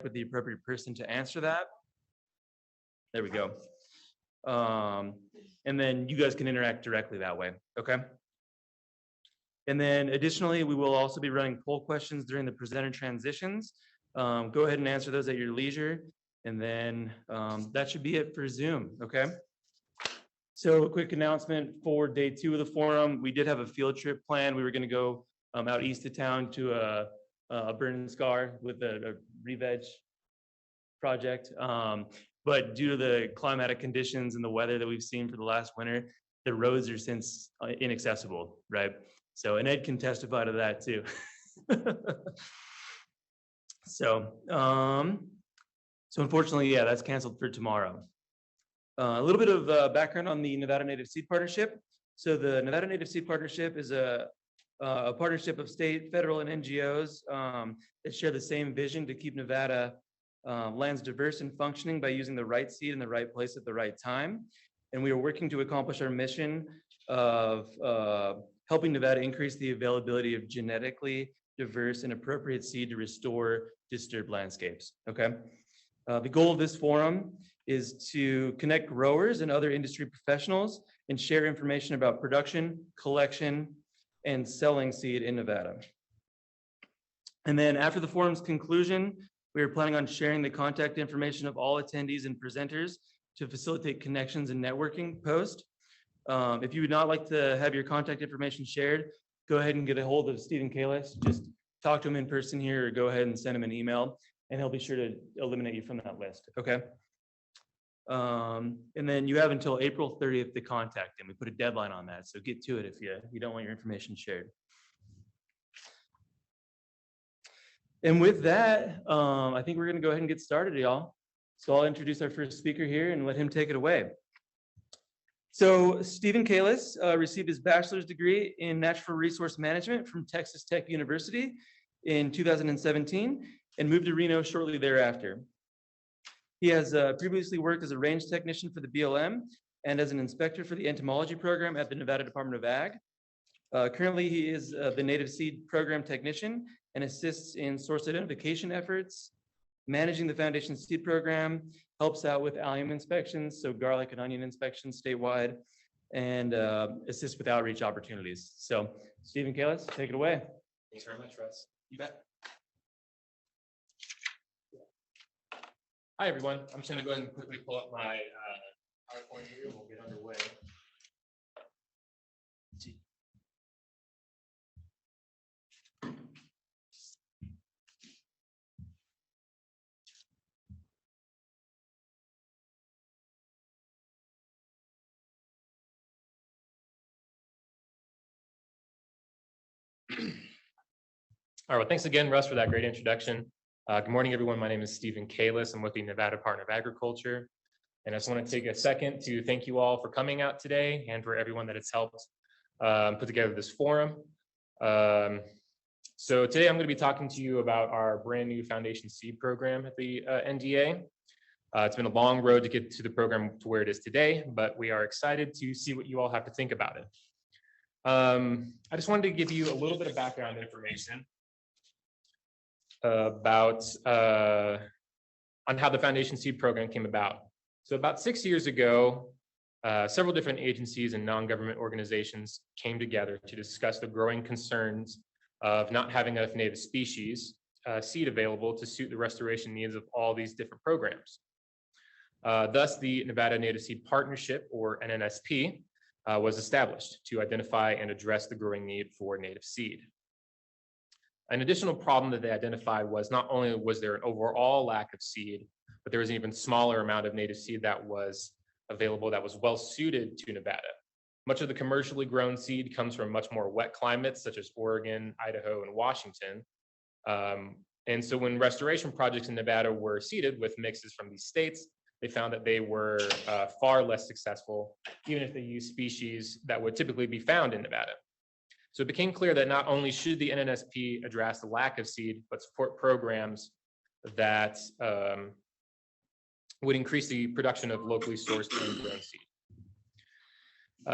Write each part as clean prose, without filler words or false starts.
with the appropriate person to answer that. There we go. And then you guys can interact directly that way, okay? And then additionally, we will also be running poll questions during the presenter transitions. Go ahead and answer those at your leisure. And then that should be it for Zoom, okay? So a quick announcement for day 2 of the forum. We did have a field trip planned. We were gonna go out east of town to a burn and scar with a re-veg project. But due to the climatic conditions and the weather that we've seen for the last winter, the roads are since inaccessible, right? So, and Ed can testify to that too. So unfortunately, yeah, that's canceled for tomorrow. A little bit of background on the Nevada Native Seed Partnership. So the Nevada Native Seed Partnership is a partnership of state, federal, and NGOs that share the same vision to keep Nevada lands diverse and functioning by using the right seed in the right place at the right time. And we are working to accomplish our mission of helping Nevada increase the availability of genetically diverse and appropriate seed to restore disturbed landscapes, okay? The goal of this forum is to connect growers and other industry professionals and share information about production, collection, and selling seed in Nevada. And then after the forum's conclusion, we are planning on sharing the contact information of all attendees and presenters to facilitate connections and networking post. If you would not like to have your contact information shared, go ahead and get a hold of Stephen Kalis. Just talk to him in person here or go ahead and send him an email and he'll be sure to eliminate you from that list, okay? And then you have until April 30th to contact him. We put a deadline on that, so get to it if you don't want your information shared. And with that, I think we're gonna go ahead and get started, y'all. So I'll introduce our first speaker here and let him take it away. So Stephen Kalis received his bachelor's degree in natural resource management from Texas Tech University in 2017 and moved to Reno shortly thereafter. He has previously worked as a range technician for the BLM and as an inspector for the entomology program at the Nevada Department of Ag. Currently, he is the native seed program technician and assists in source identification efforts, managing the foundation seed program, helps out with allium inspections, so garlic and onion inspections statewide, and assists with outreach opportunities. So Stephen Kalis, take it away. Thanks very much, Russ. You bet. Hi, everyone. I'm just going to go ahead and quickly pull up my PowerPoint here and we'll get underway. All right, well, thanks again, Russ, for that great introduction. Good morning, everyone. My name is Stephen Kalis. I'm with the Nevada Department of Agriculture. And I just want to take a second to thank you all for coming out today and for everyone that has helped put together this forum. So today I'm going to be talking to you about our brand new foundation seed program at the NDA. It's been a long road to get to the program to where it is today, but we are excited to see what you all have to think about it. I just wanted to give you a little bit of background information about on how the Foundation Seed Program came about. So about 6 years ago, several different agencies and non-government organizations came together to discuss the growing concerns of not having enough native species seed available to suit the restoration needs of all these different programs. Thus, the Nevada Native Seed Partnership, or NNSP, was established to identify and address the growing need for native seed. An additional problem that they identified was not only was there an overall lack of seed, but there was an even smaller amount of native seed that was available that was well suited to Nevada. Much of the commercially grown seed comes from much more wet climates such as Oregon, Idaho, and Washington. And so when restoration projects in Nevada were seeded with mixes from these states, they found that they were far less successful, even if they used species that would typically be found in Nevada. So it became clear that not only should the NNSP address the lack of seed, but support programs that would increase the production of locally sourced and grown seed.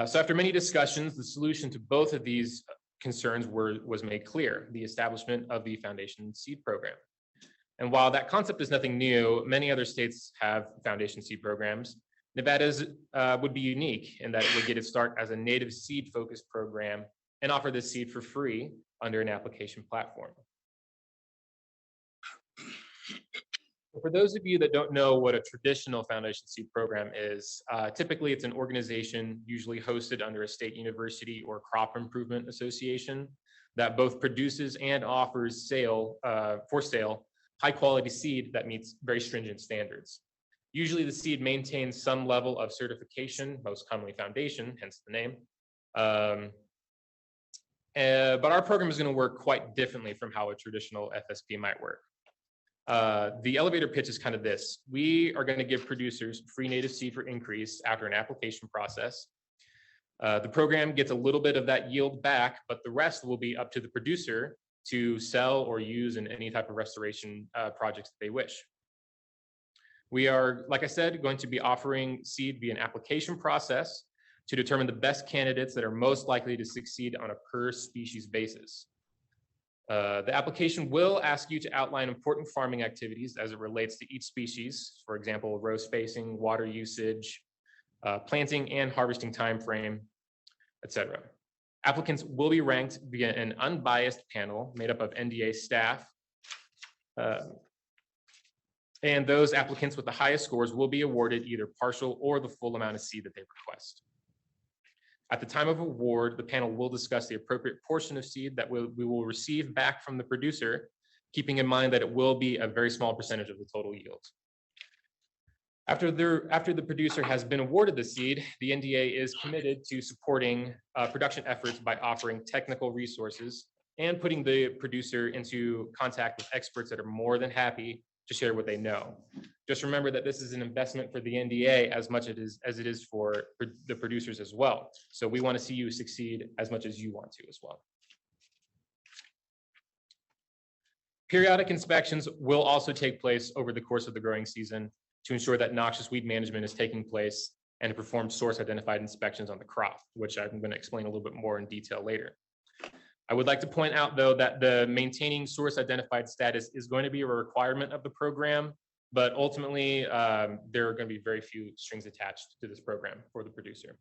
So after many discussions, the solution to both of these concerns was made clear: the establishment of the Foundation Seed Program. And while that concept is nothing new, many other states have foundation seed programs. Nevada's would be unique in that it would get its start as a native seed focused program and offer this seed for free under an application platform. For those of you that don't know what a traditional foundation seed program is, typically it's an organization usually hosted under a state university or crop improvement association that both produces and offers for sale high quality seed that meets very stringent standards. Usually the seed maintains some level of certification, most commonly foundation, hence the name. But our program is going to work quite differently from how a traditional FSP might work. The elevator pitch is kind of this. We are going to give producers free native seed for increase after an application process. The program gets a little bit of that yield back, but the rest will be up to the producer to sell or use in any type of restoration projects that they wish. We are, like I said, going to be offering seed via an application process to determine the best candidates that are most likely to succeed on a per species basis. The application will ask you to outline important farming activities as it relates to each species, for example, row spacing, water usage, planting and harvesting time frame, etc. Applicants will be ranked via an unbiased panel made up of NDA staff. And those applicants with the highest scores will be awarded either partial or the full amount of seed that they request. At the time of award, the panel will discuss the appropriate portion of seed that we will receive back from the producer, keeping in mind that it will be a very small percentage of the total yield. After the producer has been awarded the seed, the NDA is committed to supporting production efforts by offering technical resources and putting the producer into contact with experts that are more than happy to share what they know. Just remember that this is an investment for the NDA as much as it is for the producers as well. So we want to see you succeed as much as you want to as well. Periodic inspections will also take place over the course of the growing season to ensure that noxious weed management is taking place and to perform source identified inspections on the crop, which I'm going to explain a little bit more in detail later. I would like to point out, though, that the maintaining source identified status is going to be a requirement of the program, but ultimately there are going to be very few strings attached to this program for the producer.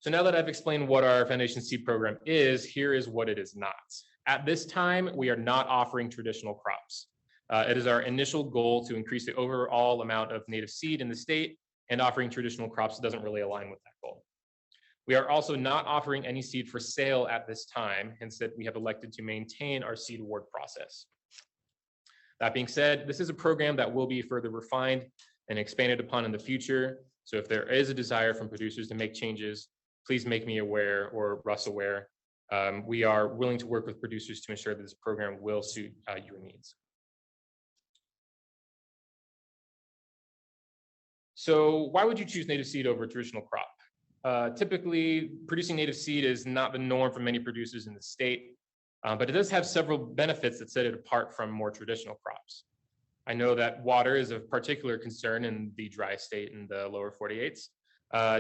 So now that I've explained what our Foundation Seed Program is, here is what it is not. At this time, we are not offering traditional crops. It is our initial goal to increase the overall amount of native seed in the state, and offering traditional crops doesn't really align with that goal. We are also not offering any seed for sale at this time, instead we have elected to maintain our seed award process. That being said, this is a program that will be further refined and expanded upon in the future. So if there is a desire from producers to make changes, please make me aware or Russ aware. We are willing to work with producers to ensure that this program will suit your needs. So why would you choose native seed over a traditional crop? Typically, producing native seed is not the norm for many producers in the state, but it does have several benefits that set it apart from more traditional crops. I know that water is of particular concern in the dry state in the lower 48s.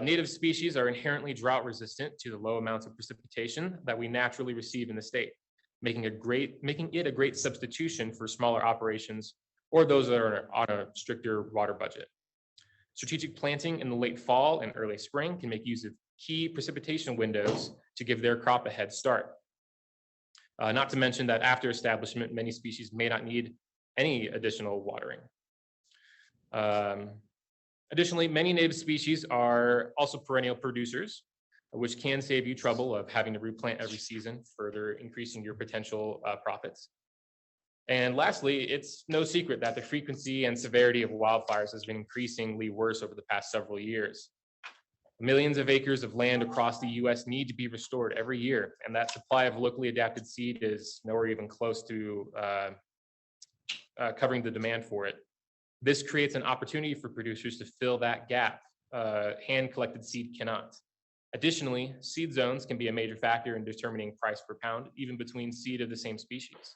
Native species are inherently drought resistant to the low amounts of precipitation that we naturally receive in the state, making it a great substitution for smaller operations or those that are on a stricter water budget. Strategic planting in the late fall and early spring can make use of key precipitation windows to give their crop a head start. Not to mention that after establishment, many species may not need any additional watering. Additionally, many native species are also perennial producers, which can save you trouble of having to replant every season, further increasing your potential profits. And lastly, it's no secret that the frequency and severity of wildfires has been increasingly worse over the past several years. Millions of acres of land across the US need to be restored every year, and that supply of locally adapted seed is nowhere even close to covering the demand for it. This creates an opportunity for producers to fill that gap. Hand-collected seed cannot. Additionally, seed zones can be a major factor in determining price per pound, even between seed of the same species.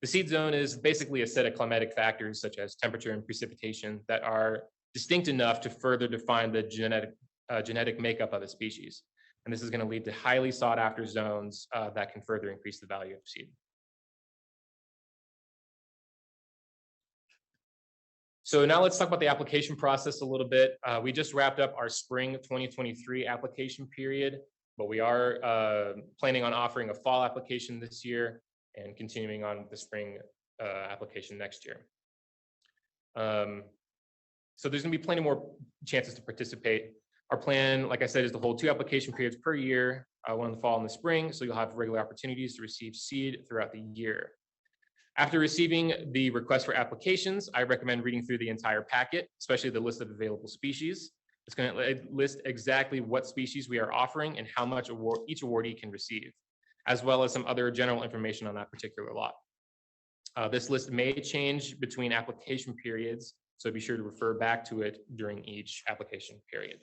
The seed zone is basically a set of climatic factors such as temperature and precipitation that are distinct enough to further define the genetic makeup of a species. And this is going to lead to highly sought after zones that can further increase the value of seed. So now let's talk about the application process a little bit. We just wrapped up our spring 2023 application period, but we are planning on offering a fall application this year and continuing on with the spring application next year. So there's gonna be plenty more chances to participate. Our plan, like I said, is to hold 2 application periods per year, one in the fall and the spring, so you'll have regular opportunities to receive seed throughout the year. After receiving the request for applications, I recommend reading through the entire packet, especially the list of available species. It's going to list exactly what species we are offering and how much each awardee can receive, as well as some other general information on that particular lot. This list may change between application periods, so be sure to refer back to it during each application period.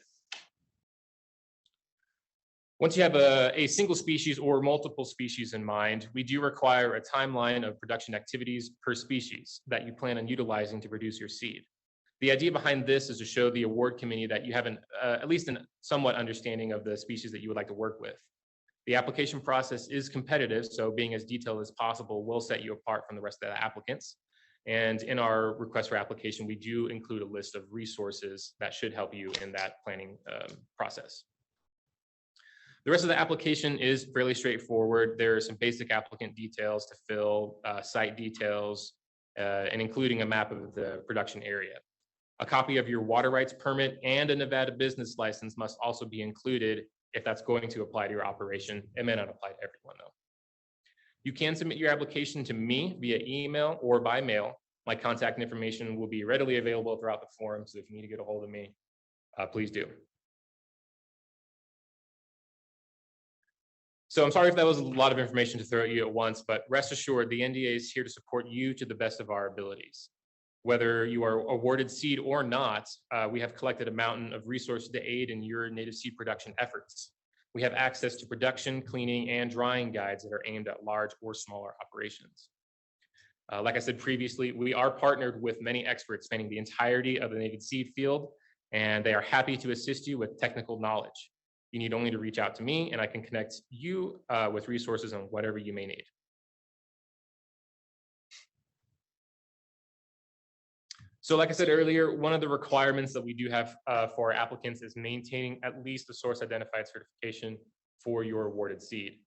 Once you have a single species or multiple species in mind, we do require a timeline of production activities per species that you plan on utilizing to produce your seed. The idea behind this is to show the award committee that you have at least a somewhat understanding of the species that you would like to work with. The application process is competitive, so being as detailed as possible will set you apart from the rest of the applicants. And in our request for application, we do include a list of resources that should help you in that planning process. The rest of the application is fairly straightforward. There are some basic applicant details to fill, site details, and including a map of the production area. A copy of your water rights permit and a Nevada business license must also be included if that's going to apply to your operation. It may not apply to everyone though. You can submit your application to me via email or by mail. My contact information will be readily available throughout the forum, so if you need to get a hold of me, please do. So I'm sorry if that was a lot of information to throw at you at once, but rest assured the NDA is here to support you to the best of our abilities. Whether you are awarded seed or not, we have collected a mountain of resources to aid in your native seed production efforts. We have access to production, cleaning, and drying guides that are aimed at large or smaller operations. Like I said previously, we are partnered with many experts spanning the entirety of the native seed field, and they are happy to assist you with technical knowledge. You need only to reach out to me and I can connect you with resources on whatever you may need. So like I said earlier, one of the requirements that we do have for our applicants is maintaining at least the source identified certification for your awarded seed.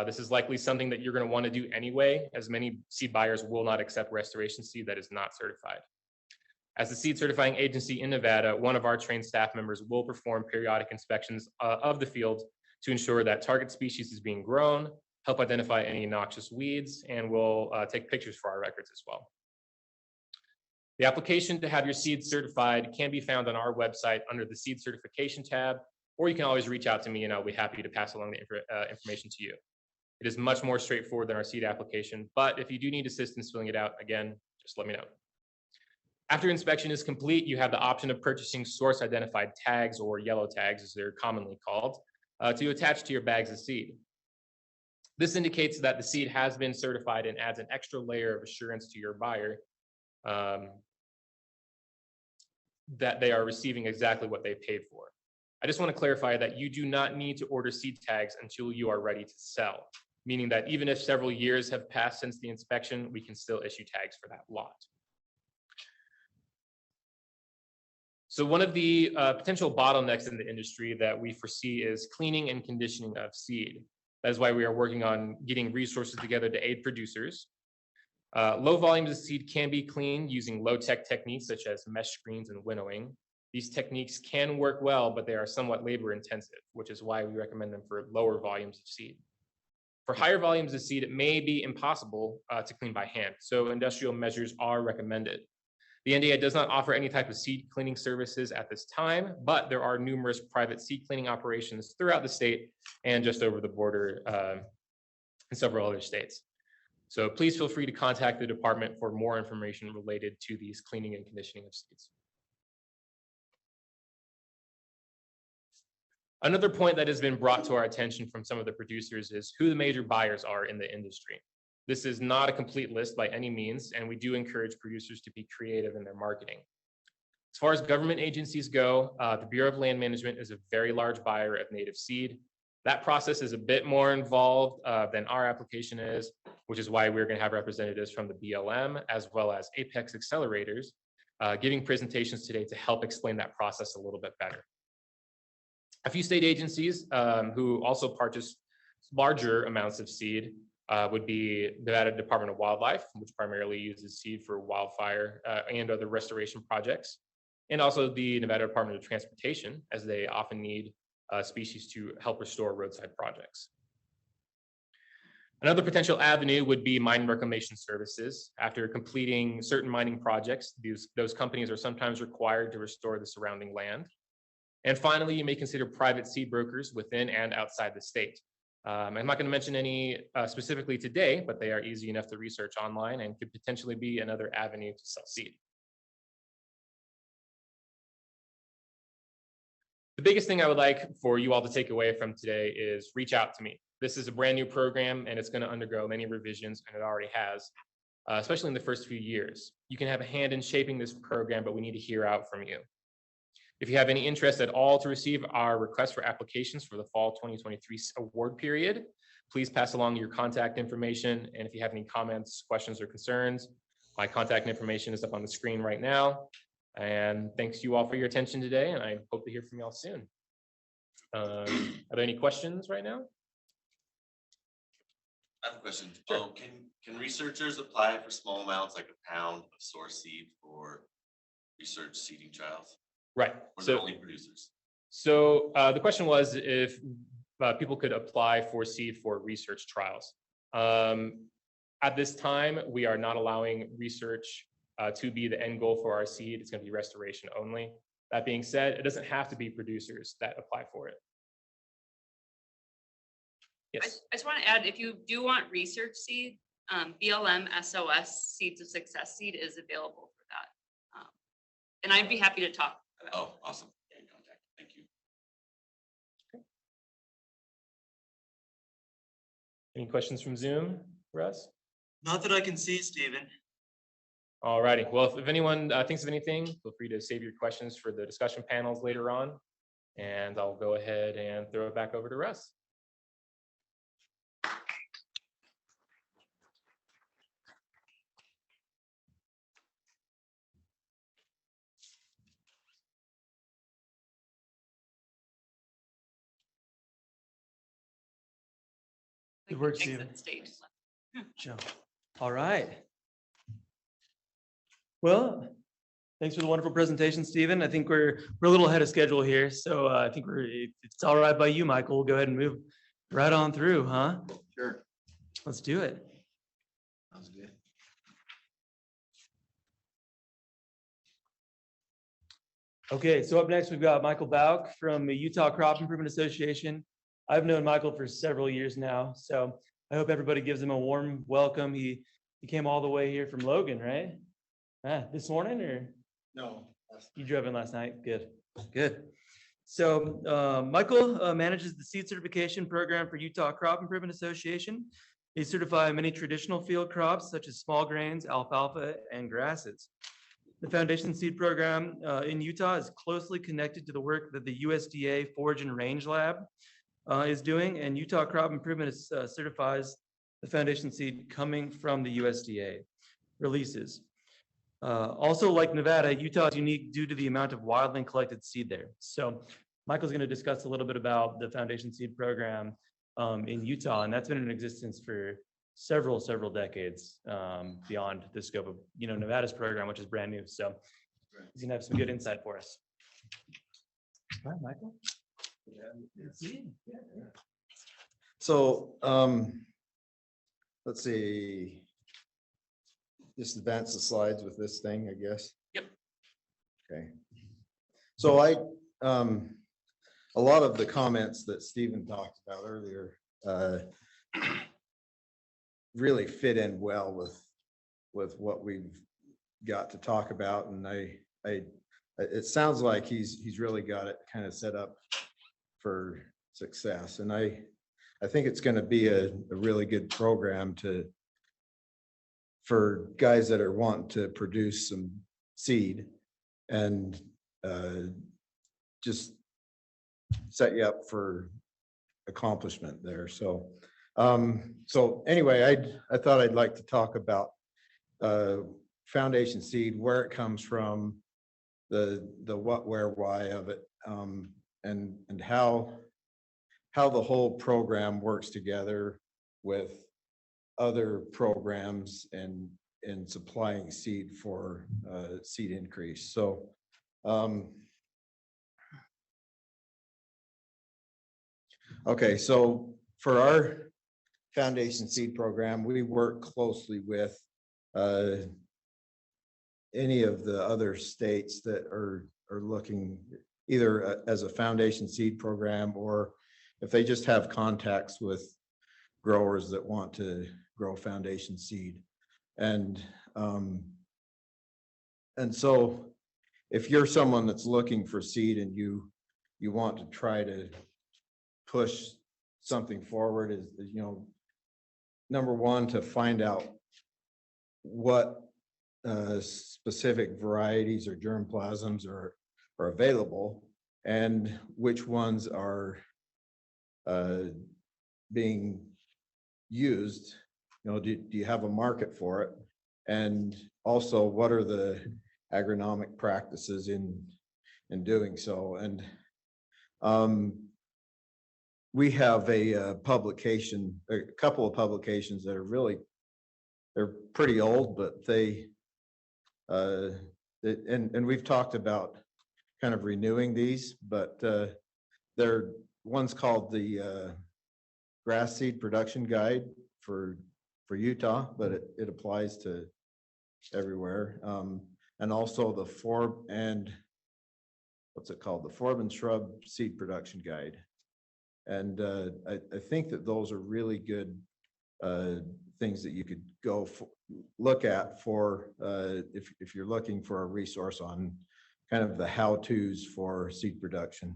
This is likely something that you're going to want to do anyway, as many seed buyers will not accept restoration seed that is not certified. As the seed certifying agency in Nevada, one of our trained staff members will perform periodic inspections of the field to ensure that target species is being grown, help identify any noxious weeds, and will take pictures for our records as well. The application to have your seed certified can be found on our website under the seed certification tab, or you can always reach out to me and I'll be happy to pass along the information to you. It is much more straightforward than our seed application, but if you do need assistance filling it out, again, just let me know. After inspection is complete, you have the option of purchasing source identified tags, or yellow tags as they're commonly called, to attach to your bags of seed. This indicates that the seed has been certified and adds an extra layer of assurance to your buyer that they are receiving exactly what they paid for. I just want to clarify that you do not need to order seed tags until you are ready to sell, meaning that even if several years have passed since the inspection, we can still issue tags for that lot. So one of the potential bottlenecks in the industry that we foresee is cleaning and conditioning of seed. That is why we are working on getting resources together to aid producers. Low volumes of seed can be cleaned using low-tech techniques such as mesh screens and winnowing. These techniques can work well, but they are somewhat labor intensive, which is why we recommend them for lower volumes of seed. For higher volumes of seed, it may be impossible to clean by hand, so industrial measures are recommended. The NDA does not offer any type of seed cleaning services at this time, but there are numerous private seed cleaning operations throughout the state and just over the border in several other states. So please feel free to contact the department for more information related to these cleaning and conditioning of seeds. Another point that has been brought to our attention from some of the producers is who the major buyers are in the industry. This is not a complete list by any means, and we do encourage producers to be creative in their marketing. As far as government agencies go, the Bureau of Land Management is a very large buyer of native seed. That process is a bit more involved than our application is, which is why we're going to have representatives from the BLM as well as Apex Accelerators giving presentations today to help explain that process a little bit better. A few state agencies who also purchase larger amounts of seed would be the Nevada Department of Wildlife, which primarily uses seed for wildfire and other restoration projects, and also the Nevada Department of Transportation, as they often need species to help restore roadside projects. Another potential avenue would be mine reclamation services. After completing certain mining projects, those companies are sometimes required to restore the surrounding land. And finally, you may consider private seed brokers within and outside the state. I'm not going to mention any specifically today, but they are easy enough to research online and could potentially be another avenue to sell seed. The biggest thing I would like for you all to take away from today is reach out to me. This is a brand new program and it's going to undergo many revisions, and it already has, especially in the first few years. You can have a hand in shaping this program, but we need to hear out from you. If you have any interest at all to receive our request for applications for the fall 2023 award period, please pass along your contact information. And if you have any comments, questions, or concerns, my contact information is up on the screen right now. And thanks you all for your attention today, and I hope to hear from you all soon. Are there any questions right now? I have a question. Sure. Can researchers apply for small amounts, like a pound of source seed, for research seeding trials? Right. Or so only producers? So the question was if people could apply for seed for research trials. At this time, we are not allowing research to be the end goal for our seed. It's going to be restoration only. That being said, it doesn't have to be producers that apply for it. Yes. I just want to add, if you do want research seed, BLM SOS Seeds of Success seed is available for that. And I'd be happy to talk. Oh, awesome. Yeah, contact. Thank you. Any questions from Zoom, Russ? Not that I can see, Stephen. All righty. Well, if anyone thinks of anything, feel free to save your questions for the discussion panels later on. And I'll go ahead and throw it back over to Russ. Good work, Exit Stephen. stage. Joe. All right. Well, thanks for the wonderful presentation, Stephen. I think we're a little ahead of schedule here, so I think it's all right by you, Michael. We'll go ahead and move right on through, huh? Sure. Let's do it. Sounds good. Okay, so up next, we've got Michael Bauk from the Utah Crop Improvement Association. I've known Michael for several years now, so I hope everybody gives him a warm welcome. He came all the way here from Logan, right? This morning, or No. you drove in last night? Good, good. So Michael manages the seed certification program for Utah Crop Improvement Association. They certify many traditional field crops such as small grains, alfalfa, and grasses. The Foundation Seed Program in Utah is closely connected to the work that the USDA Forage and Range Lab is doing, and Utah Crop Improvement certifies the Foundation seed coming from the USDA releases. Also, like Nevada, Utah is unique due to the amount of wildland collected seed there. So Michael's going to discuss a little bit about the Foundation Seed Program in Utah, and that's been in existence for several decades beyond the scope of Nevada's program, which is brand new. So he's going to have some good insight for us. All right, Michael. So let's see. Just advance the slides with this thing, I guess. Yep. Okay. So a lot of the comments that Stephen talked about earlier really fit in well with what we've got to talk about, and it sounds like he's really got it kind of set up for success, and I think it's going to be a really good program for guys that are wanting to produce some seed and just set you up for accomplishment there. So, so anyway, I thought I'd like to talk about foundation seed, where it comes from, the what, where, why of it, and how the whole program works together with other programs and supplying seed for seed increase. So okay, so for our foundation seed program, we work closely with any of the other states that are looking either as a foundation seed program, or if they just have contacts with growers that want to grow foundation seed. And so if you're someone that's looking for seed and you want to try to push something forward, is, you know, number one, to find out what specific varieties or germplasms are available and which ones are being used. You know, do you have a market for it? And also, what are the agronomic practices in doing so? And we have a publication, a couple of publications that are really, they're pretty old, but they and we've talked about kind of renewing these, but they're, one's called the Grass Seed Production Guide for Utah, but it applies to everywhere. And also the what's it called? The Forb and Shrub Seed Production Guide. And I think that those are really good things that you could go look at for if you're looking for a resource on kind of the how-tos for seed production,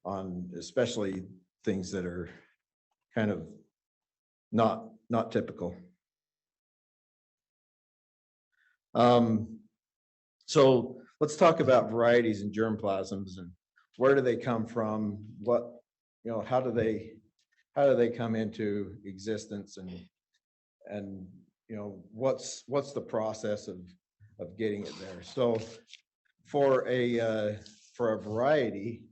on especially things that are kind of not typical. So let's talk about varieties and germplasms and where do they come from? What, you know, how do they come into existence, and you know, what's the process of getting it there? So for a variety,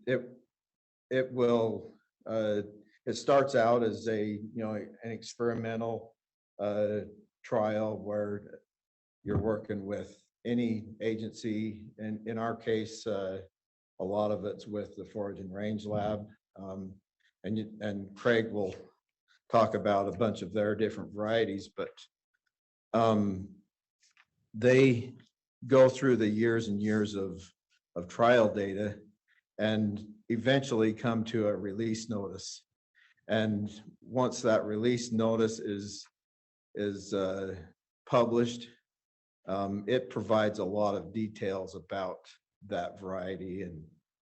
it will it starts out as an experimental trial where you're working with any agency, and in our case, a lot of it's with the Forage and Range Lab, and Craig will talk about a bunch of their different varieties, but they go through the years and years of trial data and eventually come to a release notice. And once that release notice is published, it provides a lot of details about that variety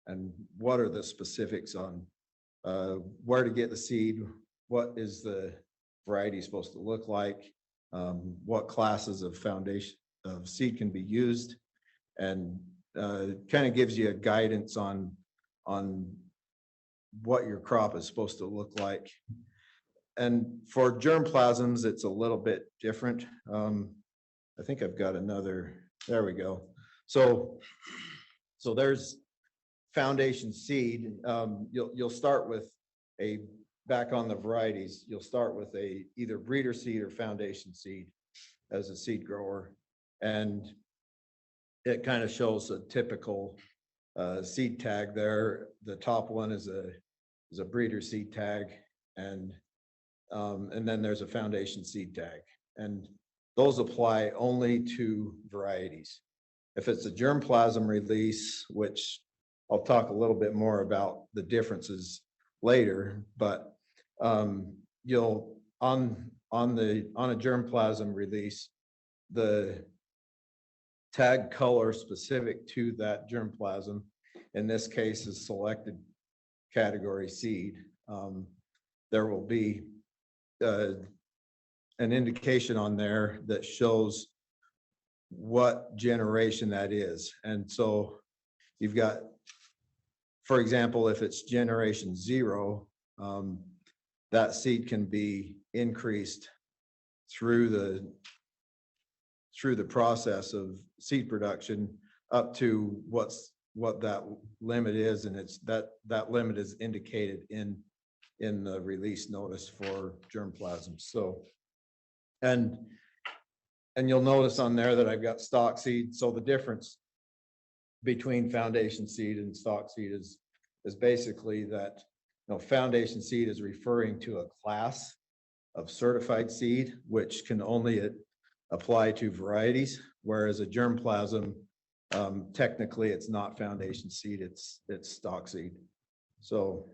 and what are the specifics on where to get the seed, what is the variety supposed to look like, what classes of foundation of seed can be used, and kind of gives you a guidance on what your crop is supposed to look like. And for germplasms, it's a little bit different. I think I've got another, there we go. So there's foundation seed. You'll start with back on the varieties, you'll start with either breeder seed or foundation seed as a seed grower. And it kind of shows a typical seed tag there. The top one is a breeder seed tag, and then there's a foundation seed tag, and those apply only to varieties. If it's a germplasm release, which I'll talk a little bit more about the differences later, but you'll on a germplasm release, the tag color specific to that germplasm, in this case is selected category seed. There will be an indication on there that shows what generation that is. And so you've got for example, if it's generation 0, that seed can be increased through the process of seed production up to what that limit is, and it's that limit is indicated in the release notice for germplasm. So, and you'll notice on there that I've got stock seed. So the difference between foundation seed and stock seed is basically that, foundation seed is referring to a class of certified seed, which can only apply to varieties, whereas a germplasm, technically it's not foundation seed, it's stock seed. So,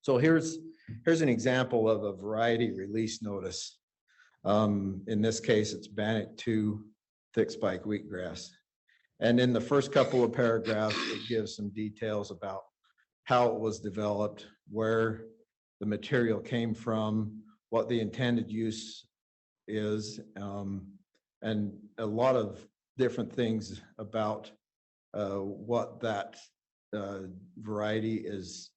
so here's an example of a variety release notice. In this case, it's Bannock 2 thick spike wheatgrass. And in the first couple of paragraphs, it gives some details about how it was developed, where the material came from, what the intended use is, and a lot of different things about what that variety is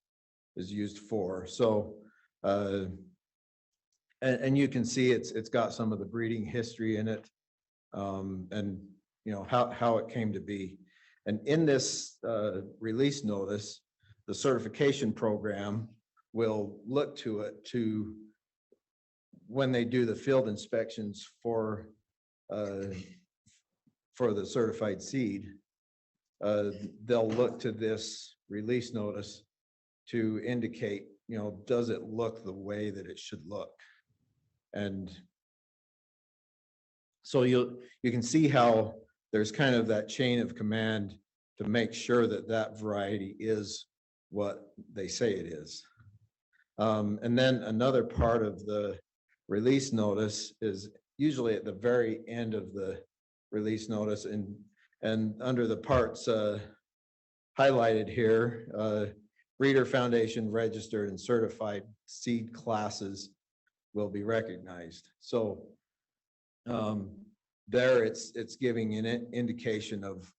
used for. So, and you can see it's got some of the breeding history in it, and how it came to be. And in this release notice, the certification program will look to it to, when they do the field inspections for the certified seed, they'll look to this release notice to indicate, does it look the way that it should look? And so you can see how there's kind of that chain of command to make sure that that variety is what they say it is. And then another part of the release notice is usually at the very end of the release notice, and under the parts highlighted here, Breeder Foundation registered and certified seed classes will be recognized. So there it's giving an indication of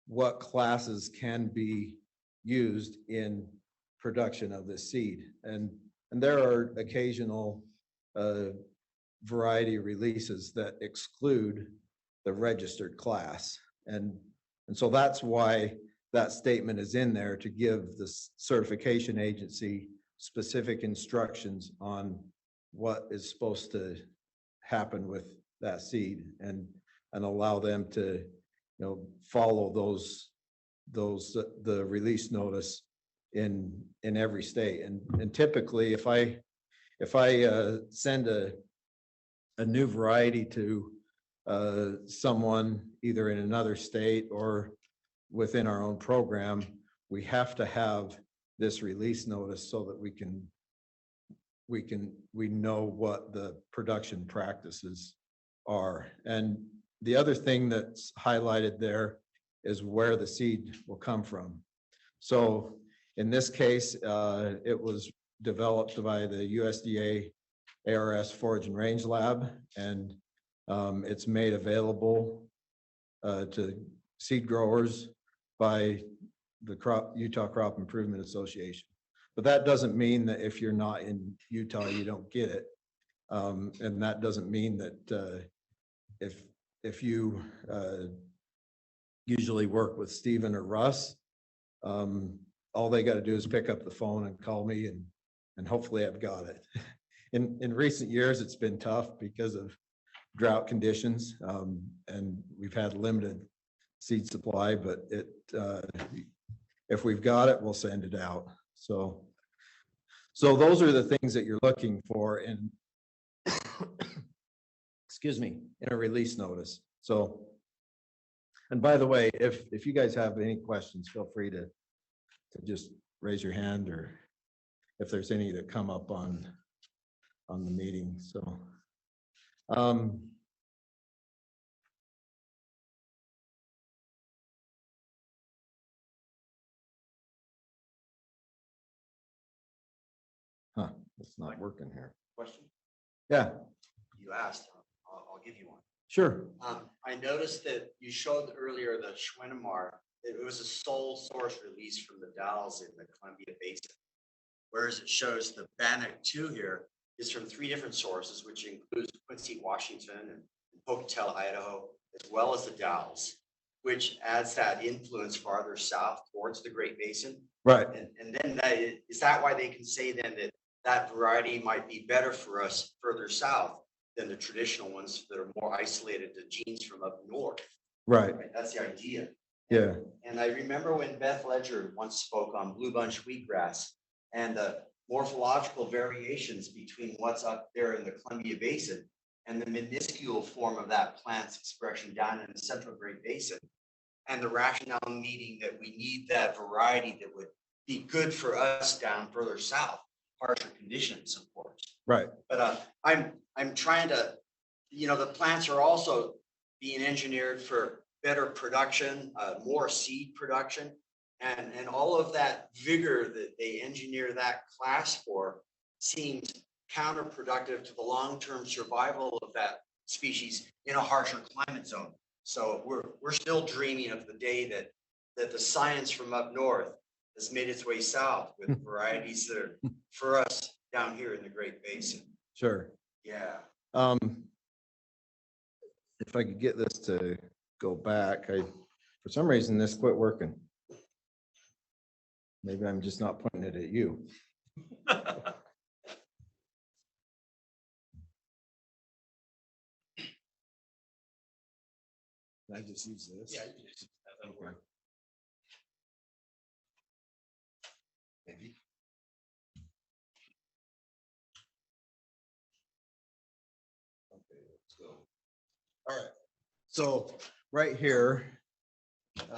what classes can be used in production of this seed. And there are occasional variety releases that exclude the registered class. And so that's why that statement is in there, to give the certification agency specific instructions on what is supposed to happen with that seed, and allow them to, follow the release notice in every state. And typically, if I send a new variety to someone either in another state or within our own program, we have to have this release notice so that we know what the production practices are. And the other thing that's highlighted there is where the seed will come from. So in this case, it was developed by the USDA ARS Forage and Range Lab, and it's made available to seed growers by the Utah Crop Improvement Association. But that doesn't mean that if you're not in Utah, you don't get it. And that doesn't mean that if you usually work with Stephen or Russ, all they got to do is pick up the phone and call me, and hopefully I've got it. In recent years, it's been tough because of drought conditions, and we've had limited seed supply, but if we've got it, we'll send it out. So those are the things that you're looking for in, excuse me, in a release notice. So, and by the way, if you guys have any questions, feel free to just raise your hand, or if there's any that come up on the meeting. So, it's not working here. Question? Yeah. You asked, I'll give you one. Sure. I noticed that you showed earlier the Schwinnemar, it was a sole source release from the Dalles in the Columbia Basin. Whereas it shows the Bannock 2 here is from 3 different sources, which includes Quincy, Washington, and Pocatello, Idaho, as well as the Dalles, which adds that influence farther south towards the Great Basin. Right. And then is that why they can say then that that variety might be better for us further south than the traditional ones that are more isolated to genes from up north? Right. Right, that's the idea. Yeah. And I remember when Beth Ledger once spoke on blue bunch wheatgrass and the morphological variations between what's up there in the Columbia Basin and the minuscule form of that plant's expression down in the Central Great Basin. And the rationale meeting that we need that variety that would be good for us down further south, harsher conditions, of course. Right. But I'm trying to, the plants are also being engineered for better production, more seed production, and all of that vigor that they engineer that class for seems counterproductive to the long-term survival of that species in a harsher climate zone. So we're still dreaming of the day that the science from up north has made its way south with varieties that are for us down here in the Great Basin. Sure. Yeah. If I could get this to go back, for some reason, this quit working. Maybe I'm just not pointing it at you. Can I just use this? Yeah. Okay. Maybe. Okay, let's go. All right. So right here, I'm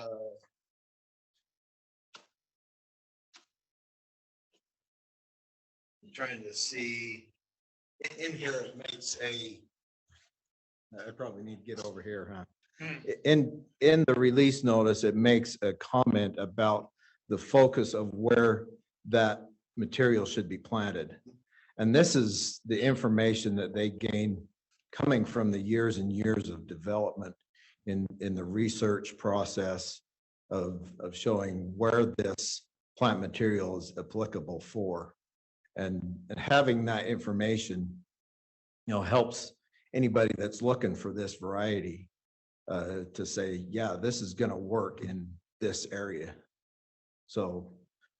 trying to see in here, it makes I probably need to get over here, huh? In the release notice, it makes a comment about the focus of where that material should be planted. And this is the information that they gain coming from the years and years of development in the research process of showing where this plant material is applicable for. And having that information, helps anybody that's looking for this variety to say, yeah, this is going to work in this area. So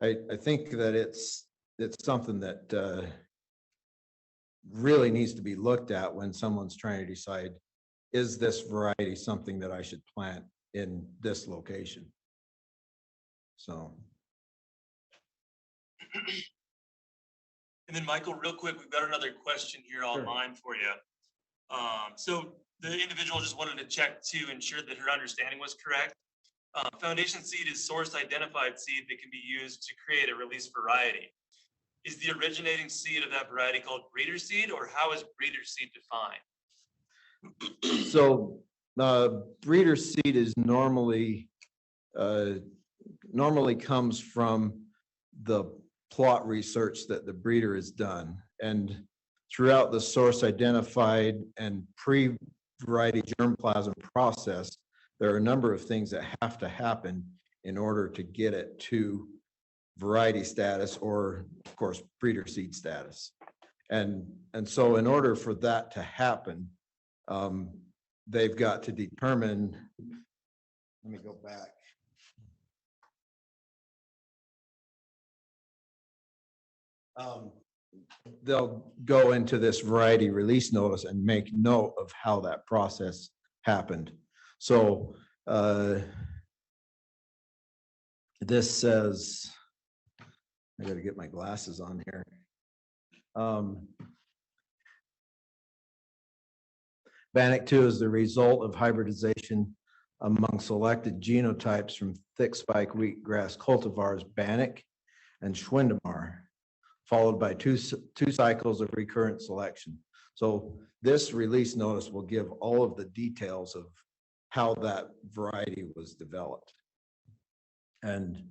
I think that it's something that really needs to be looked at when someone's trying to decide, is this variety something that I should plant in this location? So. And then Michael, real quick, we've got another question here online for you. So the individual just wanted to check to ensure that her understanding was correct. Foundation seed is source identified seed that can be used to create a release variety. Is the originating seed of that variety called breeder seed, or how is breeder seed defined? So breeder seed is normally comes from the plot research that the breeder has done. And throughout the source identified and pre-variety germplasm process, there are a number of things that have to happen in order to get it to variety status, or of course breeder seed status. And so in order for that to happen, they've got to determine, let me go back. They'll go into this variety release notice and make note of how that process happened. So this says, I got to get my glasses on here. Bannock 2 is the result of hybridization among selected genotypes from thick spike wheatgrass cultivars Bannock and Schwindemar, followed by two cycles of recurrent selection. So this release notice will give all of the details of how that variety was developed. And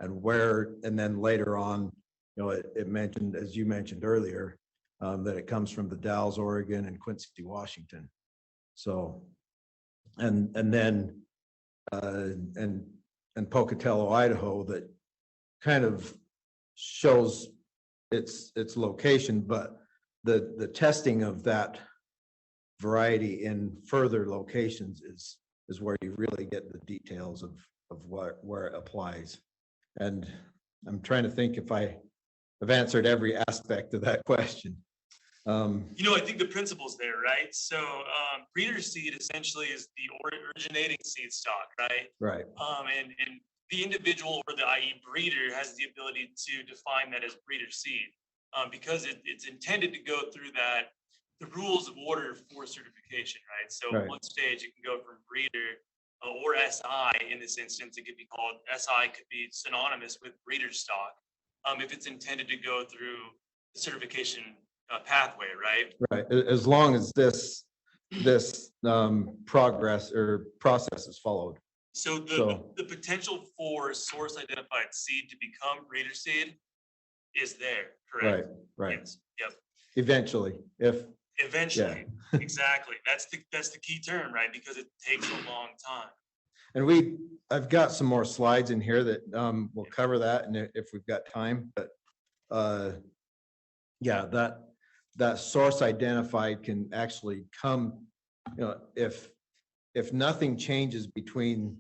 where, and then later on, it mentioned, as you mentioned earlier, that it comes from the Dalles, Oregon, and Quincy, Washington. So, and then, and Pocatello, Idaho, that kind of shows its location, but the testing of that variety in further locations is where you really get the details of where it applies. And I'm trying to think if I have answered every aspect of that question. You know, I think the principle's there, right? So breeder seed essentially is the originating seed stock, right? Right, And the individual or the IE breeder has the ability to define that as breeder seed. Because it's intended to go through the rules of order for certification, right? So Right. one stage it can go from breeder or SI. In this instance, it could be called SI, could be synonymous with breeder stock. If it's intended to go through the certification pathway, right? right. As long as this progress or process is followed. So the potential for source identified seed to become breeder seed is there, Right, correct? right. Yes. Yep. Eventually, if, Eventually, exactly. That's the key term, right? Because it takes a long time. and I've got some more slides in here that will cover that, and if we've got time, but yeah, that source identified can actually come, you know, if nothing changes between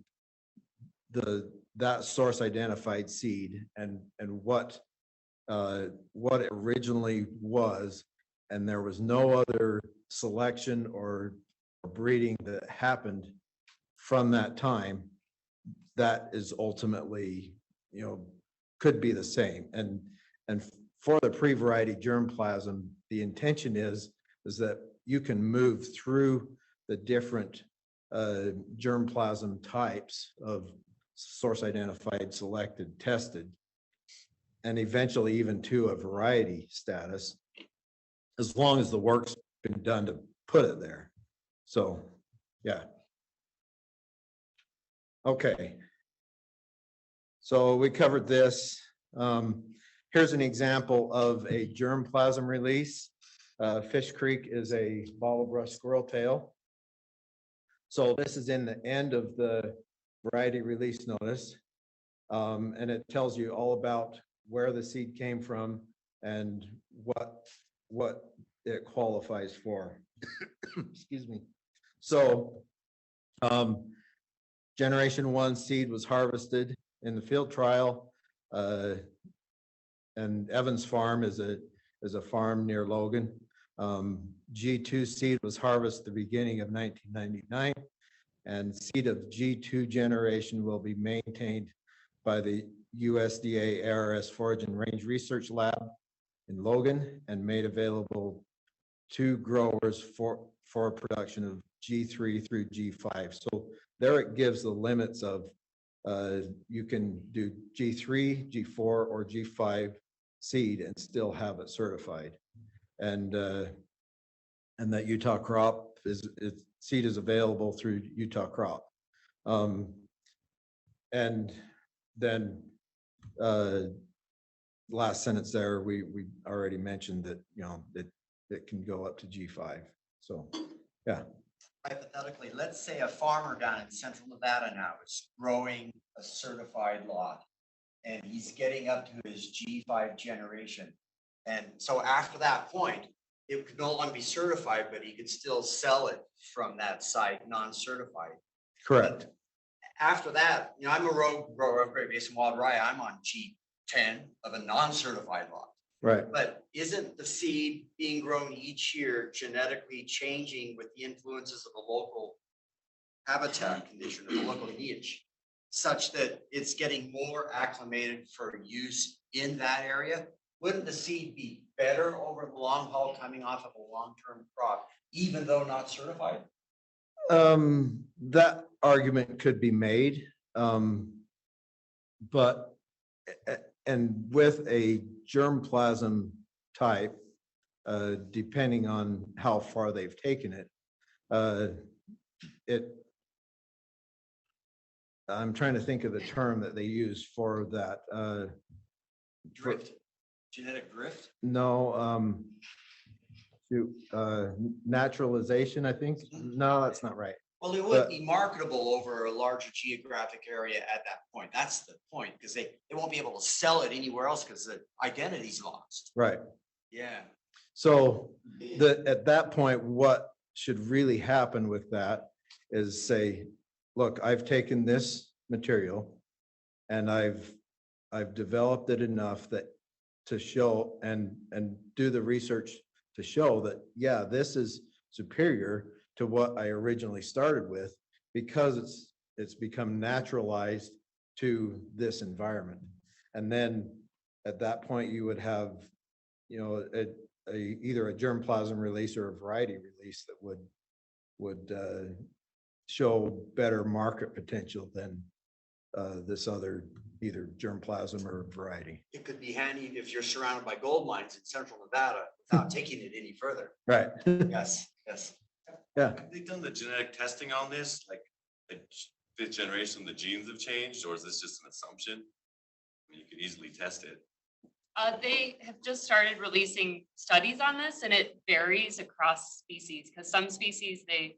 that source identified seed and what it originally was, and there was no other selection or breeding that happened from that time, that is ultimately, you know, could be the same. And for the pre-variety germplasm, the intention is that you can move through the different germplasm types of source identified, selected, tested, and eventually even to a variety status, as long as the work's been done to put it there. So, yeah. Okay. So we covered this. Here's an example of a germplasm release. Fish Creek is a bottle brush squirrel tail. So this is in the end of the variety release notice. And it tells you all about where the seed came from and what it qualifies for. Excuse me. So, generation 1 seed was harvested in the field trial. And Evans Farm is a farm near Logan. G2 seed was harvested at the beginning of 1999, and seed of G2 generation will be maintained by the USDA ARS Forage and Range Research Lab in Logan and made available to growers for production of G3 through G5. So there it gives the limits of you can do G3, G4, or G5 seed and still have it certified. And that Utah Crop seed is available through Utah Crop. And then last sentence there, we already mentioned that, you know, it can go up to G5. So, yeah. Hypothetically, let's say a farmer down in central Nevada now is growing a certified lot and he's getting up to his G5 generation. And so after that point, it could no longer be certified, but he could still sell it from that site, non-certified. Correct. After that, you know, I'm a rogue grower of Great Basin wild rye. I'm on G10 of a non-certified lot. Right. But isn't the seed being grown each year genetically changing with the influences of the local habitat condition or the local niche, such that it's getting more acclimated for use in that area? Wouldn't the seed be better over the long haul coming off of a long-term crop, even though not certified? That argument could be made. But and with a germplasm type, depending on how far they've taken it, I'm trying to think of the term that they use for that. Drift, genetic drift? No, shoot, naturalization, I think. No, that's not right. Well, it would be marketable over a larger geographic area at that point. That's the point, because they won't be able to sell it anywhere else because the identity's lost. Right. Yeah. So at that point, what should really happen with that is say, look, I've taken this material and I've developed it enough that to show and do the research to show that, yeah, this is superior to what I originally started with because it's become naturalized to this environment. And then at that point, you would have, you know, either a germplasm release or a variety release that would show better market potential than this other either germplasm or variety. It could be handy if you're surrounded by gold mines in central Nevada without taking it any further. Right. Yes, yes. Yeah. Have they done the genetic testing on this? Like the fifth generation, the genes have changed, or is this just an assumption? I mean, you could easily test it. They have just started releasing studies on this, and it varies across species, because some species, they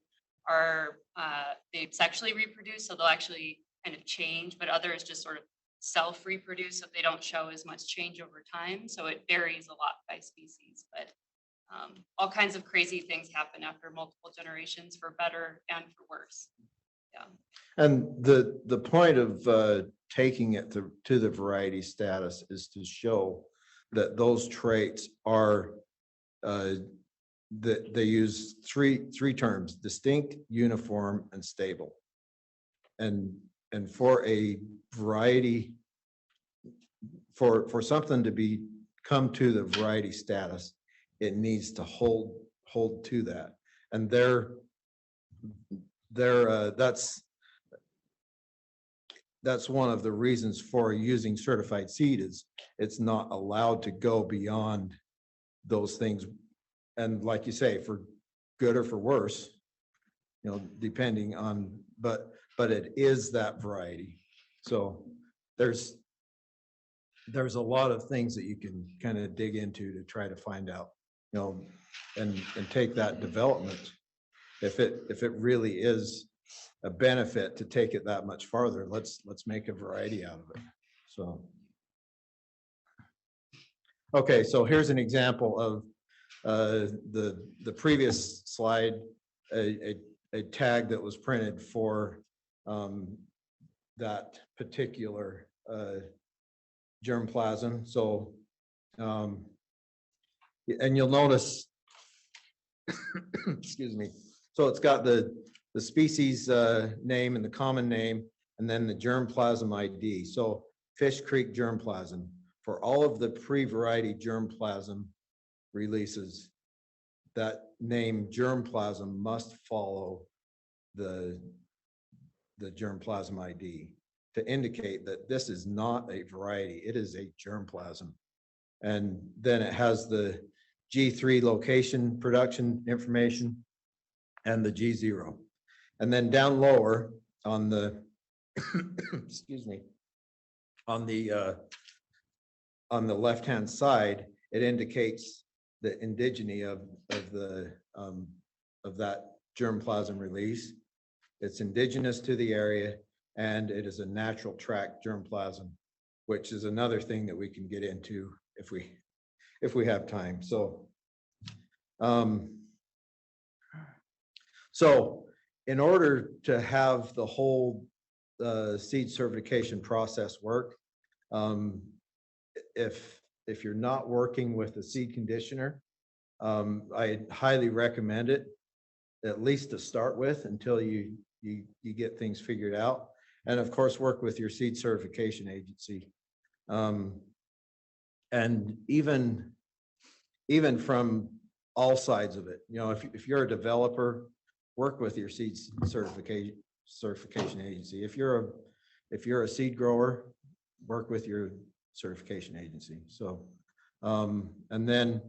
sexually reproduce, so they'll actually kind of change, but others just sort of self-reproduce, so they don't show as much change over time. So it varies a lot by species, but all kinds of crazy things happen after multiple generations, for better and for worse. Yeah. And the point of taking it to the variety status is to show that those traits are that they use three terms: distinct, uniform, and stable. And for a variety, for something to come to the variety status, it needs to hold to that. And that's one of the reasons for using certified seed is it's not allowed to go beyond those things. And like you say, for good or for worse, you know, depending on, but it is that variety. So there's a lot of things that you can kind of dig into to try to find out, you know, and take that development. If it really is a benefit to take it that much farther, let's make a variety out of it. So. Okay, so here's an example of the previous slide, a tag that was printed for that particular germplasm. So, and you'll notice, excuse me, so it's got the species name and the common name, and then the germplasm ID. So Fish Creek germplasm. For all of the pre-variety germplasm releases, that name germplasm must follow the germplasm ID to indicate that this is not a variety, it is a germplasm. And then it has the G3 location production information and the G0. And then down lower on the, excuse me, on the left-hand side, it indicates the indigeny of that germplasm release. It's indigenous to the area, and it is a natural tract germplasm, which is another thing that we can get into if we have time. So, so in order to have the whole seed certification process work, if you're not working with a seed conditioner, I highly recommend it, at least to start with, until you get things figured out. And of course, work with your seed certification agency. And even from all sides of it, you know, if you're a developer, work with your seed certification agency. If you're a seed grower, work with your certification agency. So, and then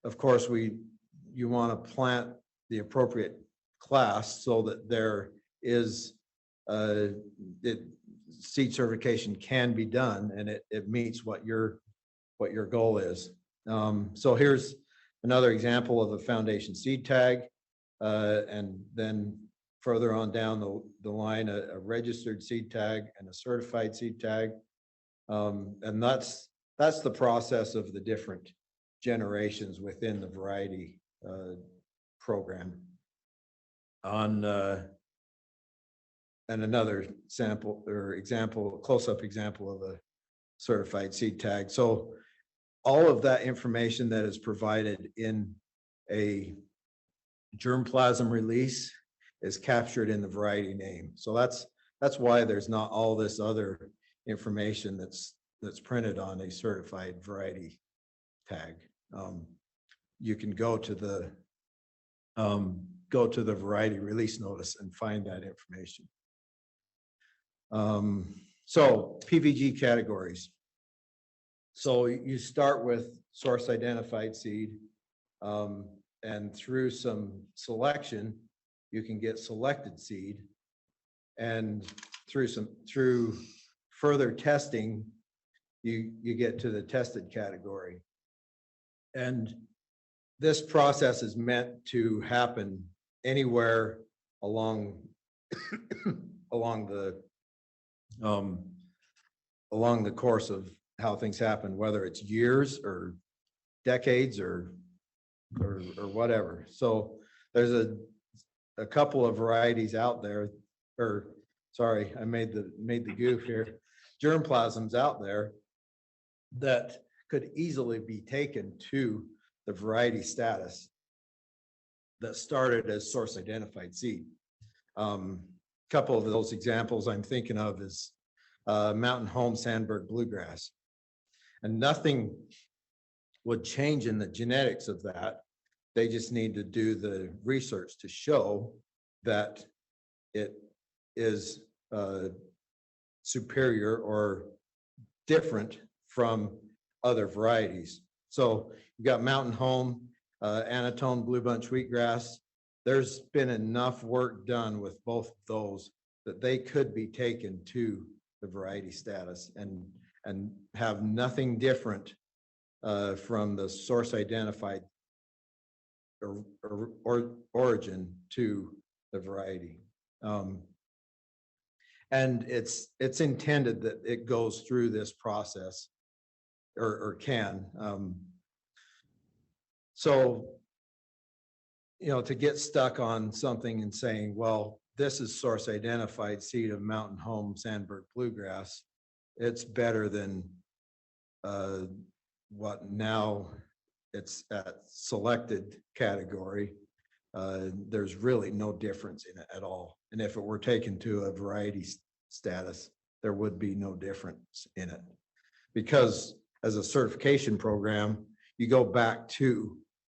of course you want to plant the appropriate class so that there is seed certification can be done and it meets what your goal is. So here's another example of a foundation seed tag. And then further on down the line, a registered seed tag and a certified seed tag. And that's the process of the different generations within the variety program. And another sample or example, close-up example of a certified seed tag. So all of that information that is provided in a germplasm release is captured in the variety name. So that's why there's not all this other information that's printed on a certified variety tag. You can go to the variety release notice and find that information. So PVG categories. So you start with source identified seed, and through some selection, you can get selected seed, and through further testing, you get to the tested category. And this process is meant to happen anywhere along the course of how things happen, whether it's years or decades or whatever. So there's a couple of varieties out there, or sorry, I made the goof here. Germplasms out there that could easily be taken to the variety status that started as source identified seed. Couple of those examples I'm thinking of is Mountain Home Sandberg Bluegrass. And nothing would change in the genetics of that. They just need to do the research to show that it is superior or different from other varieties. So you've got Mountain Home, Anatone Blue Bunch Wheatgrass. There's been enough work done with both of those that they could be taken to the variety status and have nothing different from the source identified or origin to the variety. And it's intended that it goes through this process or can. So, to get stuck on something and saying, well, this is source identified seed of Mountain Home Sandberg Bluegrass, it's better than what now it's at selected category. There's really no difference in it at all. And if it were taken to a variety status, there would be no difference in it. Because as a certification program, you go back to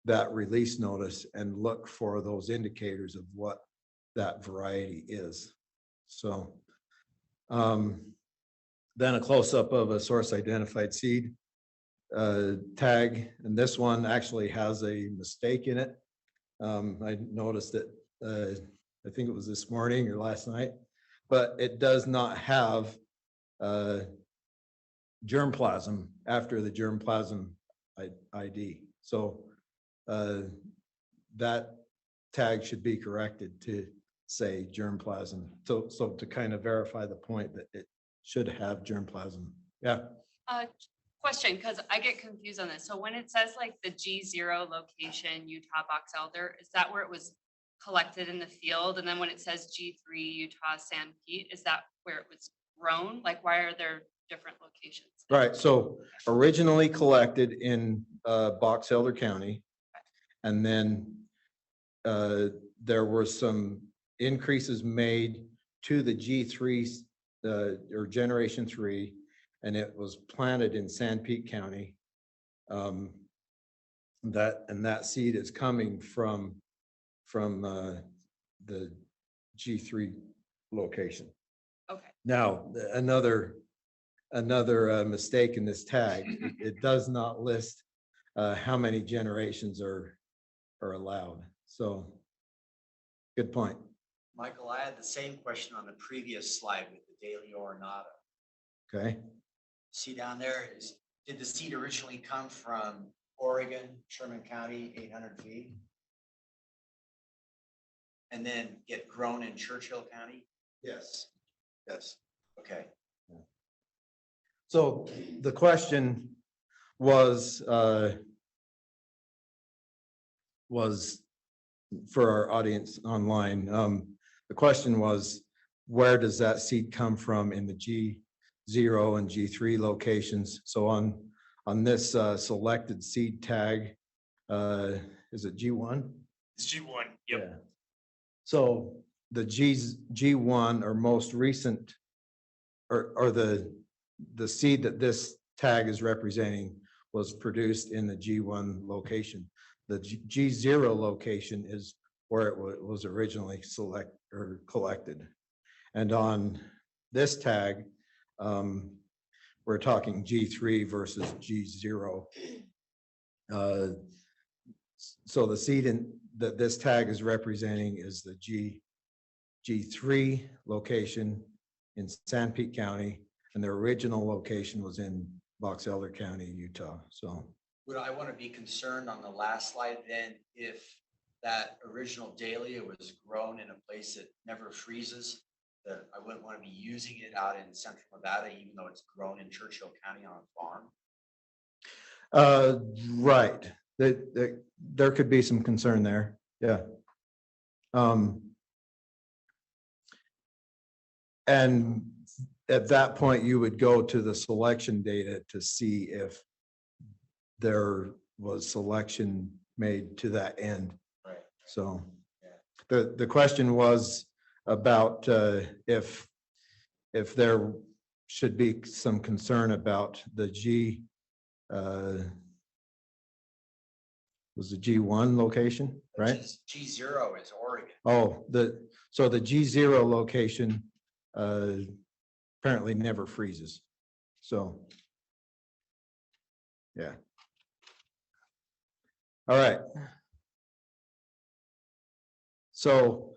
that release notice and look for those indicators of what that variety is. So then a close-up of a source identified seed tag, and this one actually has a mistake in it. I noticed it, I think it was this morning or last night, but it does not have germplasm after the germplasm ID. So that tag should be corrected to say germplasm. So to kind of verify the point that it should have germplasm. Yeah. Question, because I get confused on this. So when it says like the G0 location, Utah Box Elder, is that where it was collected in the field? And then when it says G3, Utah San Pete, is that where it was grown? Like, why are there different locations? Right. So originally collected in Box Elder County. And then there were some increases made to the G3 or Generation 3, and it was planted in San Pete County. That seed is coming from the G3 location. Okay. Now, another mistake in this tag, it does not list how many generations are allowed. So, good point. Michael, I had the same question on the previous slide with the Daily Oronata. Okay. See down there, did the seed originally come from Oregon, Sherman County, 800 feet. And then get grown in Churchill County? Yes. Yes. Okay. So the question was for our audience online. The question was, where does that seed come from in the G0 and G3 locations? So on this selected seed tag, is it G1? It's G1, yep. Yeah. So the G1 or most recent, or the seed that this tag is representing was produced in the G1 location. The G0 location is where it was originally collected. And on this tag, we're talking G3 versus G0. So the seed that this tag is representing is the G3 location in Sanpete County, and their original location was in Box Elder County, Utah. So Would I want to be concerned on the last slide then if that original dahlia was grown in a place that never freezes? That I wouldn't want to be using it out in central Nevada, even though it's grown in Churchill County on a farm? right. There could be some concern there. Yeah. And at that point, you would go to the selection data to see if there was selection made to that end. Right. So the question was about if there should be some concern about the was the G1 location, right? G0 is Oregon. Oh, so the G0 location apparently never freezes. So, yeah. All right. So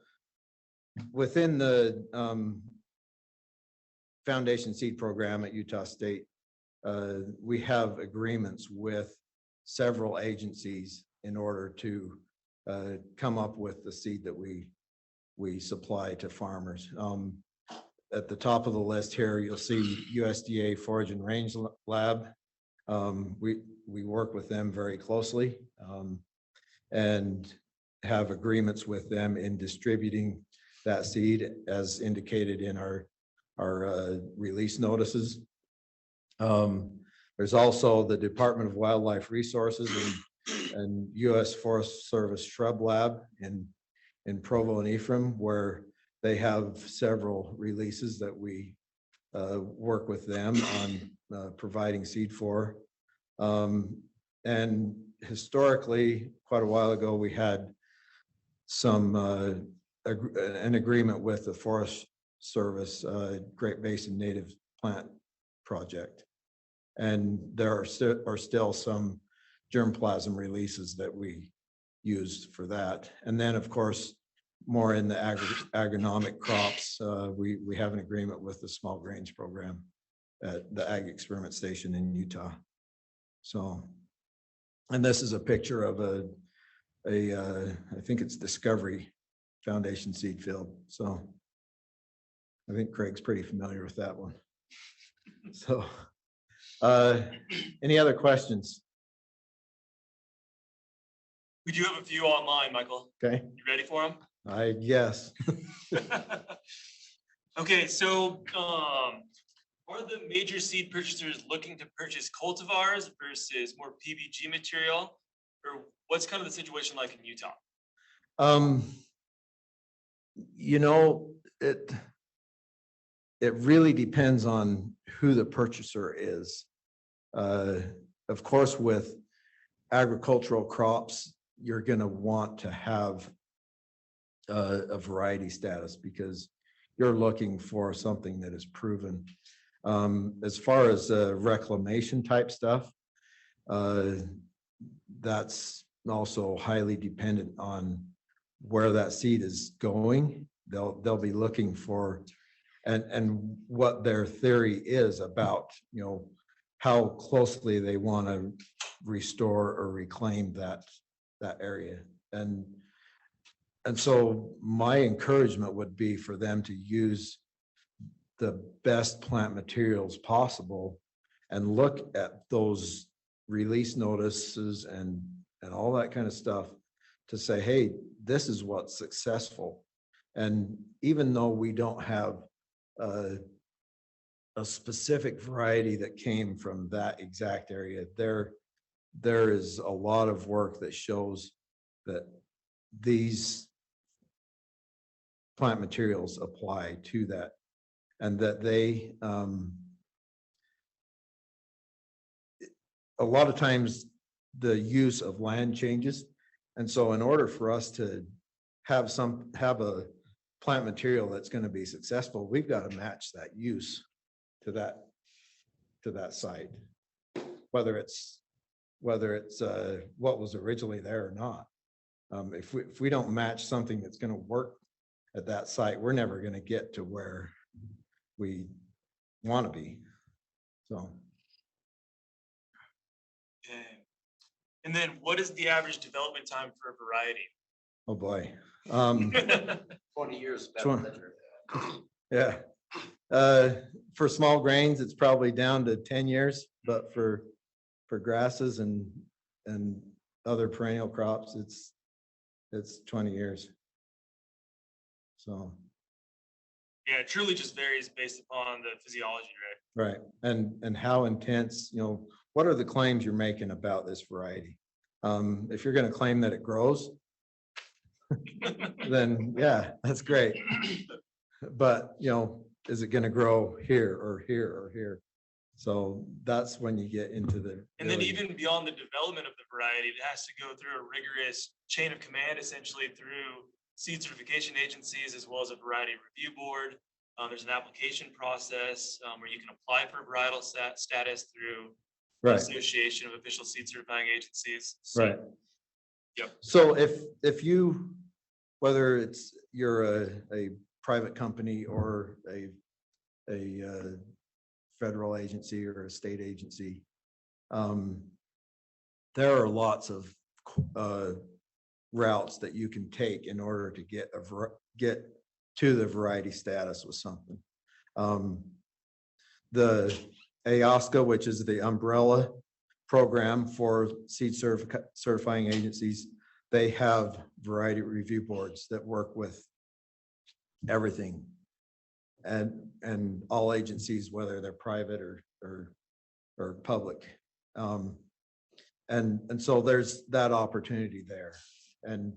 within the Foundation Seed Program at Utah State, we have agreements with several agencies in order to come up with the seed that we supply to farmers. At the top of the list here, you'll see USDA Forage and Range Lab. We work with them very closely and have agreements with them in distributing that seed as indicated in our release notices. There's also the Department of Wildlife Resources and U.S. Forest Service Shrub Lab in Provo and Ephraim, where they have several releases that we work with them on providing seed for. And historically, quite a while ago, we had an agreement with the Forest Service Great Basin Native Plant Project. And there are still some germplasm releases that we used for that. And then, of course, more in the agronomic crops, we have an agreement with the Small Grains Program at the Ag Experiment Station in Utah. So, and this is a picture of I think it's Discovery Foundation seed field. So I think Craig's pretty familiar with that one. So, any other questions? We do have a few online, Michael. Okay, You ready for them? I guess. Okay, so are the major seed purchasers looking to purchase cultivars versus more PBG material? Or what's kind of the situation like in Utah? You know, it really depends on who the purchaser is. Of course, with agricultural crops, you're going to want to have a variety status because you're looking for something that is proven. As far as reclamation type stuff, that's also highly dependent on where that seed is going. They'll be looking for and what their theory is about, how closely they want to restore or reclaim that area. And so my encouragement would be for them to use the best plant materials possible and look at those release notices and all that kind of stuff to say, hey, this is what's successful. And even though we don't have a specific variety that came from that exact area, there is a lot of work that shows that these plant materials apply to that, and that they a lot of times the use of land changes. And so in order for us to have a plant material that's going to be successful, we've got to match that use to that site, whether it's what was originally there or not. If we don't match something that's going to work at that site, we're never going to get to where we want to be. So. Okay. And then what is the average development time for a variety? Oh, boy. 20 years. Sure. Yeah. For small grains, it's probably down to 10 years, but for grasses and other perennial crops, it's 20 years. So. Yeah, it truly just varies based upon the physiology, right? Right. And how intense, what are the claims you're making about this variety? If you're going to claim that it grows, then yeah, that's great. But, is it going to grow here or here or here? So that's when you get into the. And then even beyond the development of the variety, it has to go through a rigorous chain of command, essentially through seed certification agencies, as well as a variety review board. There's an application process where you can apply for varietal status through the Right. Association of Official Seed Certifying Agencies. So, Right. Yep. So if you, whether you're a private company or a federal agency or a state agency, there are lots of routes that you can take in order to get to the variety status with something. The AOSCA, which is the umbrella program for seed certifying agencies, they have variety review boards that work with everything, and all agencies, whether they're private or public. And so there's that opportunity there, and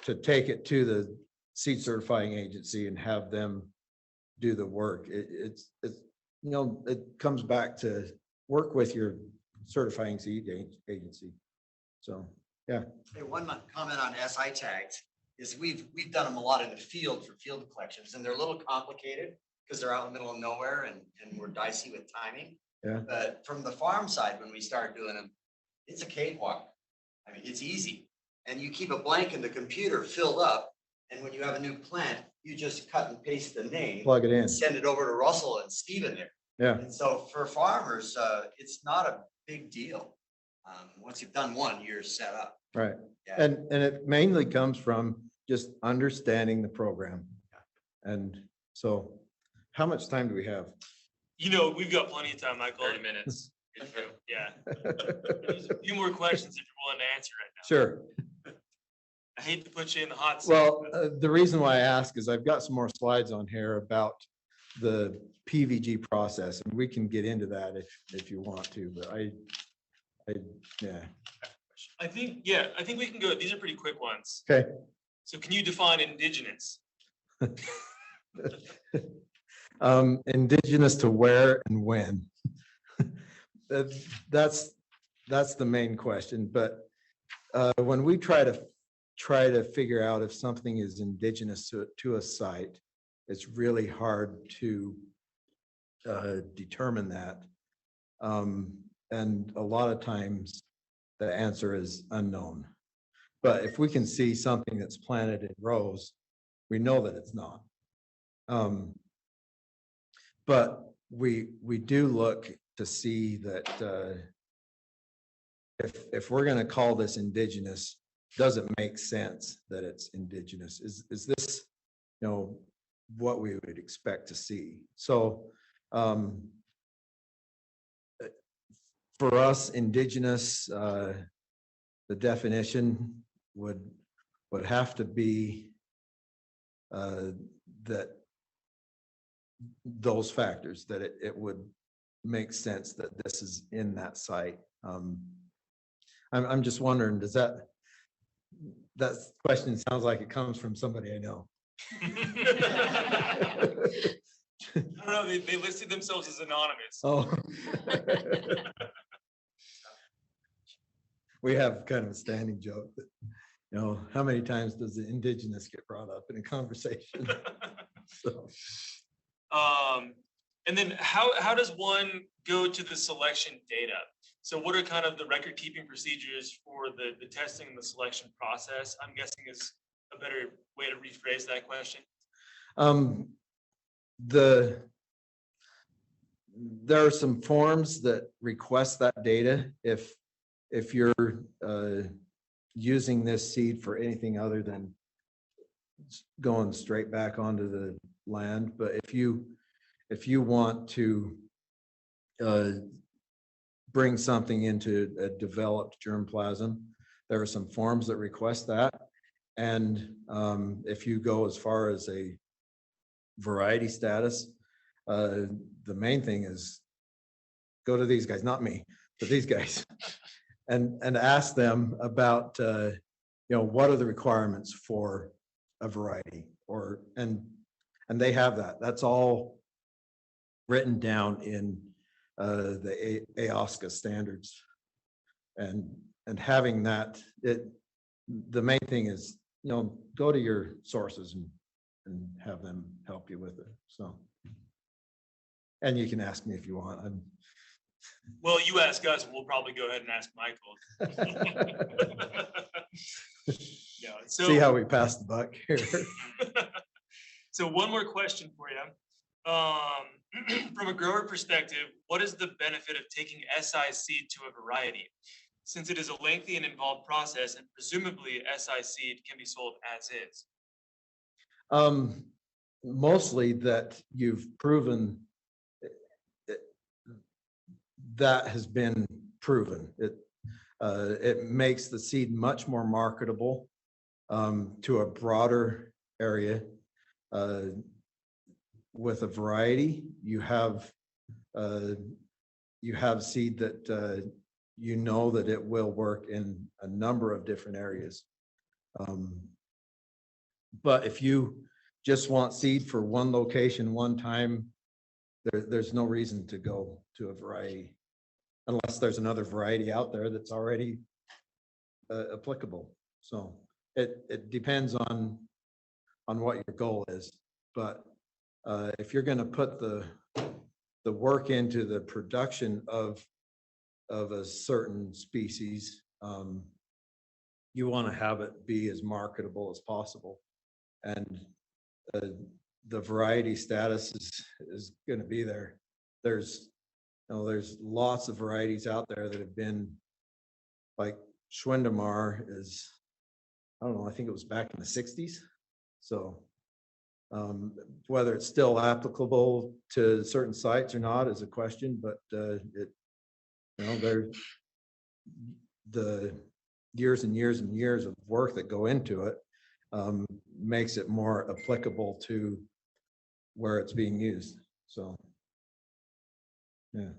to take it to the seed certifying agency and have them do the work. It comes back to work with your certifying seed agency. So, yeah. Hey, one comment on SI tags is we've done them a lot in the field for field collections, and they're a little complicated because they're out in the middle of nowhere and we're dicey with timing. Yeah. But from the farm side, when we start doing them, it's a cakewalk. I mean, it's easy. And you keep a blank in the computer filled up. And when you have a new plant, you just cut and paste the name, Plug it in. send it over to Russell and Steven there. Yeah. And so for farmers, it's not a big deal. Once you've done one, you're set up. Right. Yeah. And it mainly comes from just understanding the program. And so how much time do we have? We've got plenty of time, Michael. 30 minutes. Yeah. There's a few more questions if you're willing to answer right now. Sure. I hate to put you in the hot seat. Well, the reason why I ask is I've got some more slides on here about the PVG process, and we can get into that if you want to, but yeah. I think we can go. These are pretty quick ones. Okay. So can you define indigenous? Indigenous to where and when? That's the main question. But when we try to figure out if something is indigenous to a site, it's really hard to determine that. And a lot of times the answer is unknown. But if we can see something that's planted in rows, we know that it's not. But we do look to see that if we're gonna call this indigenous, does it make sense that it's indigenous? Is this, what we would expect to see? So for us, indigenous, the definition would have to be that those factors, that it would make sense that this is in that site. I'm just wondering, does that question sounds like it comes from somebody I know. I don't know, they listed themselves as anonymous. Oh. We have kind of a standing joke that, how many times does the indigenous get brought up in a conversation? So, And then how does one go to the selection data? So what are kind of the record keeping procedures for the testing and the selection process? I'm guessing is a better way to rephrase that question. There are some forms that request that data if you're using this seed for anything other than going straight back onto the land. But if you want to bring something into a developed germplasm, there are some forms that request that. And if you go as far as a variety status, the main thing is go to these guys, not me, but these guys, and ask them about what are the requirements for a variety, and they have that. That's all written down in the AOSCA standards, and having that, the main thing is, go to your sources and have them help you with it. So, and you can ask me if you want. Well, you ask us, we'll probably go ahead and ask Michael. Yeah, so See how we pass the buck here. So one more question for you. From a grower perspective, what is the benefit of taking SI seed to a variety? Since it is a lengthy and involved process, and presumably SI seed can be sold as is. Mostly that you've proven that has been proven. It makes the seed much more marketable to a broader area. With a variety, you have seed that that it will work in a number of different areas. But if you just want seed for one location, one time, there's no reason to go to a variety unless there's another variety out there that's already applicable. So it depends on what your goal is. But if you're going to put the work into the production of a certain species, you want to have it be as marketable as possible. And the variety status is going to be there. There's lots of varieties out there that have been, like Schwindamar is, I don't know, I think it was back in the 60s. So whether it's still applicable to certain sites or not is a question, but there's the years and years and years of work that go into it makes it more applicable to where it's being used. So, yeah.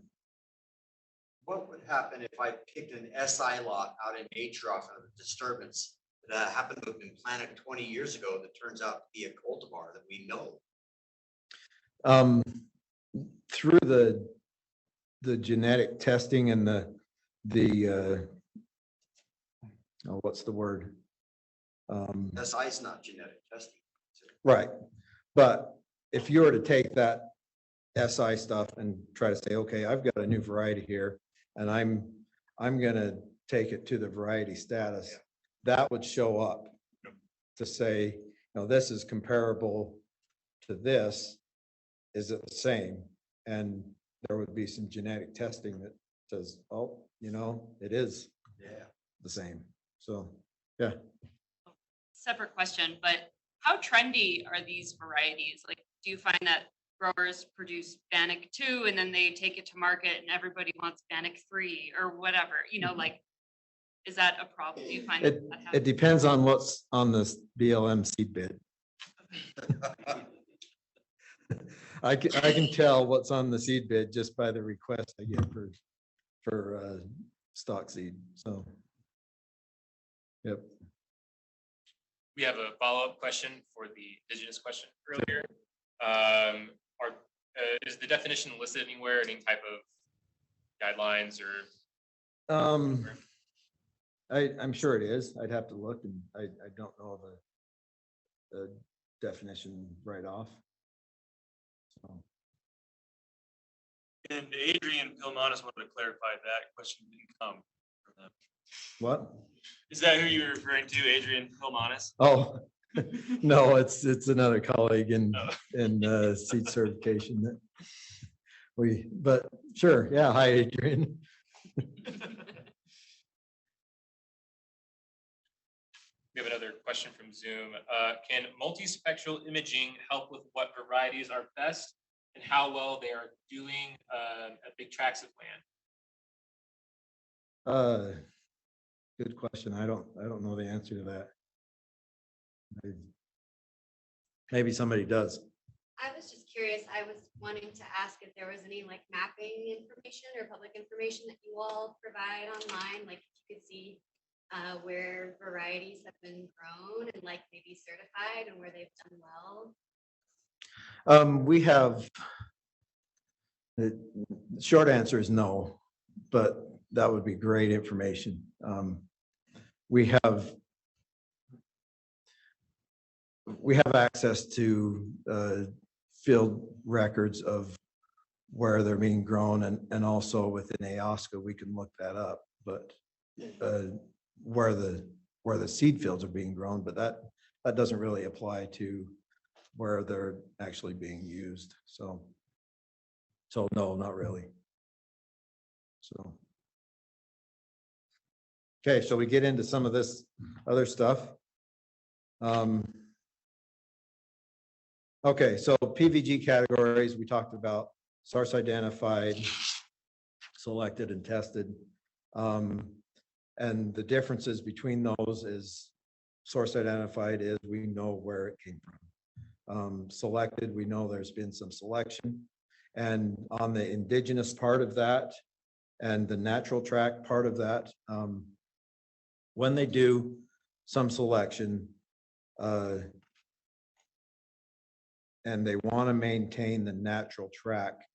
What would happen if I picked an SI lot out in nature off of a disturbance that happened to have been planted 20 years ago that turns out to be a cultivar that we know? Through the genetic testing and the what's the word? SI is not genetic testing. Right. But if you were to take that SI stuff and try to say, okay, I've got a new variety here, and I'm gonna take it to the variety status, that would show up to say, this is comparable to this. Is it the same? And there would be some genetic testing that says, oh, it is the same. So, yeah. Separate question, but how trendy are these varieties? Like, do you find that growers produce Bannock 2 and then they take it to market and everybody wants Bannock 3 or whatever, like, is that a problem? Do you find that It happens? depends on what's on this BLM seed bid. I can tell what's on the seed bid just by the request I get for stock seed, so. Yep. We have a follow-up question for the indigenous question earlier. Is the definition listed anywhere, any type of guidelines or? I'm sure it is. I'd have to look, and I don't know the definition right off. So, And Adrian Pilmanis wanted to clarify that question didn't come from them. what? Is that who you're referring to, Adrian Pilmanis? Oh, no, it's another colleague in Oh. seed certification that but sure, yeah, hi, Adrian. We have another question from Zoom. Can multispectral imaging help with what varieties are best and how well they are doing at big tracts of land? Good question. I don't know the answer to that. Maybe somebody does. I was just curious, I was wanting to ask if there was any like mapping information or public information that you all provide online, like if you could see where varieties have been grown and like maybe certified and where they've done well. We have, the short answer is no, but that would be great information. We have access to field records of where they're being grown, and also within AOSCA, we can look that up, but where the seed fields are being grown, but that doesn't really apply to where they're actually being used. So no, not really. So. Okay, shall we get into some of this other stuff? Okay, so PVG categories, we talked about source identified, selected and tested. And the differences between those is source identified is we know where it came from. Selected, we know there's been some selection. And on the indigenous part of that and the natural track part of that, when they do some selection, and they want to maintain the natural track,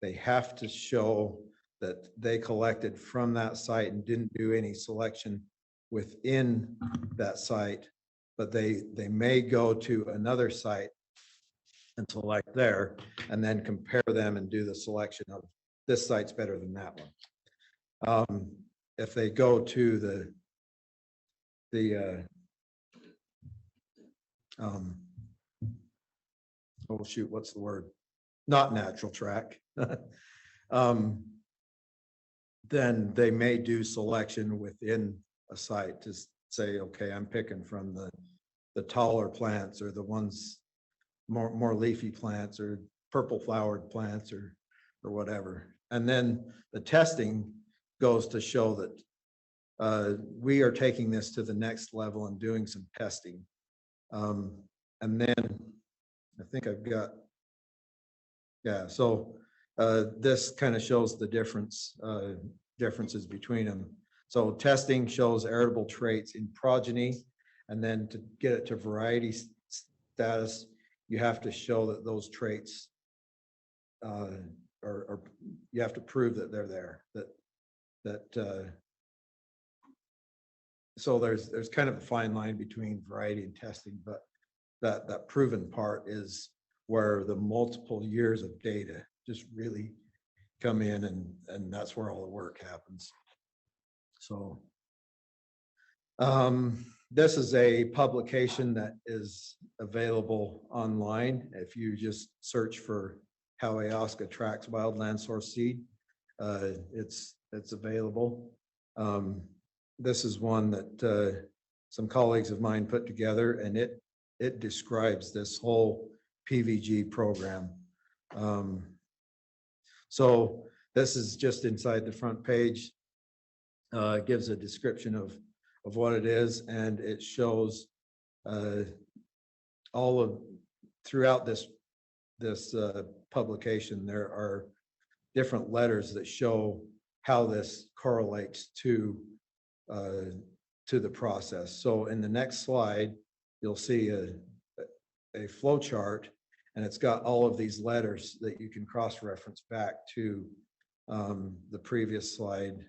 they have to show that they collected from that site and didn't do any selection within that site, but they may go to another site and select there and then compare them and do the selection of this site's better than that one. If they go to oh shoot, what's the word? Not natural track. Then they may do selection within a site to say, okay, I'm picking from the taller plants or the ones more leafy plants or purple flowered plants or whatever. And then the testing goes to show that we are taking this to the next level and doing some testing. And then I think I've got, yeah, so this kind of shows the differences between them. So testing shows heritable traits in progeny, and then to get it to variety status, you have to show that those traits or you have to prove that they're there, so there's kind of a fine line between variety and testing, but that proven part is where the multiple years of data just really come in, and that's where all the work happens. So this is a publication that is available online. If you just search for How Ayahuasca Tracks Wildland Source Seed. It's available. This is one that some colleagues of mine put together, and it describes this whole PVG program. So this is just inside the front page. It gives a description of what it is, and it shows all of throughout this publication. There are different letters that show how this correlates to the process. So in the next slide, you'll see a flow chart, and it's got all of these letters that you can cross-reference back to the previous slide,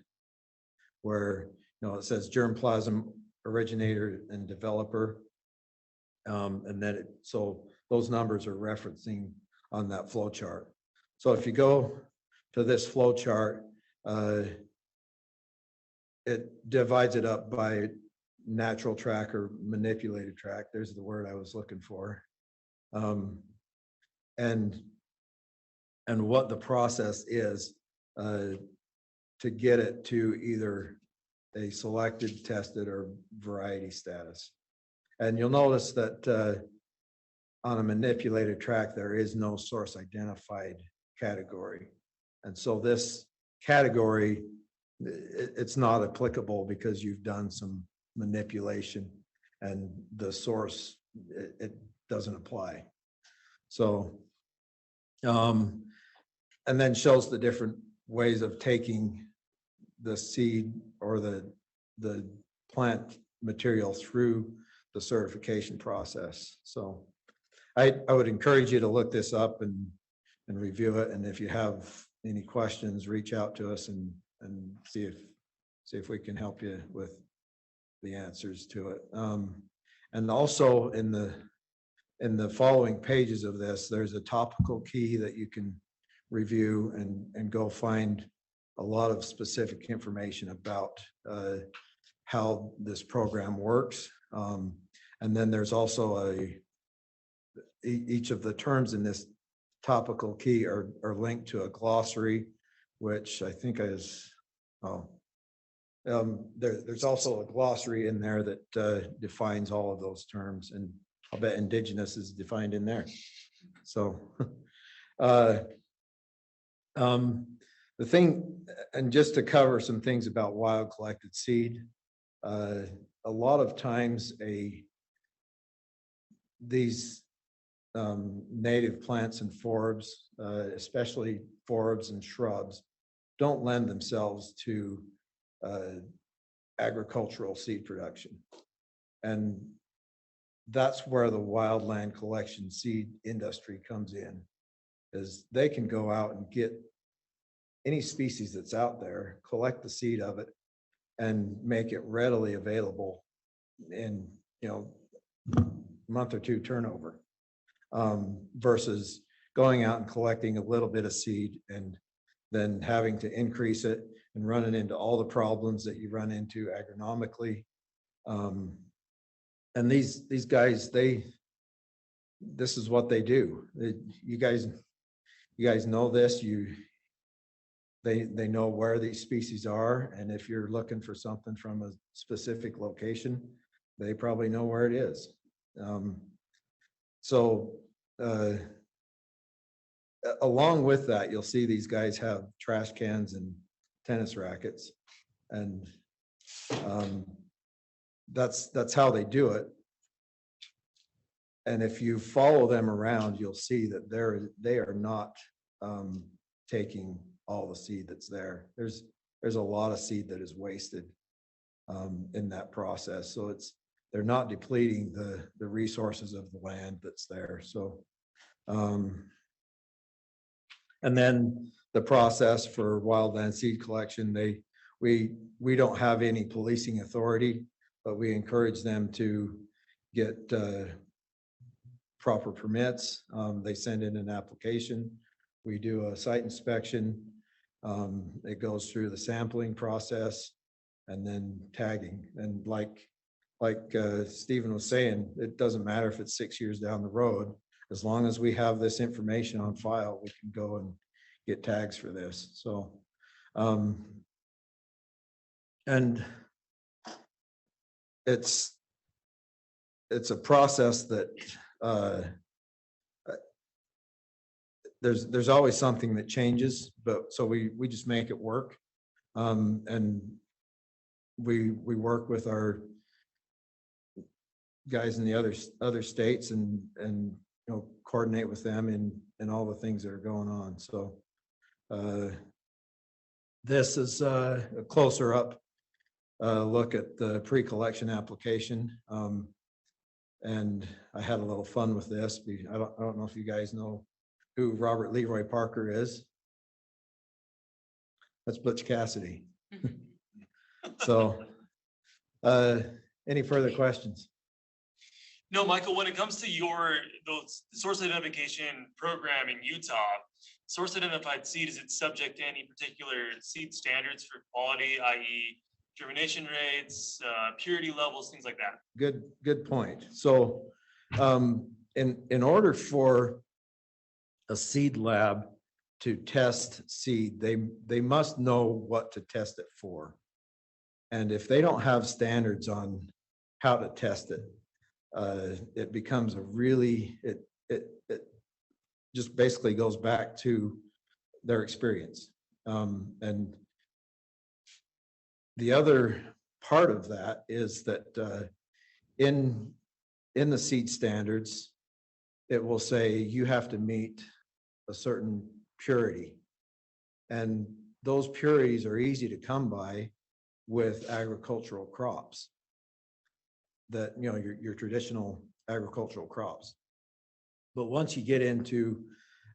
where it says germplasm originator and developer, and then so those numbers are referencing on that flow chart. So if you go to this flow chart, it divides it up by natural track or manipulated track. There's the word I was looking for. And what the process is to get it to either a selected, tested, or variety status. And you'll notice that on a manipulated track, there is no source identified category. And so this category, it's not applicable because you've done some manipulation, and the source, it doesn't apply. So, and then shows the different ways of taking the seed or the plant material through the certification process. So I would encourage you to look this up and review it. And if you have any questions, reach out to us and see if we can help you with the answers to it. And also in the following pages of this, there's a topical key that you can review and go find a lot of specific information about how this program works. And then there's also each of the terms in this topical key are linked to a glossary, which I think there's also a glossary in there that defines all of those terms, and I'll bet indigenous is defined in there. So the thing, and just to cover some things about wild collected seed, a lot of times these native plants and forbs, especially forbs and shrubs, don't lend themselves to agricultural seed production. And that's where the wildland collection seed industry comes in, is they can go out and get any species that's out there, collect the seed of it, and make it readily available in month or two turnover, versus going out and collecting a little bit of seed and then having to increase it and running into all the problems that you run into agronomically. And these guys, this is what they do. You guys know this. They know where these species are, and if you're looking for something from a specific location, they probably know where it is. Along with that, you'll see these guys have trash cans and tennis rackets, and that's how they do it. And if you follow them around, you'll see that they are not taking all the seed that's there. There's a lot of seed that is wasted in that process. So they're not depleting the resources of the land that's there. So and then the process for wildland seed collection, we don't have any policing authority, but we encourage them to get proper permits. They send in an application. We do a site inspection. It goes through the sampling process and then tagging. And like Stephen was saying, it doesn't matter if it's 6 years down the road as long as we have this information on file, we can go and get tags for this, so. And it's a process that, there's always something that changes, but so we just make it work. And we work with our guys in the other states and coordinate with them in all the things that are going on. So this is a closer up look at the pre-collection application. And I had a little fun with this. I don't know if you guys know who Robert Leroy Parker is. That's Butch Cassidy. So, any further questions? No, Michael, when it comes to those source identification program in Utah, source identified seed, is it subject to any particular seed standards for quality, i.e. germination rates, purity levels, things like that? Good point. So, in order for a seed lab to test seed, they must know what to test it for. And if they don't have standards on how to test it, it becomes it just basically goes back to their experience. And the other part of that is that in the seed standards, it will say you have to meet a certain purity. And those purities are easy to come by with agricultural crops that, your traditional agricultural crops. But once you get into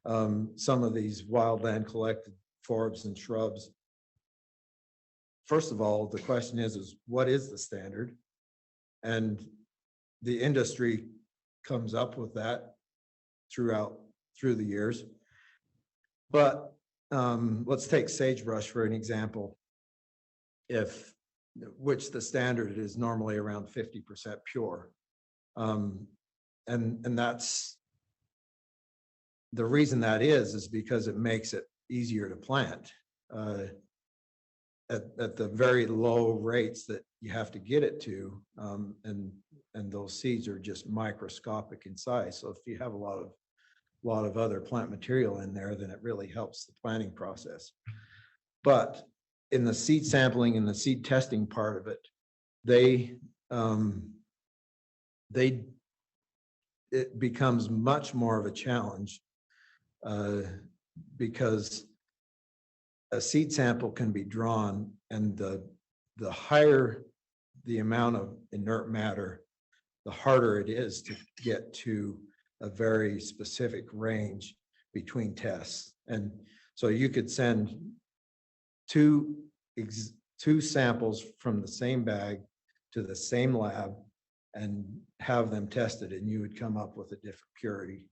some of these wildland collected forbs and shrubs, first of all, the question is what is the standard? And the industry comes up with that through the years. But let's take sagebrush for an example. Which the standard is normally around 50% pure. And that's the reason that is because it makes it easier to plant at the very low rates that you have to get it to. And those seeds are just microscopic in size. So if you have a lot of other plant material in there, then it really helps the planting process. But in the seed sampling and the seed testing part of it, it becomes much more of a challenge because a seed sample can be drawn, and the higher the amount of inert matter, the harder it is to get to a very specific range between tests. And so you could send two samples from the same bag to the same lab and have them tested, and you would come up with a different purity.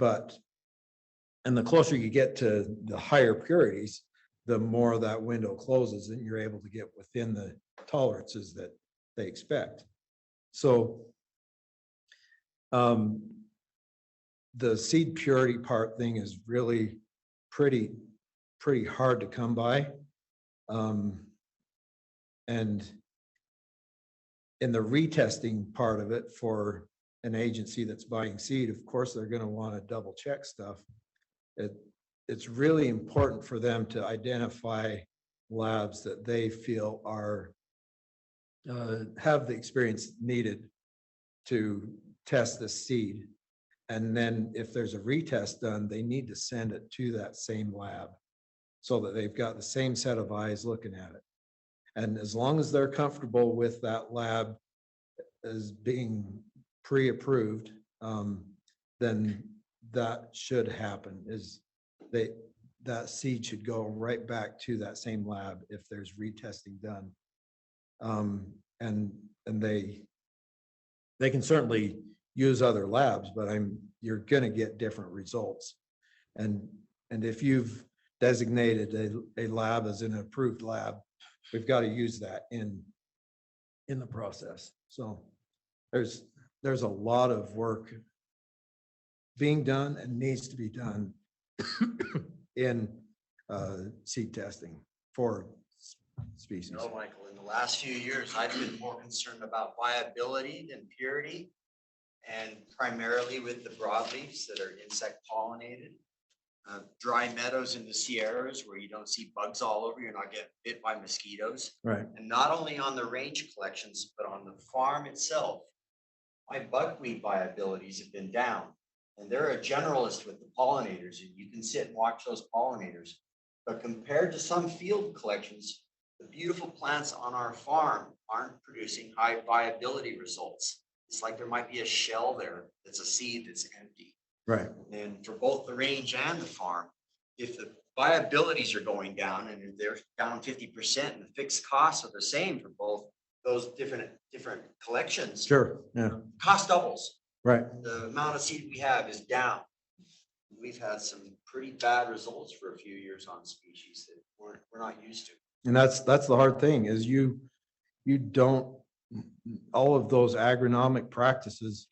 And the closer you get to the higher purities, the more that window closes and you're able to get within the tolerances that they expect. So the seed purity part thing is really pretty hard to come by. And in the retesting part of it for an agency that's buying seed, of course, they're going to want to double check stuff. It's really important for them to identify labs that they feel are have the experience needed to test the seed. And then if there's a retest done, they need to send it to that same lab so that they've got the same set of eyes looking at it. And as long as they're comfortable with that lab as being pre-approved, then that should happen, is that seed should go right back to that same lab if there's retesting done. And they can certainly use other labs, but you're gonna get different results. And if you've designated a lab as an approved lab, we've got to use that in the process. So there's a lot of work being done and needs to be done in seed testing for species. No, Michael, in the last few years, I've been more concerned about viability than purity. And primarily with the broadleafs that are insect pollinated. Dry meadows in the Sierras where you don't see bugs all over, you're not getting bit by mosquitoes. Right. And not only on the range collections, but on the farm itself. My buckwheat viabilities have been down. And they're a generalist with the pollinators, and you can sit and watch those pollinators. But compared to some field collections, the beautiful plants on our farm aren't producing high viability results. It's like there might be a shell there that's a seed that's empty. Right. And for both the range and the farm, if the viabilities are going down and they're down 50% and the fixed costs are the same for both those different collections, Sure. Yeah. cost doubles. Right. The amount of seed we have is down. We've had some pretty bad results for a few years on species that we're not used to. And that's the hard thing is you don't, all of those agronomic practices,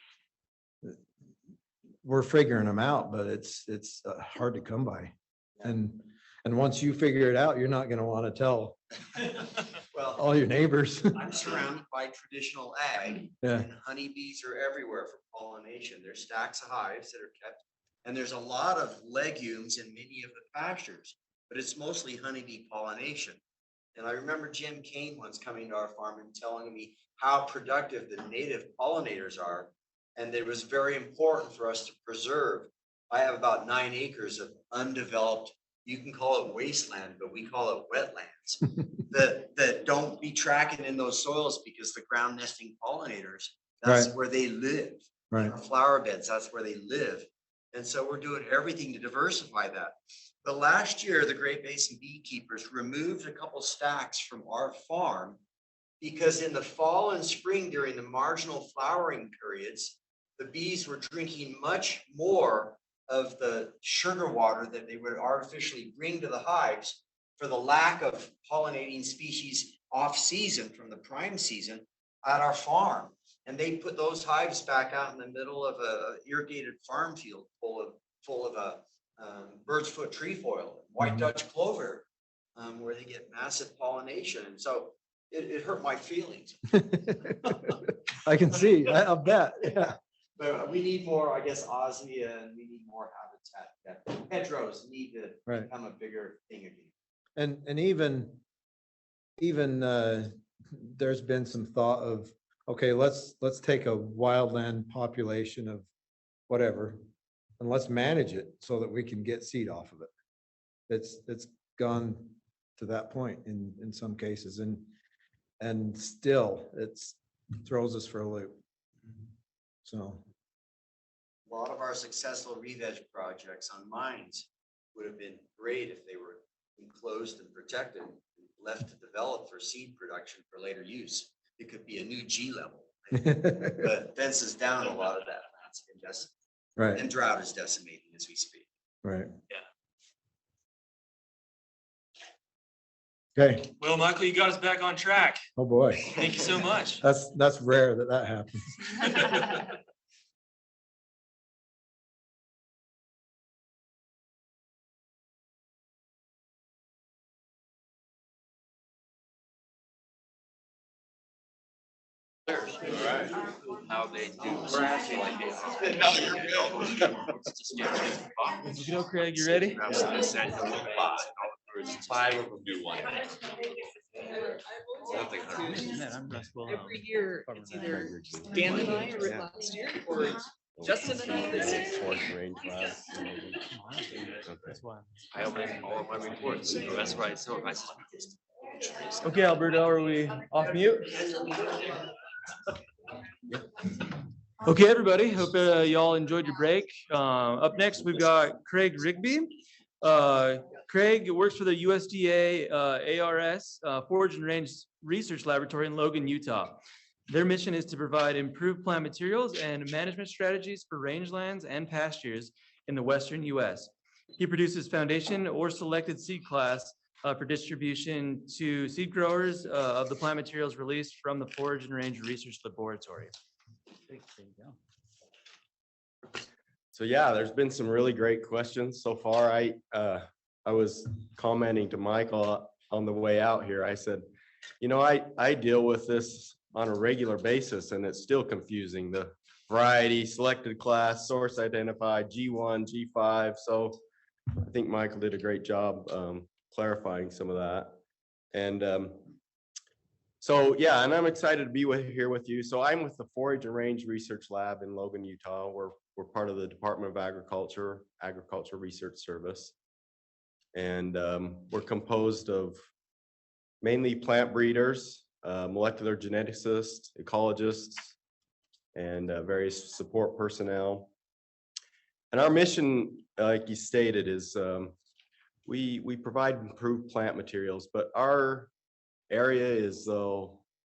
we're figuring them out, but it's hard to come by. And once you figure it out, you're not going to want to tell Well, all your neighbors. I'm surrounded by traditional ag. Yeah. And honeybees are everywhere for pollination. There's stacks of hives that are kept. And there's a lot of legumes in many of the pastures, but it's mostly honeybee pollination. And I remember Jim Kane once coming to our farm and telling me how productive the native pollinators are. And it was very important for us to preserve. I have about 9 acres of undeveloped, you can call it wasteland, but we call it wetlands that don't be tracking in those soils because the ground nesting pollinators, that's Right. where they live. Right. Our flower beds, that's where they live. And so we're doing everything to diversify that. But last year, the Great Basin beekeepers removed a couple stacks from our farm because in the fall and spring during the marginal flowering periods, the bees were drinking much more of the sugar water that they would artificially bring to the hives for the lack of pollinating species off season from the prime season at our farm. And they put those hives back out in the middle of a irrigated farm field full of bird's foot trefoil, white Dutch clover, where they get massive pollination. And so it hurt my feelings. I can see, I'll bet, yeah. But we need more, I guess, osmia, and we need more habitat. That hedgerows need to Right. become a bigger thing again. And even there's been some thought of, okay, let's take a wildland population of whatever, and let's manage it so that we can get seed off of it. It's gone to that point in some cases, and still it's throws us for a loop. So, A lot of our successful re-veg projects on mines would have been great if they were enclosed and protected, and left to develop for seed production for later use. It could be a new G level, but fences down a lot of that. That's been decimated, right, and drought is decimating as we speak. right. Yeah. Okay, Well, Michael, you got us back on track. oh boy. Thank you so much. That's rare that happens. How they do. You know, Craig, you ready? 5 of them do one. Man, I'm Russ Wilhelm. Every year, it's either Dan and I or last year, or Justin and I this year. That's why. I open all of my reports, so that's why it's so nice. Okay, Alberto, are we off mute? Okay, everybody, hope y'all enjoyed your break. Up next, we've got Craig Rigby. Craig works for the USDA ARS Forage and Range Research Laboratory in Logan, Utah. Their mission is to provide improved plant materials and management strategies for rangelands and pastures in the western US. He produces foundation or selected seed class for distribution to seed growers of the plant materials released from the Forage and Range Research Laboratory. So yeah, there's been some really great questions so far. I was commenting to Michael on the way out here. I said, you know, I deal with this on a regular basis and it's still confusing. The variety, selected class, source identified, G1, G5. So I think Michael did a great job clarifying some of that. And so, yeah, and I'm excited to be here with you. So I'm with the Forage and Range Research Lab in Logan, Utah. We're part of the Department of Agriculture Research Service. And we're composed of mainly plant breeders, molecular geneticists, ecologists, and various support personnel. And our mission, like you stated, is we provide improved plant materials, but our area is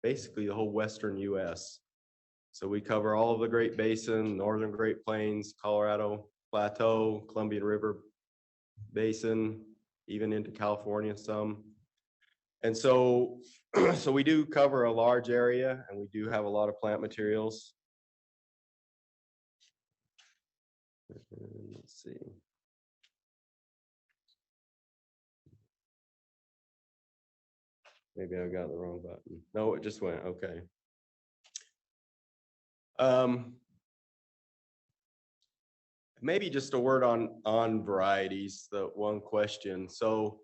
basically the whole Western US. So we cover all of the Great Basin, Northern Great Plains, Colorado Plateau, Columbian River Basin, even into California some. And so, so we do cover a large area and we do have a lot of plant materials. Let's see. Maybe I got the wrong button. No, it just went, okay. Maybe just a word on varieties, the one question. So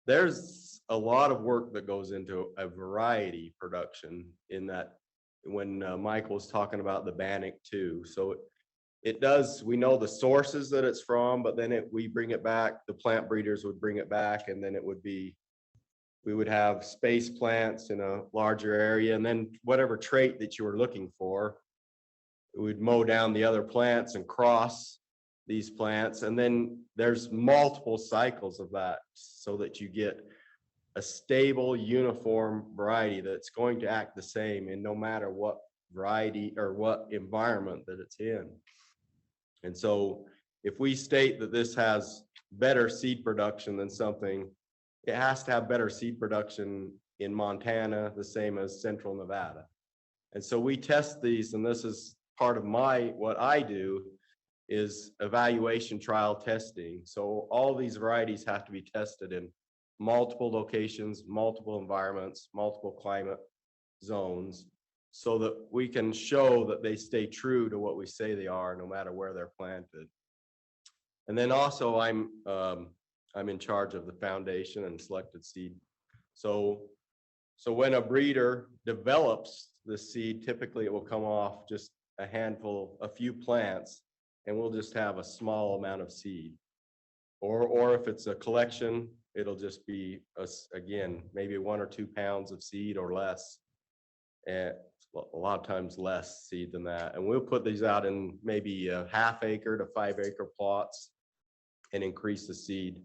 there's a lot of work that goes into a variety production in that when Michael was talking about the Bannock too. So it does, we know the sources that it's from, but then we bring it back, the plant breeders would bring it back, and then it would be, we would have space plants in a larger area, and then whatever trait that you were looking for, we'd mow down the other plants and cross these plants. And then there's multiple cycles of that so that you get a stable, uniform variety that's going to act the same in no matter what variety or what environment that it's in. And so if we state that this has better seed production than something, it has to have better seed production in Montana, the same as Central Nevada. And so we test these, and this is part of what I do is evaluation trial testing. So all these varieties have to be tested in multiple locations, multiple environments, multiple climate zones, so that we can show that they stay true to what we say they are, no matter where they're planted. And then also I'm in charge of the foundation and selected seed. So when a breeder develops the seed, typically it will come off just a few plants, and we'll just have a small amount of seed. Or if it's a collection, it'll just be, again, maybe 1 or 2 pounds of seed or less. And a lot of times less seed than that. And we'll put these out in maybe a ½ acre to 5 acre plots and increase the seed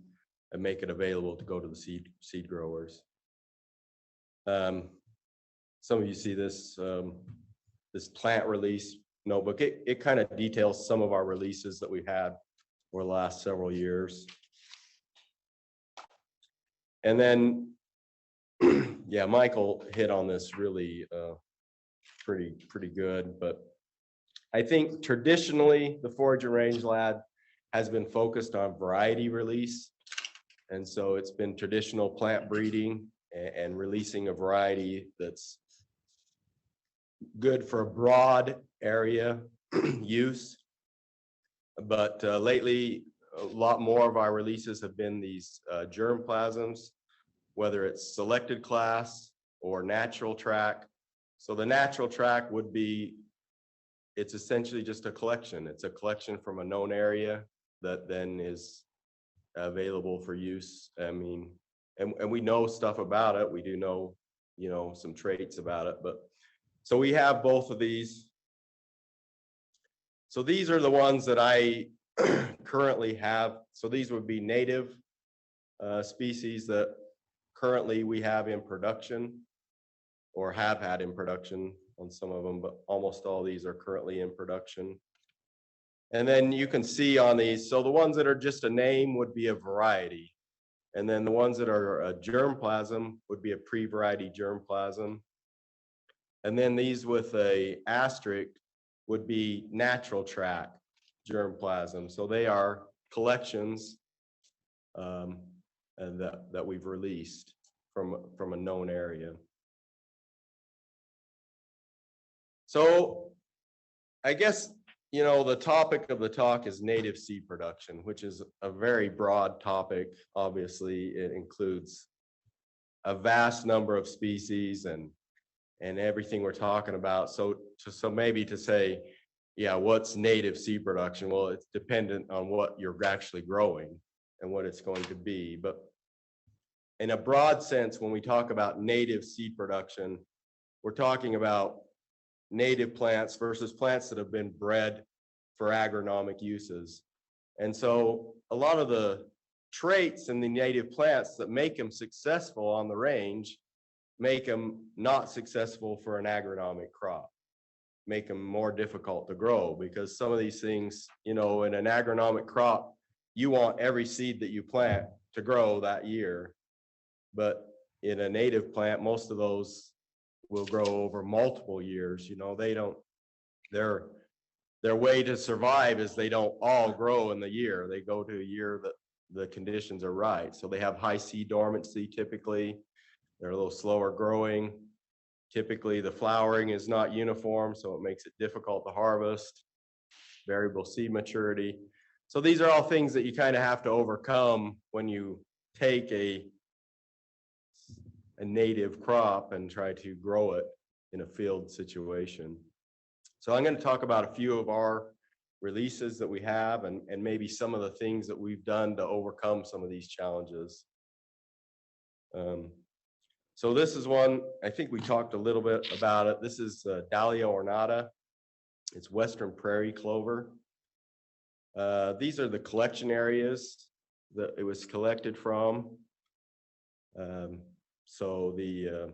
and make it available to go to the seed growers. Some of you see this, this plant release notebook. It kind of details some of our releases that we've had over the last several years. And then, yeah, Michael hit on this really pretty good, but I think traditionally the Forage and Range Lab has been focused on variety release. And so it's been traditional plant breeding and releasing a variety that's good for a broad area use. But lately, a lot more of our releases have been these germplasms, whether it's selected class or natural track. So the natural track would be, it's essentially just a collection. It's a collection from a known area that then is available for use. I mean, and we know stuff about it. We do know, you know, some traits about it, but so we have both of these. So these are the ones that I currently have. So these would be native species that currently we have in production or have had in production on some of them, but almost all these are currently in production. And then you can see on these, so the ones that are just a name would be a variety. And then the ones that are a germplasm would be a pre-variety germplasm. And then these with a asterisk would be natural track germplasm. So they are collections and that we've released from a known area. So I guess, you know, the topic of the talk is native seed production, which is a very broad topic. Obviously, it includes a vast number of species and everything we're talking about. So maybe to say, yeah, what's native seed production? Well, it's dependent on what you're actually growing and what it's going to be. But in a broad sense, when we talk about native seed production, we're talking about native plants versus plants that have been bred for agronomic uses. And so a lot of the traits in the native plants that make them successful on the range make them not successful for an agronomic crop, make them more difficult to grow, because some of these things, you know, in an agronomic crop, you want every seed that you plant to grow that year. But in a native plant, most of those will grow over multiple years. You know, they don't, their way to survive is they don't all grow in the year. They go to a year that the conditions are right. So they have high seed dormancy typically. They're a little slower growing. Typically the flowering is not uniform, so it makes it difficult to harvest. Variable seed maturity. So these are all things that you kind of have to overcome when you take a native crop and try to grow it in a field situation. So I'm going to talk about a few of our releases that we have and maybe some of the things that we've done to overcome some of these challenges. So this is one, I think we talked a little bit about it. This is Dahlia ornata. It's Western prairie clover. These are the collection areas that it was collected from. So the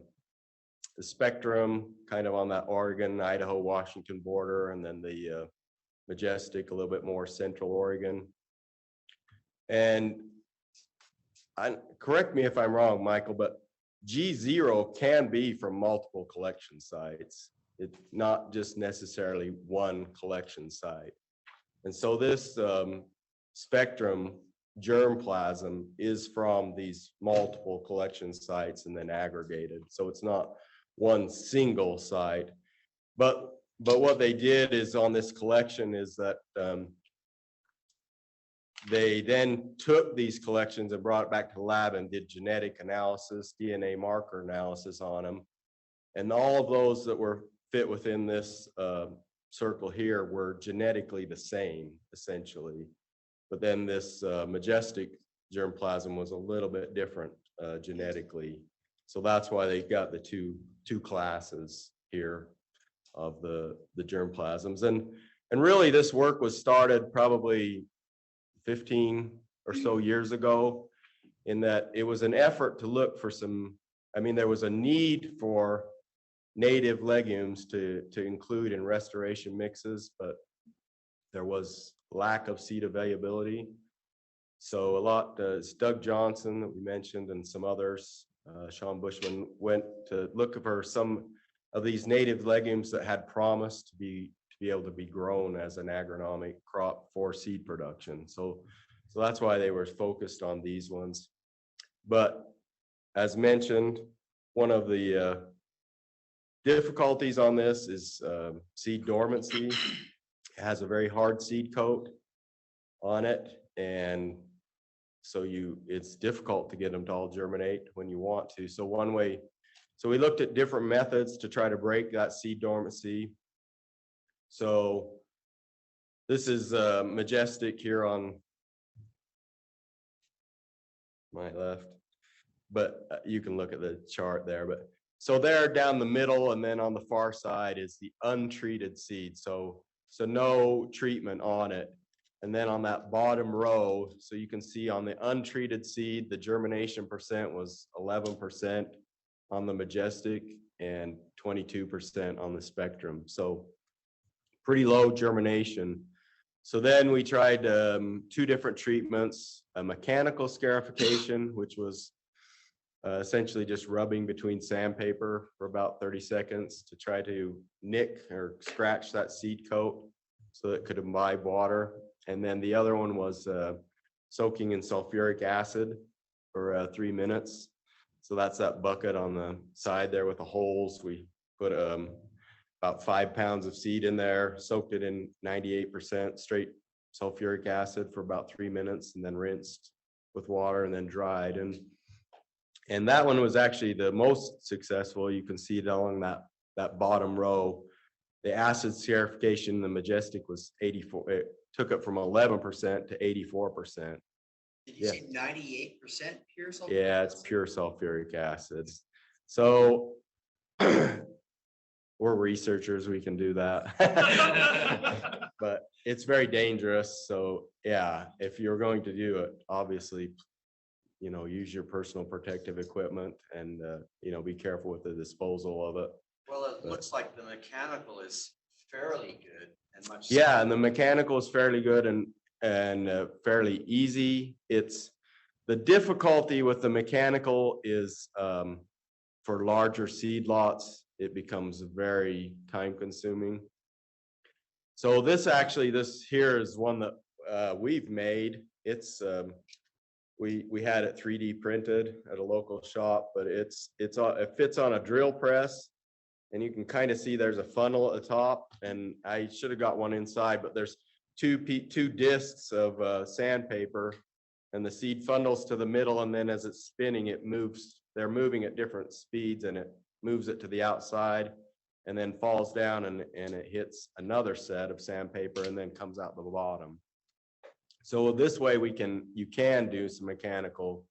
spectrum kind of on that Oregon, Idaho, Washington border, and then the Majestic a little bit more central Oregon. And correct me if I'm wrong, Michael, but G0 can be from multiple collection sites. It's not just necessarily one collection site. And so this spectrum germplasm is from these multiple collection sites and then aggregated. So it's not one single site. But what they did is on this collection is that they then took these collections and brought it back to the lab and did genetic analysis, DNA marker analysis on them. And all of those that were fit within this circle here were genetically the same, essentially. But then this Majestic germplasm was a little bit different genetically. So that's why they got the two classes here of the germplasms. And really this work was started probably 15 or so years ago, in that it was an effort to look for some, I mean, there was a need for native legumes to include in restoration mixes, but there was lack of seed availability. So a lot, Doug Johnson that we mentioned and some others, Sean Bushman, went to look for some of these native legumes that had promise to be able to be grown as an agronomic crop for seed production. So that's why they were focused on these ones. But as mentioned, one of the difficulties on this is seed dormancy. It has a very hard seed coat on it, and so it's difficult to get them to all germinate when you want to. So we looked at different methods to try to break that seed dormancy. So this is Majestic here on my left, but you can look at the chart there. But so there down the middle, and then on the far side is the untreated seed. So no treatment on it. And then on that bottom row, so you can see on the untreated seed, the germination percent was 11% on the Majestic and 22% on the Spectrum. So pretty low germination. So then we tried two different treatments, a mechanical scarification, which was essentially just rubbing between sandpaper for about 30 seconds to try to nick or scratch that seed coat so that it could imbibe water. And then the other one was soaking in sulfuric acid for 3 minutes. So that's that bucket on the side there with the holes. We put about 5 pounds of seed in there, soaked it in 98% straight sulfuric acid for about 3 minutes, and then rinsed with water and then dried. And that one was actually the most successful. You can see it along that bottom row. The acid scarification, the Majestic was 84. It took it from 11% to 84%. Did you Yeah. say 98% pure sulfuric? Yeah, it's acid? pure sulfuric acid. So we're researchers, we can do that. But it's very dangerous. So yeah, if you're going to do it, obviously, use your personal protective equipment and, be careful with the disposal of it. Well, it looks like the mechanical is fairly good and much. Yeah, and the mechanical is fairly good and fairly easy. It's the difficulty with the mechanical is for larger seed lots, it becomes very time consuming. So this here is one that we've made. It's we had it 3D printed at a local shop, but it fits on a drill press. And you can kind of see there's a funnel at the top, and I should have got one inside, but there's two discs of sandpaper, and the seed funnels to the middle, and then as it's spinning, it moves. They're moving at different speeds, and it moves it to the outside, and then falls down, and it hits another set of sandpaper, and then comes out the bottom. So this way you can do some mechanical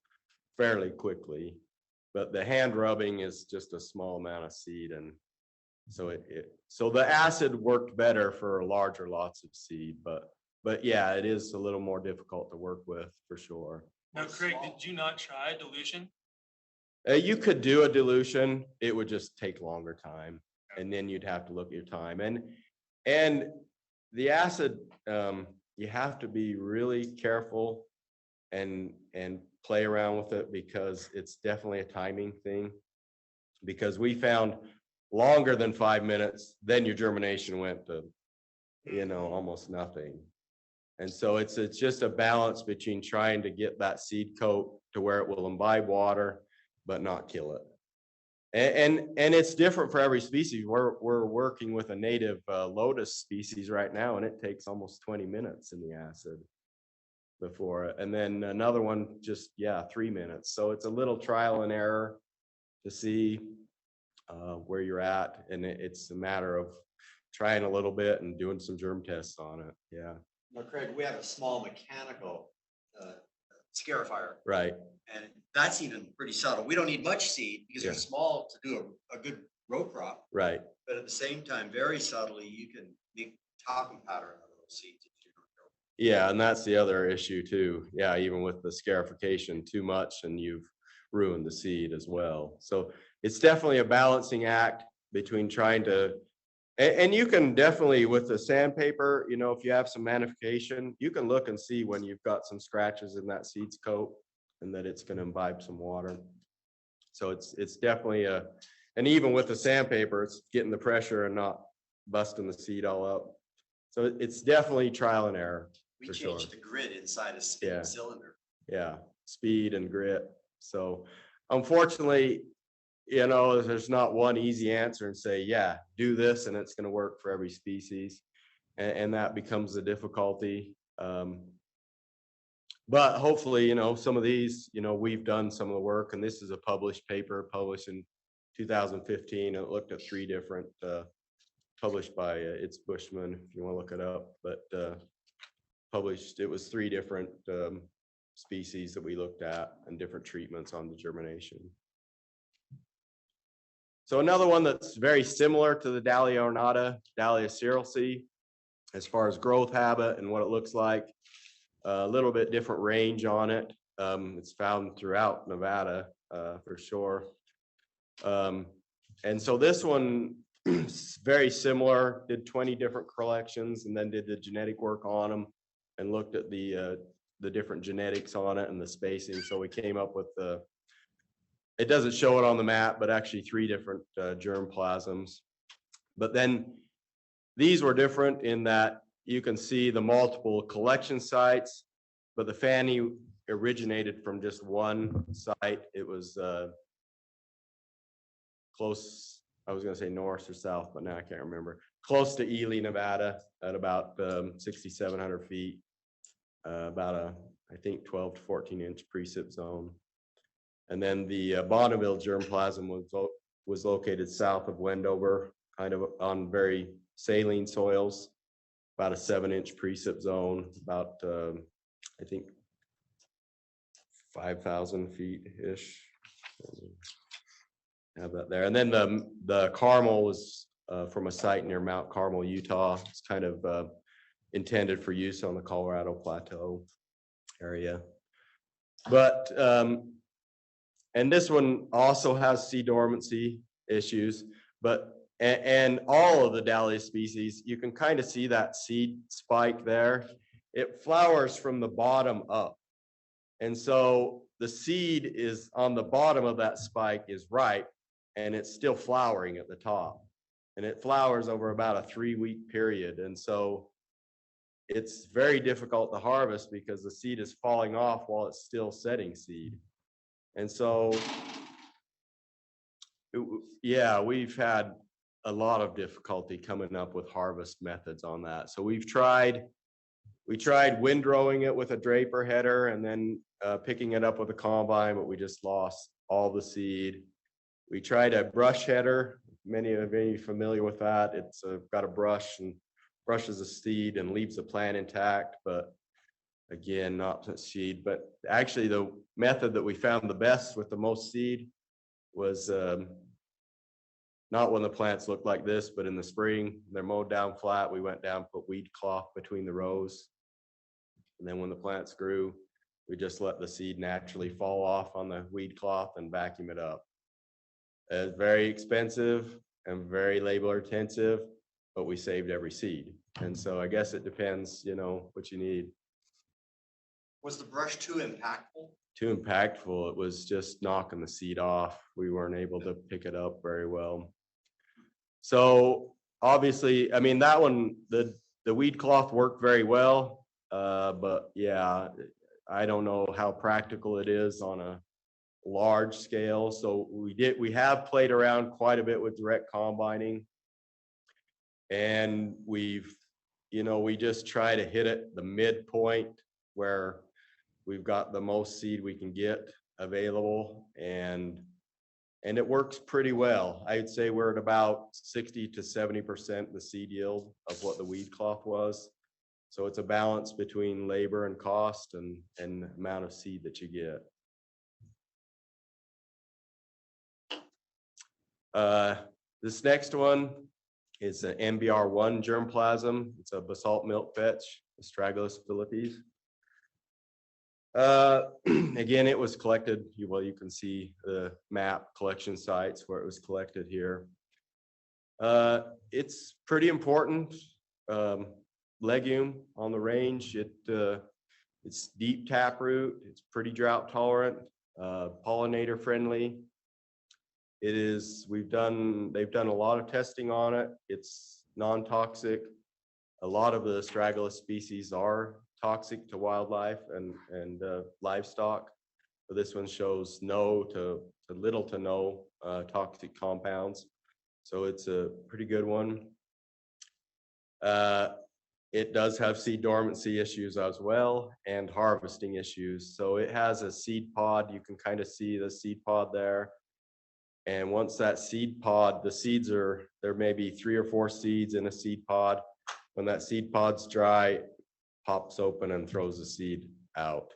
fairly quickly, but the hand rubbing is just a small amount of seed, and so the acid worked better for larger lots of seed, but yeah, it is a little more difficult to work with for sure. Now, Craig, did you not try dilution? You could do a dilution, it would just take longer time, and then you'd have to look at your time. And the acid, you have to be really careful and play around with it, because it's definitely a timing thing. Because we found longer than 5 minutes, then your germination went to, almost nothing. And so it's just a balance between trying to get that seed coat to where it will imbibe water, but not kill it. And it's different for every species. We're working with a native lotus species right now, and it takes almost 20 minutes in the acid before it. And then another one, 3 minutes. So it's a little trial and error to see where you're at. And it's a matter of trying a little bit and doing some germ tests on it. Yeah. Now, Craig, we have a small mechanical scarifier. Right. And that's even pretty subtle. We don't need much seed because they're Yeah. small to do a good row crop. Right. But at the same time, very subtly, you can make talcum powder out of those seeds. If you don't know. Yeah, and that's the other issue too. Yeah, even with the scarification too much, and you've ruined the seed as well. So it's definitely a balancing act between trying to, and you can definitely with the sandpaper, if you have some magnification, you can look and see when you've got some scratches in that seed's coat and that it's going to imbibe some water. So it's definitely and even with the sandpaper, it's getting the pressure and not busting the seed all up. So it's definitely trial and error. We for changed sure. the grid inside a spin Yeah. cylinder. Yeah, speed and grit. So unfortunately, there's not one easy answer and say, yeah, do this and it's going to work for every species. And that becomes the difficulty. But hopefully, some of these, we've done some of the work, and this is a published paper published in 2015. It looked at 3 different, published by It's Bushman, if you want to look it up, but it was 3 different species that we looked at and different treatments on the germination. So another one that's very similar to the Dahlia ornata, Dahlia cerulea, as far as growth habit and what it looks like. A little bit different range on it. It's found throughout Nevada for sure. And so this one is very similar, did 20 different collections and then did the genetic work on them and looked at the different genetics on it and the spacing. So we came up with it doesn't show it on the map, but actually 3 different germplasms. But then these were different in that you can see the multiple collection sites, but the Fanny originated from just one site. It was close, I was gonna say north or south, but now I can't remember. Close to Ely, Nevada, at about 6,700 feet. About a, I think 12 to 14 inch precip zone. And then the Bonneville germplasm was located south of Wendover, kind of on very saline soils, about a 7-inch precip zone, about I think 5,000 feet-ish. Have that there. And then the Carmel was from a site near Mount Carmel, Utah. It's kind of intended for use on the Colorado Plateau area. But and this one also has seed dormancy issues, but and all of the dahlia species, you can kind of see that seed spike there. It flowers from the bottom up. And so the seed is on the bottom of that spike is ripe, and it's still flowering at the top. And it flowers over about a 3-week period. And so it's very difficult to harvest because the seed is falling off while it's still setting seed. And so, yeah, we've had a lot of difficulty coming up with harvest methods on that. So we tried windrowing it with a draper header and then picking it up with a combine, but we just lost all the seed. We tried a brush header. Many of you are familiar with that. It's got a brush and brushes the seed and leaves the plant intact, but again, not seed. But actually the method that we found the best with the most seed was not when the plants look like this, but in the spring, they're mowed down flat. We went down, put weed cloth between the rows. And then when the plants grew, we just let the seed naturally fall off on the weed cloth and vacuum it up. It's very expensive and very labor intensive, but we saved every seed. And so I guess it depends, you know, what you need. Was the brush too impactful? Too impactful. It was just knocking the seed off. We weren't able to pick it up very well. So obviously, I mean, that one, the weed cloth worked very well. But yeah, I don't know how practical it is on a large scale. So we have played around quite a bit with direct combining. And we just try to hit it the midpoint where we've got the most seed we can get available, and it works pretty well. I'd say we're at about 60 to 70% the seed yield of what the weed cloth was. So it's a balance between labor and cost and amount of seed that you get. This next one is an MBR1 germplasm. It's a basalt milk vetch, Astragalus philippes. Again, it was collected, well, you can see the map collection sites where it was collected here. It's pretty important legume on the range. It's deep taproot. It's pretty drought tolerant, pollinator friendly. They've done a lot of testing on it. It's non-toxic. A lot of the Astragalus species are toxic to wildlife and livestock. But this one shows little to no toxic compounds. So it's a pretty good one. It does have seed dormancy issues as well and harvesting issues. So it has a seed pod. You can kind of see the seed pod there. And once that seed pod, there may be 3 or 4 seeds in a seed pod. When that seed pod's dry, pops open and throws the seed out.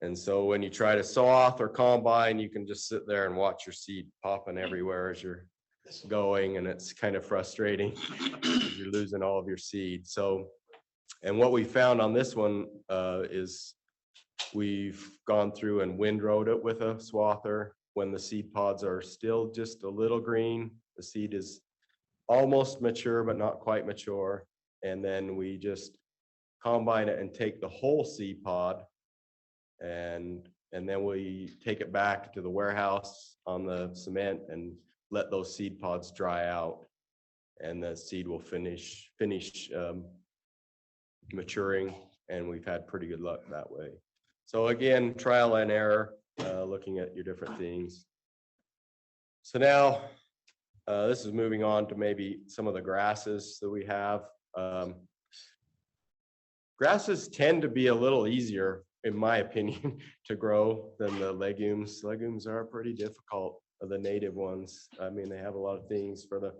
And so when you try to sow off or combine, you can just sit there and watch your seed popping everywhere as you're going, and it's kind of frustrating. You're losing all of your seed. So, and what we found on this one is we've gone through and windrowed it with a swather. When the seed pods are still just a little green, the seed is almost mature, but not quite mature. And then we just combine it and take the whole seed pod and And then we take it back to the warehouse on the cement and let those seed pods dry out. And the seed will finish maturing, and we've had pretty good luck that way. So again, trial and error, looking at your different things. So now, this is moving on to maybe some of the grasses that we have. Grasses tend to be a little easier, in my opinion, to grow than the legumes. Legumes are pretty difficult, the native ones. I mean, they have a lot of things for the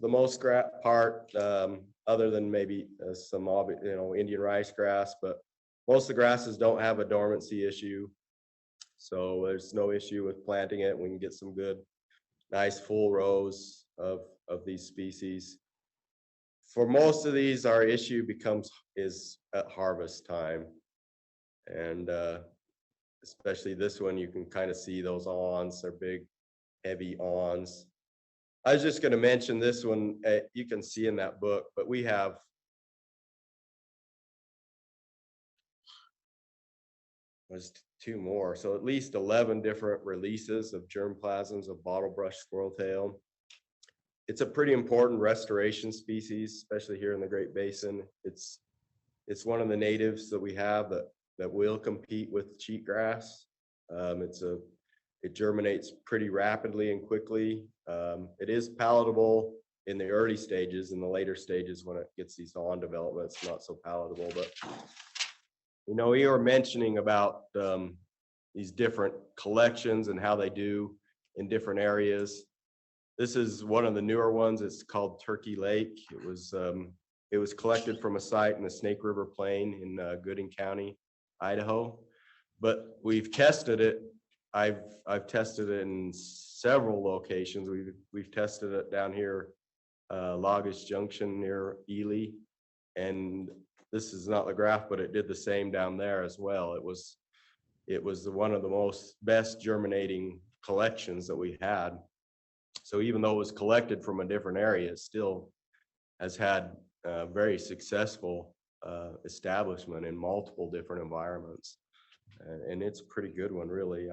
most part, other than maybe some, Indian rice grass, but most of the grasses don't have a dormancy issue. So there's no issue with planting it. We can get some good, nice full rows of these species. For most of these, our issue is at harvest time. And especially this one, you can kind of see those awns. They're big, heavy awns. I was just going to mention this one, you can see in that book, but we have there's 2 more, so at least 11 different releases of germplasms of bottlebrush squirreltail. It's a pretty important restoration species, especially here in the Great Basin. It's one of the natives that we have that will compete with cheatgrass. It germinates pretty rapidly and quickly. It is palatable in the early stages. In the later stages, when it gets these awn developments, not so palatable. But we were mentioning about these different collections and how they do in different areas. This is one of the newer ones. It's called Turkey Lake. It was collected from a site in the Snake River Plain in Gooding County, Idaho. But we've tested it. I've tested it in several locations. We've tested it down here, Logos Junction near Ely, and this is not the graph, but it did the same down there as well. It was one of the best germinating collections that we had. So even though it was collected from a different area, it still has had very successful establishment in multiple different environments. And it's a pretty good one, really.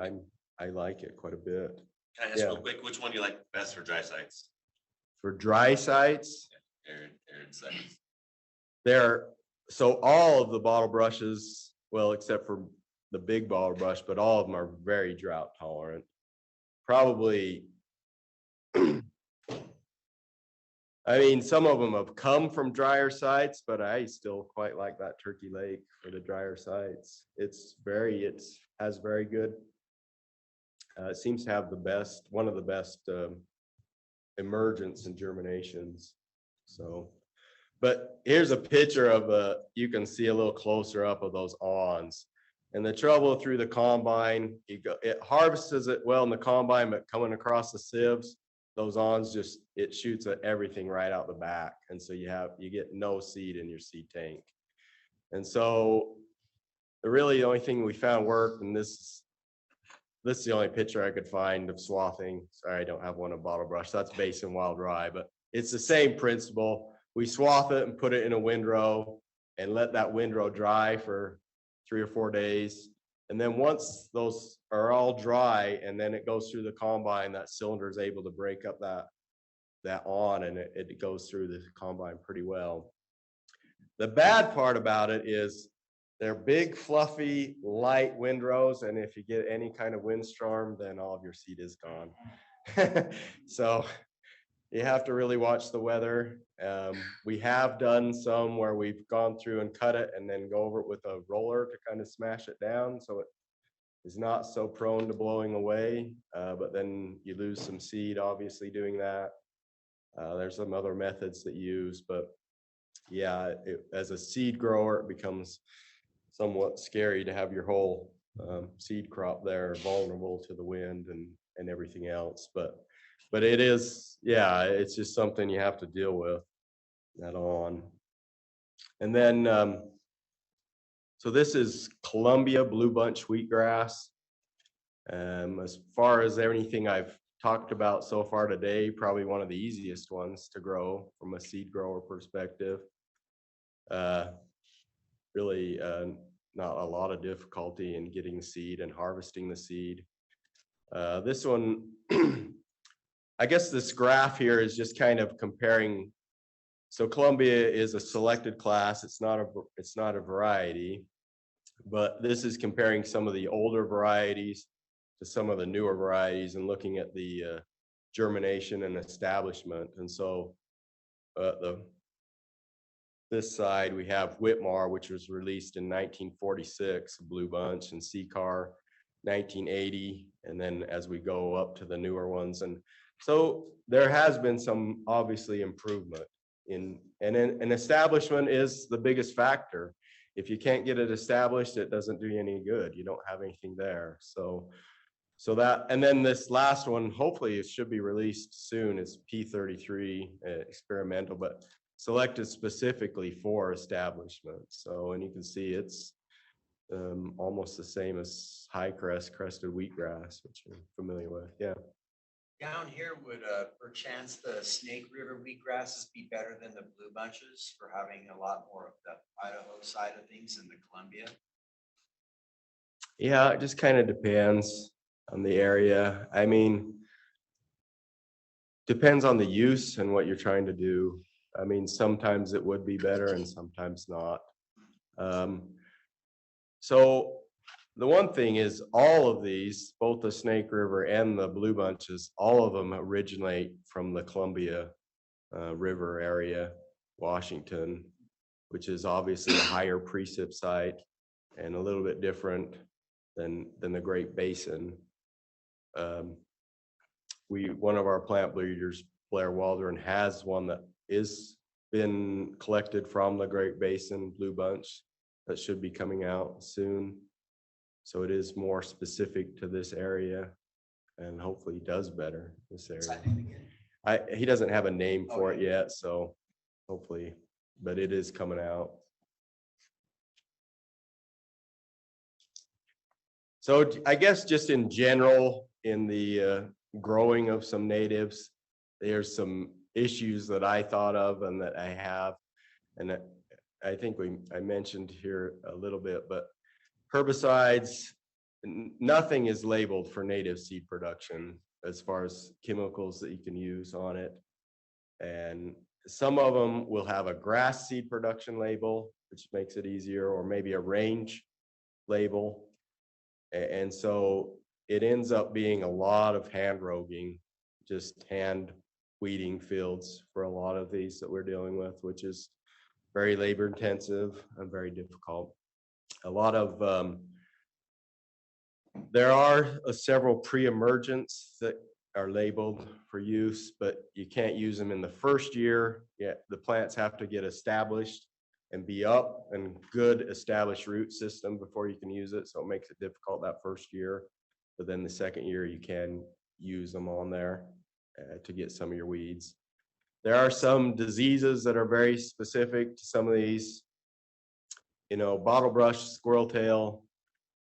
I like it quite a bit. Can I ask real quick, which one do you like best for dry sites? For dry sites, Arid sites. So all of the bottle brushes, well, except for the big bottle brush, but all of them are very drought tolerant. Probably, I mean, some of them have come from drier sites, but I still quite like that Turkey Lake for the drier sites. It has very good, it seems to have one of the best emergence and germinations. So, but here's a picture of you can see a little closer up of those awns. And the trouble through the combine, it harvests it well in the combine, but coming across the sieves, those awns it shoots at everything right out the back. And so you get no seed in your seed tank. And so the only thing we found worked, and this is the only picture I could find of swathing. Sorry, I don't have one of bottle brush. That's Basin Wild Rye, but it's the same principle. We swath it and put it in a windrow and let that windrow dry for 3 or 4 days. And then once those are all dry and then it goes through the combine, that cylinder is able to break up that awn, and it goes through the combine pretty well. The bad part about it is they're big, fluffy, light windrows. And if you get any kind of windstorm, then all of your seed is gone. So you have to really watch the weather. We have done some where we've gone through and cut it and then go over it with a roller to kind of smash it down, so it is not so prone to blowing away. But then you lose some seed, obviously, doing that. There's some other methods that you use, but yeah, as a seed grower, it becomes somewhat scary to have your whole seed crop there vulnerable to the wind and everything else. But it is, yeah, it's just something you have to deal with that on. And then, so this is Columbia Blue Bunch wheatgrass. As far as anything I've talked about so far today, probably one of the easiest ones to grow from a seed grower perspective. Really not a lot of difficulty in getting seed and harvesting the seed. This one, I guess this graph here is just kind of comparing. So Columbia is a selected class. It's not a variety, but this is comparing some of the older varieties to some of the newer varieties and looking at the germination and establishment. And so this side, we have Whitmar, which was released in 1946, Blue Bunch, and Secar 1980. And then as we go up to the newer ones. And so there has been some obviously improvement and an establishment is the biggest factor. If you can't get it established, it doesn't do you any good. You don't have anything there. So that, and then this last one, hopefully it should be released soon. It's P33 experimental, but selected specifically for establishment. So, and you can see it's almost the same as high crest crested wheatgrass, which you're familiar with. Yeah. Down here, would perchance the Snake River wheatgrasses be better than the blue bunches for having a lot more of the Idaho side of things in the Columbia? Yeah, it just kind of depends on the area. I mean, depends on the use and what you're trying to do. I mean, sometimes it would be better and sometimes not. So the one thing is all of these, both the Snake River and the Blue Bunches, all of them originate from the Columbia River area, Washington, which is obviously a higher precip site and a little bit different than the Great Basin. One of our plant breeders, Blair Waldron, has one that is been collected from the Great Basin Blue Bunch that should be coming out soon. So it is more specific to this area and hopefully does better this area. He doesn't have a name for it yet, so hopefully, but it is coming out. So I guess just in general, in the growing of some natives, there's some issues that I thought of and that I have, and that I think I mentioned here a little bit, but herbicides, nothing is labeled for native seed production as far as chemicals that you can use on it. And some of them will have a grass seed production label, which makes it easier, or maybe a range label. And so it ends up being a lot of hand roguing, just hand weeding fields for a lot of these that we're dealing with, which is very labor intensive and very difficult. A lot of, there are several pre-emergents that are labeled for use, but you can't use them in the first year. Yet the plants have to get established and be up and good established root system before you can use it. So it makes it difficult that first year, but then the second year you can use them on there to get some of your weeds. There are some diseases that are very specific to some of these. You know, bottle brush, squirrel tail.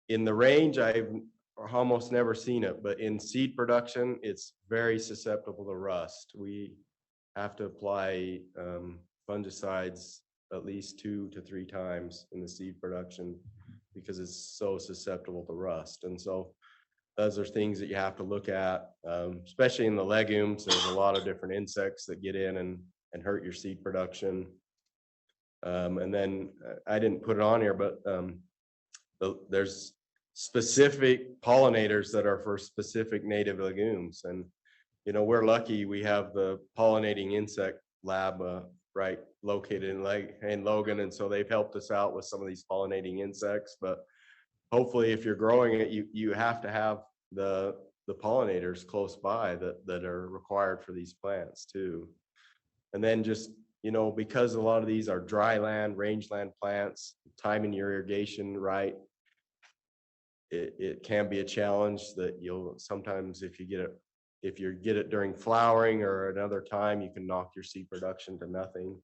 In the range, I've almost never seen it, but in seed production, it's very susceptible to rust. We have to apply fungicides at least 2 to 3 times in the seed production because it's so susceptible to rust. And so those are things that you have to look at, especially in the legumes. There's a lot of different insects that get in and hurt your seed production. And then I didn't put it on here, but there's specific pollinators that are for specific native legumes. And, you know, we're lucky we have the pollinating insect lab right located in Logan. And so they've helped us out with some of these pollinating insects. But hopefully if you're growing it, you have to have the pollinators close by that are required for these plants too. And then just, you know, because a lot of these are dry land, rangeland plants, timing your irrigation right, it can be a challenge that you'll sometimes, if you get it during flowering or another time, you can knock your seed production to nothing.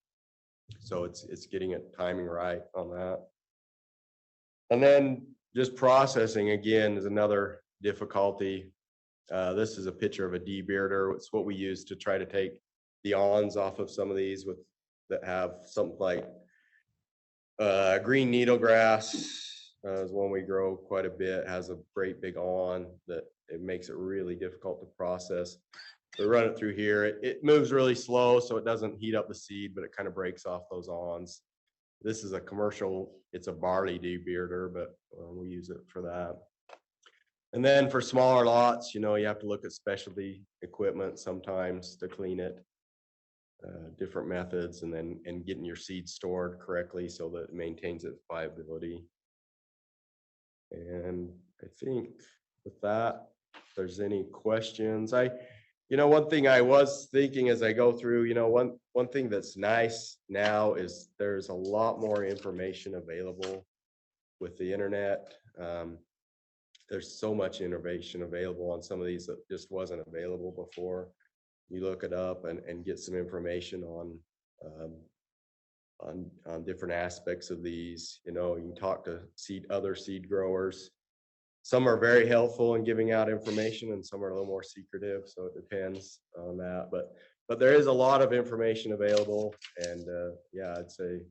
So it's getting it timing right on that. And then just processing again is another difficulty. This is a picture of a debearder. It's what we use to try to take the awns off of some of these that have something like green needlegrass is one we grow quite a bit, has a great big awn that it makes it really difficult to process. We run it through here. It moves really slow, so it doesn't heat up the seed, but it kind of breaks off those awns. This is a commercial, it's a barley debearder, but we use it for that. And then for smaller lots, you have to look at specialty equipment sometimes to clean it. Different methods, and getting your seed stored correctly so that it maintains its viability. And I think with that, if there's any questions, one thing I was thinking as I go through, one thing that's nice now is there's a lot more information available with the internet. There's so much innovation available on some of these that just wasn't available before. You look it up and get some information on different aspects of these. You can talk to other seed growers. Some are very helpful in giving out information, and some are a little more secretive. So it depends on that. But there is a lot of information available, and I'd say,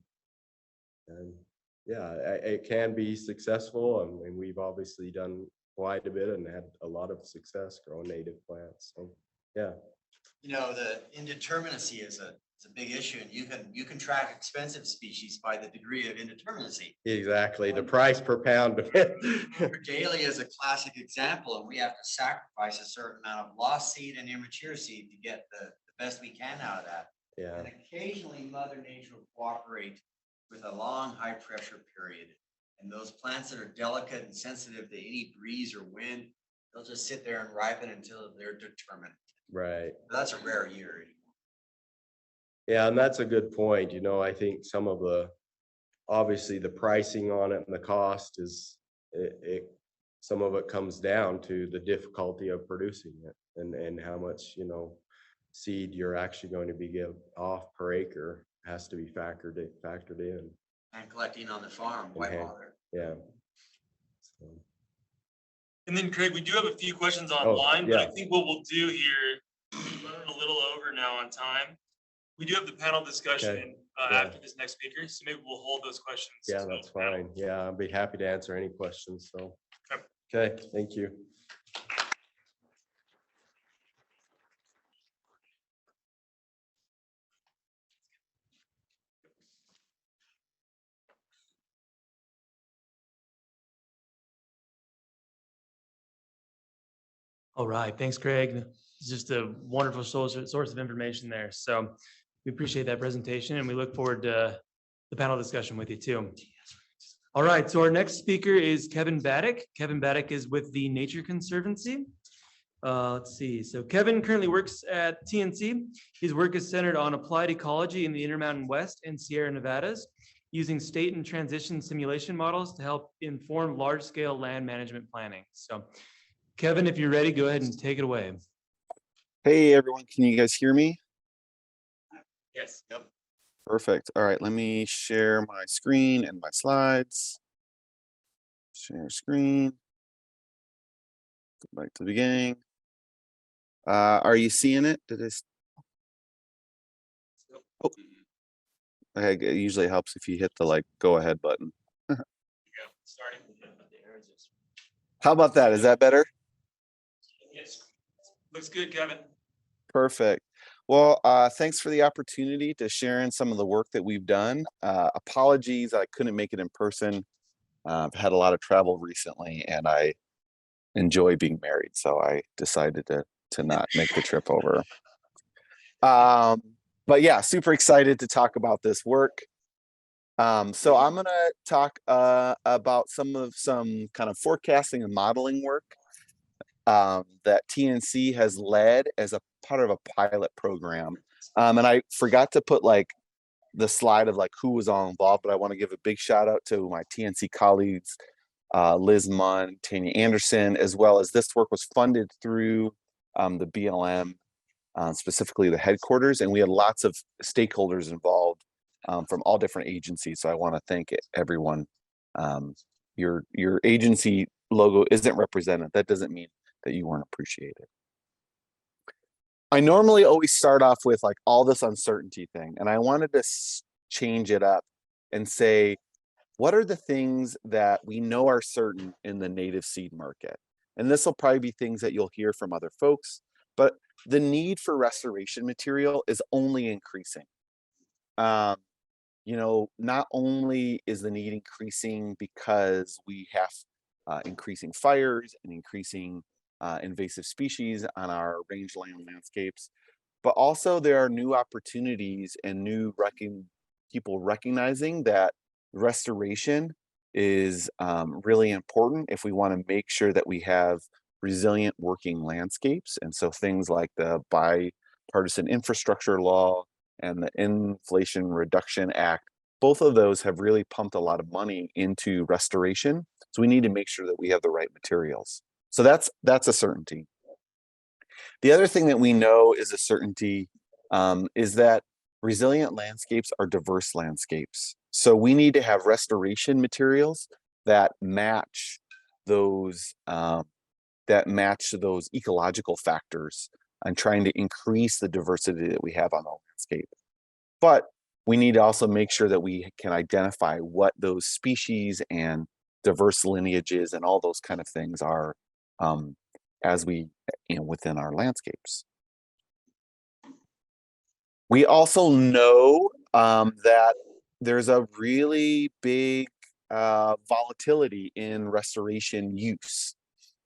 it can be successful, and we've obviously done quite a bit and had a lot of success growing native plants. So yeah. The indeterminacy is a big issue, and you can track expensive species by the degree of indeterminacy. Exactly, the price per pound. Daily is a classic example, and we have to sacrifice a certain amount of lost seed and immature seed to get the best we can out of that. Yeah. And occasionally Mother Nature will cooperate with a long high pressure period. And those plants that are delicate and sensitive to any breeze or wind, they'll just sit there and ripen until they're determined. Right. That's a rare year. Yeah, and that's a good point. I think some of obviously the pricing on it and the cost is, some of it comes down to the difficulty of producing it and how much, seed you're actually going to be give off per acre has to be factored in. And collecting on the farm, why bother? Yeah. So. And then Craig, we do have a few questions online, but yeah. I think what we'll do here, we're running a little over now on time. We do have the panel discussion after this next speaker, so maybe we'll hold those questions. Yeah, that's fine. Yeah, I'll be happy to answer any questions. So, okay, thank you. All right, thanks, Craig. It's just a wonderful source of information there. So we appreciate that presentation, and we look forward to the panel discussion with you too. All right, so our next speaker is Kevin Baddock. Kevin Baddock is with the Nature Conservancy. Let's see. So Kevin currently works at TNC. His work is centered on applied ecology in the Intermountain West and Sierra Nevadas, using state and transition simulation models to help inform large-scale land management planning. So Kevin, if you're ready, go ahead and take it away. Hey everyone, can you guys hear me? Yes. Yep. Perfect. All right, let me share my screen and my slides. Share screen. Go back to the beginning. Are you seeing it? Oh. Okay, it usually helps if you hit the go ahead button. Starting. How about that? Is that better? Yes. Looks good, Kevin. Perfect. Well, thanks for the opportunity to share in some of the work that we've done. Apologies, I couldn't make it in person. I've had a lot of travel recently, and I enjoy being married, so I decided to not make the trip over. But yeah, super excited to talk about this work. So I'm gonna talk about some kind of forecasting and modeling work that TNC has led as a part of a pilot program. And I forgot to put the slide of who was all involved, but I want to give a big shout out to my TNC colleagues, Liz Munn, Tanya Anderson, as well as this work was funded through the BLM, specifically the headquarters, and we had lots of stakeholders involved from all different agencies. So I want to thank everyone. Your agency logo isn't represented. That doesn't mean that you weren't appreciated. I normally always start off with all this uncertainty thing, and I wanted to change it up and say, what are the things that we know are certain in the native seed market? And this will probably be things that you'll hear from other folks, but the need for restoration material is only increasing. You know, not only is the need increasing because we have increasing fires and increasing invasive species on our rangeland landscapes, but also there are new opportunities and new people recognizing that restoration is really important if we want to make sure that we have resilient working landscapes. And so things like the bipartisan infrastructure law and the Inflation Reduction Act, both of those have really pumped a lot of money into restoration. So we need to make sure that we have the right materials. So that's a certainty. The other thing that we know is a certainty is that resilient landscapes are diverse landscapes. So we need to have restoration materials that match those ecological factors and trying to increase the diversity that we have on the landscape. But we need to also make sure that we can identify what those species and diverse lineages and all those kind of things are as we, within our landscapes. We also know that there's a really big volatility in restoration use.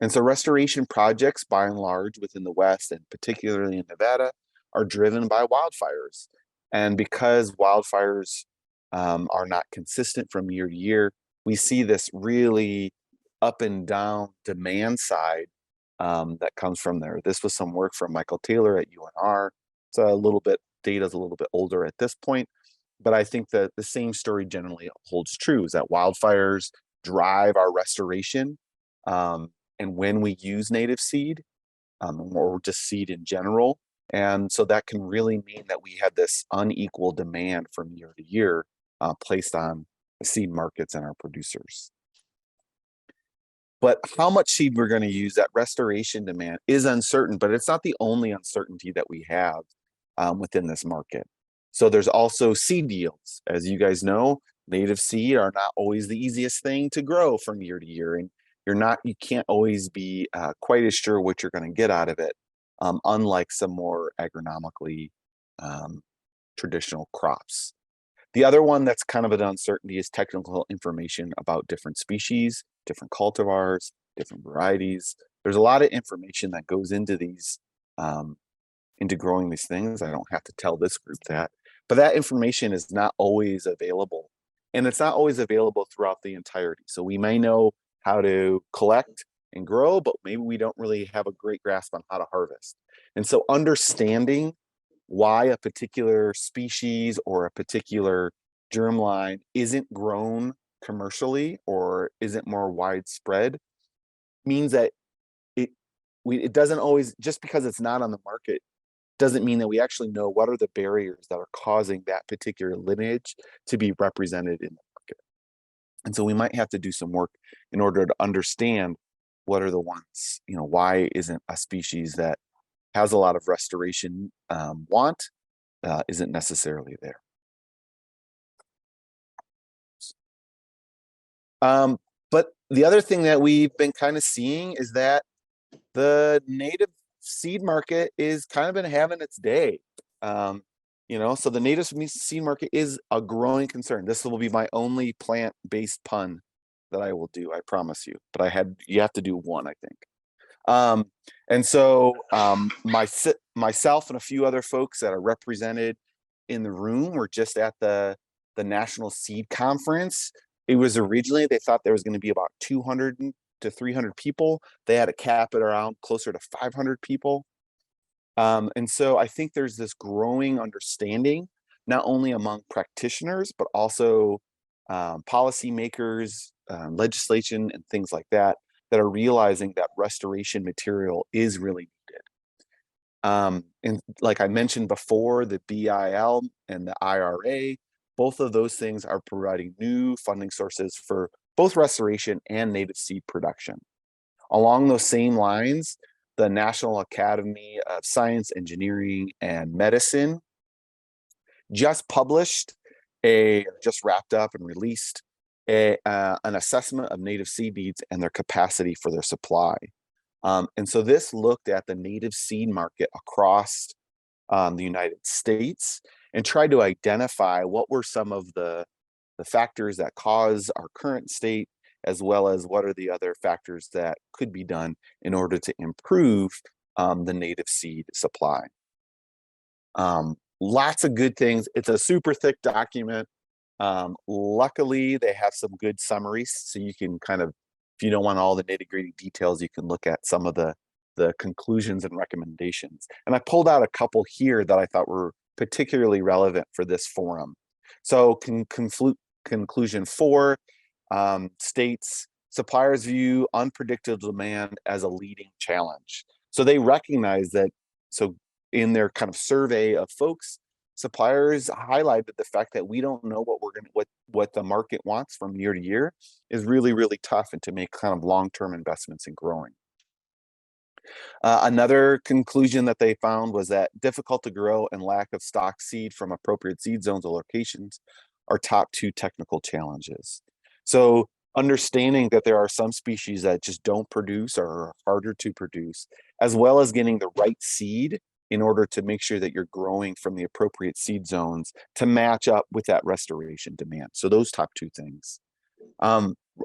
And so restoration projects, by and large, within the West and particularly in Nevada, are driven by wildfires. And because wildfires are not consistent from year to year, we see this really up and down demand side that comes from there. This was some work from Michael Taylor at UNR. It's a little bit, data's a little bit older at this point, but I think that the same story generally holds true, is that wildfires drive our restoration. And when we use native seed, or just seed in general, and so that can really mean that we have this unequal demand from year to year placed on the seed markets and our producers. But how much seed we're going to use, that restoration demand is uncertain, but it's not the only uncertainty that we have within this market. So there's also seed yields. As you guys know, native seed are not always the easiest thing to grow from year to year, and you can't always be quite as sure what you're going to get out of it, unlike some more agronomically traditional crops. The other one that's kind of an uncertainty is technical information about different species, different cultivars, different varieties. There's a lot of information that goes into these, into growing these things. I don't have to tell this group that, but that information is not always available, and it's not always available throughout the entirety. So we may know how to collect and grow, but maybe we don't really have a great grasp on how to harvest. And so understanding why a particular species or a particular germline isn't grown commercially or isn't more widespread means that it doesn't always, just because it's not on the market, doesn't mean that we actually know what are the barriers that are causing that particular lineage to be represented in the market. And so we might have to do some work in order to understand what are the ones, why isn't a species that has a lot of restoration isn't necessarily there. But the other thing that we've been kind of seeing is that the native seed market is kind of been having its day. So the native seed market is a growing concern. This will be my only plant-based pun that I will do, I promise you. But you have to do one, I think. And so myself and a few other folks that are represented in the room were just at the National Seed Conference. It was originally, they thought there was going to be about 200 to 300 people. They had to cap it around closer to 500 people. And so I think there's this growing understanding, not only among practitioners, but also policymakers, legislation, and things like that are realizing that restoration material is really needed. And like I mentioned before, the BIL and the IRA, both of those things are providing new funding sources for both restoration and native seed production. Along those same lines, the National Academy of Science, Engineering, and Medicine just wrapped up and released an assessment of native seed needs and their capacity for their supply. And so this looked at the native seed market across the United States and tried to identify what were some of the factors that cause our current state, as well as what are the other factors that could be done in order to improve the native seed supply. Lots of good things. It's a super thick document. Luckily, they have some good summaries, so you can kind of, if you don't want all the nitty-gritty details, you can look at some of the conclusions and recommendations. And I pulled out a couple here that I thought were particularly relevant for this forum. So conclusion 4 states suppliers view unpredictable demand as a leading challenge. So they recognize that. So in their kind of survey of folks, suppliers highlighted the fact that we don't know what the market wants from year to year is really, really tough, and to make kind of long-term investments in growing. Another conclusion that they found was that difficult to grow and lack of stock seed from appropriate seed zones or locations are top 2 technical challenges. So understanding that there are some species that just don't produce or are harder to produce, as well as getting the right seed in order to make sure that you're growing from the appropriate seed zones to match up with that restoration demand. So those top 2 things.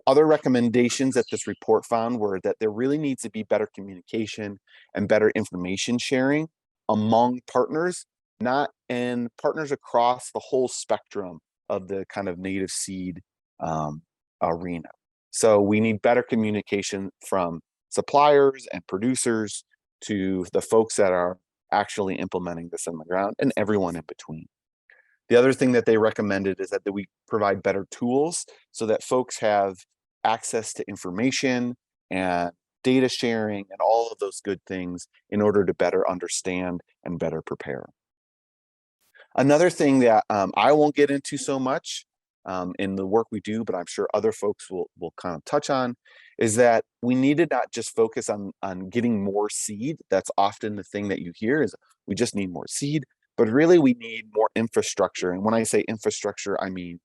Other recommendations that this report found were that there really needs to be better communication and better information sharing among partners, and partners across the whole spectrum of the kind of native seed arena. So we need better communication from suppliers and producers to the folks that are actually implementing this on the ground, and everyone in between. The other thing that they recommended is that we provide better tools so that folks have access to information and data sharing and all of those good things in order to better understand and better prepare. Another thing that I won't get into so much in the work we do, but I'm sure other folks will kind of touch on, is that we need to not just focus on getting more seed. That's often the thing that you hear, is we just need more seed, but really we need more infrastructure. And when I say infrastructure, I mean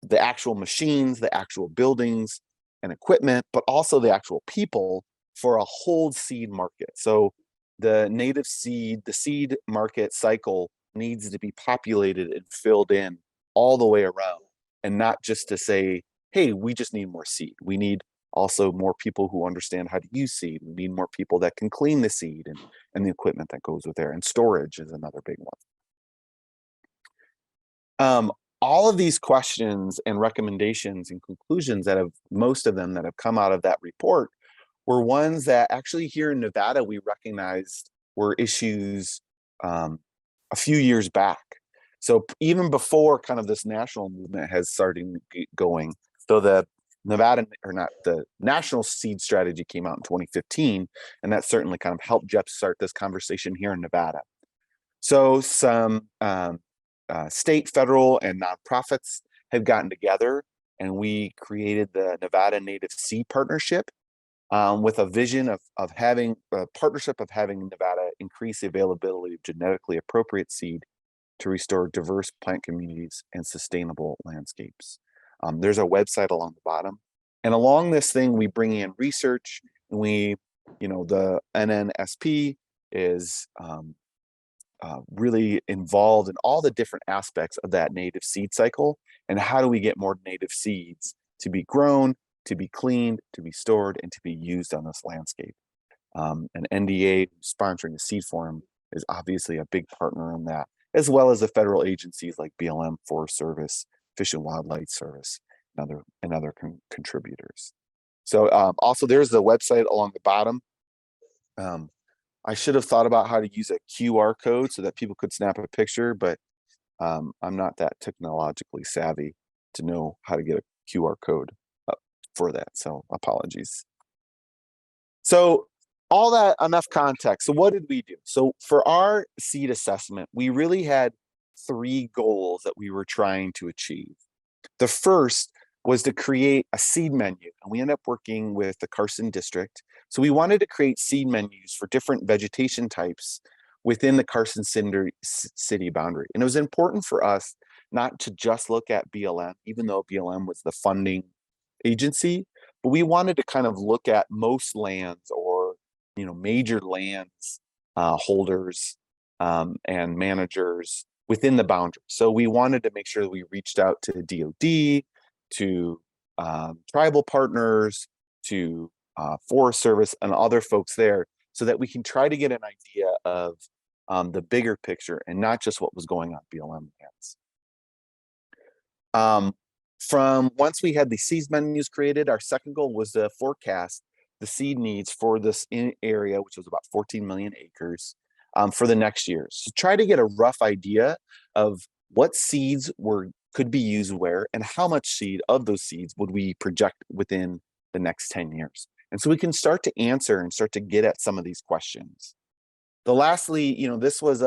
the actual machines, the actual buildings and equipment, but also the actual people for a whole seed market. So the native seed, the seed market cycle needs to be populated and filled in all the way around, and not just to say, hey, we just need more seed. We need also more people who understand how to use seed. We need more people that can clean the seed and the equipment that goes with there. And storage is another big one. All of these questions and recommendations and conclusions most of them that have come out of that report were ones that actually here in Nevada, we recognized were issues a few years back. So even before kind of this national movement has started going, so the national seed strategy came out in 2015, and that certainly kind of helped jumpstart this conversation here in Nevada. So some state, federal, and nonprofits have gotten together, and we created the Nevada Native Seed Partnership with a vision of having a partnership of having Nevada increase the availability of genetically appropriate seed to restore diverse plant communities and sustainable landscapes. There's a website along the bottom. And along this thing, we bring in research, and the NNSP is really involved in all the different aspects of that native seed cycle. And how do we get more native seeds to be grown, to be cleaned, to be stored, and to be used on this landscape? And NDA sponsoring the Seed Forum is obviously a big partner in that, as well as the federal agencies like BLM, Forest Service, Fish and Wildlife Service, and other contributors. So also there's the website along the bottom. I should have thought about how to use a QR code so that people could snap a picture, but I'm not that technologically savvy to know how to get a QR code for that. So apologies. So all that, enough context. So what did we do? So for our seed assessment, we really had 3 goals that we were trying to achieve. The first was to create a seed menu, and we ended up working with the Carson district. So we wanted to create seed menus for different vegetation types within the Carson city boundary. And it was important for us not to just look at BLM, even though BLM was the funding agency, but we wanted to kind of look at most lands or, you know, major lands holders and managers within the boundary. So we wanted to make sure that we reached out to DOD, to tribal partners, to Forest Service and other folks there, so that we can try to get an idea of the bigger picture and not just what was going on BLM lands. From once we had the seeds menus created, our second goal was to forecast the seed needs for this area, which was about 14 million acres for the next year. So try to get a rough idea of what seeds could be used where and how much seed of those seeds would we project within the next 10 years. And so we can start to answer and start to get at some of these questions. The lastly, you know, this was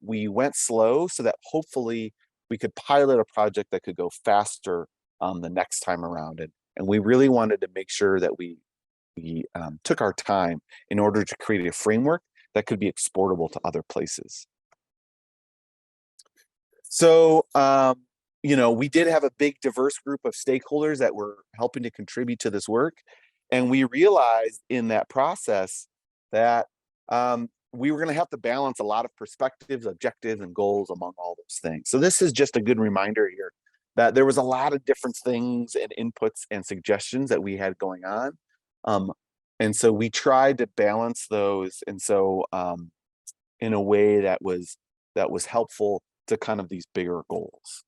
we went slow so that hopefully we could pilot a project that could go faster the next time around. And we really wanted to make sure that we took our time in order to create a framework that could be exportable to other places. So, you know, we did have a big diverse group of stakeholders that were helping to contribute to this work. And we realized in that process that we were going to have to balance a lot of perspectives, objectives, and goals among all those things. So this is just a good reminder here that there was a lot of different things and inputs and suggestions that we had going on. And so we tried to balance those. And so in a way that was helpful to kind of these bigger goals.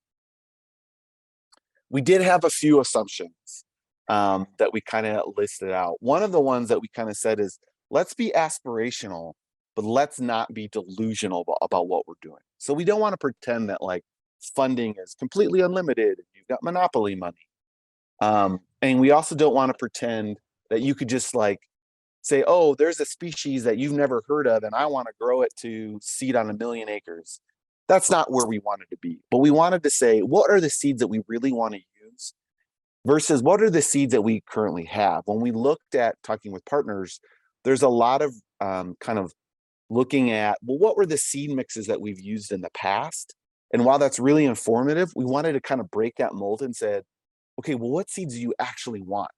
We did have a few assumptions that we kind of listed out. One of the ones that we kind of said is, let's be aspirational, but let's not be delusional about what we're doing. So we don't want to pretend that like funding is completely unlimited and you've got monopoly money. And we also don't want to pretend that you could just like say, oh, there's a species that you've never heard of and I want to grow it to seed on 1 million acres. That's not where we wanted to be. But we wanted to say, what are the seeds that we really want to use versus what are the seeds that we currently have? When we looked at talking with partners, there's a lot of kind of looking at, well, what were the seed mixes that we've used in the past? And while that's really informative, we wanted to kind of break that mold and said, okay, well, what seeds do you actually want?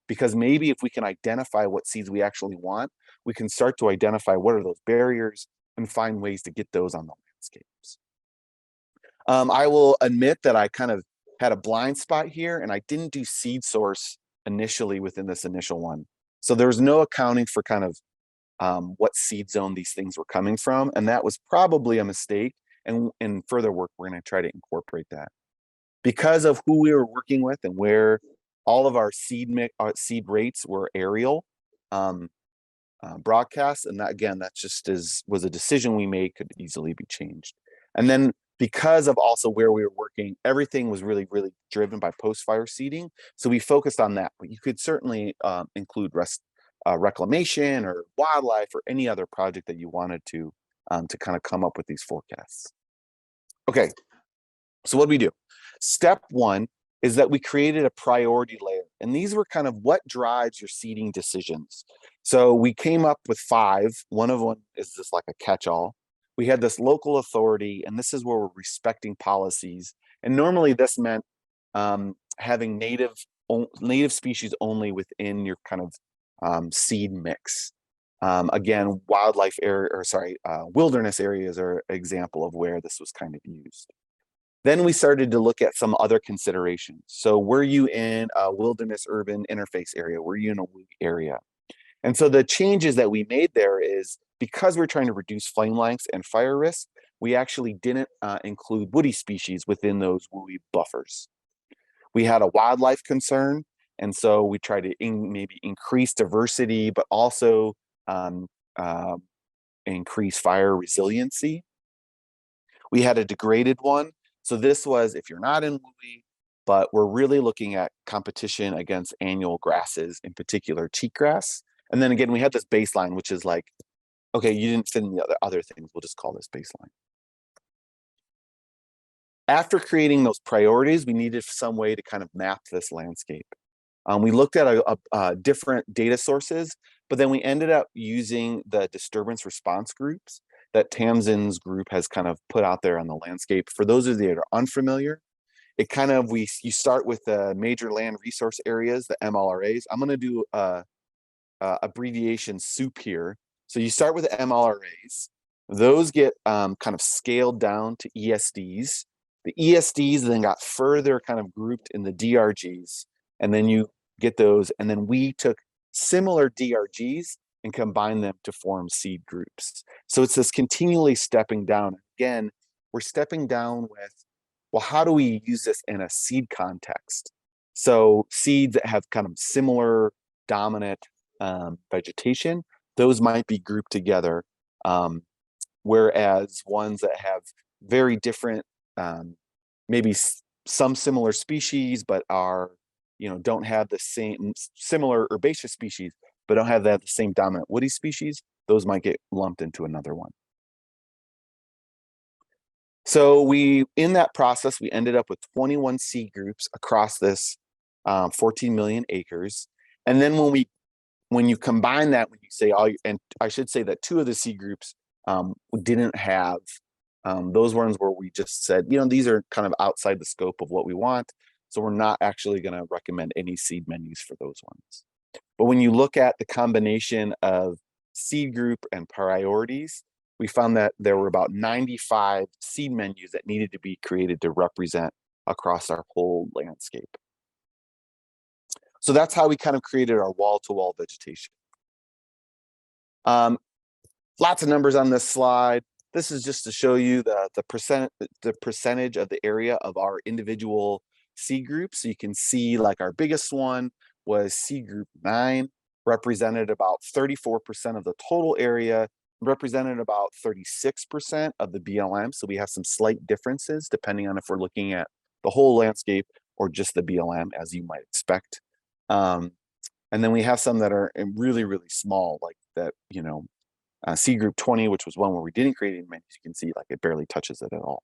Because maybe if we can identify what seeds we actually want, we can start to identify what are those barriers and find ways to get those on the landscapes. I will admit that I kind of had a blind spot here and I didn't do seed source initially within this initial one. So there was no accounting for kind of what seed zone these things were coming from. And that was probably a mistake. And in further work, we're going to try to incorporate that. Because of who we were working with and where all of our seed rates were aerial broadcasts. And that, again, that just was a decision we made, could easily be changed. And then because of also where we were working, everything was really, really driven by post-fire seeding. So we focused on that, but you could certainly include reclamation or wildlife or any other project that you wanted to kind of come up with these forecasts. Okay, so what do we do? Step one is that we created a priority layer. And these were kind of what drives your seeding decisions. So we came up with 5. One of them is just like a catch-all. We had this local authority, and this is where we're respecting policies. And normally this meant having native species only within your kind of seed mix. Again, wildlife area, or sorry, wilderness areas are an example of where this was kind of used. Then we started to look at some other considerations. So were you in a wilderness urban interface area? Were you in a woody area? And so the changes that we made there is because we're trying to reduce flame lengths and fire risk, we actually didn't include woody species within those woody buffers. We had a wildlife concern. And so we tried to maybe increase diversity, but also increase fire resiliency. We had a degraded one. So this was if you're not in woody, but we're really looking at competition against annual grasses, in particular cheatgrass. And then again, we had this baseline, which is like, okay, you didn't fit in the other things. We'll just call this baseline. After creating those priorities, we needed some way to kind of map this landscape. We looked at different data sources, but then we ended up using the disturbance response groups that Tamsin's group has kind of put out there on the landscape. For those of you that are unfamiliar, it kind of, you start with the major land resource areas, the MLRAs. I'm going to do abbreviation soup here. So you start with the MLRAs. Those get kind of scaled down to ESDs. The ESDs then got further kind of grouped in the DRGs, and then you get those. And then we took similar DRGs and combined them to form seed groups. So it's this continually stepping down. Again, we're stepping down with, well, how do we use this in a seed context? So seeds that have kind of similar dominant vegetation, those might be grouped together. Whereas ones that have very different, maybe some similar species, but are, don't have the same similar herbaceous species, but don't have the same dominant woody species, those might get lumped into another one. So in that process, we ended up with 21 seed groups across this 14 million acres. And then when you combine that, when you say and I should say that 2 of the seed groups didn't have, those ones where we just said, these are kind of outside the scope of what we want. So we're not actually going to recommend any seed menus for those ones. But when you look at the combination of seed group and priorities, we found that there were about 95 seed menus that needed to be created to represent across our whole landscape. So that's how we kind of created our wall-to-wall vegetation. Lots of numbers on this slide. This is just to show you the percentage of the area of our individual seed groups. So you can see, like, our biggest one was seed group 9, represented about 34% of the total area, represented about 36% of the BLM. So we have some slight differences depending on if we're looking at the whole landscape or just the BLM, as you might expect. And then we have some that are really, really small, like that, seed group 20, which was one where we didn't create any menus. You can see, like, it barely touches it at all.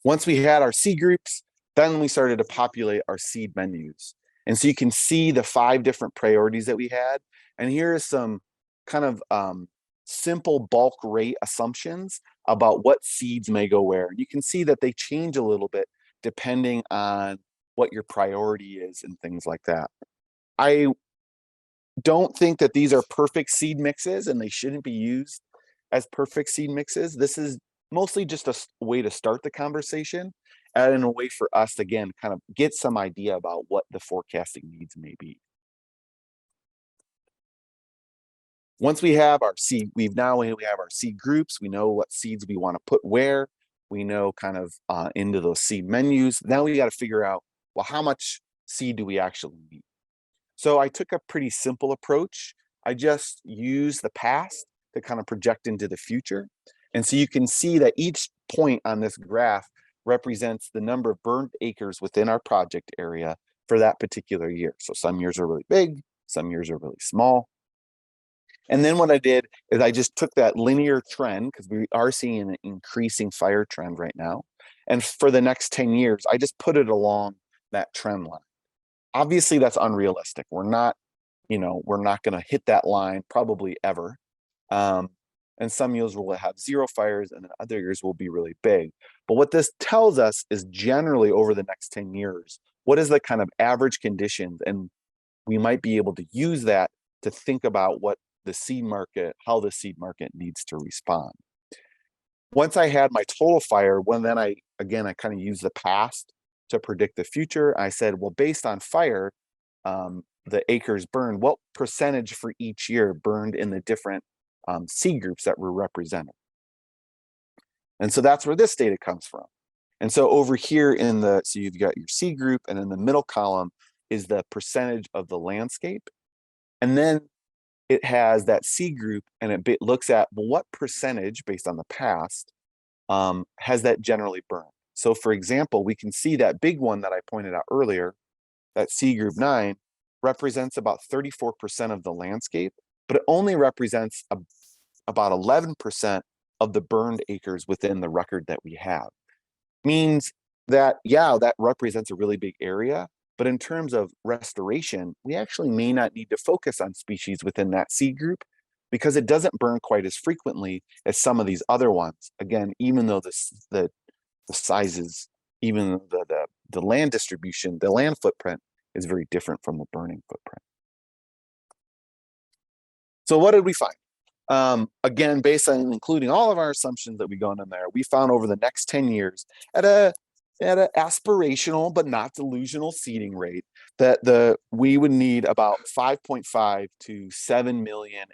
Once we had our seed groups, then we started to populate our seed menus. And so you can see the 5 different priorities that we had. And here are some kind of simple bulk rate assumptions about what seeds may go where. You can see that they change a little bit depending on what your priority is and things like that. I don't think that these are perfect seed mixes, and they shouldn't be used as perfect seed mixes. This is mostly just a way to start the conversation and a way for us to, again, kind of get some idea about what the forecasting needs may be. Once we have our seed, we have our seed groups, we know what seeds we want to put where, we know kind of into those seed menus. Now we got to figure out, well, how much seed do we actually need? So I took a pretty simple approach. I just used the past to kind of project into the future. And so you can see that each point on this graph represents the number of burned acres within our project area for that particular year. So some years are really big, some years are really small. And then what I did is I just took that linear trend, because we are seeing an increasing fire trend right now. And for the next 10 years, I just put it along that trend line. Obviously, that's unrealistic. We're not going to hit that line probably ever. And some years will have 0 fires, and then other years will be really big. But what this tells us is generally over the next 10 years, what is the kind of average conditions? And we might be able to use that to think about what the seed market, how the seed market needs to respond. Once I had my total fire, then I kind of used the past to predict the future. I said, well, based on fire, the acres burned, what percentage for each year burned in the different seed groups that were represented? And so that's where this data comes from. And so over here so you've got your seed group, and in the middle column is the percentage of the landscape. And then it has that seed group, and it looks at, well, what percentage based on the past has that generally burned? So for example, we can see that big one that I pointed out earlier, that seed group 9, represents about 34% of the landscape, but it only represents about 11% of the burned acres within the record that we have. Means that, yeah, that represents a really big area, but in terms of restoration, we actually may not need to focus on species within that seed group, because it doesn't burn quite as frequently as some of these other ones. Again, even though the sizes, even the land distribution, the land footprint is very different from the burning footprint. So what did we find? Again, based on including all of our assumptions that we got in there, we found over the next 10 years at a aspirational but not delusional seeding rate that we would need about 5.5 to 7 million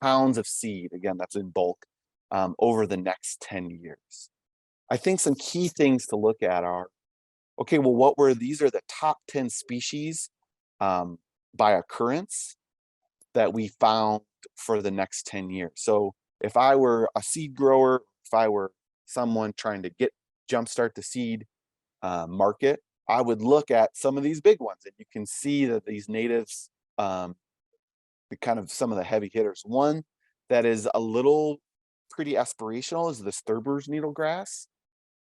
pounds of seed. Again, that's in bulk over the next 10 years. I think some key things to look at are, okay, well, these are the top 10 species by occurrence that we found for the next 10 years. So if I were a seed grower, if I were someone trying to jumpstart the seed market, I would look at some of these big ones, and you can see that these natives, kind of some of the heavy hitters. One that is a little pretty aspirational is the Thurber's needlegrass.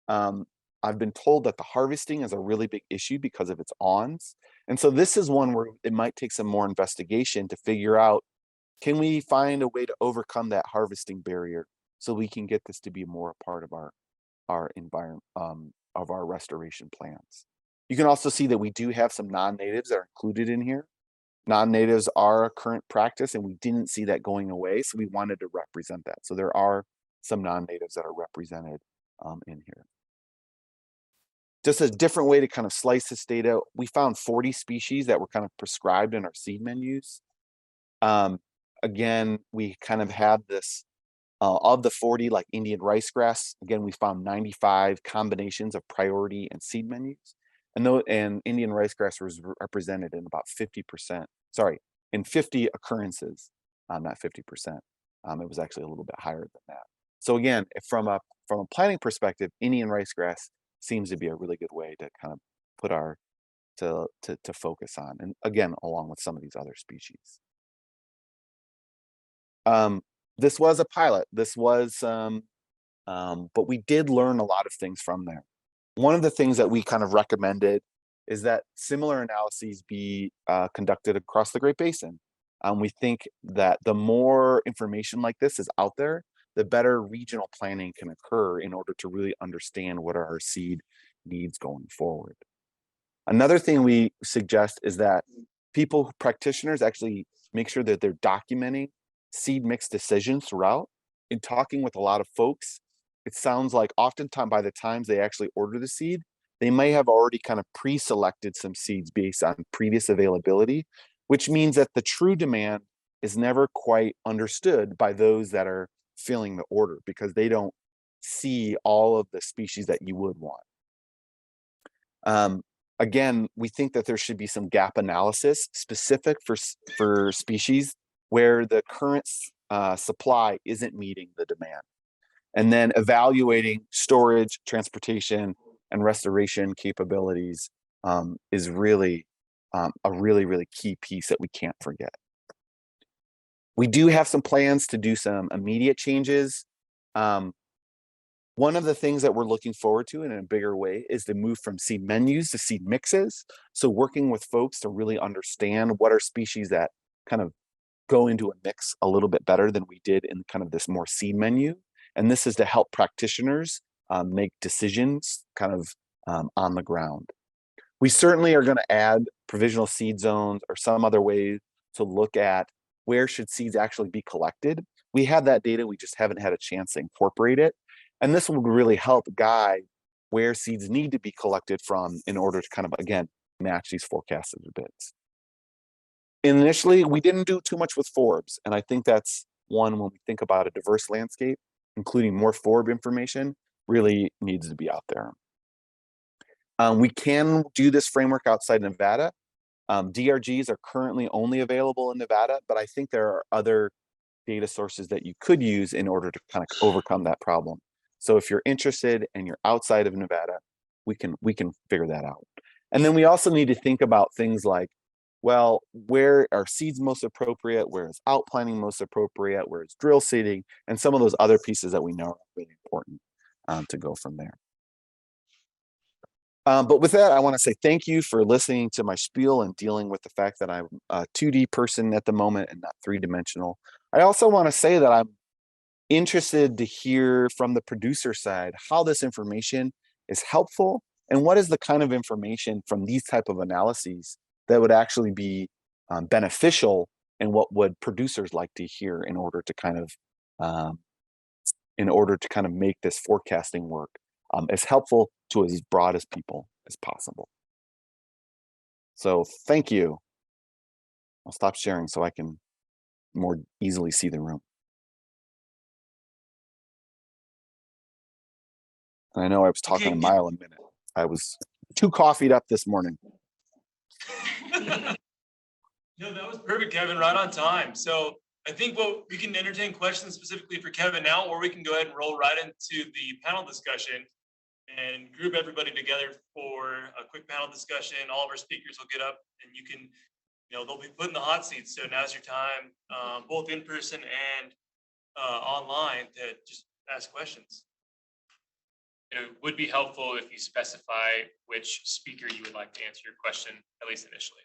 I've been told that the harvesting is a really big issue because of its awns. And so this is one where it might take some more investigation to figure out, can we find a way to overcome that harvesting barrier so we can get this to be more a part of our environment, of our restoration plans. You can also see that we do have some non-natives that are included in here. Non-natives are a current practice, and we didn't see that going away, so we wanted to represent that. So there are some non-natives that are represented in here. Just a different way to kind of slice this data, we found 40 species that were kind of prescribed in our seed menus. Again, we kind of had this, of the 40, like Indian ricegrass, again, we found 95 combinations of priority and seed menus. And Indian ricegrass was represented in about 50%, sorry, in 50 occurrences, not 50%. It was actually a little bit higher than that. So again, from a planning perspective, Indian ricegrass seems to be a really good way to kind of put to focus on, and again, along with some of these other species. This was a pilot. This was, but we did learn a lot of things from there. One of the things that we kind of recommended is that similar analyses be conducted across the Great Basin. We think that the more information like this is out there, the better regional planning can occur in order to really understand what are our seed needs going forward. Another thing we suggest is that practitioners actually make sure that they're documenting seed mix decisions throughout. In talking with a lot of folks, it sounds like oftentimes by the times they actually order the seed, they may have already kind of pre-selected some seeds based on previous availability, which means that the true demand is never quite understood by those that are filling the order, because they don't see all of the species that you would want. Again, we think that there should be some gap analysis specific for species where the current supply isn't meeting the demand. And then evaluating storage, transportation, and restoration capabilities is really a really key piece that we can't forget. We do have some plans to do some immediate changes. One of the things that we're looking forward to in a bigger way is to move from seed menus to seed mixes. So working with folks to really understand what are species that kind of go into a mix a little bit better than we did in kind of this more seed menu. And this is to help practitioners make decisions kind of on the ground. We certainly are going to add provisional seed zones or some other way to look at where should seeds actually be collected. We have that data, we just haven't had a chance to incorporate it. And this will really help guide where seeds need to be collected from in order to kind of, again, match these forecasted bids. Initially, we didn't do too much with forbs. And I think that's one, when we think about a diverse landscape, including more forb information, really needs to be out there. We can do this framework outside Nevada. DRGs are currently only available in Nevada, but I think there are other data sources that you could use in order to kind of overcome that problem. So if you're interested and you're outside of Nevada, we can figure that out. And then we also need to think about things like, well, where are seeds most appropriate? Where is outplanting most appropriate? Where is drill seeding? And some of those other pieces that we know are really important to go from there. But with that, I want to say thank you for listening to my spiel and dealing with the fact that I'm a 2D person at the moment and not 3-dimensional. I also want to say that I'm interested to hear from the producer side how this information is helpful and what is the kind of information from these type of analyses that would actually be beneficial, and what would producers like to hear in order to kind of make this forecasting work as helpful to as broad as people as possible. So thank you. I'll stop sharing so I can more easily see the room. And I know I was talking a mile a minute. I was too coffeeed up this morning. No, that was perfect, Kevin, right on time. So I think what we can entertain questions specifically for Kevin now, or we can go ahead and roll right into the panel discussion and group everybody together for a quick panel discussion. All of our speakers will get up and you can, they'll be put in the hot seat. So now's your time, both in person and online, to just ask questions. It would be helpful if you specify which speaker you would like to answer your question, at least initially.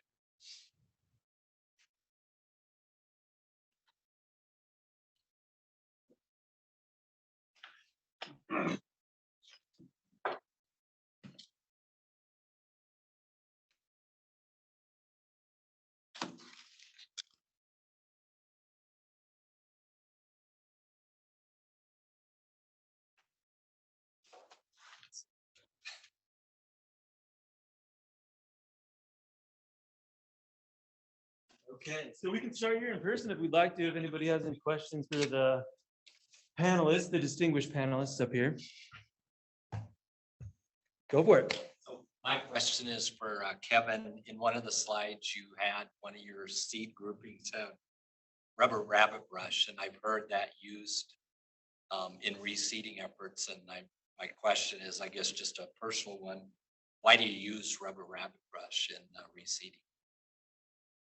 Okay, so we can start here in person if we'd like to, if anybody has any questions for the panelists, the distinguished panelists up here. Go for it. So my question is for Kevin. In one of the slides, you had one of your seed groupings of rubber rabbit brush, and I've heard that used in reseeding efforts. And my question is, I guess, just a personal one. Why do you use rubber rabbit brush in reseeding?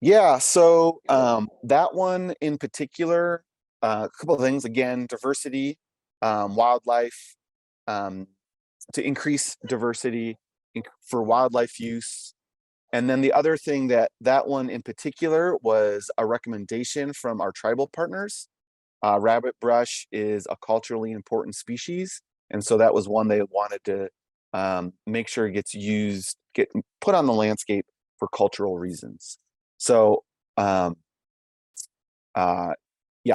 Yeah, so that one in particular, a couple of things. Again, diversity, wildlife, to increase diversity for wildlife use. And then the other thing that one in particular was a recommendation from our tribal partners. Rabbit brush is a culturally important species. And so that was one they wanted to make sure it gets used, get put on the landscape for cultural reasons. So, yeah,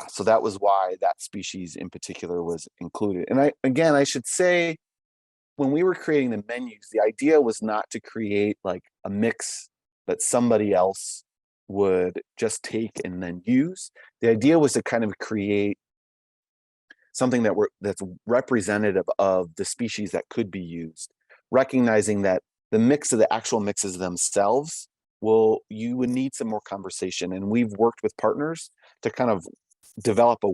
so that was why that species in particular was included. And I should say, when we were creating the menus, the idea was not to create like a mix that somebody else would just take and then use. The idea was to kind of create something that's representative of the species that could be used, recognizing that the mix of the actual mixes themselves you would need some more conversation. And we've worked with partners to kind of develop a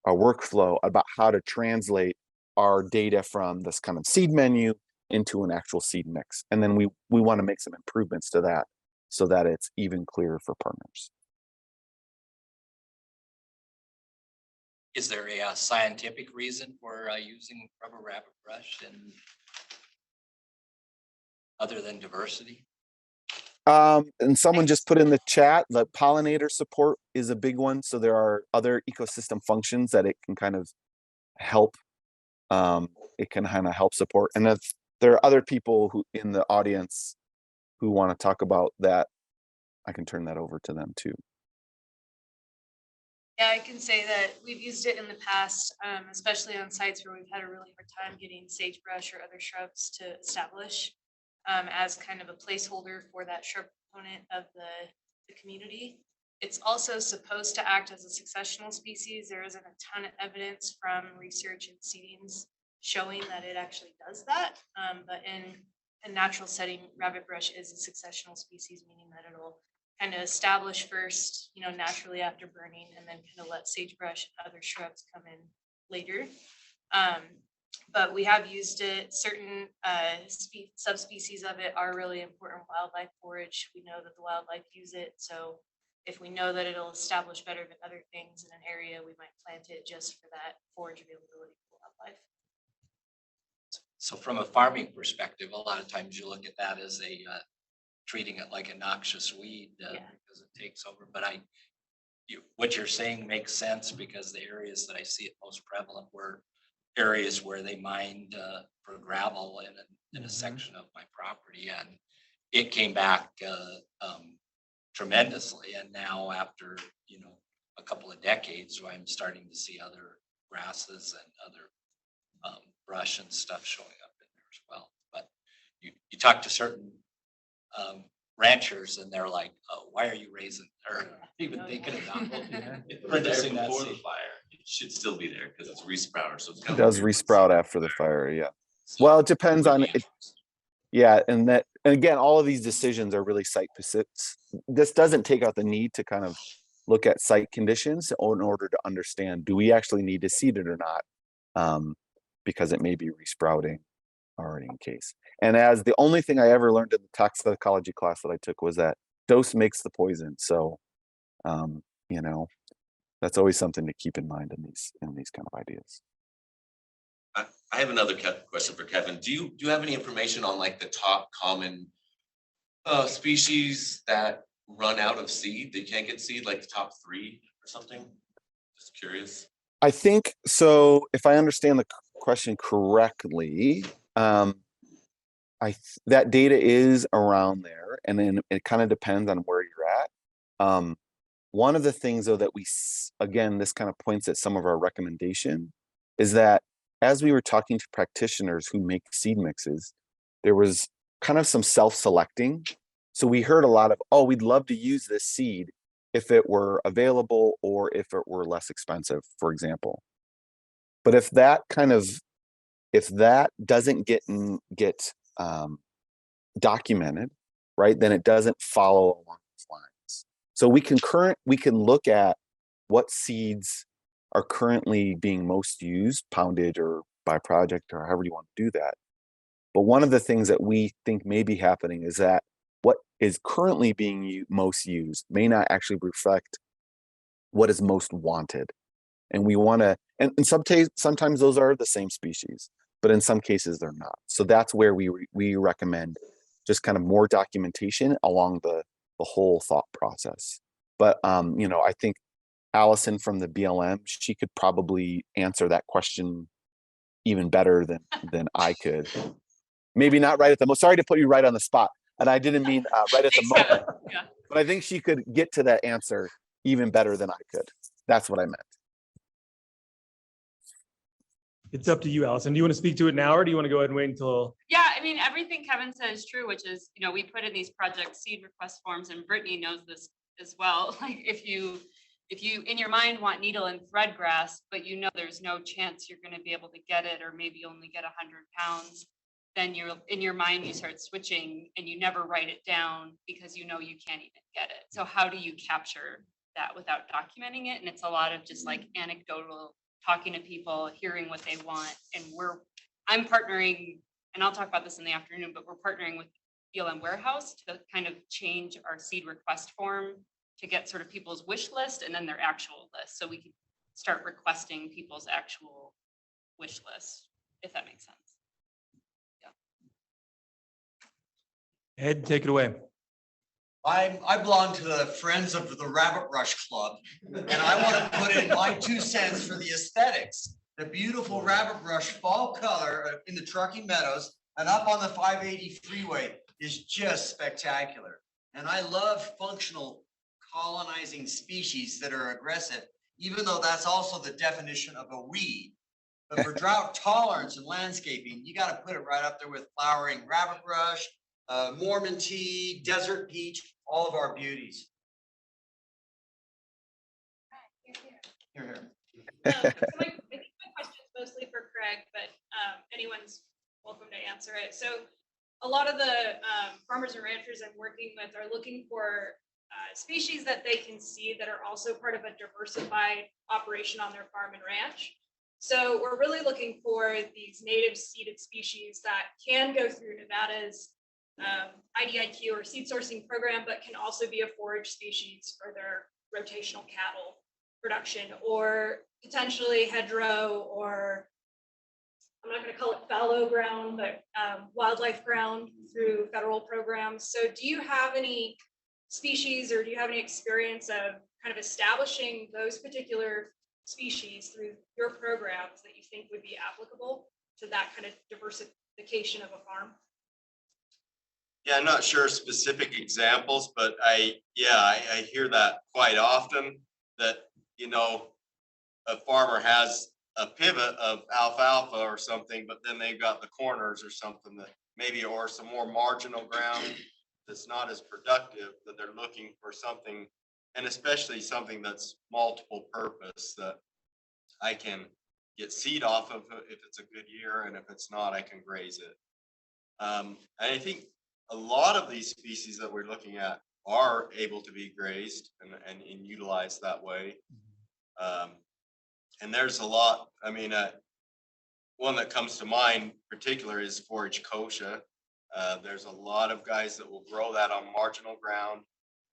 workflow about how to translate our data from this kind of seed menu into an actual seed mix. And then we want to make some improvements to that so that it's even clearer for partners. Is there a scientific reason for using rubber rabbit brush and other than diversity? And someone just put in the chat, the pollinator support is a big one. So there are other ecosystem functions that it can kind of help. It can kind of help support. And if there are other people who in the audience who want to talk about that, I can turn that over to them too. Yeah, I can say that we've used it in the past, especially on sites where we've had a really hard time getting sagebrush or other shrubs to establish as kind of a placeholder for that shrub component of the community. It's also supposed to act as a successional species. There isn't a ton of evidence from research and seedings showing that it actually does that. But in a natural setting, rabbit brush is a successional species, meaning that it'll kind of establish first, naturally after burning, and then kind of let sagebrush and other shrubs come in later. But we have used it. Certain subspecies of it are really important wildlife forage. We know that the wildlife use it. So if we know that it'll establish better than other things in an area, we might plant it just for that forage availability for wildlife. So from a farming perspective, a lot of times you look at that as a treating it like a noxious weed because it takes over. But what you're saying makes sense because the areas that I see it most prevalent were areas where they mined for gravel in a section of my property, and it came back tremendously. And now after, a couple of decades, I'm starting to see other grasses and other brush and stuff showing up in there as well. But you talk to certain ranchers and they're like, oh, why are you raising or even thinking about producing that Before the seed? fire, it should still be there because it's resprouter, so it's. It kinda does weird. resprout after the fire, yeah. So Well, it depends would on be it. interesting. Yeah, and again, all of these decisions are really site specific. This doesn't take out the need to kind of look at site conditions in order to understand, do we actually need to seed it or not? Because it may be resprouting already in case. And as the only thing I ever learned in the toxicology class that I took was that dose makes the poison. So, that's always something to keep in mind in these kind of ideas. I have another question for Kevin. Do you have any information on like the top common species that run out of seed? They can't get seed, like the top 3 or something? Just curious. I think so. If I understand the question correctly, that data is around there, and then it kind of depends on where you're at. One of the things though that again, this kind of points at some of our recommendation is that as we were talking to practitioners who make seed mixes, there was kind of some self-selecting. So we heard a lot of, oh, we'd love to use this seed if it were available or if it were less expensive, for example. But if that doesn't get documented, right, then it doesn't follow along those lines. So we can look at what seeds are currently being most used, poundage or by project or however you want to do that. But one of the things that we think may be happening is that what is currently being most used may not actually reflect what is most wanted. And we want to, and sometimes those are the same species, but in some cases they're not. So that's where we recommend just kind of more documentation along the whole thought process. But I think Allison from the BLM, she could probably answer that question even better than I could. Maybe not right at the most. Sorry to put you right on the spot, and I didn't mean right at the moment. Yeah. But I think she could get to that answer even better than I could. That's what I meant. It's up to you, Allison. Do you want to speak to it now, or do you want to go ahead and wait until? Yeah, I mean, everything Kevin said is true, which is, we put in these project seed request forms, and Brittany knows this as well. Like if you in your mind want needle and thread grass, but there's no chance you're going to be able to get it, or maybe only get 100 pounds, then in your mind you start switching and you never write it down because you can't even get it. So how do you capture that without documenting it? And it's a lot of just like anecdotal, talking to people, hearing what they want. And I'm partnering, and I'll talk about this in the afternoon, but we're partnering with BLM Warehouse to kind of change our seed request form to get sort of people's wish list and then their actual list. So we can start requesting people's actual wish list, if that makes sense. Ed, take it away. I belong to the Friends of the Rabbit Rush Club, and I want to put in my 2 cents for the aesthetics. The beautiful Rabbit Rush fall color in the Truckee Meadows and up on the 580 freeway is just spectacular. And I love functional colonizing species that are aggressive, even though that's also the definition of a weed. But for drought tolerance and landscaping, you got to put it right up there with flowering rabbit brush, Mormon tea, desert peach, all of our beauties. Here. I think my question is mostly for Craig, but anyone's welcome to answer it. So a lot of the farmers and ranchers I'm working with are looking for species that they can see that are also part of a diversified operation on their farm and ranch. So we're really looking for these native seeded species that can go through Nevada's IDIQ or seed sourcing program, but can also be a forage species for their rotational cattle production, or potentially hedgerow, or I'm not going to call it fallow ground, but wildlife ground through federal programs. So do you have any species, or do you have any experience of kind of establishing those particular species through your programs that you think would be applicable to that kind of diversification of a farm? Yeah, I'm not sure specific examples, but I hear that quite often, that, you know, a farmer has a pivot of alfalfa or something, but then they've got the corners or something that maybe, or some more marginal ground that's not as productive, that they're looking for something, and especially something that's multiple purpose, that I can get seed off of if it's a good year, and if it's not, I can graze it. And I think a lot of these species that we're looking at are able to be grazed and utilized that way. And there's a lot, I mean, one that comes to mind particular is forage kochia. There's a lot of guys that will grow that on marginal ground.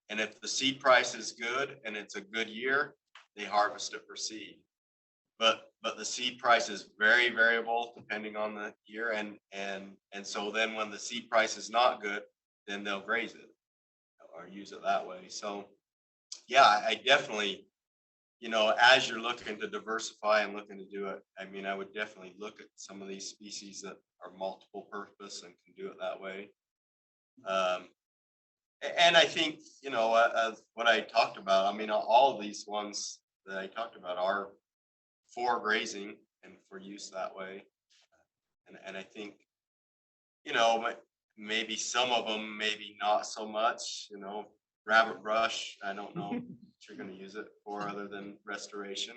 And if the seed price is good and it's a good year, they harvest it for seed. But the seed price is very variable depending on the year. And so then when the seed price is not good, then they'll graze it or use it that way. So yeah, I definitely, you know, as you're looking to diversify and looking to do it, I mean, I would definitely look at some of these species that are multiple purpose and can do it that way. And I think, you know, what I talked about, I mean, all of these ones that I talked about are for grazing and for use that way. And I think, you know, maybe some of them, maybe not so much, you know, rabbit brush, I don't know what you're going to use it for other than restoration.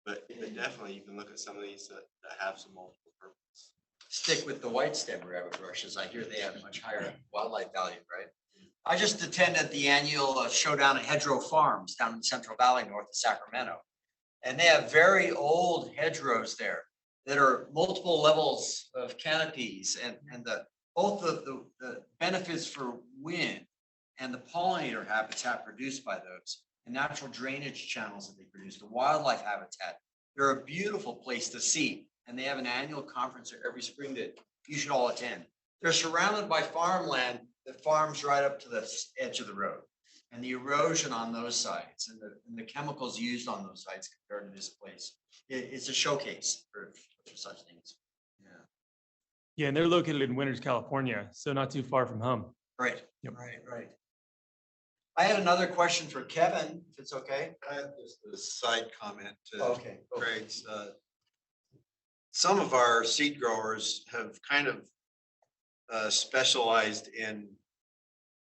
But definitely you can look at some of these that have some multiple purpose. Stick with the white stem rabbit brushes. I hear they have much higher wildlife value, right? I just attended the annual showdown at Hedgerow Farms down in Central Valley, north of Sacramento. And they have very old hedgerows there that are multiple levels of canopies, and both the benefits for wind and the pollinator habitat produced by those, and natural drainage channels that they produce, the wildlife habitat. They're a beautiful place to see. And they have an annual conference there every spring that you should all attend. They're surrounded by farmland that farms right up to the edge of the road. And the erosion on those sides and the chemicals used on those sites compared to this place, it's a showcase for such things. Yeah. Yeah, and they're located in Winters, California, so not too far from home. Right. Yep. Right. I had another question for Kevin, if it's okay. I have just a side comment to Okay. Craig's. Some of our seed growers have kind of specialized in,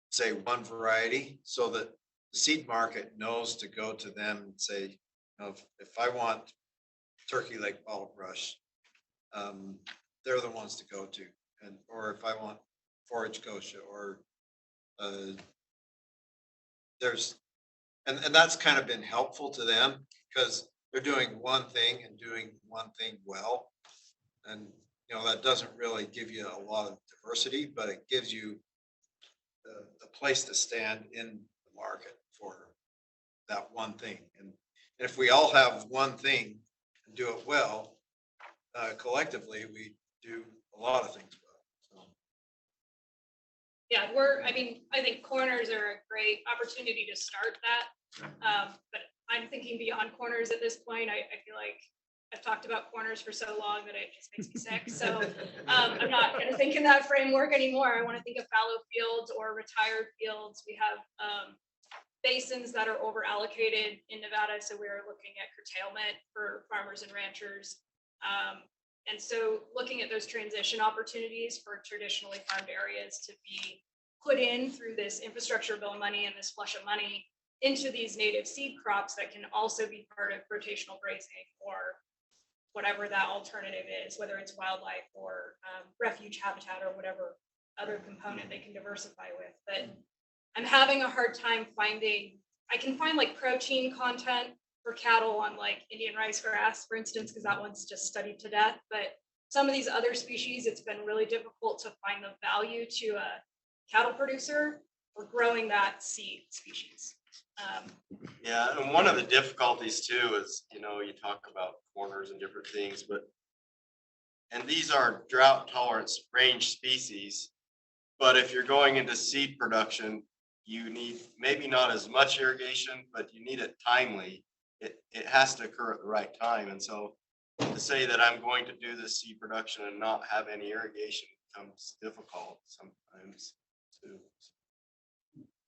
say, one variety, so that the seed market knows to go to them and say, you know, if I want turkey leg olive brush, they're the ones to go to, and or if I want forage kochia, or there's, and that's kind of been helpful to them because they're doing one thing and doing one thing well. And, you know, that doesn't really give you a lot of diversity, but it gives you the place to stand in the market for that one thing. And if we all have one thing and do it well, collectively, we do a lot of things well. So. Yeah, I think corners are a great opportunity to start that. But I'm thinking beyond corners at this point. I feel like I've talked about corners for so long that it just makes me sick. So I'm not going to think in that framework anymore. I want to think of fallow fields or retired fields. We have basins that are over allocated in Nevada. So we're looking at curtailment for farmers and ranchers. And so looking at those transition opportunities for traditionally farmed areas to be put in through this infrastructure bill money and this flush of money into these native seed crops that can also be part of rotational grazing or whatever that alternative is, whether it's wildlife or refuge habitat or whatever other component they can diversify with. But I'm having a hard time finding, I can find like protein content for cattle on like Indian rice grass, for instance, because that one's just studied to death. But some of these other species, it's been really difficult to find the value to a cattle producer for growing that seed species. Yeah, and one of the difficulties too is, you know, you talk about corners and different things, and these are drought tolerance range species. But if you're going into seed production, you need maybe not as much irrigation, but you need it timely. It has to occur at the right time. And so to say that I'm going to do this seed production and not have any irrigation becomes difficult sometimes too.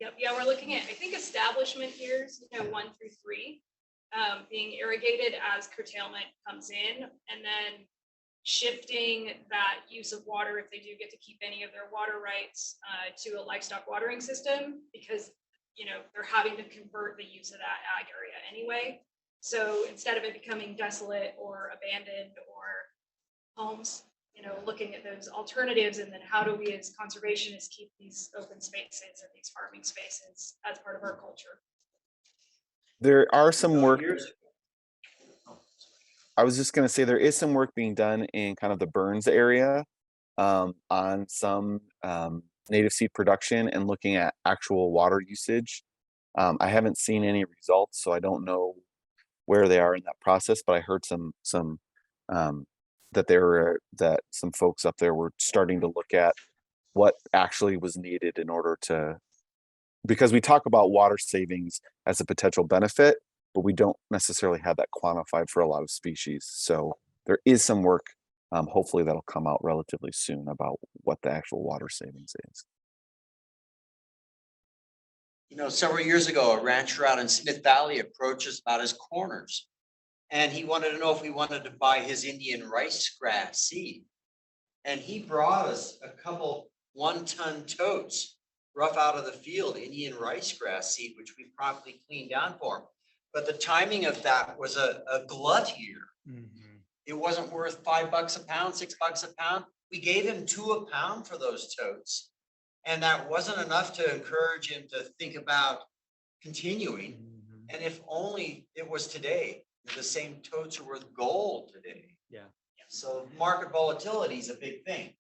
Yep, yeah, we're looking at, I think, establishment years, 1 through 3, being irrigated as curtailment comes in, and then shifting that use of water, if they do get to keep any of their water rights, to a livestock watering system, because, they're having to convert the use of that ag area anyway. So instead of it becoming desolate or abandoned or homes, looking at those alternatives, and then how do we as conservationists keep these open spaces and these farming spaces as part of our culture? There are some work. I was just going to say there is some work being done in kind of the Burns area on some native seed production and looking at actual water usage. I haven't seen any results, so I don't know where they are in that process, but I heard some that some folks up there were starting to look at what actually was needed in order to, because we talk about water savings as a potential benefit, but we don't necessarily have that quantified for a lot of species. So there is some work, hopefully that'll come out relatively soon about what the actual water savings is. Several years ago, a rancher out in Smith Valley approached us about his corners. And he wanted to know if we wanted to buy his Indian rice grass seed. And he brought us a couple 1-ton totes, rough out of the field, Indian rice grass seed, which we promptly cleaned down for him. But the timing of that was a glut year. It wasn't worth $5 a pound, $6 a pound. We gave him $2 a pound for those totes. And that wasn't enough to encourage him to think about continuing. And if only it was today, the same totes are worth gold today. Yeah. So market volatility is a big thing.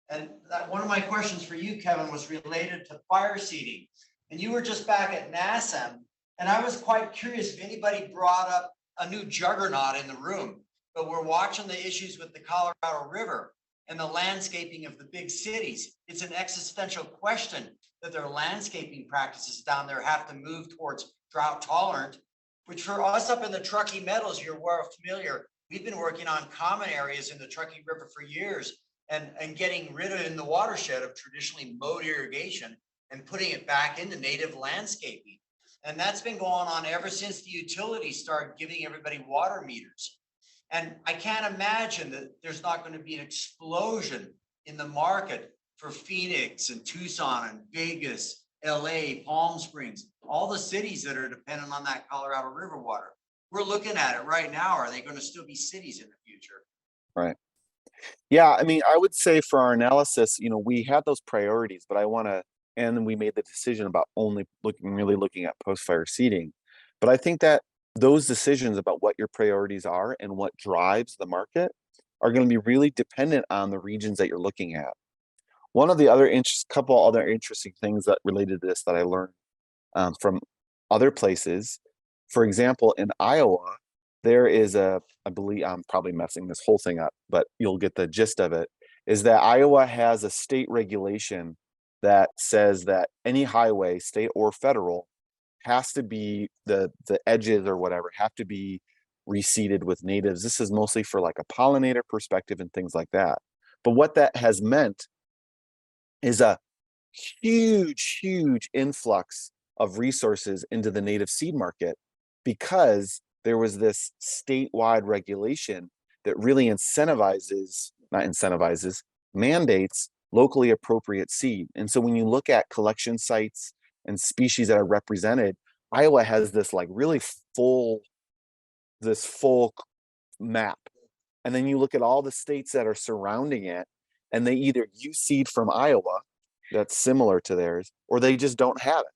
And one of my questions for you, Kevin, was related to fire seeding. And you were just back at NASM, and I was quite curious if anybody brought up a new juggernaut in the room. But we're watching the issues with the Colorado River and the landscaping of the big cities. It's an existential question that their landscaping practices down there have to move towards drought tolerant, which for us up in the Truckee Meadows, you're well familiar. We've been working on common areas in the Truckee River for years and getting rid of in the watershed of traditionally mowed irrigation and putting it back into native landscaping. And that's been going on ever since the utilities started giving everybody water meters. And I can't imagine that there's not going to be an explosion in the market for Phoenix and Tucson and Vegas, LA, Palm Springs, all the cities that are dependent on that Colorado River water. We're looking at it right now. Are they going to still be cities in the future? Right. Yeah, I mean, I would say for our analysis, we had those priorities, but and we made the decision about only really looking at post-fire seeding. But I think that those decisions about what your priorities are and what drives the market are going to be really dependent on the regions that you're looking at. One of the other couple other interesting things that related to this that I learned from other places, for example, in Iowa, there is I believe I'm probably messing this whole thing up, but you'll get the gist of it, is that Iowa has a state regulation that says that any highway, state or federal, has to be the edges or whatever have to be reseeded with natives. This is mostly for like a pollinator perspective and things like that. But what that has meant is a huge influx of resources into the native seed market, because there was this statewide regulation that really mandates locally appropriate seed. And so when you look at collection sites and species that are represented, Iowa has this like really full map. And then you look at all the states that are surrounding it, and they either use seed from Iowa that's similar to theirs, or they just don't have it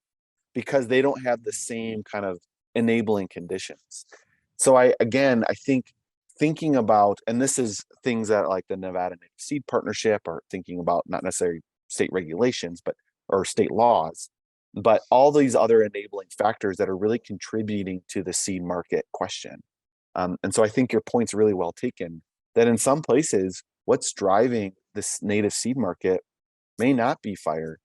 because they don't have the same kind of enabling conditions. So I think thinking about, and this is things that like the Nevada Native Seed Partnership are thinking about, not necessarily state regulations, or state laws, but all these other enabling factors that are really contributing to the seed market question. And so I think your point's really well taken, that in some places, what's driving this native seed market may not be fire.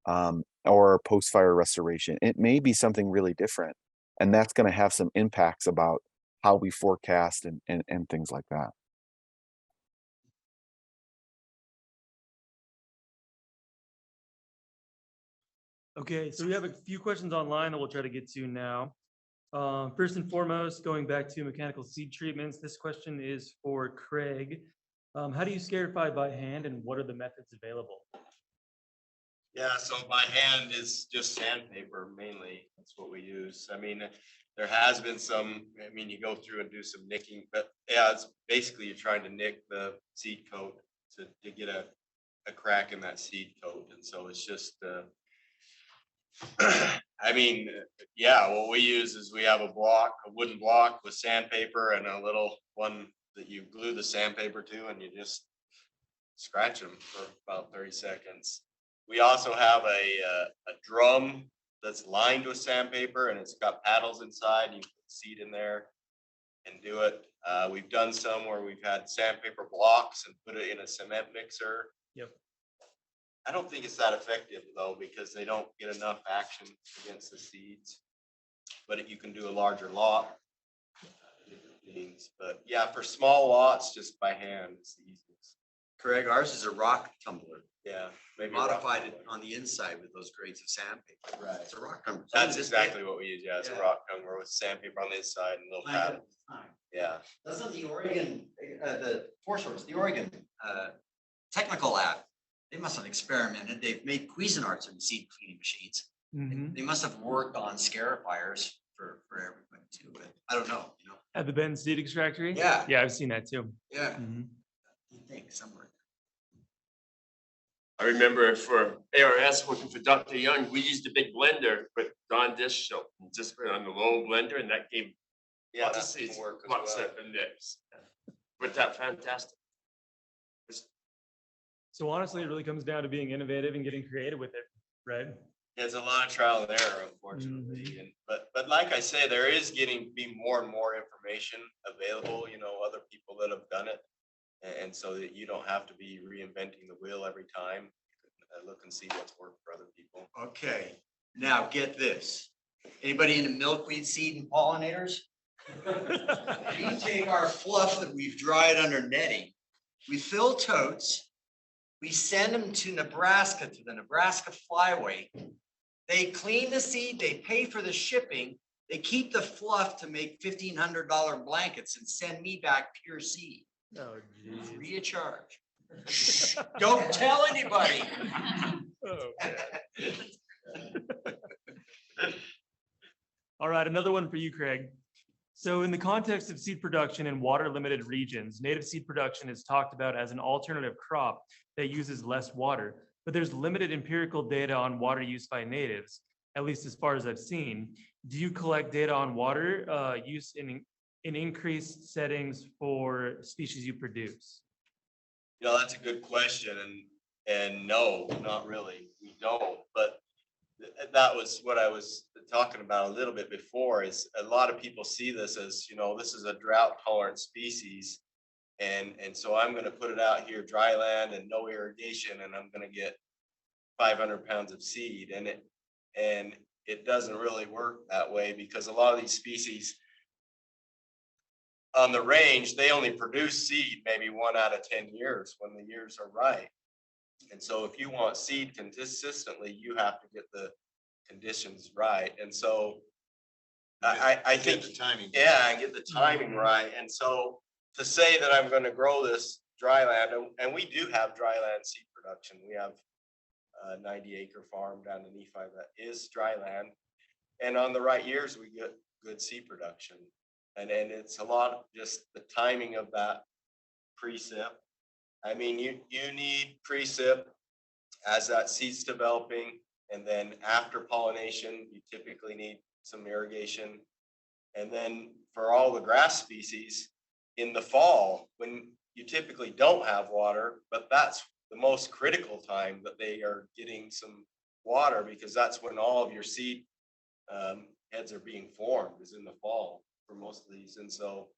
or post-fire restoration. It may be something really different, and that's going to have some impacts about how we forecast and things like that. Okay, so we have a few questions online that we'll try to get to now. First and foremost, going back to mechanical seed treatments, this question is for Craig. How do you scarify by hand and what are the methods available? Yeah, so by hand is just sandpaper mainly. That's what we use. I mean, there has been some, I mean, you go through and do some nicking, but yeah, it's basically you're trying to nick the seed coat to get a crack in that seed coat. And so it's just, I mean, yeah, what we use is we have a wooden block with sandpaper and a little one that you glue the sandpaper to, and you just scratch them for about 30 seconds. We also have a drum that's lined with sandpaper and it's got paddles inside. You put seed in there and do it. We've done some where we've had sandpaper blocks and put it in a cement mixer. Yep. I don't think it's that effective though, because they don't get enough action against the seeds. But you can do a larger lot. But yeah, for small lots, just by hand, it's the easiest. Craig, ours is a rock tumbler. Yeah. We modified it on the inside with those grades of sandpaper. Right. It's a rock tumbler. That's exactly what we use. Yeah, it's a rock tumbler with sandpaper on the inside and little pad. Yeah. Doesn't the Oregon, the Forest Service, the Oregon Technical Lab, they must have experimented. They've made Cuisinarts and seed cleaning machines. Mhm. They must have worked on scarifiers for everybody too, but I don't know, you know. At the Bend Seed Extractory? Yeah. Yeah, I've seen that too. Yeah. Mhm. You think somewhere. I remember for ARS working for Dr. Young, we used a big blender with Don Dish soap and just put it on the low blender and that gave Yeah, lots of that seeds, can work as lots well. of nips. But that fantastic. So honestly, it really comes down to being innovative and getting creative with it, right? There's a lot of trial and error, unfortunately. And but like I say, there is getting to be more and more information available, you know, other people that have done it. And so that you don't have to be reinventing the wheel every time. You can look and see what's worked for other people. Okay, now get this. Anybody into milkweed seed and pollinators? We take our fluff that we've dried under netting, we fill totes, we send them to Nebraska, to the Nebraska Flyway. They clean the seed, they pay for the shipping, they keep the fluff to make $1,500 blankets and send me back pure seed. Oh, geez. Free of charge. Don't tell anybody. Oh, all right, another one for you, Craig. So in the context of seed production in water limited regions, native seed production is talked about as an alternative crop that uses less water, but there's limited empirical data on water use by natives, at least as far as I've seen. Do you collect data on water use in increased settings for species you produce? You know, that's a good question. And no, not really. We don't. But that was what I was talking about a little bit before, is a lot of people see this as, you know, this is a drought tolerant species. And so I'm going to put it out here, dry land and no irrigation, and I'm going to get 500 pounds of seed. And it doesn't really work that way, because a lot of these species on the range, they only produce seed maybe 1 out of 10 years when the years are right. And so if you want seed consistently, you have to get the conditions right. And so I think the timing. Yeah, I get the timing right. And so to say that I'm going to grow this dry land, and we do have dry land seed production. We have a 90-acre farm down in Nephi that is dry land. And on the right years, we get good seed production. And it's a lot of just the timing of that precip. I mean, you need precip as that seed's developing, and then after pollination, you typically need some irrigation. And then for all the grass species in the fall, when you typically don't have water, but that's the most critical time that they are getting some water, because that's when all of your seed heads are being formed, is in the fall for most of these. And so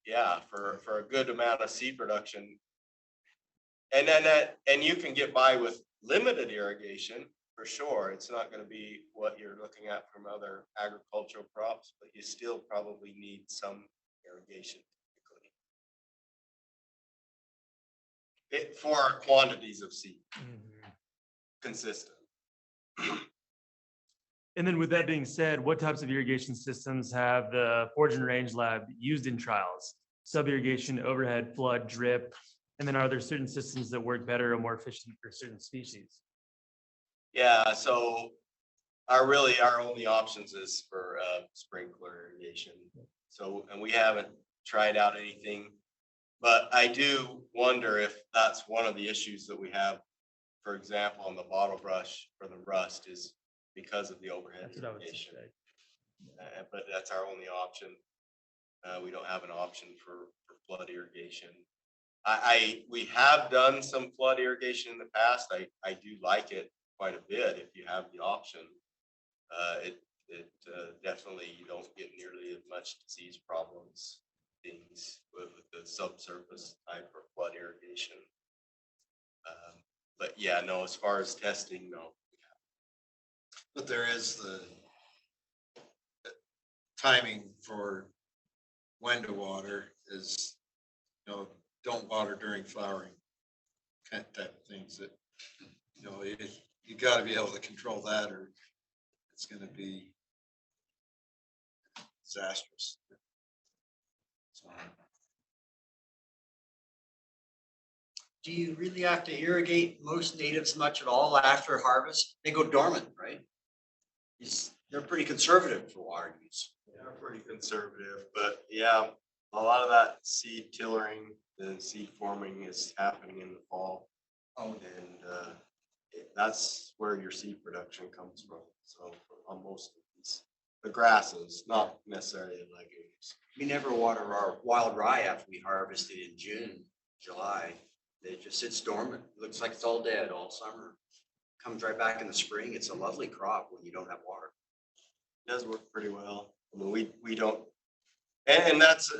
yeah, for a good amount of seed production, and then and you can get by with limited irrigation, for sure, it's not gonna be what you're looking at from other agricultural crops, but you still probably need some irrigation. For quantities of seed, consistent. And then with that being said, what types of irrigation systems have the Forage and Range Lab used in trials? Sub-irrigation, overhead, flood, drip, and then are there certain systems that work better or more efficient for certain species? Yeah, so our only options is for sprinkler irrigation. So, and we haven't tried out anything, but I do wonder if that's one of the issues that we have. For example, on the bottle brush for the rust is because of the overhead That's what I would irrigation. suspect. But that's our only option. We don't have an option for flood irrigation. We have done some flood irrigation in the past. I do like it quite a bit if you have the option. Definitely you don't get nearly as much disease problems, things with the subsurface type or flood irrigation. But yeah, no, as far as testing, no. But there is the timing for when to water is, don't water during flowering kind of type of things that, you gotta be able to control that or it's gonna be disastrous. So, Do you really have to irrigate most natives much at all after harvest? They go dormant, right? They're pretty conservative for water use. They're pretty conservative, but yeah, a lot of that seed tillering, the seed forming is happening in the fall. And that's where your seed production comes from. So on most of these, the grasses, not necessarily the legumes. We never water our wild rye after we harvest it in June, July. It just sits dormant. It looks like it's all dead all summer. Comes right back in the spring. It's a lovely crop when you don't have water. It does work pretty well. I mean, we don't, and that's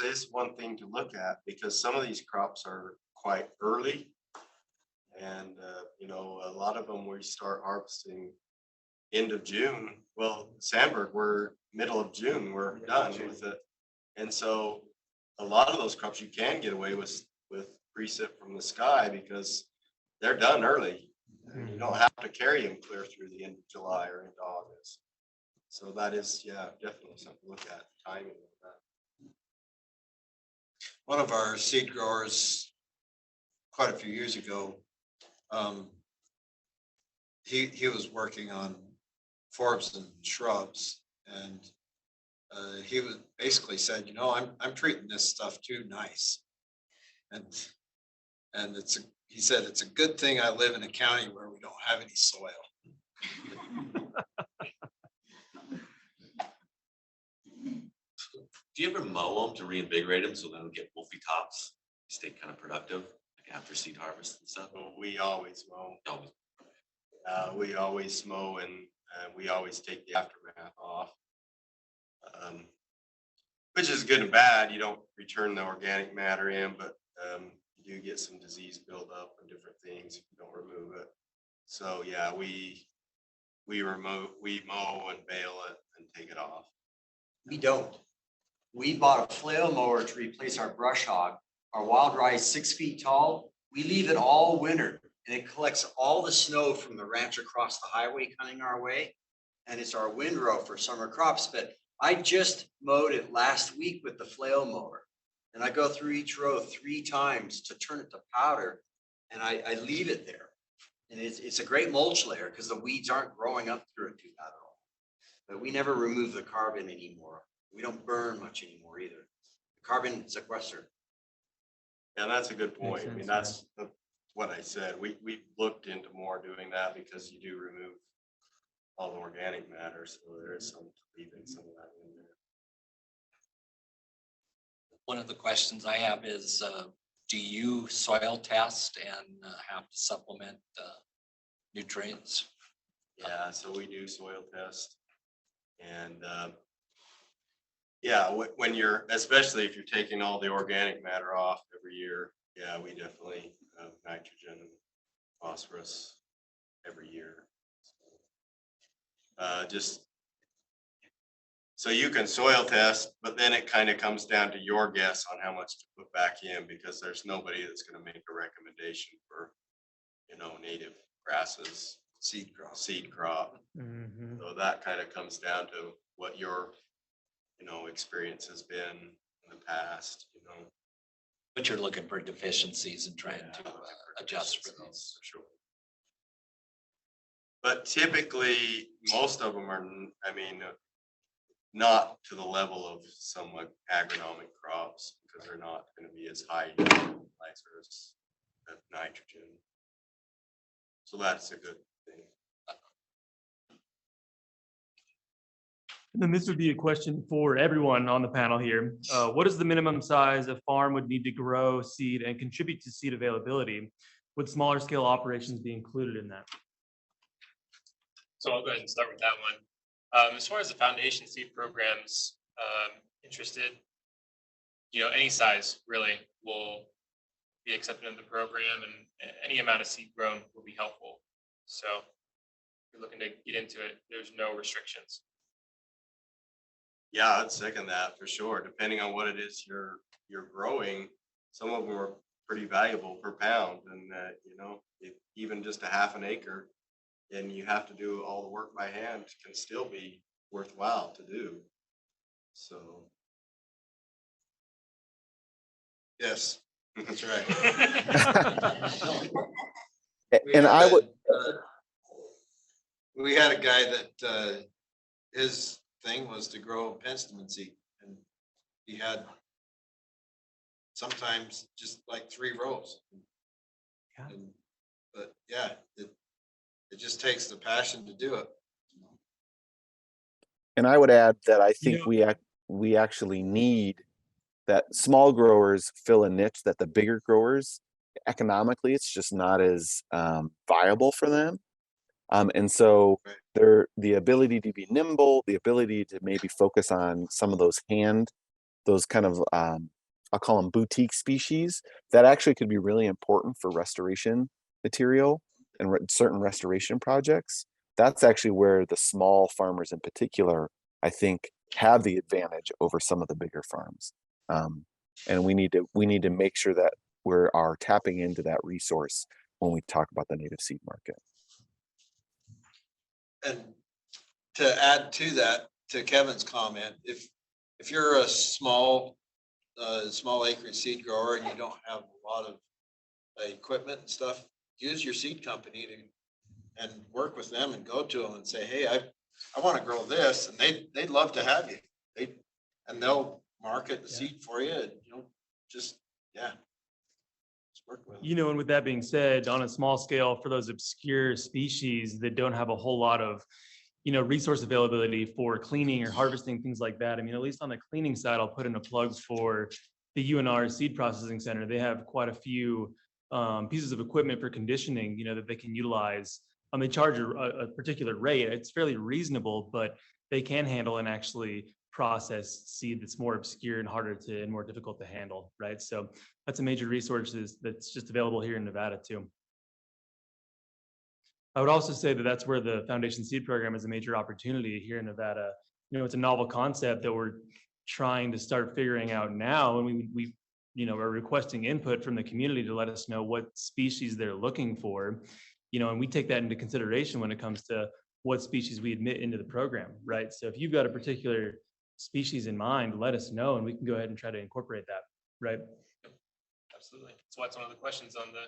is one thing to look at because some of these crops are quite early. And a lot of them we start harvesting end of June. Well, Sandberg, we're middle of June, we're done with it. And so a lot of those crops you can get away with precip from the sky because they're done early. And you don't have to carry them clear through the end of July or into August. So that is, definitely something to look at, timing of that. one of our seed growers quite a few years ago, he was working on forbs and shrubs and he was basically said, I'm treating this stuff too nice. And he said, it's a good thing I live in a county where we don't have any soil. Do you ever mow them to reinvigorate them so they don't get wolfy tops, stay kind of productive like after seed harvest and stuff? We always mow. Always. We always mow and we always take the aftermath off. Which is good and bad. You don't return the organic matter in, but you do get some disease buildup and different things if you don't remove it. So yeah, we mow and bale it and take it off. We don't. We bought a flail mower to replace our brush hog. Our wild rye is 6 feet tall. We leave it all winter and it collects all the snow from the ranch across the highway coming our way. And it's our windrow for summer crops. But I just mowed it last week with the flail mower. And I go through each row 3 times to turn it to powder. And I leave it there. And it's a great mulch layer because the weeds aren't growing up through it too bad at all. But we never remove the carbon anymore. We don't burn much anymore either. The carbon sequester. Yeah, that's a good point. I mean, that's what I said. We looked into more doing that because you do remove all the organic matter. So there is some leaving some of that in there. One of the questions I have is, do you soil test and have to supplement nutrients? Yeah, so we do soil test. And yeah, when you're, especially if you're taking all the organic matter off every year, yeah, we definitely nitrogen and phosphorus every year. Just so you can soil test, but then it kind of comes down to your guess on how much to put back in, because there's nobody that's gonna make a recommendation for, native grasses, seed crop. Mhm. So that kind of comes down to what your, experience has been in the past, But you're looking for deficiencies and trying to adjust for those. For sure. But typically, most of them are, not to the level of some like agronomic crops, because they're not gonna be as high fertilizers of nitrogen. So that's a good thing. And then this would be a question for everyone on the panel here. What is the minimum size a farm would need to grow seed and contribute to seed availability? Would smaller scale operations be included in that? So I'll go ahead and start with that one. As far as the foundation seed programs, interested, any size really will be accepted in the program, and any amount of seed grown will be helpful. So if you're looking to get into it, there's no restrictions. Yeah, I'd second that for sure. Depending on what it is you're growing, some of them are pretty valuable per pound, and if even just a half an acre, and you have to do all the work by hand, can still be worthwhile to do. So. Yes, that's right. And I would, We had a guy that, his thing was to grow penstemon seed, and he had sometimes just like 3 rows. Yeah. But yeah, it just takes the passion to do it. and I would add that I think we actually need that small growers fill a niche that the bigger growers, economically, it's just not as viable for them. And so the ability to be nimble, the ability to maybe focus on some of those kind of, I'll call them boutique species, that actually could be really important for restoration material and certain restoration projects. That's actually where the small farmers in particular, I think, have the advantage over some of the bigger farms. And we need to make sure that we are tapping into that resource when we talk about the native seed market. And to add to that, to Kevin's comment, if you're a small acreage seed grower and you don't have a lot of equipment and stuff, use your seed company and work with them and go to them and say, hey, I want to grow this, and they'd love to have you. And they'll market the seed for you, and just work with them. And with that being said, on a small scale, for those obscure species that don't have a whole lot of, resource availability for cleaning or harvesting, things like that. At least on the cleaning side, I'll put in a plug for the UNR Seed Processing Center. They have quite a few pieces of equipment for conditioning, that they can utilize. They charge a particular rate. It's fairly reasonable, but they can handle and actually process seed that's more obscure and harder to and more difficult to handle, right? So that's a major resource that's just available here in Nevada too. I would also say that that's where the Foundation Seed Program is a major opportunity here in Nevada. It's a novel concept that we're trying to start figuring out now, and we are requesting input from the community to let us know what species they're looking for, and we take that into consideration when it comes to what species we admit into the program, right? So if you've got a particular species in mind, let us know, and we can go ahead and try to incorporate that, right? Absolutely. That's why it's one of the questions on the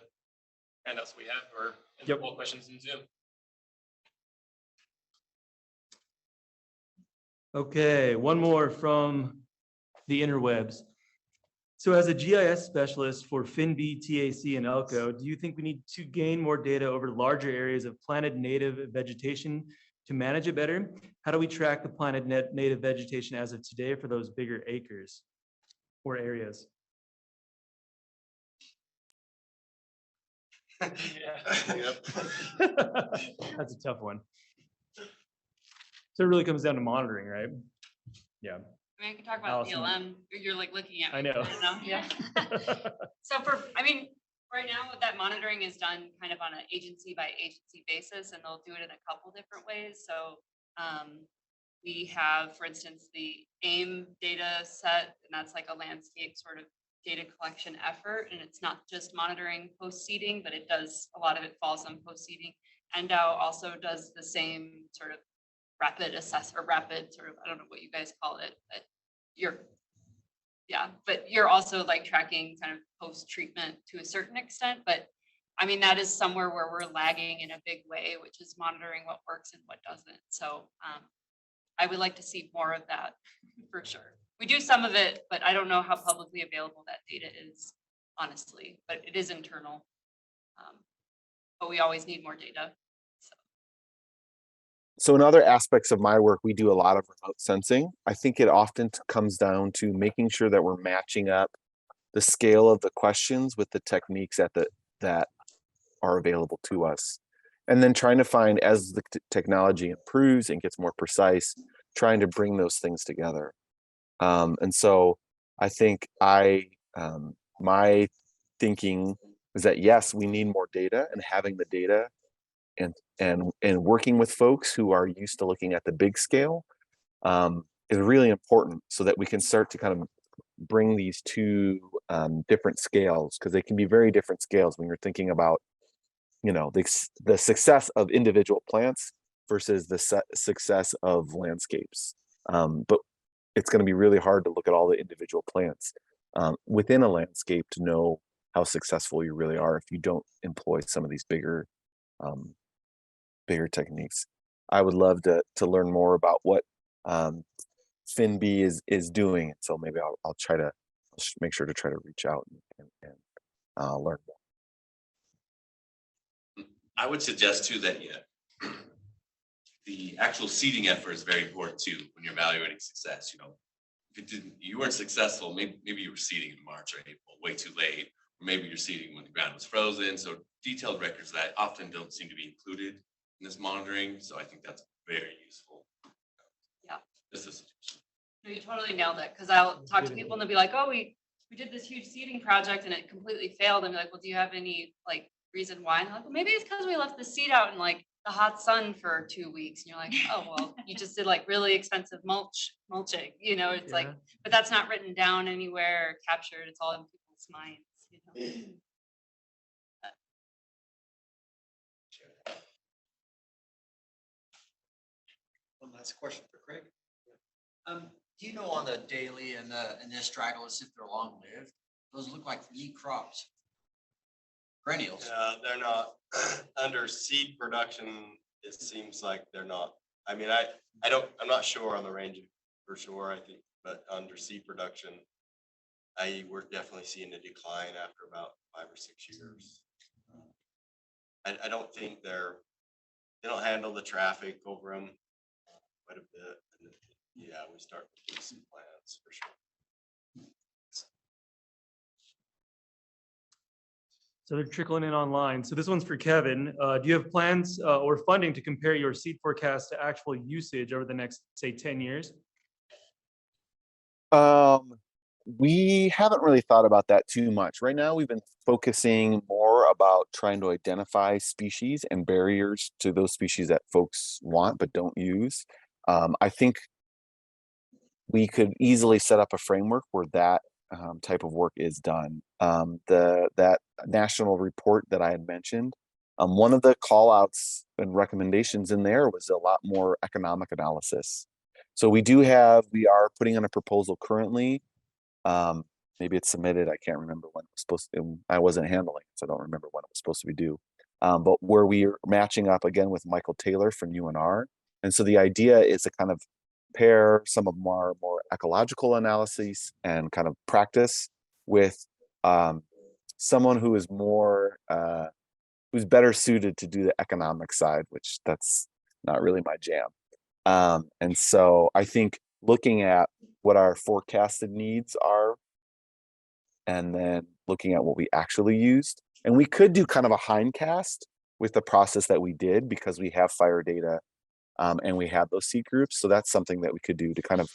handouts we have, or in the poll questions in Zoom. Okay, one more from the interwebs. So as a GIS specialist for FinB, TAC, and ELCO, do you think we need to gain more data over larger areas of planted native vegetation to manage it better? How do we track the planted native vegetation as of today for those bigger acres or areas? That's a tough one. So it really comes down to monitoring, right? Yeah. I can talk about Allison. BLM. You're like looking at me. I know. Yeah. So Right now, that monitoring is done kind of on an agency by agency basis, and they'll do it in a couple different ways. So we have, for instance, the AIM data set, and that's like a landscape sort of data collection effort. And it's not just monitoring post-seeding, but it does, a lot of it falls on post-seeding. NDOW also does the same sort of rapid assess or rapid sort of, I don't know what you guys call it, but but you're also like tracking kind of post-treatment to a certain extent. But I mean, that is somewhere where we're lagging in a big way, which is monitoring what works and what doesn't. So I would like to see more of that for sure. We do some of it, but I don't know how publicly available that data is, honestly, but it is internal. But we always need more data. So in other aspects of my work, we do a lot of remote sensing. I think it often comes down to making sure that we're matching up the scale of the questions with the techniques that are available to us. And then trying to find, as the technology improves and gets more precise, trying to bring those things together. And so I think my thinking is that, yes, we need more data, and having the data and working with folks who are used to looking at the big scale is really important, so that we can start to kind of bring these two different scales, because they can be very different scales when you're thinking about, you know, the success of individual plants versus the success of landscapes. But it's going to be really hard to look at all the individual plants within a landscape to know how successful you really are if you don't employ some of these bigger techniques. I would love to learn more about what FinBee is doing. So maybe I'll try to make sure to try to reach out and learn more. I would suggest too that the actual seeding effort is very important too when you're evaluating success. You know, if you weren't successful, maybe you were seeding in March or April, way too late, or maybe you're seeding when the ground was frozen. So detailed records that often don't seem to be included in this monitoring. So I think that's very useful. Yeah. This is. No, you totally nailed it. Because I'll talk to people and they'll be like, "Oh, we did this huge seeding project and it completely failed." And be like, "Well, do you have any like reason why?" And I'm like, "Well, maybe it's because we left the seed out in like the hot sun for 2 weeks." And you're like, "Oh, well, you just did like really expensive mulching." You know, it's like, but that's not written down anywhere, captured. It's all in people's minds. You know? One last question for Craig. Do you know on the daily and the astragalus, if they're long lived, those look like neat crops? Perennials. They're not under seed production. It seems like they're not. I mean, I'm not sure on the range for sure, I think, but under seed production, we're definitely seeing a decline after about 5 or 6 years. I don't think they don't handle the traffic over them quite a bit. And yeah, we start with some plants for sure. So they're trickling in online. So this one's for Kevin. Do you have plans or funding to compare your seed forecast to actual usage over the next, say, 10 years? We haven't really thought about that too much. Right now, we've been focusing more about trying to identify species and barriers to those species that folks want but don't use. I think we could easily set up a framework where that type of work is done. That national report that I had mentioned, one of the call outs and recommendations in there was a lot more economic analysis. So we are putting on a proposal currently. Maybe it's submitted. I can't remember when it was supposed to, I wasn't handling it, so I don't remember when it was supposed to be due. But where we are matching up again with Michael Taylor from UNR. And so the idea is to kind of pair some of our more ecological analyses and kind of practice with someone who is more who's better suited to do the economic side, which that's not really my jam. And so I think looking at what our forecasted needs are and then looking at what we actually used, and we could do kind of a hindcast with the process that we did because we have fire data and we have those seed groups. So that's something that we could do to kind of,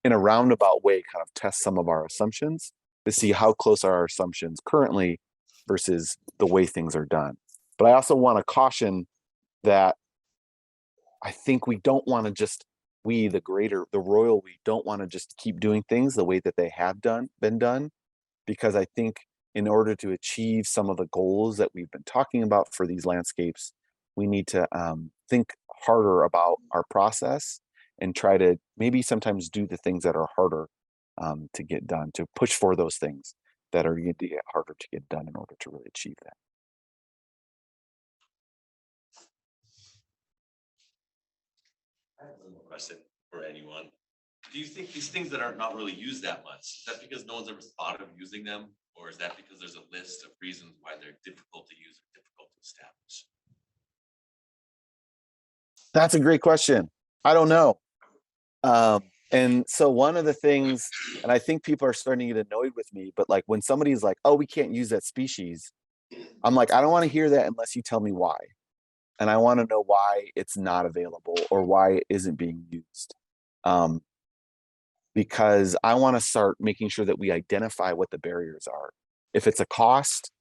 in a roundabout way, kind of test some of our assumptions to see how close are our assumptions currently versus the way things are done. But I also want to caution that I think we don't want to just, the royal, we don't want to just keep doing things the way that they have been done, because I think in order to achieve some of the goals that we've been talking about for these landscapes, we need to think harder about our process and try to maybe sometimes do the things that are harder to get done, to push for those things that are going to get harder to get done in order to really achieve that. I have one more question for anyone. Do you think these things that are not really used that much, is that because no one's ever thought of using them? Or is that because there's a list of reasons why they're difficult to use or difficult to establish? That's a great question. I don't know. And so one of the things, and I think people are starting to get annoyed with me, but like when somebody's like, oh, we can't use that species, I'm like, I don't want to hear that unless you tell me why. And I want to know why it's not available or why it isn't being used. Because I want to start making sure that we identify what the barriers are. If it's a cost,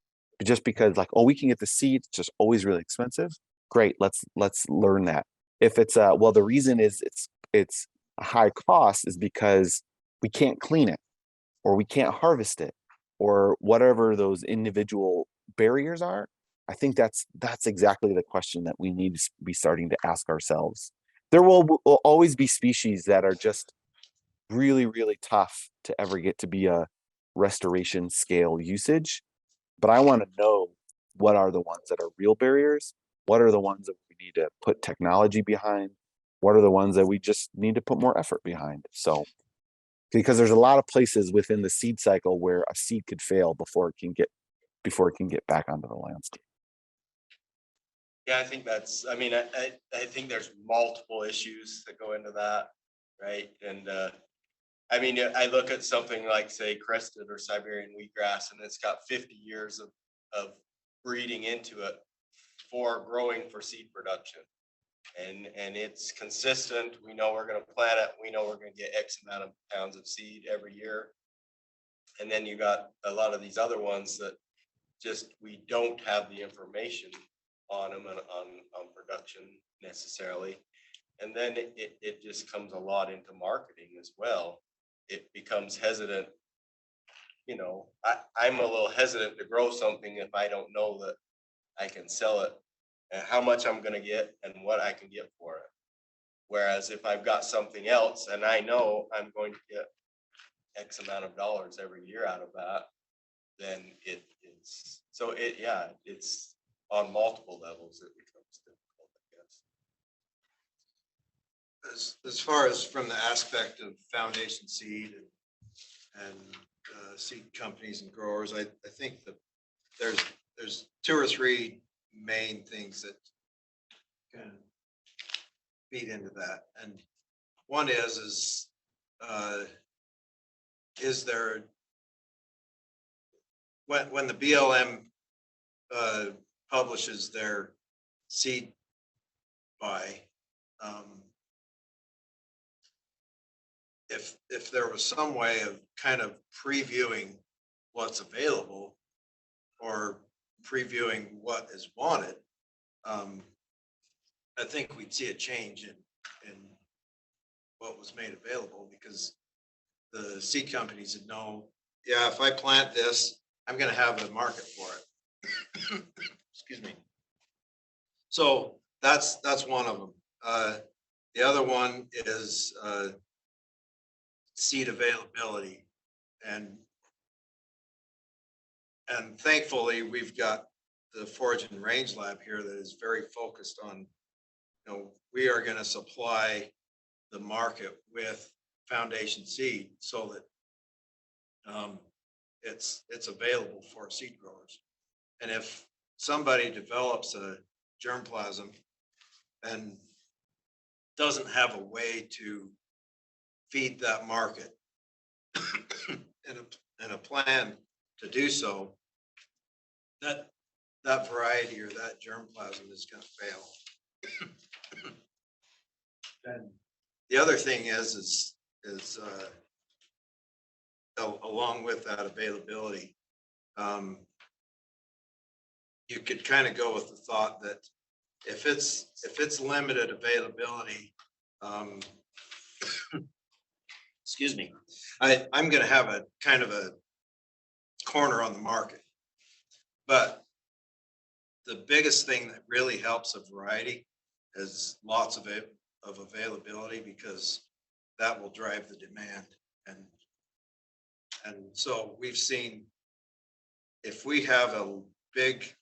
just because like, oh, we can get the seed, it's just always really expensive. Great, let's learn that. If it's well, the reason is it's a high cost is because we can't clean it or we can't harvest it or whatever those individual barriers are. I think that's exactly the question that we need to be starting to ask ourselves. There will always be species that are just really, really tough to ever get to be a restoration scale usage. But I want to know what are the ones that are real barriers? What are the ones that we need to put technology behind? What are the ones that we just need to put more effort behind? So, because there's a lot of places within the seed cycle where a seed could fail before it can get back onto the landscape. Yeah, I think that's, I mean, I think there's multiple issues that go into that, right? And I mean, I look at something like, say, crested or Siberian wheatgrass, and it's got 50 years of breeding into it for growing for seed production. And it's consistent. We know we're gonna plant it. We know we're gonna get X amount of pounds of seed every year. And then you got a lot of these other ones that just, we don't have the information on them and on production necessarily. And then it just comes a lot into marketing as well. It becomes hesitant. You know, I'm a little hesitant to grow something if I don't know that I can sell it and how much I'm gonna get and what I can get for it. Whereas if I've got something else and I know I'm going to get X amount of dollars every year out of that, then it's, so yeah, it's on multiple levels, it becomes difficult, I guess. As far as from the aspect of foundation seed and seed companies and growers, I think that there's two or three main things that can feed into that. And one is there, when the BLM publishes their seed buy, if there was some way of kind of previewing what's available or previewing what is wanted, I think we'd see a change in what was made available, because the seed companies would know, yeah, if I plant this, I'm gonna have a market for it. Excuse me. So that's one of them. The other one is seed availability, and thankfully we've got the Forage and Range Lab here that is very focused on, you know, we are going to supply the market with foundation seed so that it's available for seed growers. And if somebody develops a germplasm and doesn't have a way to feed that market and a plan to do so, that variety or that germplasm is going to fail. And the other thing is along with that availability, you could kind of go with the thought that if it's limited availability, excuse me, I'm gonna have a kind of a corner on the market. But the biggest thing that really helps a variety is lots of availability, because that will drive the demand. And so we've seen, if we have a big,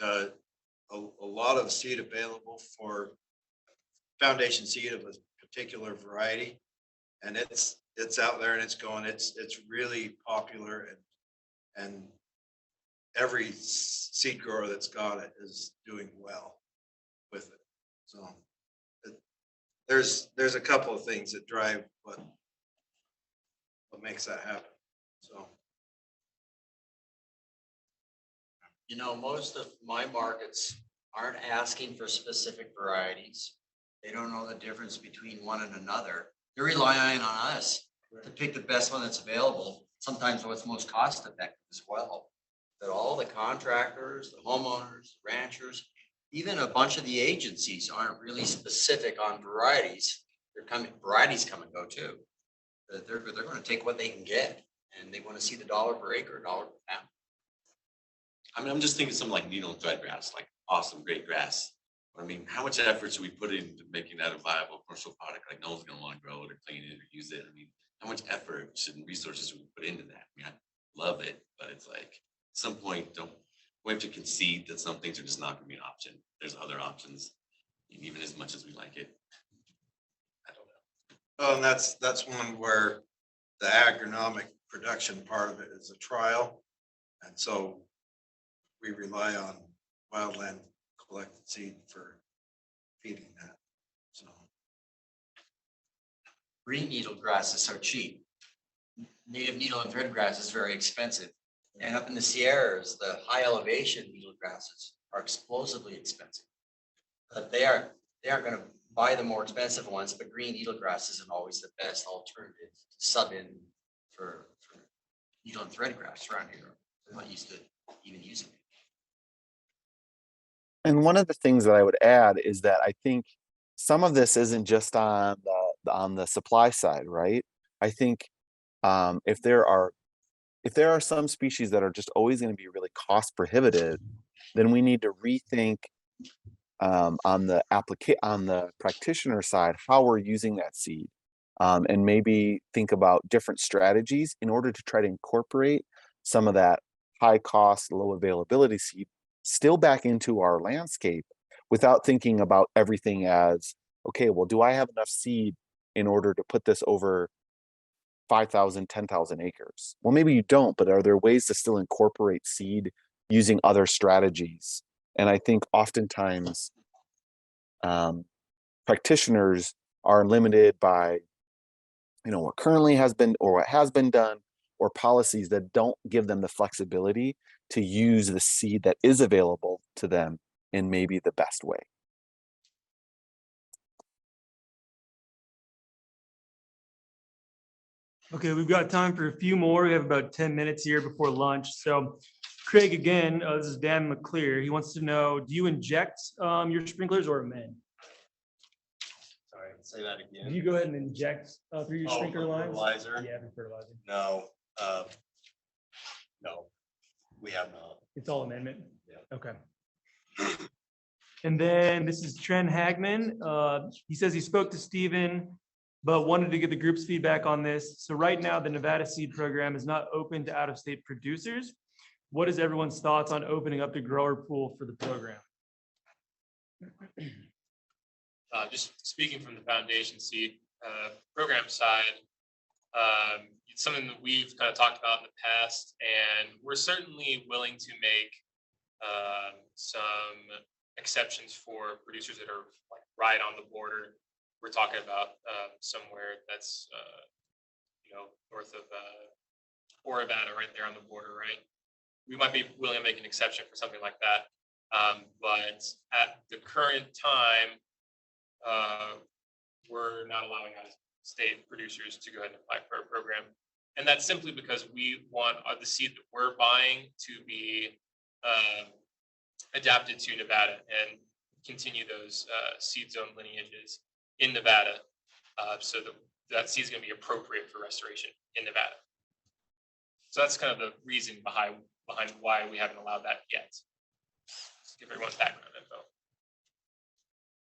a lot of seed available for foundation seed of a particular variety, and it's out there and it's going, it's really popular, and every seed grower that's got it is doing well with it. So there's a couple of things that drive what makes that happen. So. You know, most of my markets aren't asking for specific varieties. They don't know the difference between one and another. They're relying on us to pick the best one that's available, sometimes what's most cost effective as well. That all the contractors, the homeowners, ranchers, even a bunch of the agencies aren't really specific on varieties. Varieties come and go too. That they're going to take what they can get, and they want to see the dollar per acre, dollar per pound. I mean, I'm just thinking something like needle and thread grass, like awesome, great grass. I mean, how much effort should we put into making that a viable commercial product? Like no one's gonna want to grow it or clean it or use it. I mean, how much effort and resources should we put into that? I mean, I love it, but it's like, at some point, we have to concede that some things are just not gonna be an option. There's other options, and even as much as we like it. I don't know. Well, and that's one where the agronomic production part of it is a trial. And so we rely on wildland collected seed for feeding that. So green needle grasses are cheap. Native needle and thread grass is very expensive. And up in the Sierras, the high elevation needle grasses are explosively expensive. But they aren't going to buy the more expensive ones, but green needle grass isn't always the best alternative to sub in for needle and thread grass around here. They're not used to even using it. And one of the things that I would add is that I think some of this isn't just on the supply side, right? I think if there are some species that are just always going to be really cost prohibitive, then we need to rethink on the practitioner side how we're using that seed, and maybe think about different strategies in order to try to incorporate some of that high cost, low availability seed still back into our landscape without thinking about everything as, okay, well, do I have enough seed in order to put this over 5,000, 10,000 acres? Well, maybe you don't, but are there ways to still incorporate seed using other strategies? And I think oftentimes practitioners are limited by, what currently has been or what has been done, or policies that don't give them the flexibility to use the seed that is available to them in maybe the best way. Okay, we've got time for a few more. We have about 10 minutes here before lunch. So Craig, again, this is Dan McClear. He wants to know, do you inject your sprinklers or amend? Sorry, say that again. Do you go ahead and inject through your sprinkler lines? Fertilizer? Yeah, for fertilizer. No, no, we have not. It's all amendment? Yeah. Okay. And then this is Trent Hagman. He says he spoke to Stephen, but wanted to get the group's feedback on this. So right now, the Nevada Seed Program is not open to out-of-state producers. What is everyone's thoughts on opening up the grower pool for the program? Just speaking from the foundation seed program side, it's something that we've kind of talked about in the past, and we're certainly willing to make some exceptions for producers that are like right on the border. We're talking about somewhere that's north of Orovada, right there on the border, right? We might be willing to make an exception for something like that, but at the current time, we're not allowing out-of-state producers to go ahead and apply for our program. And that's simply because we want the seed that we're buying to be adapted to Nevada and continue those seed zone lineages in Nevada. So that seed is going to be appropriate for restoration in Nevada. So that's kind of the reason behind why we haven't allowed that yet. Just give everyone background info.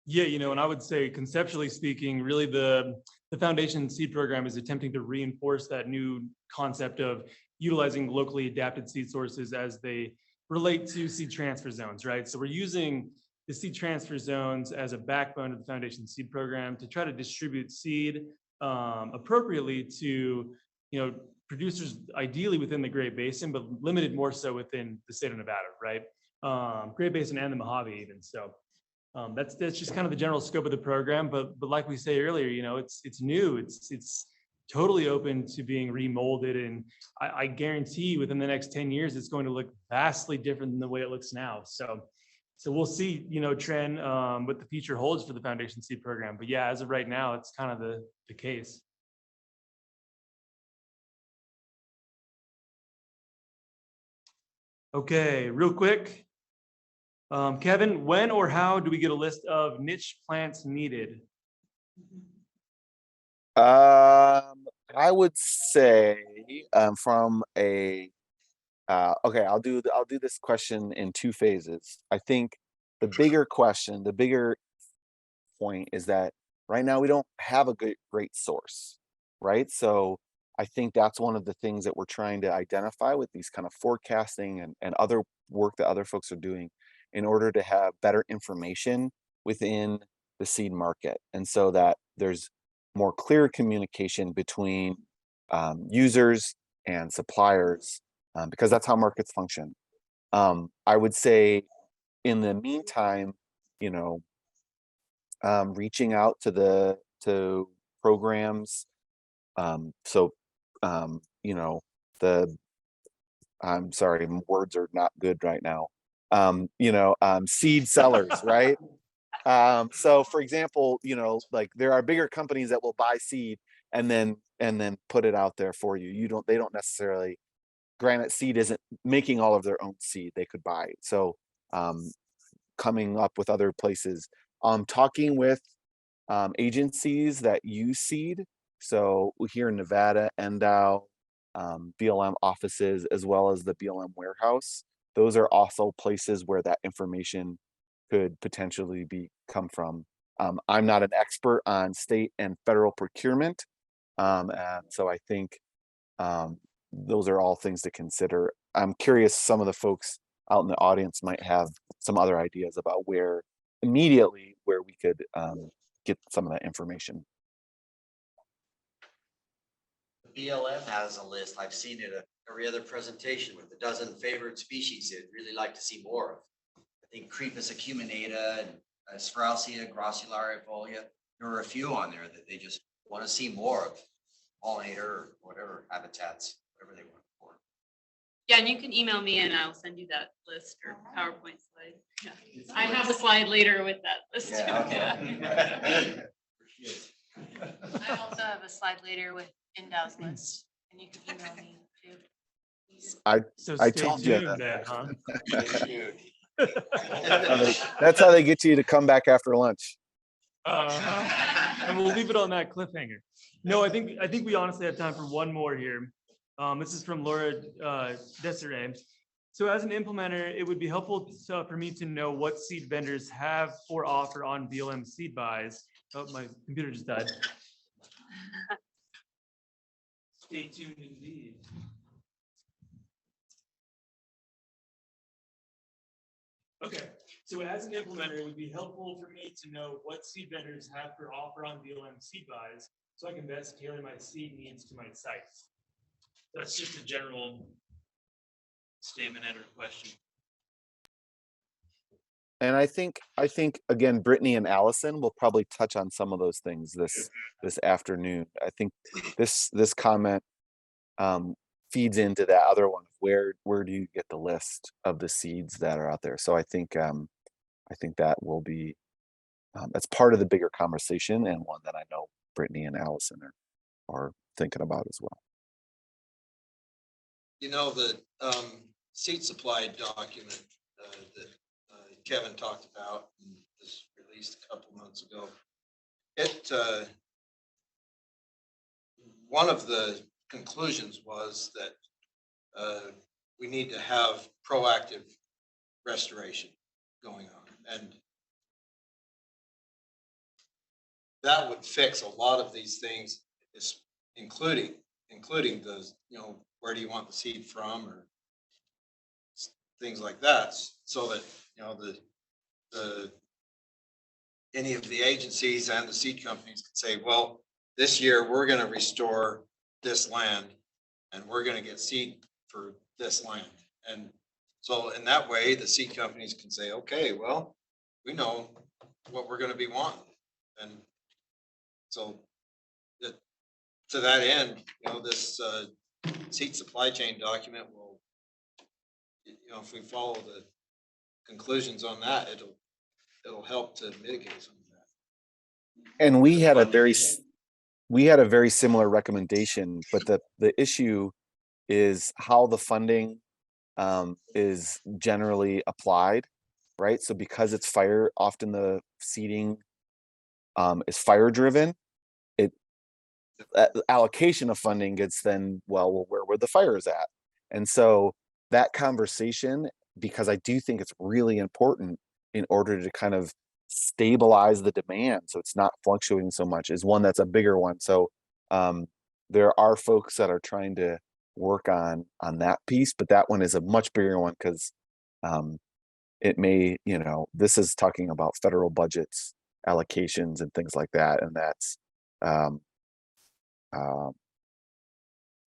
Yeah, you know, and I would say conceptually speaking, really the Foundation Seed Program is attempting to reinforce that new concept of utilizing locally adapted seed sources as they relate to seed transfer zones, right? So we're using the seed transfer zones as a backbone of the Foundation Seed Program to try to distribute seed appropriately to, you know, producers ideally within the Great Basin, but limited more so within the state of Nevada, right? Great Basin and the Mojave even. So that's just kind of the general scope of the program. But like we say earlier, you know, it's new. It's totally open to being remolded, and I guarantee within the next 10 years, it's going to look vastly different than the way it looks now. So we'll see, you know, Trent, what the future holds for the Foundation Seed Program. But yeah, as of right now, it's kind of the case. Okay, real quick. Kevin, when or how do we get a list of niche plants needed? I would say from a okay, I'll do this question in two phases. I think the bigger question, the bigger point is that right now we don't have a great source, right? So I think that's one of the things that we're trying to identify with these kind of forecasting and other work that other folks are doing in order to have better information within the seed market. And so that there's more clear communication between users and suppliers, because that's how markets function. I would say in the meantime, you know, reaching out to programs. You know, I'm sorry, words are not good right now. You know, seed sellers, right? So for example, you know, like there are bigger companies that will buy seed and then put it out there for you. They don't necessarily, Granite Seed isn't making all of their own seed, they could buy it. So coming up with other places, talking with agencies that use seed. So here in Nevada, NDOW, BLM offices, as well as the BLM warehouse. Those are also places where that information could potentially come from. I'm not an expert on state and federal procurement. And so I think those are all things to consider. I'm curious, some of the folks out in the audience might have some other ideas about where we could get some of that information. The BLM has a list. I've seen it at every other presentation with a dozen favorite species they'd really like to see more of. I think Crepus acuminata and Straussea, Gracilaria folia. There are a few on there that they just want to see more of, pollinator or whatever habitats, whatever they want for. Yeah, and you can email me and I'll send you that list or PowerPoint slide. Yeah. I have a slide later with that list. Yeah, okay. I also have a slide later with NDOW's list, and you can email me too. I told you tuned then, huh? That's how they get you to come back after lunch. And we'll leave it on that cliffhanger. No, I think we honestly have time for one more here. This is from Laura Desiree. So as an implementer, it would be helpful for me to know what seed vendors have for offer on BLM seed buys. Oh, my computer just died. Stay tuned indeed. Okay, so as an implementer, it would be helpful for me to know what seed vendors have for offer on BLM seed buys, so I can best tailor my seed needs to my sites. That's just a general statement and or question. And I think again, Brittany and Allison will probably touch on some of those things this afternoon. I think this comment feeds into that other one. Where do you get the list of the seeds that are out there? So I think that will be that's part of the bigger conversation, and one that I know Brittany and Allison are thinking about as well. You know, the seed supply document that Kevin talked about, and was released a couple months ago. It, one of the conclusions was that we need to have proactive restoration going on, and that would fix a lot of these things, including the, where do you want the seed from, or things like that, so that, the any of the agencies and the seed companies could say, well, this year we're gonna restore this land and we're gonna get seed for this land. And so in that way, the seed companies can say, okay, well, we know what we're gonna be wanting. And so to that end, this seed supply chain document will, if we follow the conclusions on that, it'll help to mitigate some of that. And we had a very similar recommendation, but the issue is how the funding is generally applied, right? So because it's fire, often the seeding is fire driven, allocation of funding gets then, well, where the fire is at. And so that conversation, because I do think it's really important in order to kind of stabilize the demand so it's not fluctuating so much, is one that's a bigger one. So there are folks that are trying to work on that piece, but that one is a much bigger one because it may, this is talking about federal budgets, allocations and things like that, and that's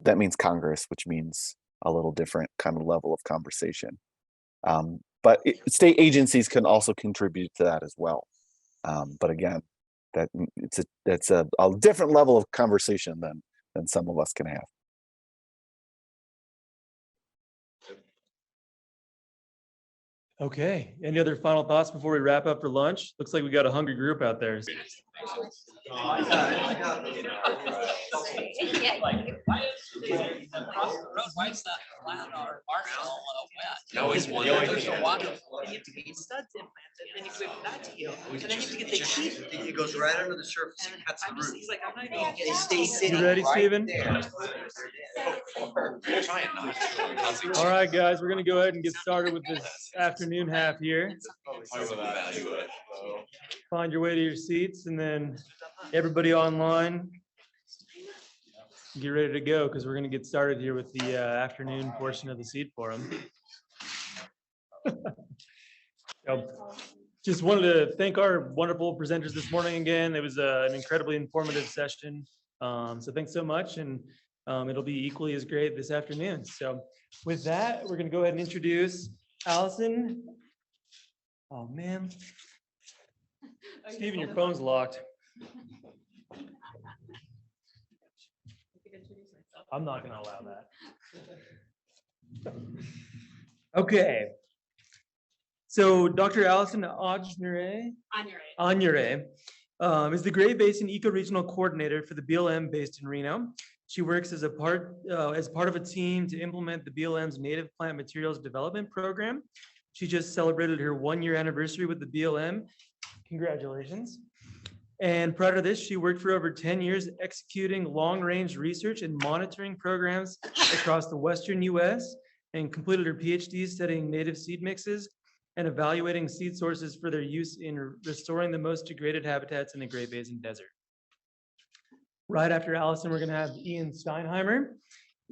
that means Congress, which means a little different kind of level of conversation. But state agencies can also contribute to that as well. But again, that's a different level of conversation than some of us can have. Okay, any other final thoughts before we wrap up for lunch? Looks like we got a hungry group out there. No, it's one. You have to get studs implanted, then you put that to heal, and then you have to get the teeth. It goes right under the surface and cuts the root. He's like, I'm not even They getting. stay sitting. You ready, right Steven? there. All right, guys, we're gonna go ahead and get started with this afternoon half here. Find your way to your seats, and then everybody online, get ready to go, because we're gonna get started here with the afternoon portion of the seed forum. Just wanted to thank our wonderful presenters this morning again. It was an incredibly informative session. So thanks so much, and it'll be equally as great this afternoon. So with that, we're gonna go ahead and introduce Allison. Oh, man. Steven, your phone's locked. I'm not gonna allow that. Okay. So Dr. Allison Anyere is the Great Basin Eco-Regional Coordinator for the BLM based in Reno. She works as part of a team to implement the BLM's Native Plant Materials Development Program. She just celebrated her 1-year anniversary with the BLM. Congratulations. And prior to this, she worked for over 10 years executing long-range research and monitoring programs across the Western US, and completed her PhD studying native seed mixes and evaluating seed sources for their use in restoring the most degraded habitats in the Great Basin Desert. Right after Allison, we're gonna have Ian Steinheimer.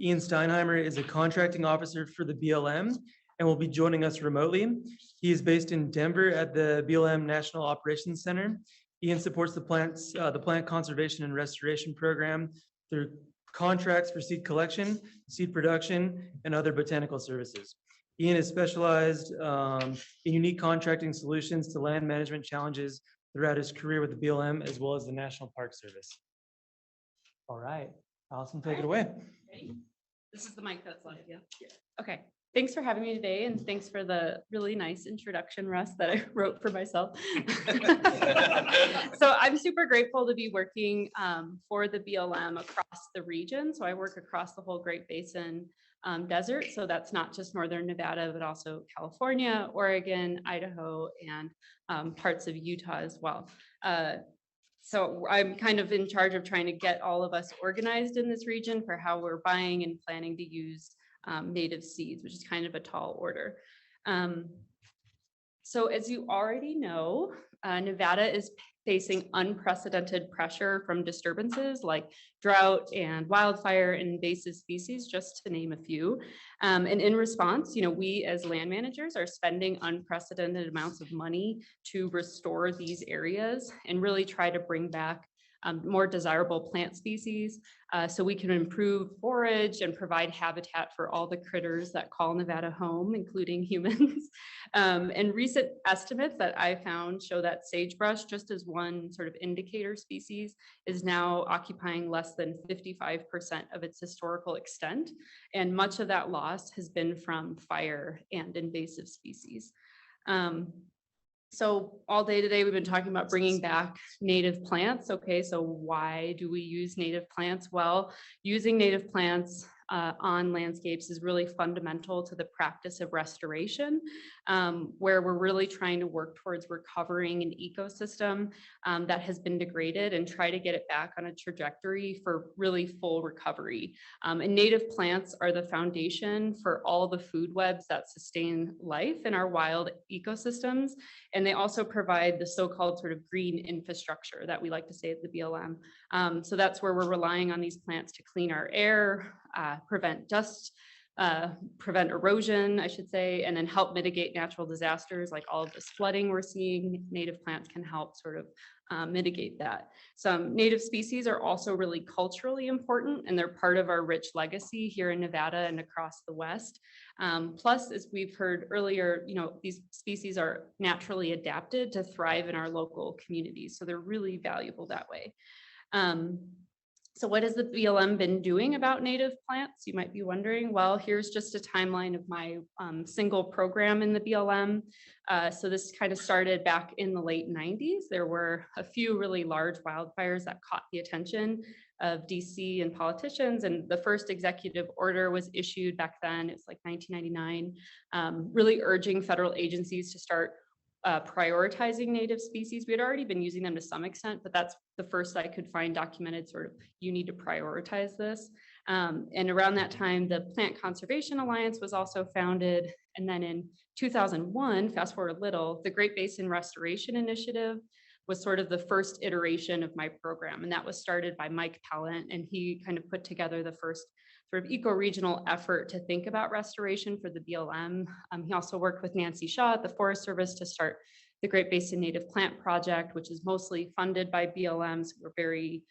Ian Steinheimer is a contracting officer for the BLM and will be joining us remotely. He is based in Denver at the BLM National Operations Center. Ian supports the Plant Conservation and Restoration Program through contracts for seed collection, seed production, and other botanical services. Ian is specialized in unique contracting solutions to land management challenges throughout his career with the BLM as well as the National Park Service. All right, Allison, take it away. Ready? This is the mic that's live, yeah? Okay, thanks for having me today, and thanks for the really nice introduction, Russ, that I wrote for myself. So I'm super grateful to be working for the BLM across the region. So I work across the whole Great Basin desert. So that's not just northern Nevada, but also California, Oregon, Idaho, and parts of Utah as well. So I'm kind of in charge of trying to get all of us organized in this region for how we're buying and planning to use native seeds, which is kind of a tall order. So as you already know, Nevada is facing unprecedented pressure from disturbances like drought and wildfire and invasive species, just to name a few. And in response, we as land managers are spending unprecedented amounts of money to restore these areas and really try to bring back more desirable plant species so we can improve forage and provide habitat for all the critters that call Nevada home, including humans. And recent estimates that I found show that sagebrush, just as one sort of indicator species, is now occupying less than 55% of its historical extent. And much of that loss has been from fire and invasive species. So all day today, we've been talking about bringing back native plants. Okay, so why do we use native plants? Well, using native plants on landscapes is really fundamental to the practice of restoration, where we're really trying to work towards recovering an ecosystem that has been degraded and try to get it back on a trajectory for really full recovery. And native plants are the foundation for all the food webs that sustain life in our wild ecosystems. And they also provide the so-called sort of green infrastructure that we like to say at the BLM. So that's where we're relying on these plants to clean our air, prevent dust, prevent erosion, I should say, and then help mitigate natural disasters like all of this flooding we're seeing. Native plants can help sort of mitigate that. Some native species are also really culturally important, and they're part of our rich legacy here in Nevada and across the West. Plus, as we've heard earlier, these species are naturally adapted to thrive in our local communities. So they're really valuable that way. So what has the BLM been doing about native plants? You might be wondering. Well, here's just a timeline of my single program in the BLM. So this kind of started back in the late 90s. There were a few really large wildfires that caught the attention of DC and politicians. And the first executive order was issued back then. It's like 1999, really urging federal agencies to start prioritizing native species. We had already been using them to some extent, but that's the first I could find documented sort of, you need to prioritize this. And around that time, the Plant Conservation Alliance was also founded. And then in 2001, fast forward a little, the Great Basin Restoration Initiative was sort of the first iteration of my program. And that was started by Mike Pellant, and he kind of put together the first sort of eco-regional effort to think about restoration for the BLM. He also worked with Nancy Shaw at the Forest Service to start the Great Basin Native Plant Project, which is mostly funded by BLM. So we're very,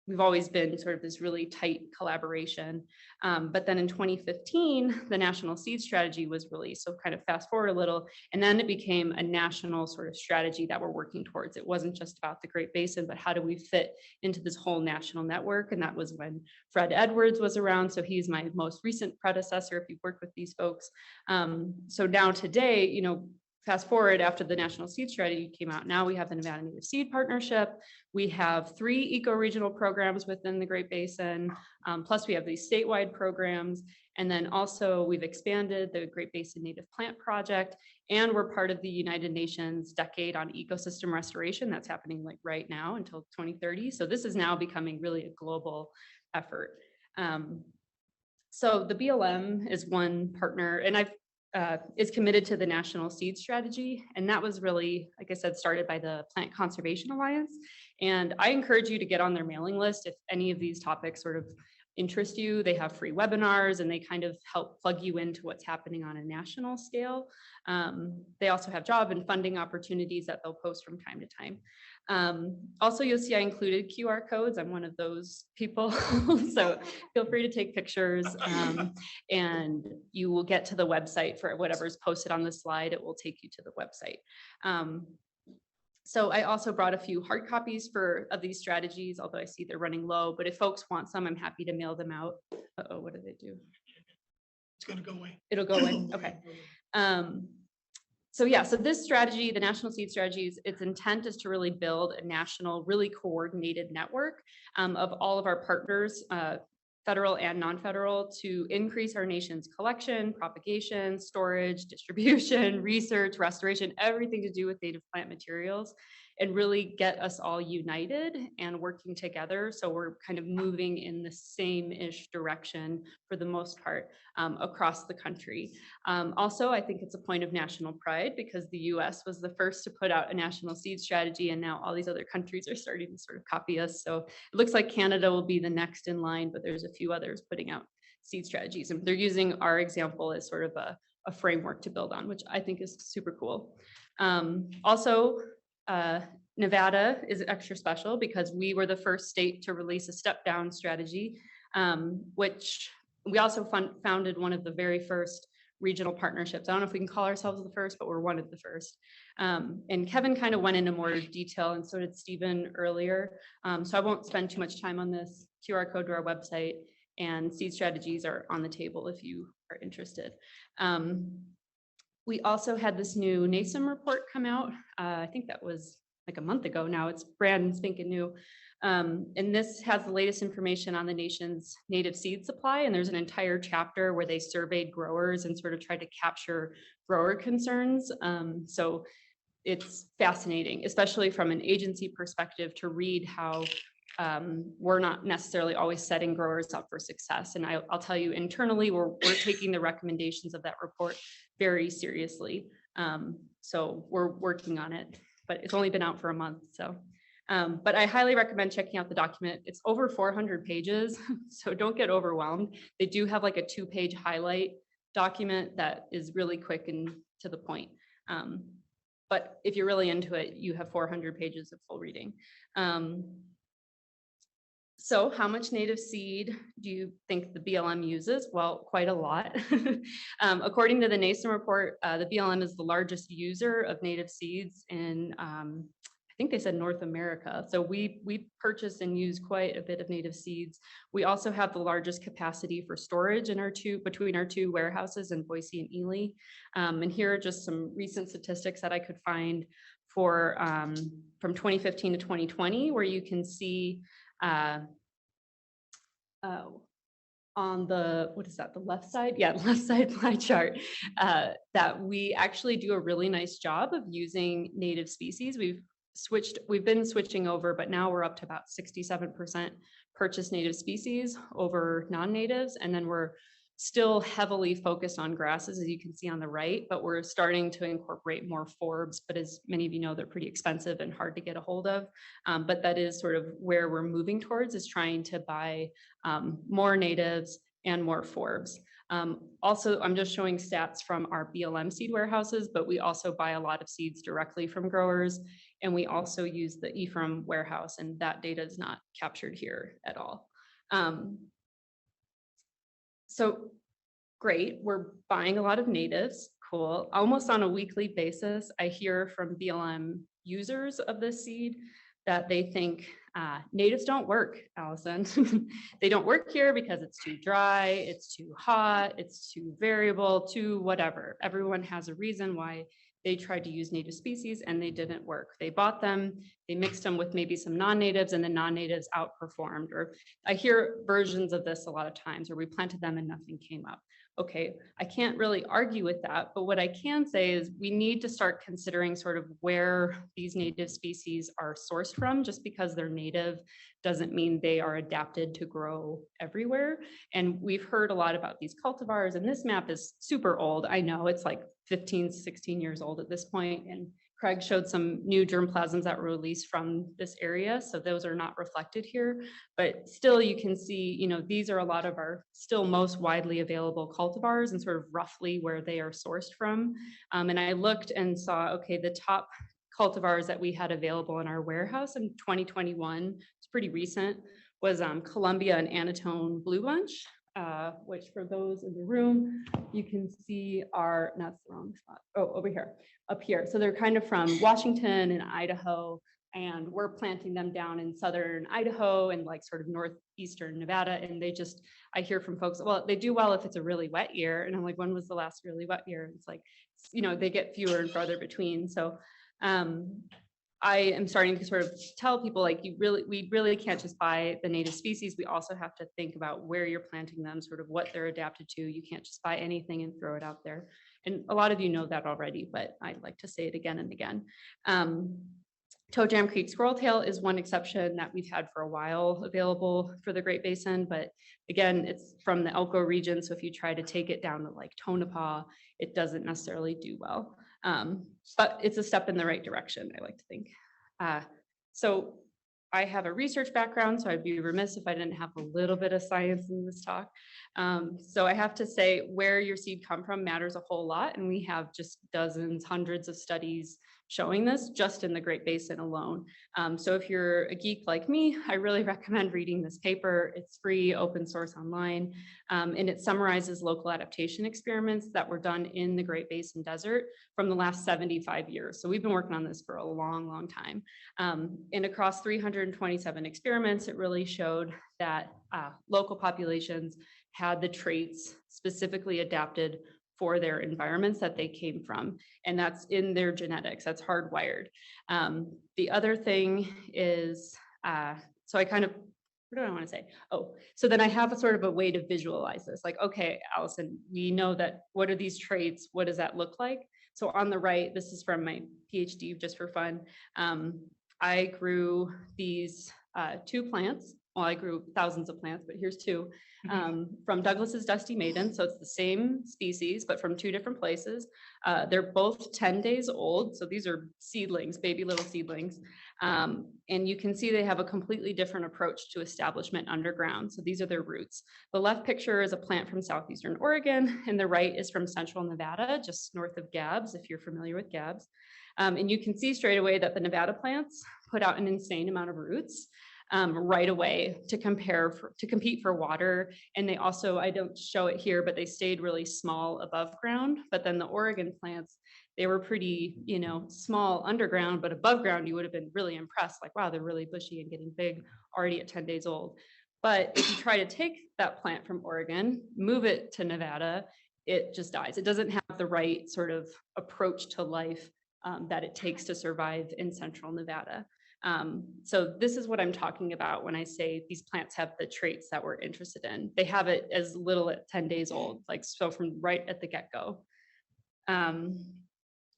we've always been sort of this really tight collaboration. But then in 2015, the National Seed Strategy was released. So kind of fast forward a little, and then it became a national sort of strategy that we're working towards. It wasn't just about the Great Basin, but how do we fit into this whole national network? And that was when Fred Edwards was around. So he's my most recent predecessor, if you've worked with these folks. So now today, fast forward after the National Seed Strategy came out, now we have the Nevada Native Seed Partnership. We have 3 eco-regional programs within the Great Basin. Plus we have these statewide programs. And then also we've expanded the Great Basin Native Plant Project, and we're part of the United Nations Decade on Ecosystem Restoration. That's happening like right now until 2030. So this is now becoming really a global effort. So the BLM is one partner, and is committed to the National Seed Strategy. And that was really, like I said, started by the Plant Conservation Alliance. And I encourage you to get on their mailing list if any of these topics sort of interest you. They have free webinars, and they kind of help plug you into what's happening on a national scale. They also have job and funding opportunities that they'll post from time to time. Also, you'll see I included QR codes. I'm one of those people. So feel free to take pictures, and you will get to the website for whatever's posted on the slide. It will take you to the website. So I also brought a few hard copies of these strategies, although I see they're running low, but if folks want some, I'm happy to mail them out. Uh-oh, what do they do? It's gonna go away. It'll go away, okay. So this strategy, the National Seed Strategy, its intent is to really build a national, really coordinated network of all of our partners federal and non-federal, to increase our nation's collection, propagation, storage, distribution, research, restoration, everything to do with native plant materials, and really get us all united and working together. So we're kind of moving in the same-ish direction for the most part across the country. Also, I think it's a point of national pride because the US was the first to put out a national seed strategy, and now all these other countries are starting to sort of copy us. So it looks like Canada will be the next in line, but there's a few others putting out seed strategies, and they're using our example as sort of a framework to build on, which I think is super cool. Also, Nevada is extra special because we were the first state to release a step down strategy, which we also founded one of the very first regional partnerships. I don't know if we can call ourselves the first, but we're one of the first. And Kevin kind of went into more detail, and so did Stephen earlier. So I won't spend too much time on this. QR code to our website and seed strategies are on the table if you are interested. We also had this new NASEM report come out. I think that was like a month ago now. It's brand spanking new. And this has the latest information on the nation's native seed supply. And there's an entire chapter where they surveyed growers and sort of tried to capture grower concerns. So it's fascinating, especially from an agency perspective, to read how we're not necessarily always setting growers up for success. And I'll tell you, internally, we're taking the recommendations of that report very seriously. So we're working on it, but it's only been out for a month. So, but I highly recommend checking out the document. It's over 400 pages, so don't get overwhelmed. They do have like a 2-page highlight document that is really quick and to the point. But if you're really into it, you have 400 pages of full reading. So how much native seed do you think the BLM uses? Well, quite a lot. According to the NASEM report, the BLM is the largest user of native seeds in, I think they said North America. So we purchase and use quite a bit of native seeds. We also have the largest capacity for storage in between our two warehouses in Boise and Ely. And here are just some recent statistics that I could find for from 2015 to 2020, where you can see on the, what is that, the left side? Yeah, left side pie chart, that we actually do a really nice job of using native species. We've been switching over, but now we're up to about 67% purchase native species over non-natives. And then we're still heavily focused on grasses, as you can see on the right, but we're starting to incorporate more forbs. But as many of you know, they're pretty expensive and hard to get a hold of. But that is sort of where we're moving towards, is trying to buy more natives and more forbs. Also, I'm just showing stats from our BLM seed warehouses, but we also buy a lot of seeds directly from growers. And we also use the Ephraim warehouse, and that data is not captured here at all. So great, we're buying a lot of natives, cool. Almost on a weekly basis, I hear from BLM users of this seed that they think natives don't work, Allison. They don't work here because it's too dry, it's too hot, it's too variable, too whatever. Everyone has a reason why they tried to use native species and they didn't work. They bought them, they mixed them with maybe some non-natives, and the non-natives outperformed. Or I hear versions of this a lot of times, where we planted them and nothing came up. Okay, I can't really argue with that, but what I can say is we need to start considering sort of where these native species are sourced from. Just because they're native doesn't mean they are adapted to grow everywhere. And we've heard a lot about these cultivars, and this map is super old. I know it's like 15, 16 years old at this point, and Craig showed some new germplasms that were released from this area, so those are not reflected here. But still, you can see, you know, these are a lot of our still most widely available cultivars and sort of roughly where they are sourced from. And I looked and saw, okay, the top cultivars that we had available in our warehouse in 2021, it's pretty recent, was Columbia and Anatone Blue Bunch, which for those in the room, you can see are, that's the wrong spot. Oh, over here, up here. So they're kind of from Washington and Idaho, and we're planting them down in southern Idaho and like sort of northeastern Nevada. And they just, I hear from folks, well, they do well if it's a really wet year. And I'm like, when was the last really wet year? It's like, you know, they get fewer and farther between. So I am starting to sort of tell people like we really can't just buy the native species. We also have to think about where you're planting them, sort of what they're adapted to. You can't just buy anything and throw it out there. And a lot of you know that already, but I'd like to say it again and again. Toe Jam Creek Squirreltail is one exception that we've had for a while available for the Great Basin, but again, it's from the Elko region. So if you try to take it down to like Tonopah, it doesn't necessarily do well. But it's a step in the right direction, I like to think. So I have a research background, so I'd be remiss if I didn't have a little bit of science in this talk. So I have to say where your seed come from matters a whole lot, and we have just dozens, hundreds of studies showing this just in the Great Basin alone. So if you're a geek like me, I really recommend reading this paper. It's free, open source online, and it summarizes local adaptation experiments that were done in the Great Basin Desert from the last 75 years. So we've been working on this for a long, long time. And across 327 experiments, it really showed that local populations had the traits specifically adapted for their environments that they came from. And that's in their genetics, that's hardwired. The other thing is, so I kind of, what do I want to say? Oh, so then I have a sort of a way to visualize this. Like, okay, Allison, we know that, what are these traits? What does that look like? So on the right, this is from my PhD, just for fun. I grew these 2 plants. Well, I grew thousands of plants, but here's 2 from Douglas's Dusty Maiden. So it's the same species, but from 2 different places. They're both 10 days old. So these are seedlings, baby little seedlings. And you can see they have a completely different approach to establishment underground. So these are their roots. The left picture is a plant from southeastern Oregon, and the right is from central Nevada, just north of Gabbs, if you're familiar with Gabbs. And you can see straight away that the Nevada plants put out an insane amount of roots. Right away to compete for water. And they also, I don't show it here, but they stayed really small above ground. But then the Oregon plants, they were pretty, small underground, but above ground, you would have been really impressed. Like, wow, they're really bushy and getting big already at 10 days old. But if you try to take that plant from Oregon, move it to Nevada, it just dies. It doesn't have the right sort of approach to life that it takes to survive in central Nevada. So this is what I'm talking about when I say these plants have the traits that we're interested in. They have it as little at 10 days old, like so from right at the get-go.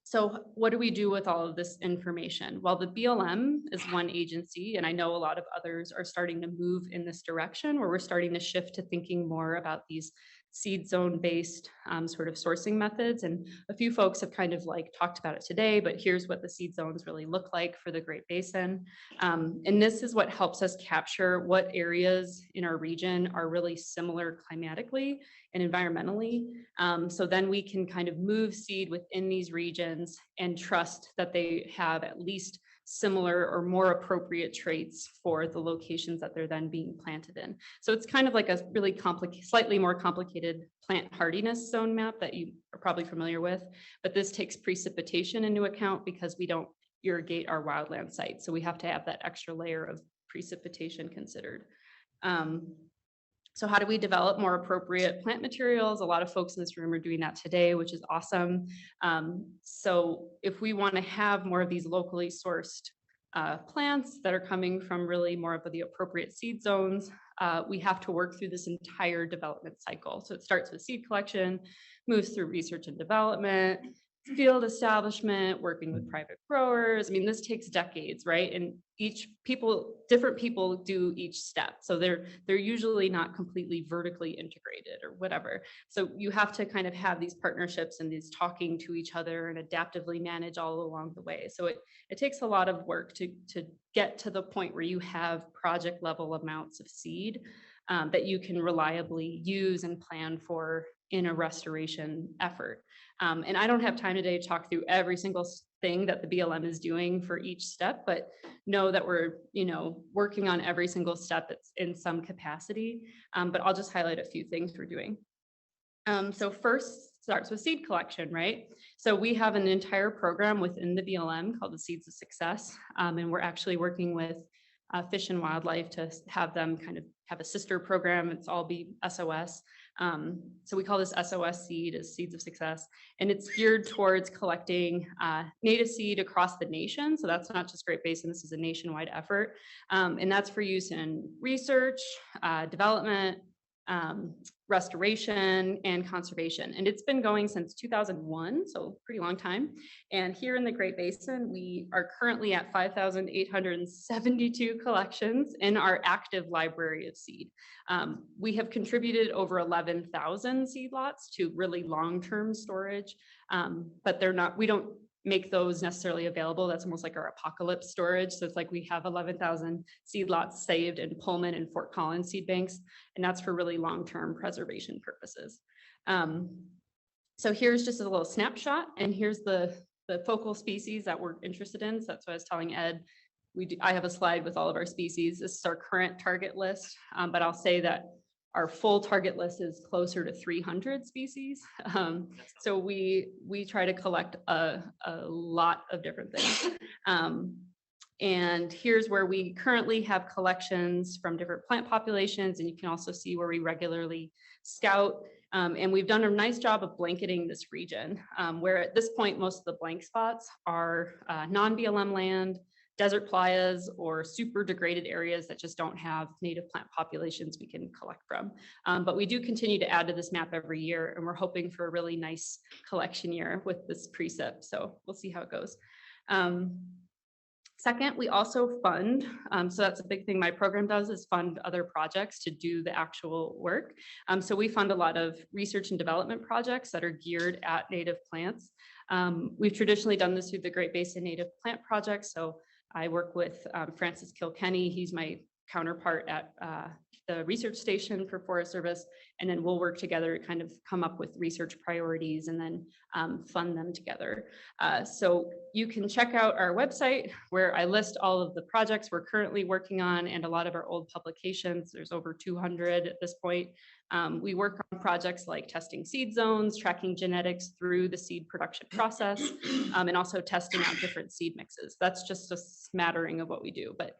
So what do we do with all of this information? Well, the BLM is one agency, and I know a lot of others are starting to move in this direction where we're starting to shift to thinking more about these seed zone based sort of sourcing methods. And a few folks have kind of like talked about it today, but here's what the seed zones really look like for the Great Basin. And this is what helps us capture what areas in our region are really similar climatically and environmentally. So then we can kind of move seed within these regions and trust that they have at least similar or more appropriate traits for the locations that they're then being planted in. So it's kind of like a really complicated, slightly more complicated plant hardiness zone map that you are probably familiar with, but this takes precipitation into account because we don't irrigate our wildland sites. So we have to have that extra layer of precipitation considered. So how do we develop more appropriate plant materials? A lot of folks in this room are doing that today, which is awesome. So if we want to have more of these locally sourced plants that are coming from really more of the appropriate seed zones, we have to work through this entire development cycle. So it starts with seed collection, moves through research and development, field establishment, working with private growers. I mean, this takes decades, right? And different people do each step. So they're usually not completely vertically integrated or whatever. So you have to kind of have these partnerships and these talking to each other and adaptively manage all along the way. So it takes a lot of work to get to the point where you have project level amounts of seed that you can reliably use and plan for in a restoration effort. And I don't have time today to talk through every single thing that the BLM is doing for each step, but know that we're, working on every single step that's in some capacity. But I'll just highlight a few things we're doing. So first starts with seed collection, right? So we have an entire program within the BLM called the Seeds of Success. And we're actually working with Fish and Wildlife to have them kind of have a sister program. It's all be SOS. So we call this SOS seed as Seeds of Success, and it's geared towards collecting native seed across the nation. So that's not just Great Basin, this is a nationwide effort. And that's for use in research, development, restoration, and conservation. And it's been going since 2001, so pretty long time. And here in the Great Basin, we are currently at 5,872 collections in our active library of seed. We have contributed over 11,000 seed lots to really long-term storage, but we don't make those necessarily available. That's almost like our apocalypse storage. So it's like we have 11,000 seed lots saved in Pullman and Fort Collins seed banks, and that's for really long-term preservation purposes. So here's just a little snapshot, and here's the focal species that we're interested in. So that's what I was telling Ed. I have a slide with all of our species. This is our current target list, but I'll say that our full target list is closer to 300 species. So we try to collect a lot of different things. And here's where we currently have collections from different plant populations, and you can also see where we regularly scout. And we've done a nice job of blanketing this region, where at this point, most of the blank spots are non-BLM land, desert playas, or super degraded areas that just don't have native plant populations we can collect from. But we do continue to add to this map every year, and we're hoping for a really nice collection year with this precept. So we'll see how it goes. Second, we also fund, so that's a big thing my program does, is fund other projects to do the actual work. So we fund a lot of research and development projects that are geared at native plants. We've traditionally done this through the Great Basin Native Plant Project. So I work with Francis Kilkenny. He's my counterpart at the research station for Forest Service, and then we'll work together to kind of come up with research priorities and then fund them together. So you can check out our website where I list all of the projects we're currently working on and a lot of our old publications. There's over 200 at this point. We work on projects like testing seed zones, tracking genetics through the seed production process, and also testing out different seed mixes. That's just a smattering of what we do, but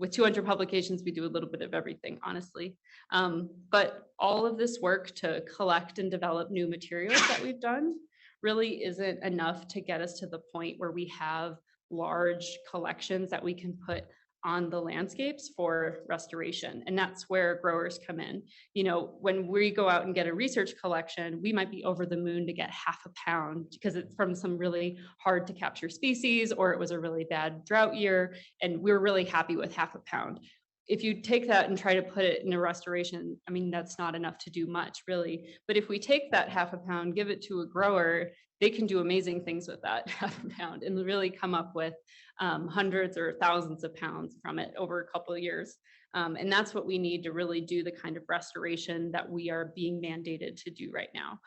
with 200 publications, we do a little bit of everything, honestly. But all of this work to collect and develop new materials that we've done really isn't enough to get us to the point where we have large collections that we can put on the landscapes for restoration. And that's where growers come in. You know, when we go out and get a research collection, we might be over the moon to get half a pound because it's from some really hard to capture species, or it was a really bad drought year, and we're really happy with half a pound. If you take that and try to put it in a restoration, I mean, that's not enough to do much, really. But if we take that half a pound, give it to a grower, they can do amazing things with that half a pound and really come up with hundreds or thousands of pounds from it over a couple of years. And that's what we need to really do the kind of restoration that we are being mandated to do right now.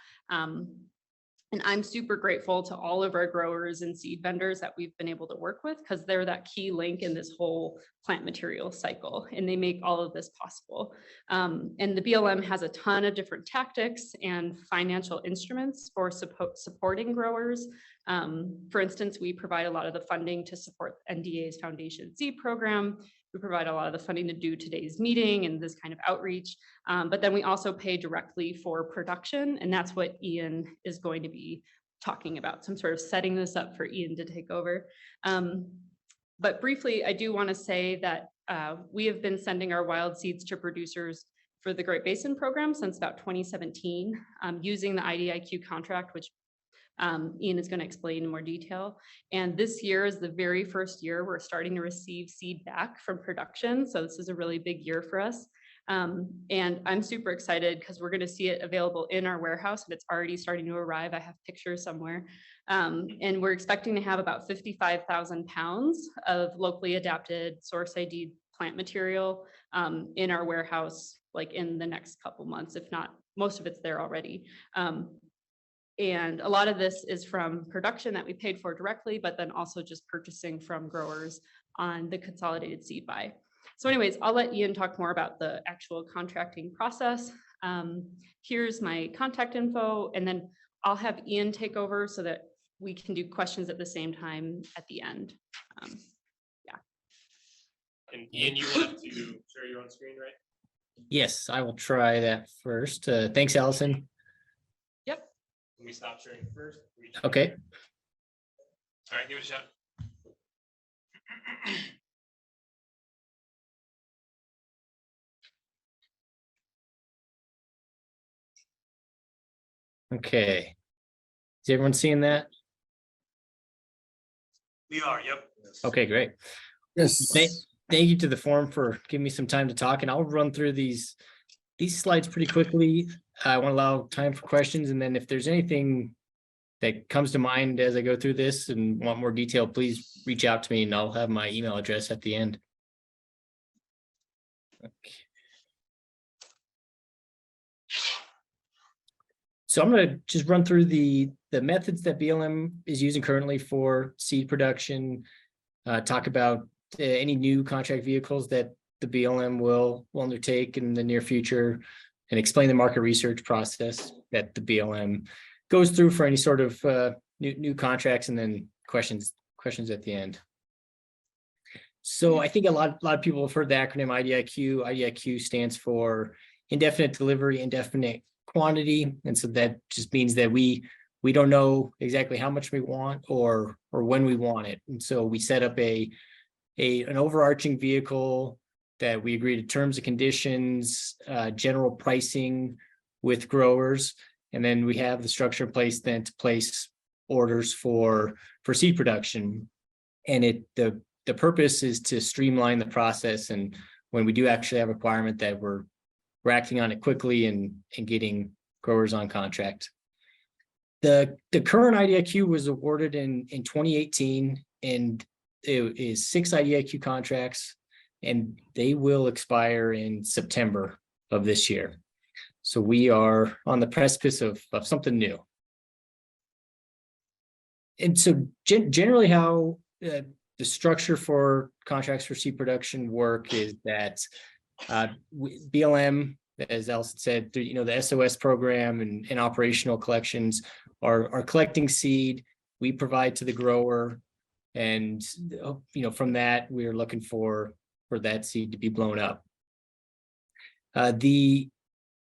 And I'm super grateful to all of our growers and seed vendors that we've been able to work with, because they're that key link in this whole plant material cycle, and they make all of this possible. And the BLM has a ton of different tactics and financial instruments for supporting growers. For instance, we provide a lot of the funding to support NDA's Foundation Seed Program. We provide a lot of the funding to do today's meeting and this kind of outreach. But then we also pay directly for production, and that's what Ian is going to be talking about. So I'm sort of setting this up for Ian to take over. But briefly, I do want to say that we have been sending our wild seeds to producers for the Great Basin program since about 2017, using the IDIQ contract, which Ian is going to explain in more detail. And this year is the very first year we're starting to receive seed back from production. So this is a really big year for us. And I'm super excited because we're going to see it available in our warehouse, and it's already starting to arrive. I have pictures somewhere. And we're expecting to have about 55,000 pounds of locally adapted source ID plant material in our warehouse, like in the next couple months, if not, most of it's there already. And a lot of this is from production that we paid for directly, but then also just purchasing from growers on the consolidated seed buy. So anyways, I'll let Ian talk more about the actual contracting process. Here's my contact info, and then I'll have Ian take over so that we can do questions at the same time at the end. Yeah. And Ian, you wanted to share your own screen, right? Yes, I will try that first. Thanks, Allison. Let me stop sharing first. Okay. All right, give it a shot. Okay. Is everyone seeing that? We are, yep. Okay, great. Thank you to the forum for giving me some time to talk, and I'll run through these slides pretty quickly. I want to allow time for questions, and then if there's anything that comes to mind as I go through this and want more detail, please reach out to me and I'll have my email address at the end. Okay. So I'm going to just run through the methods that BLM is using currently for seed production, talk about any new contract vehicles that the BLM will undertake in the near future, and explain the market research process that the BLM goes through for any sort of new contracts, and then questions at the end. So I think a lot of people have heard the acronym IDIQ. IDIQ stands for indefinite delivery, indefinite quantity. And so that just means that we don't know exactly how much we want or when we want it. And so we set up an overarching vehicle that we agree to terms and conditions, general pricing with growers. And then we have the structure in place then to place orders for seed production. And the purpose is to streamline the process. And when we do actually have a requirement, that we're acting on it quickly and getting growers on contract. The current IDIQ was awarded in 2018, and it is 6 IDIQ contracts, and they will expire in September of this year. So we are on the precipice of something new. And so generally how the structure for contracts for seed production work is that BLM, as Allison said, the SOS program and operational collections are collecting seed. We provide to the grower, and from that we're looking for that seed to be blown up. The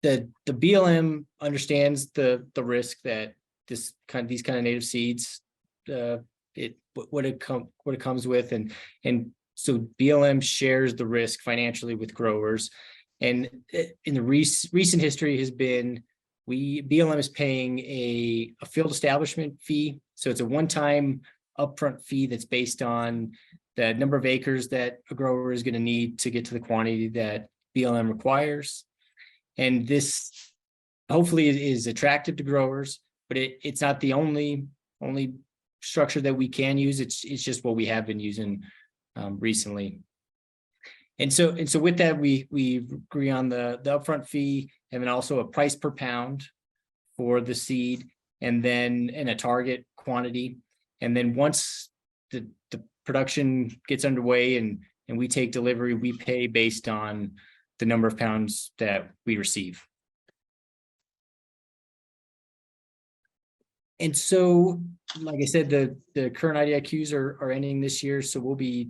BLM understands the risk that these kind of native seeds what it comes with, and so BLM shares the risk financially with growers. And in the recent history has been BLM is paying a field establishment fee. So it's a one-time upfront fee that's based on the number of acres that a grower is going to need to get to the quantity that BLM requires. And this hopefully is attractive to growers, but it's not the only structure that we can use. It's just what we have been using recently. And so with that, we agree on the upfront fee, and then also a price per pound for the seed, and then in a target quantity. And then once the production gets underway and we take delivery, we pay based on the number of pounds that we receive. And so, like I said, the current IDIQs are ending this year, so we'll be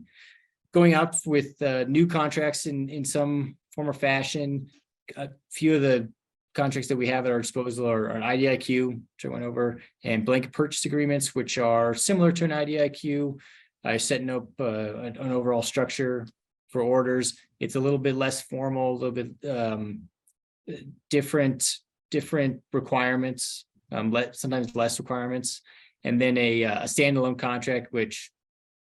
going out with new contracts in some form or fashion. A few of the contracts that we have at our disposal are an IDIQ, which I went over, and blanket purchase agreements, which are similar to an IDIQ, setting up an overall structure for orders. It's a little bit less formal, a little bit different requirements, sometimes less requirements, and then a standalone contract, which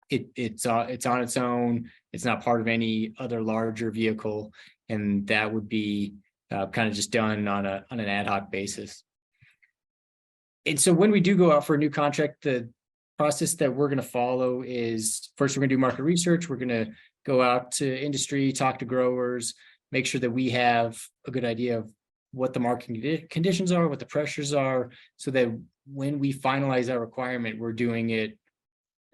it's on its own. It's not part of any other larger vehicle, and that would be kind of just done on an ad hoc basis. And so when we do go out for a new contract, the process that we're going to follow is, first we're going to do market research. We're going to go out to industry, talk to growers, make sure that we have a good idea of what the market conditions are, what the pressures are, so that when we finalize our requirement, we're doing it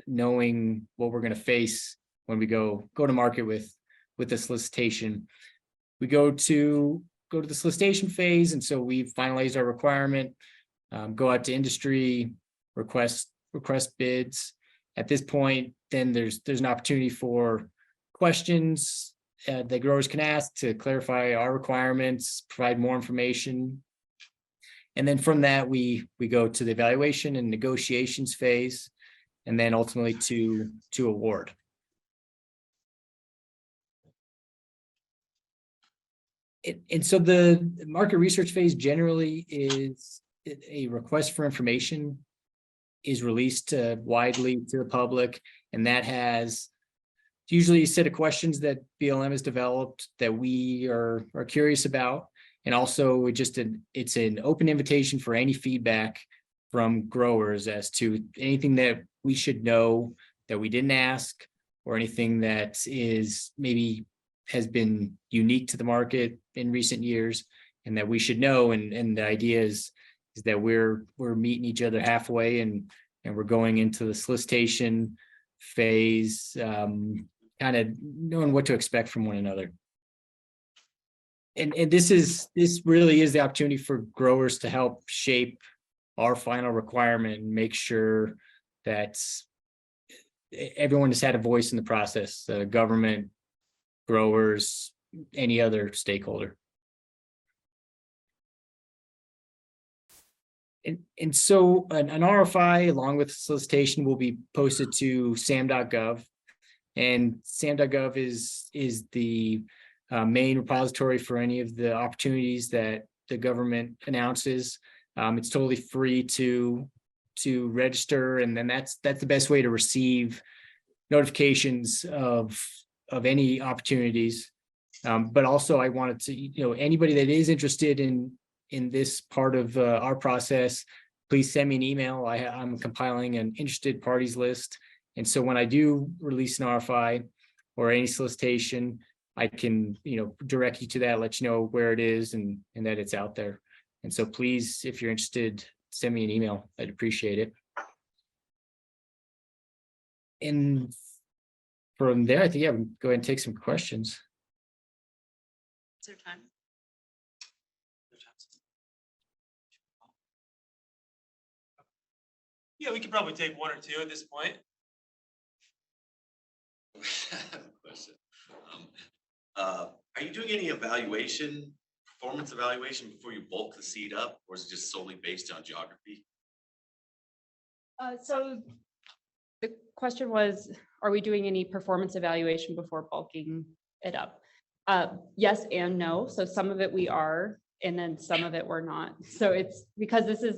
knowing what we're going to face when we go to market with the solicitation. We go to the solicitation phase, and so we finalize our requirement, go out to industry, request bids. At this point, then there's an opportunity for questions the growers can ask to clarify our requirements, provide more information. And then from that, we go to the evaluation and negotiations phase, and then ultimately to award. And so the market research phase generally is a request for information is released widely to the public, and that has usually a set of questions that BLM has developed that we are curious about. And also it's an open invitation for any feedback from growers as to anything that we should know that we didn't ask, or anything that is maybe has been unique to the market in recent years and that we should know. And the idea is that we're meeting each other halfway, and we're going into the solicitation phase, kind of knowing what to expect from one another. And this really is the opportunity for growers to help shape our final requirement and make sure that everyone has had a voice in the process, government, growers, any other stakeholder. And so an RFI along with solicitation will be posted to SAM.gov, and SAM.gov is the main repository for any of the opportunities that the government announces. It's totally free to register, and then that's the best way to receive notifications of any opportunities. But also I wanted to, anybody that is interested in this part of our process, please send me an email. I'm compiling an interested parties list. And so when I do release an RFI or any solicitation, I can, direct you to that, let you know where it is and that it's out there. And so please, if you're interested, send me an email. I'd appreciate it. And from there, I think, we can go ahead and take some questions. Is there time? Yeah, we could probably take one or two at this point. Question. Are you doing any performance evaluation before you bulk the seed up, or is it just solely based on geography? So the question was, are we doing any performance evaluation before bulking it up? Yes and no. So some of it we are, and then some of it we're not. So it's because this is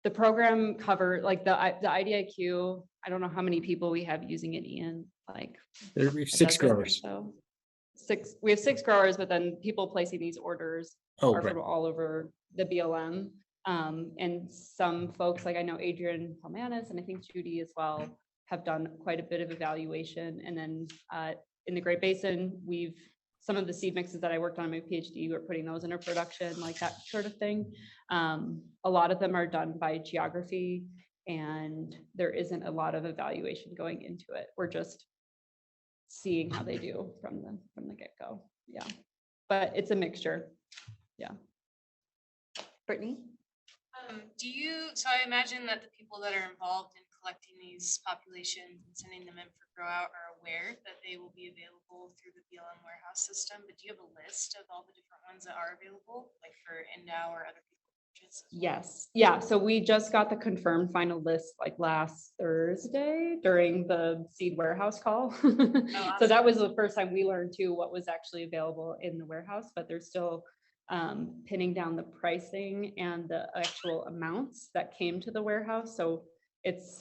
the program cover, like the IDIQ. I don't know how many people we have using it, Ian. Like we have 6 growers. So we have 6 growers, but then people placing these orders are from all over the BLM. And some folks, like I know Adrian Palmanis and I think Judy as well, have done quite a bit of evaluation. And then in the Great Basin, some of the seed mixes that I worked on in my PhD, we're putting those into production, like that sort of thing. A lot of them are done by geography, and there isn't a lot of evaluation going into it. We're just seeing how they do from the get-go. Yeah, but it's a mixture. Yeah. Brittany? So I imagine that the people that are involved in collecting these populations and sending them in for grow out are aware that they will be available through the BLM warehouse system, but do you have a list of all the different ones that are available, like for NDOW or other people? Yes. Yeah. So we just got the confirmed final list like last Thursday during the seed warehouse call. So that was the first time we learned too what was actually available in the warehouse, but they're still pinning down the pricing and the actual amounts that came to the warehouse. So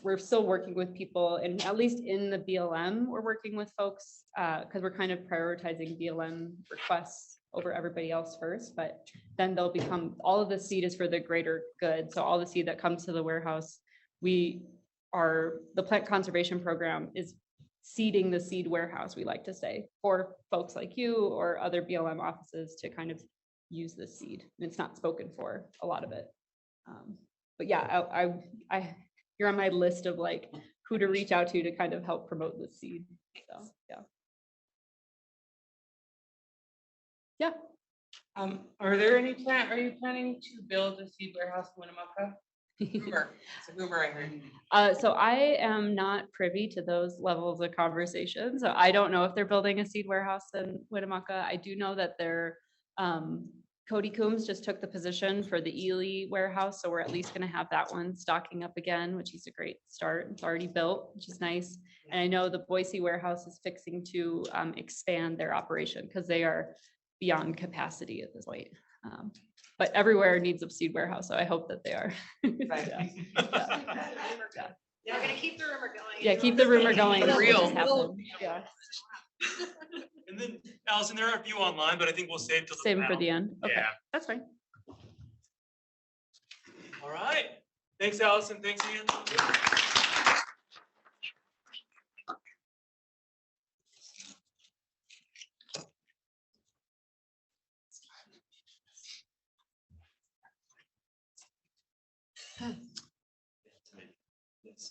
we're still working with people, and at least in the BLM, we're working with folks because we're kind of prioritizing BLM requests over everybody else first, but then they'll become, all of the seed is for the greater good. So all the seed that comes to the warehouse, the plant conservation program is seeding the seed warehouse, we like to say, for folks like you or other BLM offices to kind of use the seed. And it's not spoken for, a lot of it. But yeah, you're on my list of like who to reach out to kind of help promote the seed. So yeah. Yeah. Are you planning to build a seed warehouse in Winnemucca? Rumor. It's a rumor I heard. So I am not privy to those levels of conversation. So I don't know if they're building a seed warehouse in Winnemucca. I do know that they're, Cody Coombs just took the position for the Ely warehouse. So we're at least gonna have that one stocking up again, which is a great start. It's already built, which is nice. And I know the Boise warehouse is fixing to expand their operation because they are beyond capacity at this point. But everywhere needs a seed warehouse, so I hope that they are. Right. Yeah, we're gonna keep the rumor going. Yeah, keep the rumor going. It's real. Yeah. And then Allison, there are a few online, but I think we'll save till. Save them for the end. Okay, Yeah. that's fine. All right. Thanks, Allison. Thanks, Ian.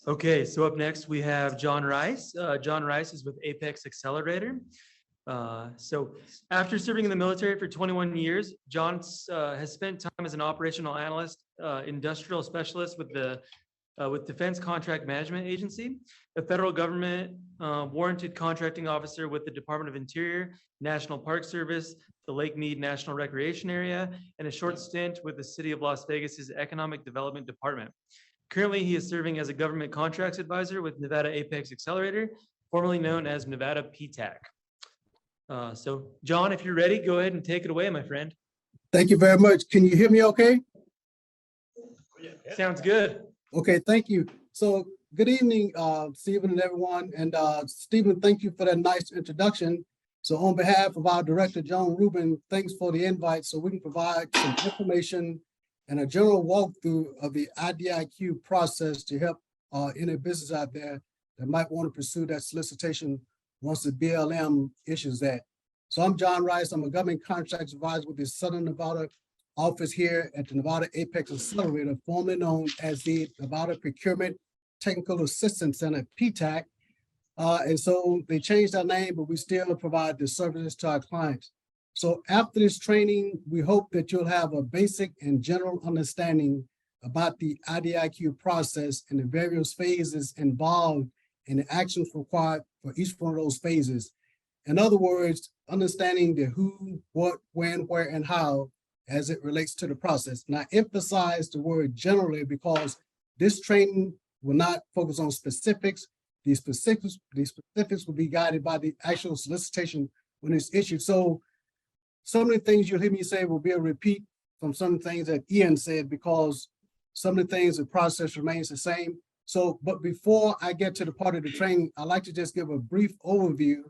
Okay, so up next, we have John Rice. John Rice is with Apex Accelerator. So after serving in the military for 21 years, John has spent time as an operational analyst, industrial specialist with the Defense Contract Management Agency, a federal government warranted contracting officer with the Department of Interior, National Park Service, the Lake Mead National Recreation Area, and a short stint with the City of Las Vegas's Economic Development Department. Currently, he is serving as a government contracts advisor with Nevada Apex Accelerator, formerly known as Nevada PTAC. So John, if you're ready, go ahead and take it away, my friend. Thank you very much. Can you hear me okay? Sounds good. Okay, thank you. So good evening, Stephen and everyone. And Stephen, thank you for that nice introduction. So on behalf of our director, John Rubin, thanks for the invite so we can provide some information and a general walkthrough of the IDIQ process to help any business out there that might want to pursue that solicitation once the BLM issues that. So I'm John Rice. I'm a government contracts advisor with the Southern Nevada office here at the Nevada Apex Accelerator, formerly known as the Nevada Procurement Technical Assistance Center, PTAC. And so they changed their name, but we still provide the services to our clients. So after this training, we hope that you'll have a basic and general understanding about the IDIQ process and the various phases involved and the actions required for each one of those phases. In other words, understanding the who, what, when, where, and how as it relates to the process. And I emphasize the word generally because this training will not focus on specifics. These specifics will be guided by the actual solicitation when it's issued. So some of the things you'll hear me say will be a repeat from some of the things that Ian said, because some of the things, the process remains the same. So, but before I get to the part of the training, I'd like to just give a brief overview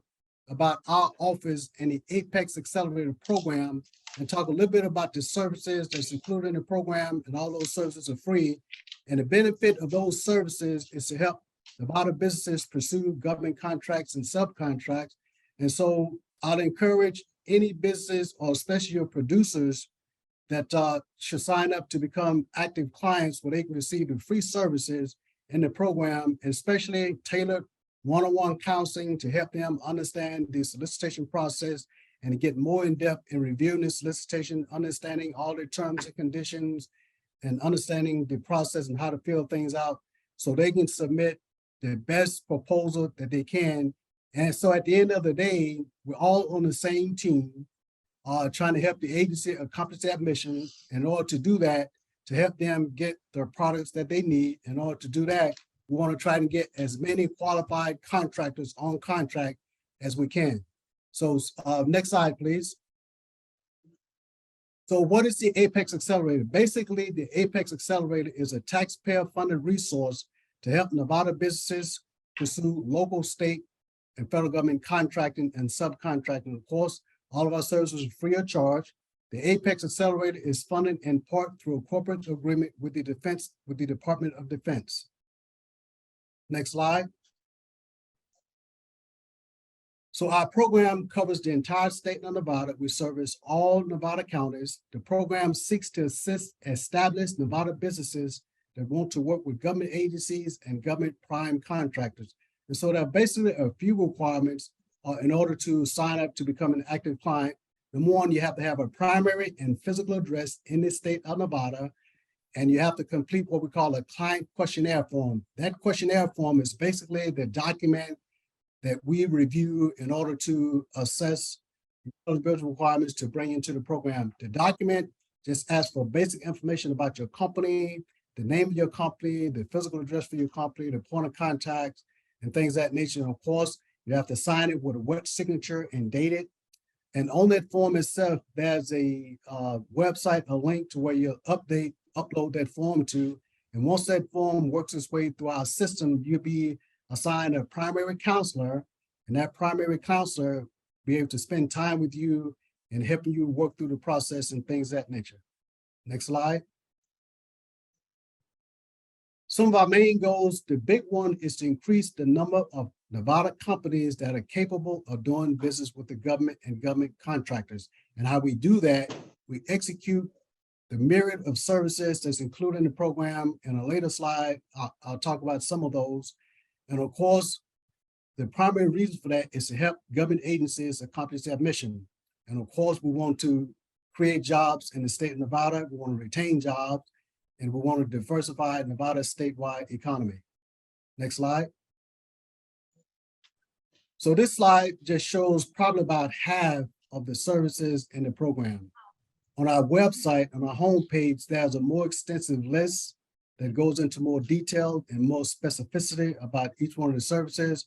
about our office and the Apex Accelerator program and talk a little bit about the services that's included in the program, and all those services are free. And the benefit of those services is to help Nevada businesses pursue government contracts and subcontracts. And so I'd encourage any business, or especially your producers, that should sign up to become active clients where they can receive the free services in the program, especially tailored one-on-one counseling to help them understand the solicitation process and to get more in-depth in reviewing the solicitation, understanding all the terms and conditions, and understanding the process and how to fill things out so they can submit the best proposal that they can. And so at the end of the day, we're all on the same team, trying to help the agency accomplish that mission. In order to do that, to help them get the products that they need, in order to do that, we want to try to get as many qualified contractors on contract as we can. So next slide, please. So what is the Apex Accelerator? Basically, the Apex Accelerator is a taxpayer-funded resource to help Nevada businesses pursue local, state, and federal government contracting and subcontracting. Of course, all of our services are free of charge. The Apex Accelerator is funded in part through a corporate agreement with the Department of Defense. Next slide. So our program covers the entire state of Nevada. We service all Nevada counties. The program seeks to assist established Nevada businesses that want to work with government agencies and government prime contractors. And so there are basically a few requirements in order to sign up to become an active client. Number one, you have to have a primary and physical address in the state of Nevada. and you have to complete what we call a client questionnaire form. That questionnaire form is basically the document that we review in order to assess eligibility requirements to bring into the program. The document just asks for basic information about your company, the name of your company, the physical address for your company, the point of contact, and things of that nature. And of course, you have to sign it with a wet signature and date it. And on that form itself, there's a website, a link to where you upload that form to. And once that form works its way through our system, you'll be assigned a primary counselor, and that primary counselor be able to spend time with you and helping you work through the process and things of that nature. Next slide. Some of our main goals, the big one is to increase the number of Nevada companies that are capable of doing business with the government and government contractors. And how we do that, we execute the myriad of services that's included in the program. In a later slide, I'll talk about some of those. And of course, the primary reason for that is to help government agencies accomplish their mission. And of course, we want to create jobs in the state of Nevada. We want to retain jobs, and we want to diversify Nevada's statewide economy. Next slide. So this slide just shows probably about half of the services in the program. On our website, on our homepage, there's a more extensive list that goes into more detail and more specificity about each one of the services.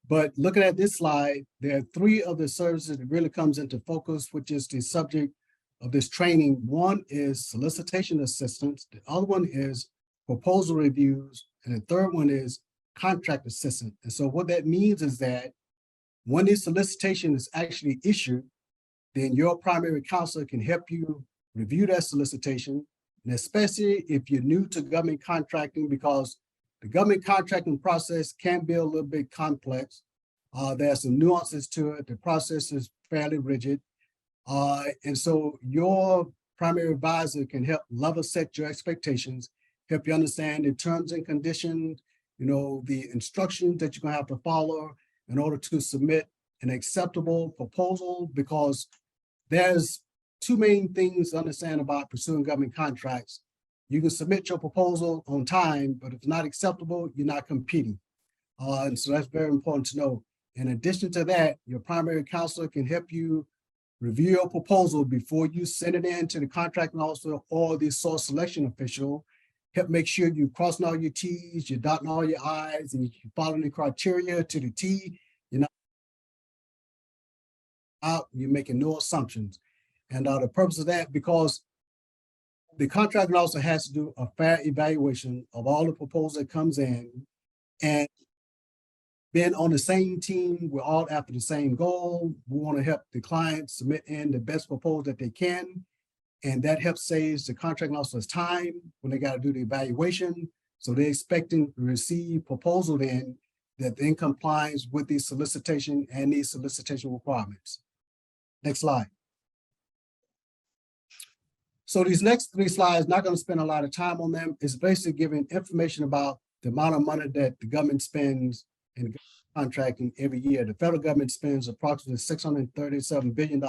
But looking at this slide, there are 3 of the services that really comes into focus, which is the subject of this training. One is solicitation assistance. The other one is proposal reviews. And the third one is contract assistance. And so what that means is that when this solicitation is actually issued, then your primary counselor can help you review that solicitation. And especially if you're new to government contracting, because the government contracting process can be a little bit complex. There's some nuances to it. The process is fairly rigid. And so your primary advisor can help level set your expectations, help you understand the terms and conditions, the instructions that you're gonna have to follow in order to submit an acceptable proposal, because there's 2 main things to understand about pursuing government contracts. You can submit your proposal on time, but if it's not acceptable, you're not competing. And so that's very important to know. In addition to that, your primary counselor can help you review your proposal before you send it in to the contracting officer or the source selection official. Help make sure you're crossing all your T's, you're dotting all your I's, and you're following the criteria to the T. You're not out, you're making no assumptions. And the purpose of that, because the contracting officer has to do a fair evaluation of all the proposals that comes in, and being on the same team, we're all after the same goal. We want to help the client submit in the best proposal that they can. And that helps saves the contracting officer's time when they got to do the evaluation. So they're expecting to receive proposal in that in compliance with the solicitation and these solicitation requirements. Next slide. So these next 3 slides, not going to spend a lot of time on them. It's basically giving information about the amount of money that the government spends in contracting every year. The federal government spends approximately $637 billion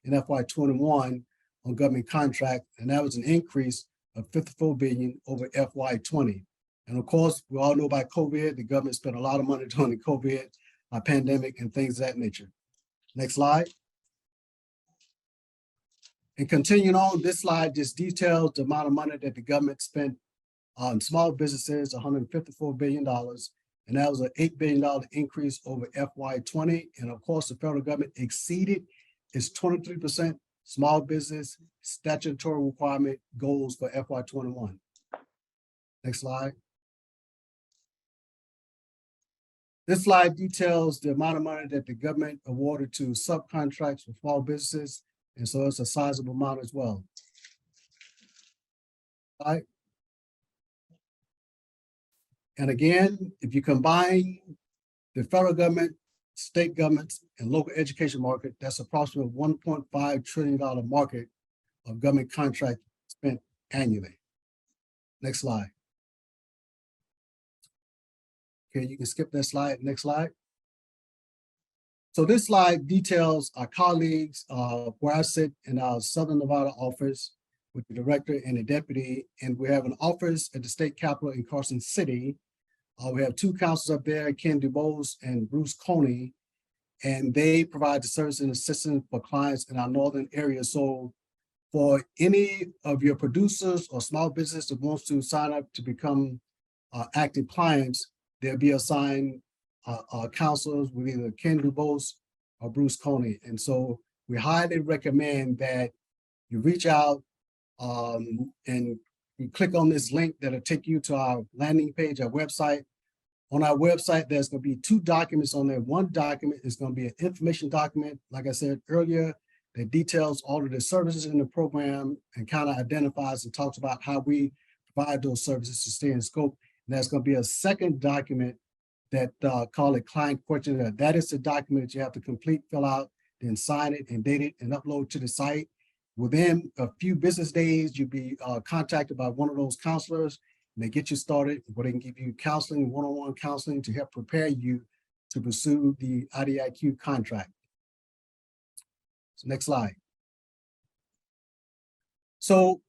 in FY21 on government contract, and that was an increase of $54 billion over FY20. And of course, we all know about COVID, the government spent a lot of money during the COVID pandemic and things of that nature. Next slide. And continuing on, this slide just details the amount of money that the government spent on small businesses, $154 billion. And that was an $8 billion increase over FY20. And of course, the federal government exceeded its 23% small business statutory requirement goals for FY21. Next slide. This slide details the amount of money that the government awarded to subcontracts for small businesses. And so it's a sizable amount as well. All right. And again, if you combine the federal government, state governments, and local education market, that's approximately $1.5 trillion market of government contract spent annually. Next slide. Okay, you can skip that slide. Next slide. So this slide details our colleagues where I sit in our Southern Nevada office. with the director and the deputy, and we have an office at the state capitol in Carson City. We have two counselors up there, Ken DuBose and Bruce Coney, and they provide the service and assistance for clients in our northern area. So for any of your producers or small business that wants to sign up to become active clients, they'll be assigned counselors with either Ken DuBose or Bruce Coney. And so we highly recommend that you reach out and you click on this link that'll take you to our landing page, our website. On our website, there's going to be two documents on there. One document is going to be an information document, like I said earlier, that details all of the services in the program and kind of identifies and talks about how we provide those services to stay in scope. And there's going to be a second document that call it client questionnaire. That is the document that you have to complete, fill out, then sign it and date it and upload to the site. Within a few business days, you'll be contacted by one of those counselors, and they get you started where they can give you counseling, one-on-one counseling to help prepare you to pursue the IDIQ contract. So next slide. So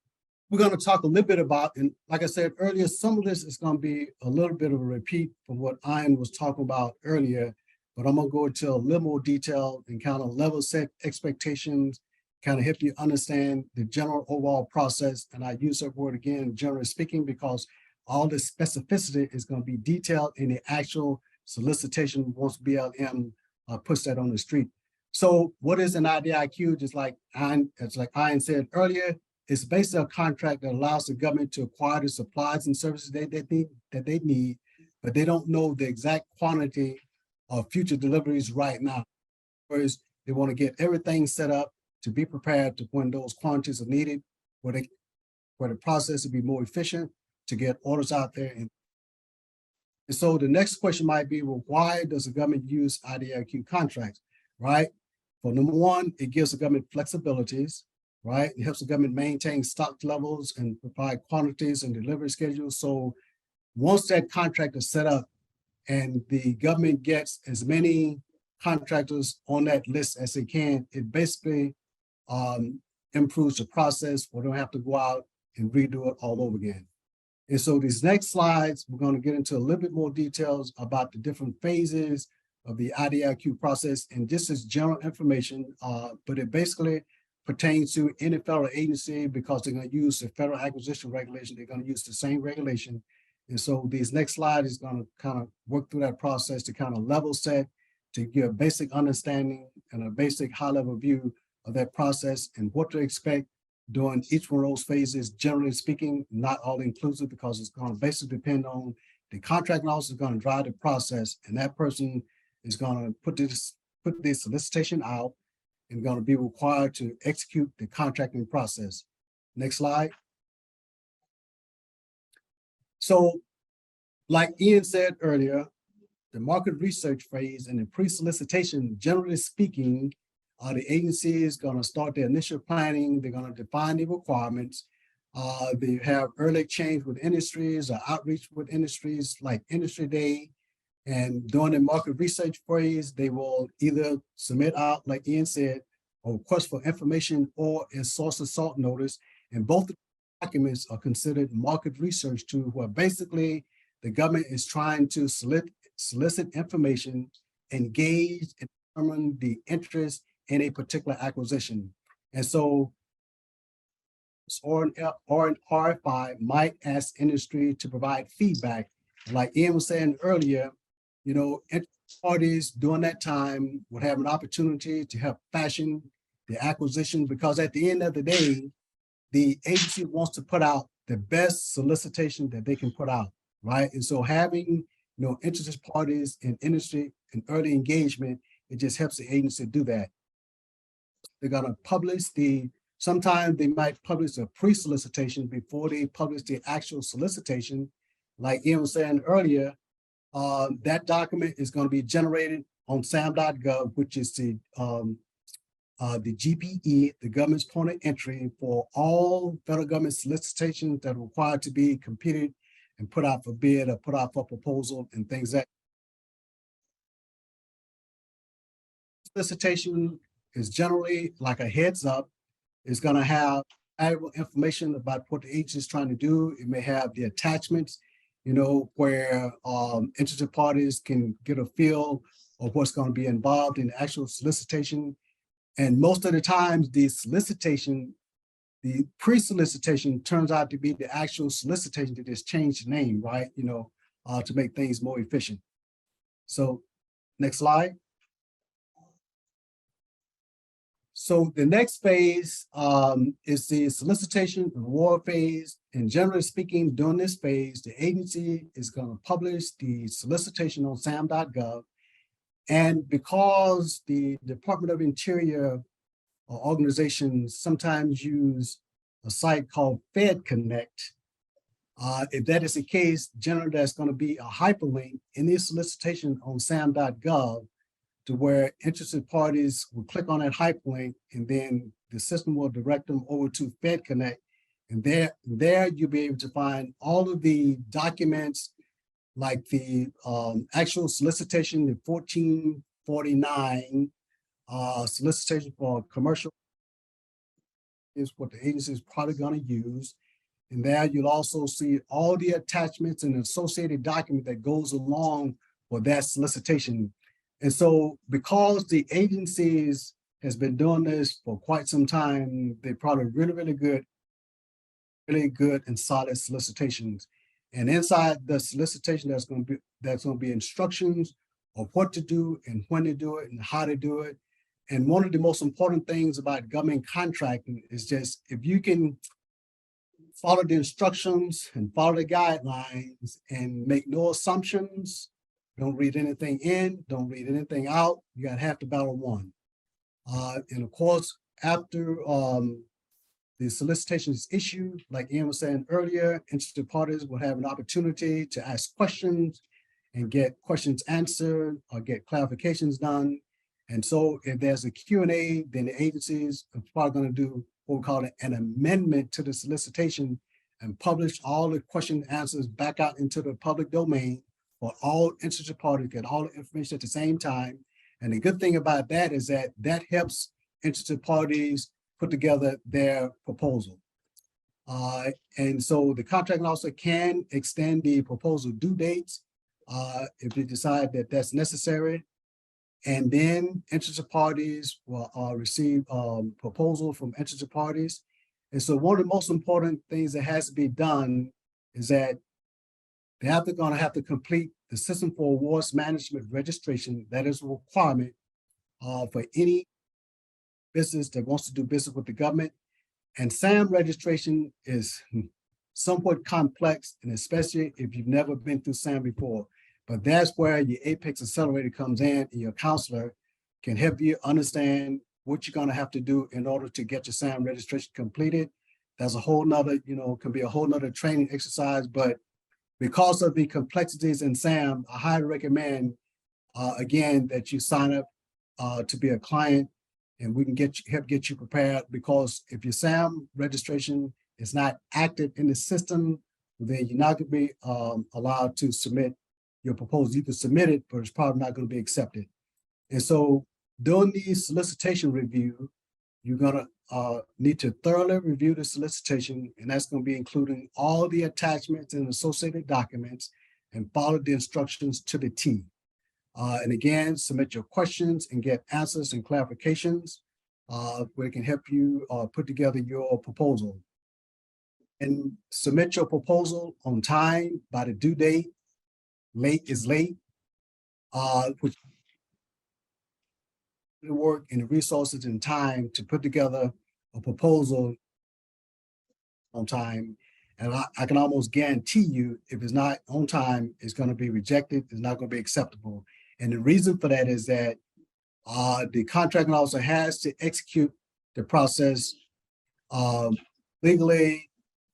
we're going to talk a little bit about, and like I said earlier, some of this is going to be a little bit of a repeat from what Ian was talking about earlier, but I'm going to go into a little more detail and kind of level set expectations, kind of help you understand the general overall process. And I use that word again, generally speaking, because all the specificity is going to be detailed in the actual solicitation once BLM puts that on the street. So what is an IDIQ? Just like Ian said earlier, it's basically a contract that allows the government to acquire the supplies and services that they need, but they don't know the exact quantity of future deliveries right now. Whereas they want to get everything set up to be prepared to when those quantities are needed, where the process will be more efficient to get orders out there. And so the next question might be, well, why does the government use IDIQ contracts, right? Well, number one, it gives the government flexibilities, right? It helps the government maintain stock levels and provide quantities and delivery schedules. So once that contract is set up and the government gets as many contractors on that list as they can, it basically improves the process. We don't have to go out and redo it all over again. And so these next slides, we're going to get into a little bit more details about the different phases of the IDIQ process. And this is general information, but it basically pertains to any federal agency because they're going to use the federal acquisition regulation. They're going to use the same regulation. And so this next slide is going to kind of work through that process to kind of level set, to give a basic understanding and a basic high-level view of that process and what to expect during each one of those phases, generally speaking, not all inclusive, because it's going to basically depend on the contracting officer is going to drive the process, and that person is going to put the solicitation out and going to be required to execute the contracting process. Next slide. So like Ian said earlier, the market research phase and the pre-solicitation, generally speaking, the agency is going to start their initial planning. They're going to define the requirements. They have early exchange with industries or outreach with industries like Industry Day. And during the market research phase, they will either submit out, like Ian said, a request for information or a source assault notice. And both documents are considered market research tools, where basically the government is trying to solicit information, engage, and determine the interest in a particular acquisition. And so, or an RFI might ask industry to provide feedback. Like Ian was saying earlier, you know, parties during that time would have an opportunity to help fashion the acquisition, because at the end of the day, the agency wants to put out the best solicitation that they can put out, right? And so having, you know, interested parties in industry and early engagement, it just helps the agency do that. They're going to publish sometimes they might publish a pre-solicitation before they publish the actual solicitation. Like Ian was saying earlier, that document is going to be generated on SAM.gov, which is the GPE, the government's point of entry for all federal government solicitations that are required to be competed and put out for bid or put out for proposal and things that. Solicitation is generally like a heads up. It's going to have valuable information about what the agency is trying to do. It may have the attachments, you know, where interested parties can get a feel of what's going to be involved in the actual solicitation. And most of the times, the solicitation, the pre-solicitation turns out to be the actual solicitation to just change the name, right? You know, to make things more efficient. So next slide. So the next phase is the solicitation and award phase. And generally speaking, during this phase, the agency is going to publish the solicitation on SAM.gov. And because the Department of Interior organizations sometimes use a site called FedConnect, if that is the case, generally there's going to be a hyperlink in the solicitation on SAM.gov to where interested parties will click on that hyperlink, and then the system will direct them over to FedConnect. And there you'll be able to find all of the documents, like the actual solicitation, the 1449 solicitation for commercial is what the agency is probably going to use. And there you'll also see all the attachments and associated document that goes along with that solicitation. And so because the agencies has been doing this for quite some time, they're probably really good and solid solicitations. And inside the solicitation, that's going to be instructions of what to do and when to do it and how to do it. And one of the most important things about government contracting is just if you can follow the instructions and follow the guidelines and make no assumptions, don't read anything in, don't read anything out, you got half the battle won. And of course, after the solicitation is issued, like Ian was saying earlier, interested parties will have an opportunity to ask questions and get questions answered or get clarifications done. And so if there's a Q&A, then the agencies are probably going to do what we call an amendment to the solicitation and publish all the question answers back out into the public domain for all interested parties, get all the information at the same time. And the good thing about that is that helps interested parties put together their proposal. And so the contracting officer can extend the proposal due dates if they decide that that's necessary. And then interested parties will receive proposal from interested parties. And so one of the most important things that has to be done is that they're going to have to complete the System for Awards Management registration. That is a requirement for any business that wants to do business with the government. And SAM registration is somewhat complex, and especially if you've never been through SAM before. But that's where your Apex Accelerator comes in, and your counselor can help you understand what you're going to have to do in order to get your SAM registration completed. That's a whole nother, can be a whole nother training exercise, but because of the complexities in SAM, I highly recommend, again, that you sign up to be a client, and we can help get you prepared, because if your SAM registration is not active in the system, then you're not going to be allowed to submit your proposal. You can submit it, but it's probably not going to be accepted. And so during the solicitation review, you're going to need to thoroughly review the solicitation, and that's going to be including all the attachments and associated documents, and follow the instructions to the T. And again, submit your questions and get answers and clarifications where it can help you put together your proposal. And submit your proposal on time by the due date. Late is late, which the work and the resources and time to put together a proposal on time. And I can almost guarantee you, if it's not on time, it's going to be rejected. It's not going to be acceptable. And the reason for that is that the contracting officer has to execute the process legally,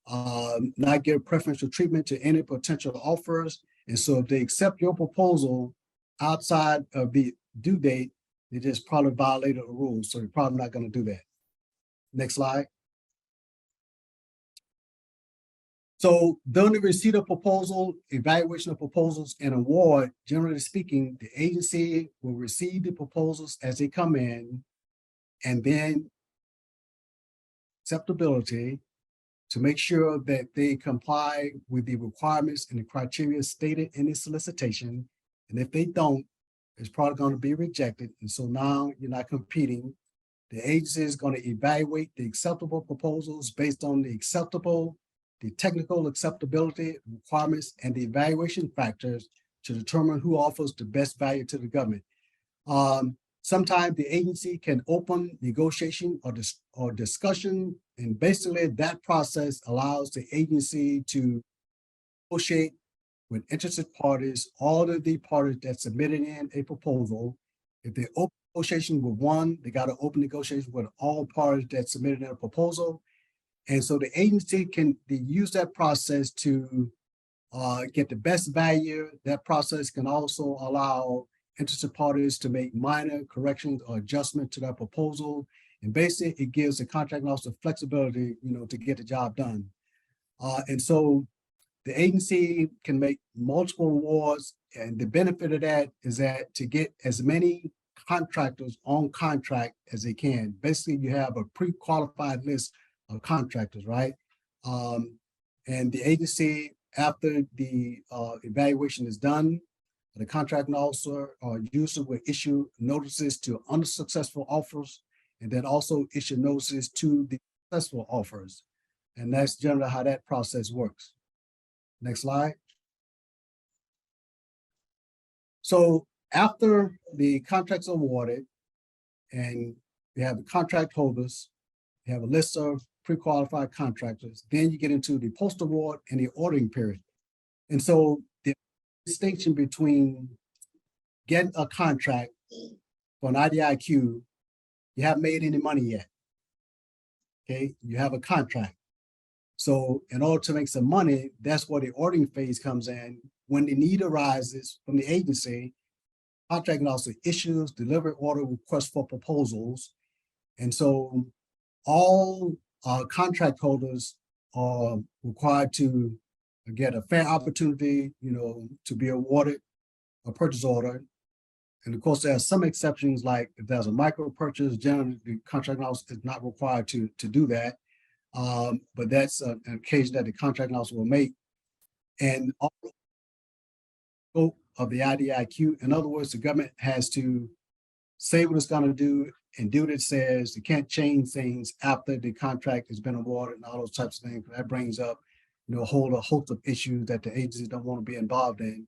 not give preferential treatment to any potential offers. And so if they accept your proposal outside of the due date, they just probably violated the rules. So you're probably not going to do that. Next slide. So during the receipt of proposal, evaluation of proposals, and award, generally speaking, the agency will receive the proposals as they come in, and then acceptability to make sure that they comply with the requirements and the criteria stated in the solicitation. And if they don't, it's probably going to be rejected. And so now you're not competing. The agency is going to evaluate the acceptable proposals based on the technical acceptability requirements and the evaluation factors to determine who offers the best value to the government. Sometimes the agency can open negotiation or discussion, and basically that process allows the agency to negotiate with interested parties, all of the parties that submitted in a proposal. If they open negotiation with one, they got to open negotiation with all parties that submitted in a proposal. And so the agency can use that process to get the best value. That process can also allow interested parties to make minor corrections or adjustment to that proposal. And basically it gives the contract officer flexibility, to get the job done. And so the agency can make multiple awards, and the benefit of that is that to get as many contractors on contract as they can. Basically, you have a pre-qualified list of contractors, right? And the agency, after the evaluation is done, the contracting officer usually will issue notices to unsuccessful offers, and then also issue notices to the successful offers. And that's generally how that process works. Next slide. So after the contract's awarded and you have the contract holders, you have a list of pre-qualified contractors, then you get into the post-award and the ordering period. And so the distinction between getting a contract for an IDIQ, you haven't made any money yet. Okay, you have a contract. So in order to make some money, that's where the ordering phase comes in. When the need arises from the agency, contracting officer issues delivery order requests for proposals. And so all contract holders are required to get a fair opportunity, to be awarded a purchase order. And of course, there are some exceptions, like if there's a micro purchase, generally the contracting officer is not required to do that. But that's an occasion that the contracting officer will make. And all scope of the IDIQ, in other words, the government has to say what it's going to do and do what it says. It can't change things after the contract has been awarded and all those types of things. That brings up, a whole host of issues that the agencies don't want to be involved in.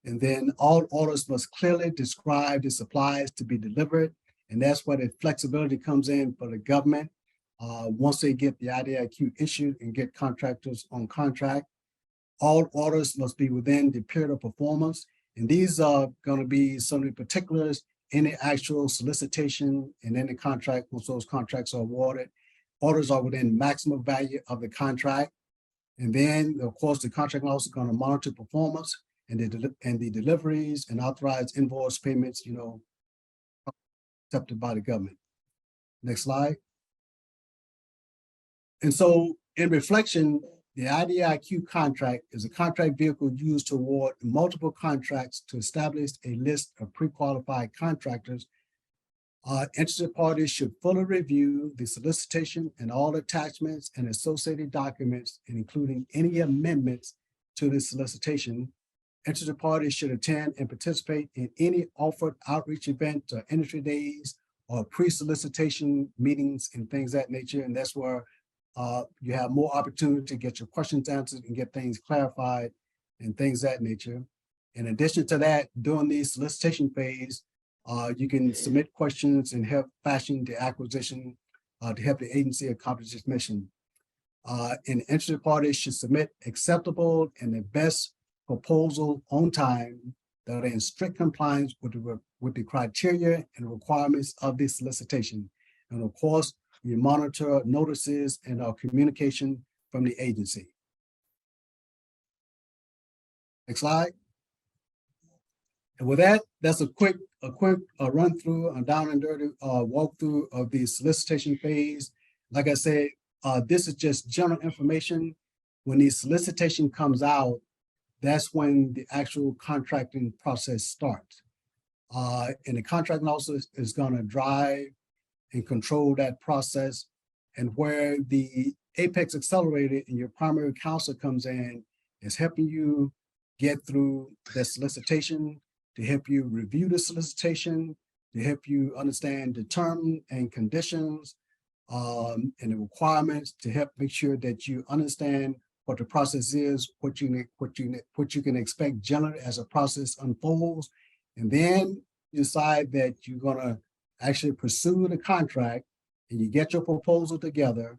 And then all orders must clearly describe the supplies to be delivered. And that's where the flexibility comes in for the government. Once they get the IDIQ issued and get contractors on contract, all orders must be within the period of performance. And these are going to be some of the particulars in the actual solicitation and in the contract. Once those contracts are awarded, orders are within maximum value of the contract. And then, of course, the contract officer is going to monitor performance and the deliveries and authorized invoice payments, accepted by the government. Next slide. And so in reflection, the IDIQ contract is a contract vehicle used to award multiple contracts to establish a list of pre-qualified contractors. Interested parties should fully review the solicitation and all attachments and associated documents, and including any amendments to the solicitation. Interested parties should attend and participate in any offered outreach event or industry days or pre-solicitation meetings and things of that nature. And that's where you have more opportunity to get your questions answered and get things clarified and things of that nature. In addition to that, during the solicitation phase, you can submit questions and help fashion the acquisition to help the agency accomplish its mission. And interested parties should submit acceptable and the best proposal on time that are in strict compliance with the criteria and requirements of the solicitation. And of course, we monitor notices and our communication from the agency. Next slide. And with that, that's a quick run through, a down and dirty walkthrough of the solicitation phase. Like I said, this is just general information. When the solicitation comes out, that's when the actual contracting process starts. And the contracting officer is going to drive and control that process. And where the Apex Accelerator and your primary counselor comes in is helping you get through the solicitation, to help you review the solicitation, to help you understand the terms and conditions and the requirements, to help make sure that you understand what the process is, what you can expect generally as a process unfolds. And then you decide that you're gonna actually pursue the contract and you get your proposal together.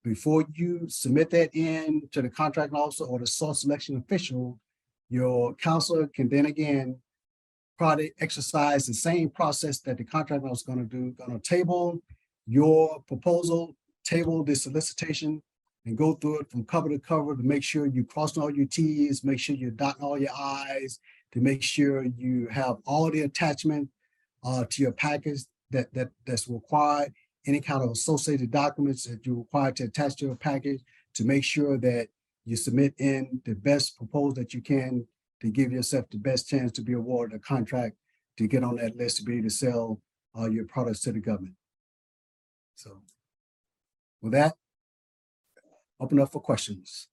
Before you submit that in to the contract officer or the source selection official, your counselor can then again probably exercise the same process that the contract officer is going to do, going to table your proposal, table the solicitation, and go through it from cover to cover to make sure you cross all your T's, make sure you dot all your I's, to make sure you have all the attachment to your package that's required, any kind of associated documents that you're required to attach to your package, to make sure that you submit in the best proposal that you can to give yourself the best chance to be awarded a contract to get on that list to be able to sell your products to the government. So with that, open up for questions.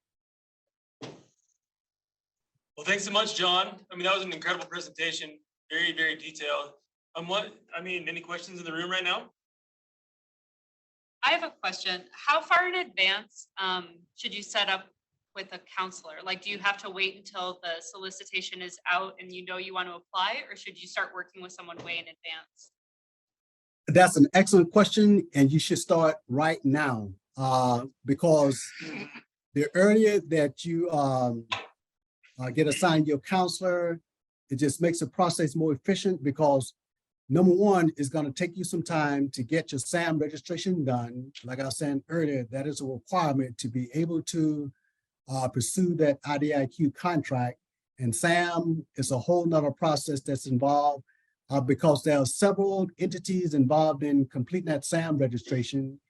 Well, thanks so much, John. I mean, that was an incredible presentation, very, very detailed. Any questions in the room right now? I have a question. How far in advance should you set up with a counselor? Like, do you have to wait until the solicitation is out and you know you want to apply, or should you start working with someone way in advance? That's an excellent question, and you should start right now because the earlier that you get assigned your counselor, it just makes the process more efficient because number one, is going to take you some time to get your SAM registration done. Like I was saying earlier, that is a requirement to be able to pursue that IDIQ contract. And SAM is a whole nother process that's involved because there are several entities involved in completing that SAM registration.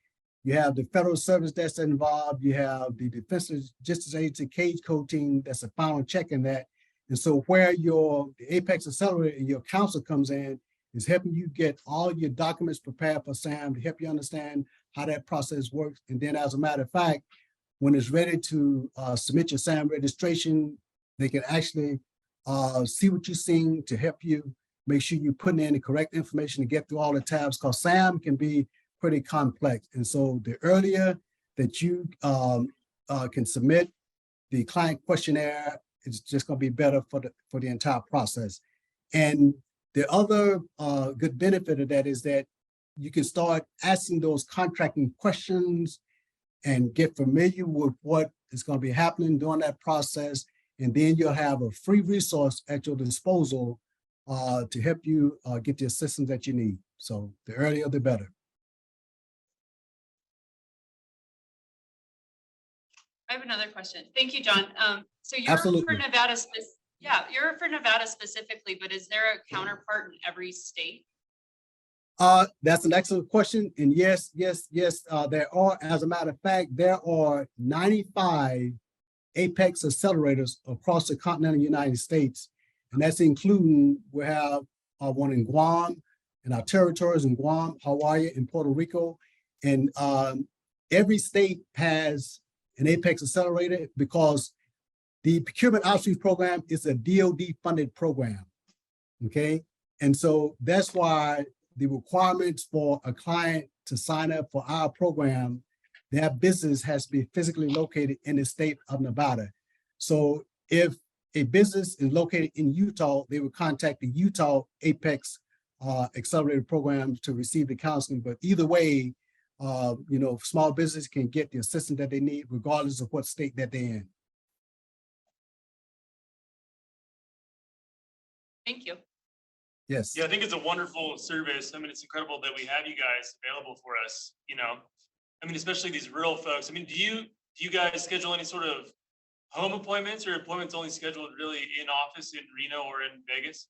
You have the federal service that's involved. You have the Defense Justice Agency Cage Code team that's a final check in that. And so where the Apex Accelerator and your counsel comes in is helping you get all your documents prepared for SAM to help you understand how that process works. And then as a matter of fact, when it's ready to submit your SAM registration, they can actually see what you're seeing to help you make sure you're putting in the correct information to get through all the tabs, because SAM can be pretty complex. And so the earlier that you can submit the client questionnaire, it's just going to be better for the entire process. And the other good benefit of that is that you can start asking those contracting questions and get familiar with what is going to be happening during that process. And then you'll have a free resource at your disposal to help you get the assistance that you need. So the earlier, the better. I have another question. Thank you, John. So you're Absolutely. for Nevada, you're for Nevada specifically, but is there a counterpart in every state? That's an excellent question. And yes, there are, as a matter of fact, there are 95 Apex accelerators across the continental United States. And that's including, we have one in Guam, and our territories in Guam, Hawaii, and Puerto Rico. And every state has an Apex accelerator because the procurement outreach program is a DoD funded program, okay? And so that's why the requirements for a client to sign up for our program, their business has to be physically located in the state of Nevada. So if a business is located in Utah, they would contact the Utah Apex Accelerator program to receive the counseling. But either way, small business can get the assistance that they need regardless of what state that they're in. Thank you. Yes. Yeah, I think it's a wonderful service. I mean, it's incredible that we have you guys available for us, especially these rural folks. I mean, do you guys schedule any sort of home appointments, or appointments only scheduled really in office in Reno or in Vegas?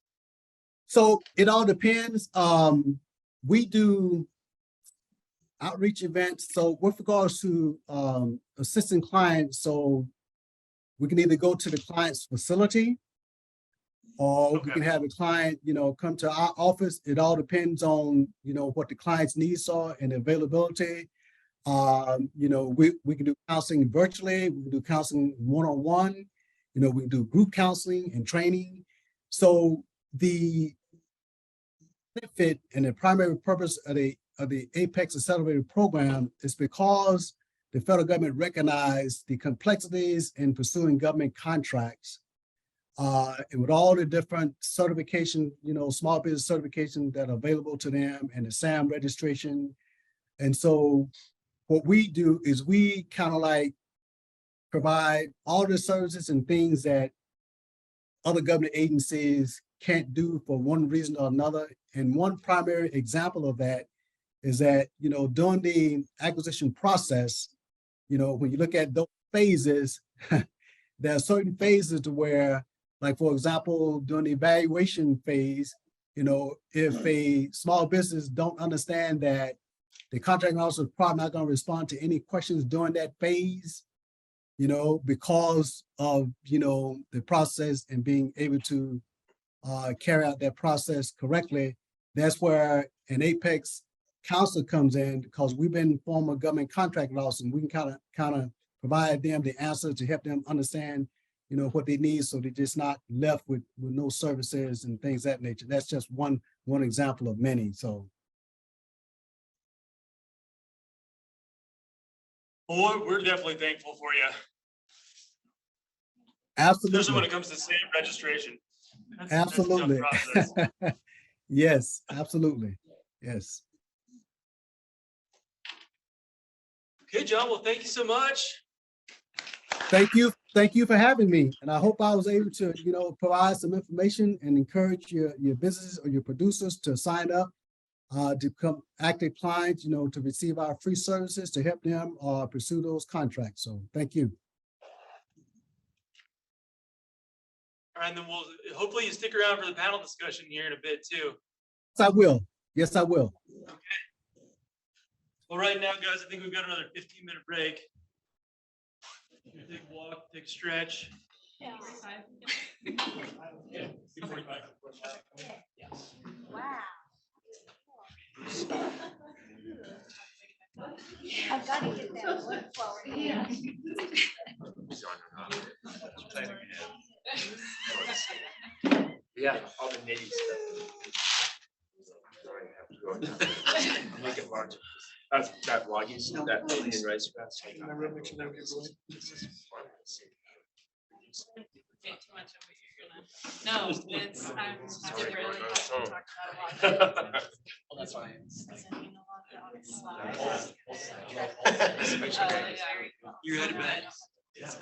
So it all depends. We do outreach events. So with regards to assisting clients, so we can either go to the client's facility, or we can have a client, come to our office. It all depends on, what the client's needs are and availability. You know, we can do counseling virtually, we can do counseling one-on-one, you know, we can do group counseling and training. So the benefit and the primary purpose of the Apex Accelerated Program is because the federal government recognized the complexities in pursuing government contracts. And with all the different certification, you know, small business certification that are available to them and the SAM registration. And so what we do is we kind of like provide all the services and things that other government agencies can't do for one reason or another. And one primary example of that is that, you know, during the acquisition process, you know, when you look at those phases, there are certain phases to where, like, for example, during the evaluation phase, you know, if a small business don't understand that the contracting officer is probably not going to respond to any questions during that phase, you know, because of, you know, the process and being able to carry out that process correctly, that's where an Apex counselor comes in, because we've been former government contracting officers, and we can kind of provide them the answers to help them understand, you know, what they need, so they're just not left with no services and things of that nature. That's just one example of many. So. Well, we're definitely thankful for you. Absolutely. Especially when it comes to state registration. That's a tough Absolutely. process. Yes, absolutely. Yes. Okay, John, well, thank you so much. Thank you for having me. And I hope I was able to, you know, provide some information and encourage your businesses or your producers to sign up to become active clients, you know, to receive our free services to help them pursue those contracts. So thank you. All right, and then we'll, hopefully you stick around for the panel discussion here in a bit too. Yes, I will. Yes, I will. Okay. Well, right now, guys, I think we've got another 15-minute break. Take a walk, take a stretch. Yeah. Wow. I've got to get that look forward. Yeah. Yeah, all the native stuff. Make it larger. That's that Wagyu, that Indian rice grass. No, it's, I'm really happy to talk about a lot. Well, that's why. You had a bed. It's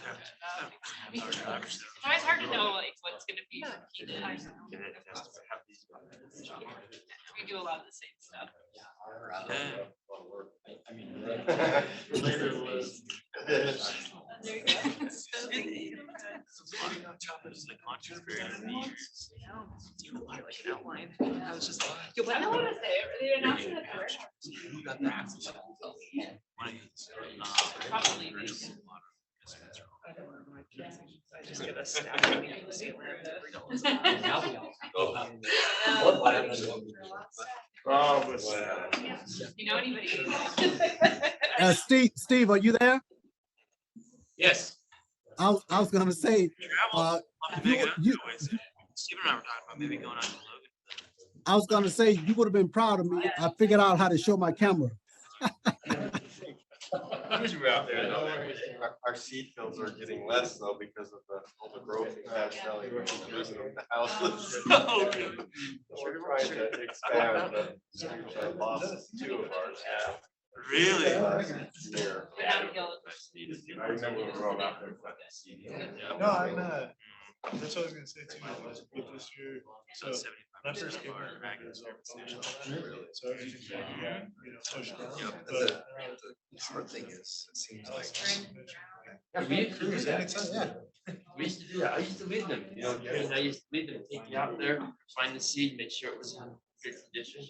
always hard to know like what's gonna be repeated. We do a lot of the same stuff. There you go. Chocolate is like controversial for years. You know, I like an outline. I was just like, I know what to say. The announcement at the restaurant. you got that. Probably. I just get a stack. You know anybody? Steve, are you there? Yes. I was gonna say, Steve and I were talking about maybe going on to Logan. I was gonna say, you would have been proud of me. I figured out how to show my camera. Our seed fields are getting less though because of all the growth in Cache Valley, we're losing the houses. We're trying to expand, but I lost 2 of ours. Really? Year. I remember we were all out there. No, I'm that's what I was gonna say too. With this year, so my first game was so yeah, you know, push down. But The hard thing is, it seems like. Yeah, we used to do that. I used to lead them, you know, and I used to lead them, take you out there, find the seed, make sure it was in good condition.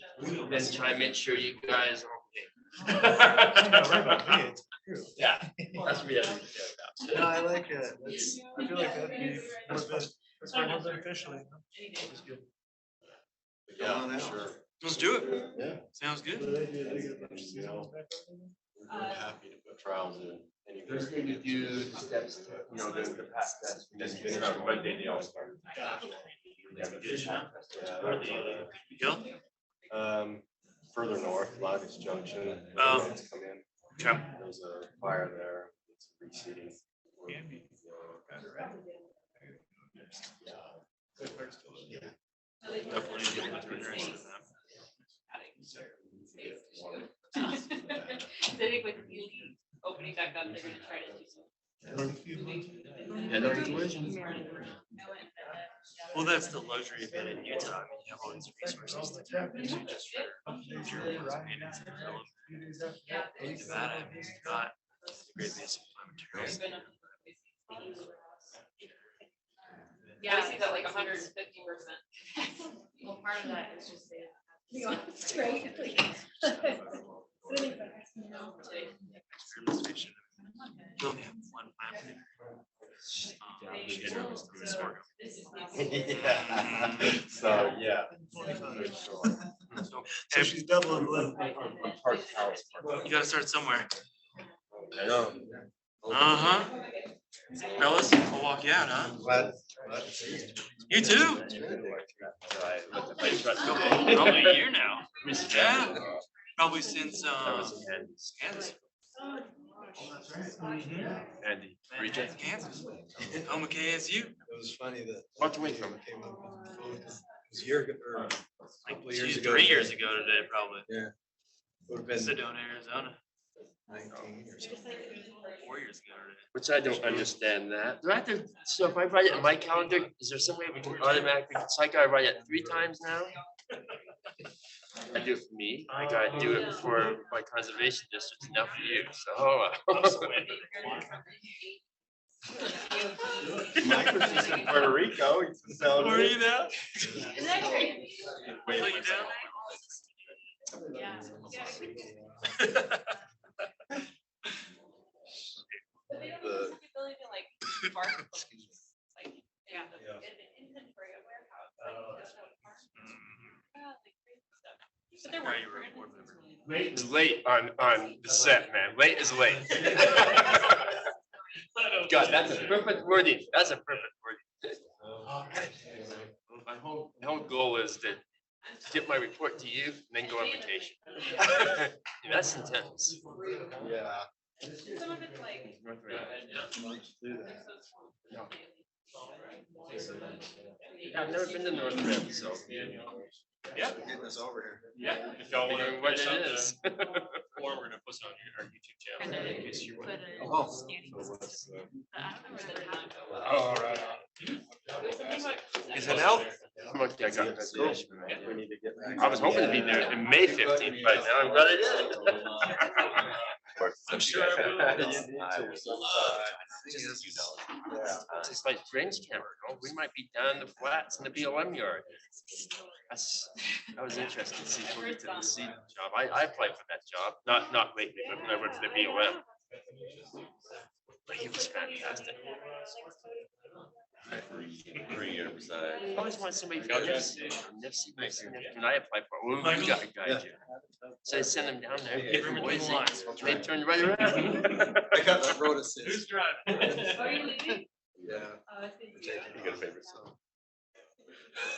Then try and make sure you guys are okay. Yeah, that's me. no, I like it. I feel like that'd be that's more beneficial. It's good. Yeah, sure. Let's do it. Yeah. Sounds good. We're happy to put trials in. First thing you do, steps, the past test. Then finish on Monday, they all start. Hill? Further north, Lotus Junction. Oh. Roads come in. Okay. There's a fire there. It's reseeding. Definitely get much interested in that. I think with you opening back up, they're gonna try to do something. Well, that's the luxury of being in Utah. I mean, you have all these resources to tap into just for your maintenance and development. In Nevada, I mean, you've got great basic materials. Yeah, I see that like 150%. Well, part of that is just the. That's great. Experiment station. We only have one plant. Yeah. So, yeah. So she's doubling the load. You gotta start somewhere. I know. Uh-huh. Fellas, I'll walk you out, huh? Glad. You too? Probably a year now. Yeah, probably since, Kansas. Andy, Regent. Kansas. Home of KSU. It was funny that. Walked away from it. Came up on the phone. It was a year ago, or a couple of years Geez, ago. 3 years ago today, probably. Yeah. Would have been Sedona, Arizona. 19 or something. 4 years ago today. Which I don't understand that. Do I have to, so if I write it in my calendar, is there some way we can automatically, it's like I write it 3 times now? I do it for me, I gotta do it for my conservation district, now for you, so. Mike was just in Puerto Rico. He's been selling Where are it. you now? Isn't that great? Put you down? Yeah. But they don't have the ability to like bark. Like, yeah, an inventory of warehouse. Like, you don't know what parts. Like crazy stuff. But they're Right, you working were a for it. board member. Late is late on the set, man, late is late. God, that's a perfect wording, that's a perfect wording. My whole goal is to get my report to you and then go on vacation. Yeah, that's intense. Yeah. Some of it's like. I've never been to North Rim, so. Yeah. Getting us over here. Yeah, if y'all wanna. What it is. Or we're gonna post it on our YouTube channel. In case you want. Oh, right. Is it out? I'm okay, I got that. We need to get back. I was hoping to be there in May 15th, but now I'm glad I did. I'm sure I will. It's just like Fringe Camp, we might be down the flats in the BLM yard. That was interesting to see if we get to the seed job. I applied for that job, not lately, but when I worked for the BLM. But he was fantastic. I always want somebody from Nipsey, and I applied for it. Well, we got a guy, Jim. So I sent him down there. Get from between the lines. They turned right around. I got that road assist. Who's driving? Are you leaving? Yeah. Oh, I see. You got a favorite song?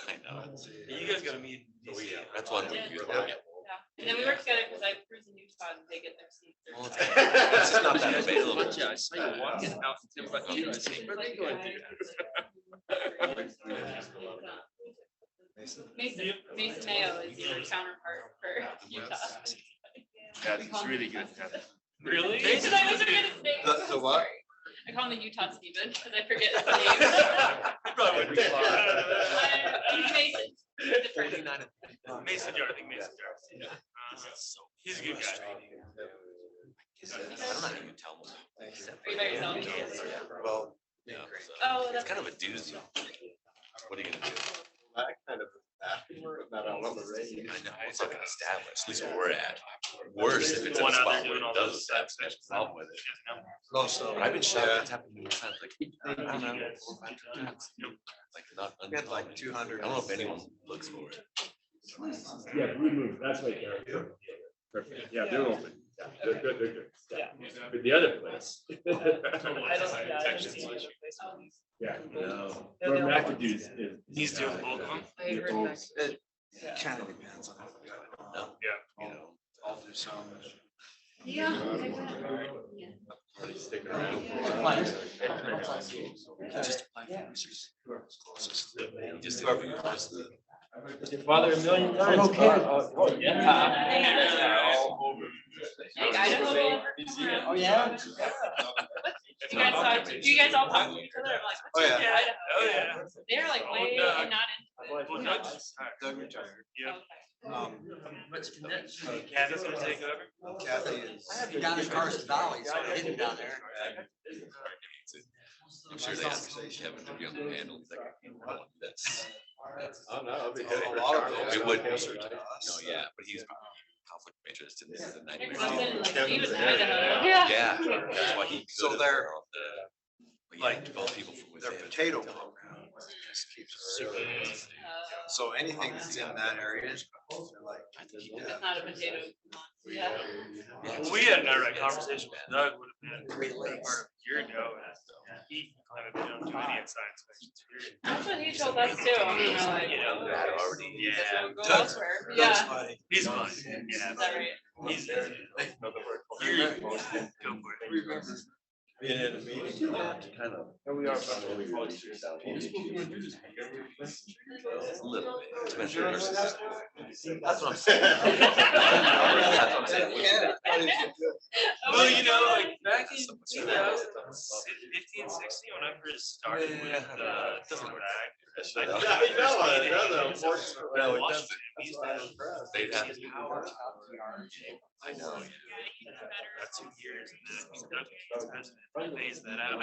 I know. You guys gotta meet. in DC. That's one we Yeah. use now. Yeah. And then we work together because I cruise in Utah and they get their seats. Well, it's just not that available. But yeah, I saw you walking out in Timbuktu. I said, where are they going to? Mason Mayo is your counterpart for Utah. That's really good. Really? Mason, I always forget his name. The what? I call him the Utah Steven because I forget his name. Probably wouldn't be far. He's Mason. Mason Jar, I think Mason Jar. He's a good guy. I don't know how you can tell them. Are you by yourself? Well, Yeah. Oh, It's that's. kind of a doozy. What are you gonna do? I kind of afterward about on the radio. I know, it's not gonna establish, at least where we're at. Worse if it's in a One out there spot where doing it all does those establish, steps. that's the problem with it. no, so. I've been shocked, Yeah. it's happened many times, like, I don't know, 4 or 5 times. Like, not. We had like 200. I don't know if anyone looks for it. Yeah, we moved, that's right, Gary. Perfect, yeah, they're open. Yeah, they're good. Yeah, but the other place. Yeah. No. Where McAdoo is. He's doing both of them? It kind of depends on. Yeah. You know, I'll do some. Yeah. Stick around. Just apply for research. Just whoever you want to. Your father a million times. Okay. Oh, yeah. Hey, I don't know. Oh, yeah. You guys all talk to each other? I'm like, Oh, yeah. Oh, yeah. they're like way Doug. not Well, Doug's Doug retired. Yeah. Kathy's Kathy's gonna take over? Kathy is. Down in Carson Valley, so I hit him down there. I'm sure they asked Kevin to be on the panel. He's like, that's. Oh, no, it'll be A good. lot of those It are would be. closer to us. No, yeah, but he's conflict of interest and this is a nightmare. He was in Idaho. Yeah. Yeah, that's why he. So could they're- have like develop people with Their him. potato program just keeps super. So anything that's in that area, they're like. I think he yeah. did. It's not a potato. Yeah. Well, we had another conversation with Doug, would have been part of a year ago. And he kind of don't do any science fiction. That's what he told us too. I mean, we're like, You know, that already, yeah. Go Doug's- elsewhere. Doug's Yeah. funny. He's fine, Is yeah. that right? He's, go for it. Being in a meeting, kind of. And we are. A little bit. Depends on your nurses. That's what I'm saying. That's what I'm saying. Well, you know, like back in 2015, 16, when I first started with doesn't Florida work. Ag, No, unfortunately. Well, No, it Washington, doesn't. we used to have They'd have. power. I know. About 2 years, and then he's done, he's president, he phased that out.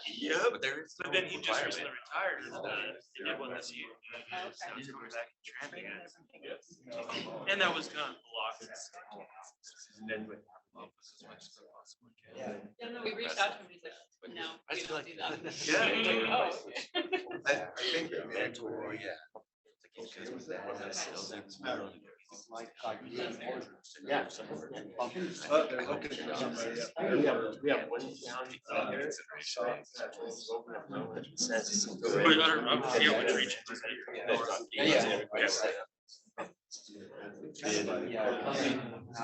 Yeah, but there's. But then he just recently retired, and he did one this year. So he's going back and tramping it. And that was kind of blocked. And then with office as much as possible. Yeah, no, we reached out to him, he's like, no, I we feel don't like. do that. Yeah. Oh. I think the mentor, Yeah. Because with that, one of the sales reps, yeah. But they're looking for somebody up there. We have one down there. But I don't forget which region.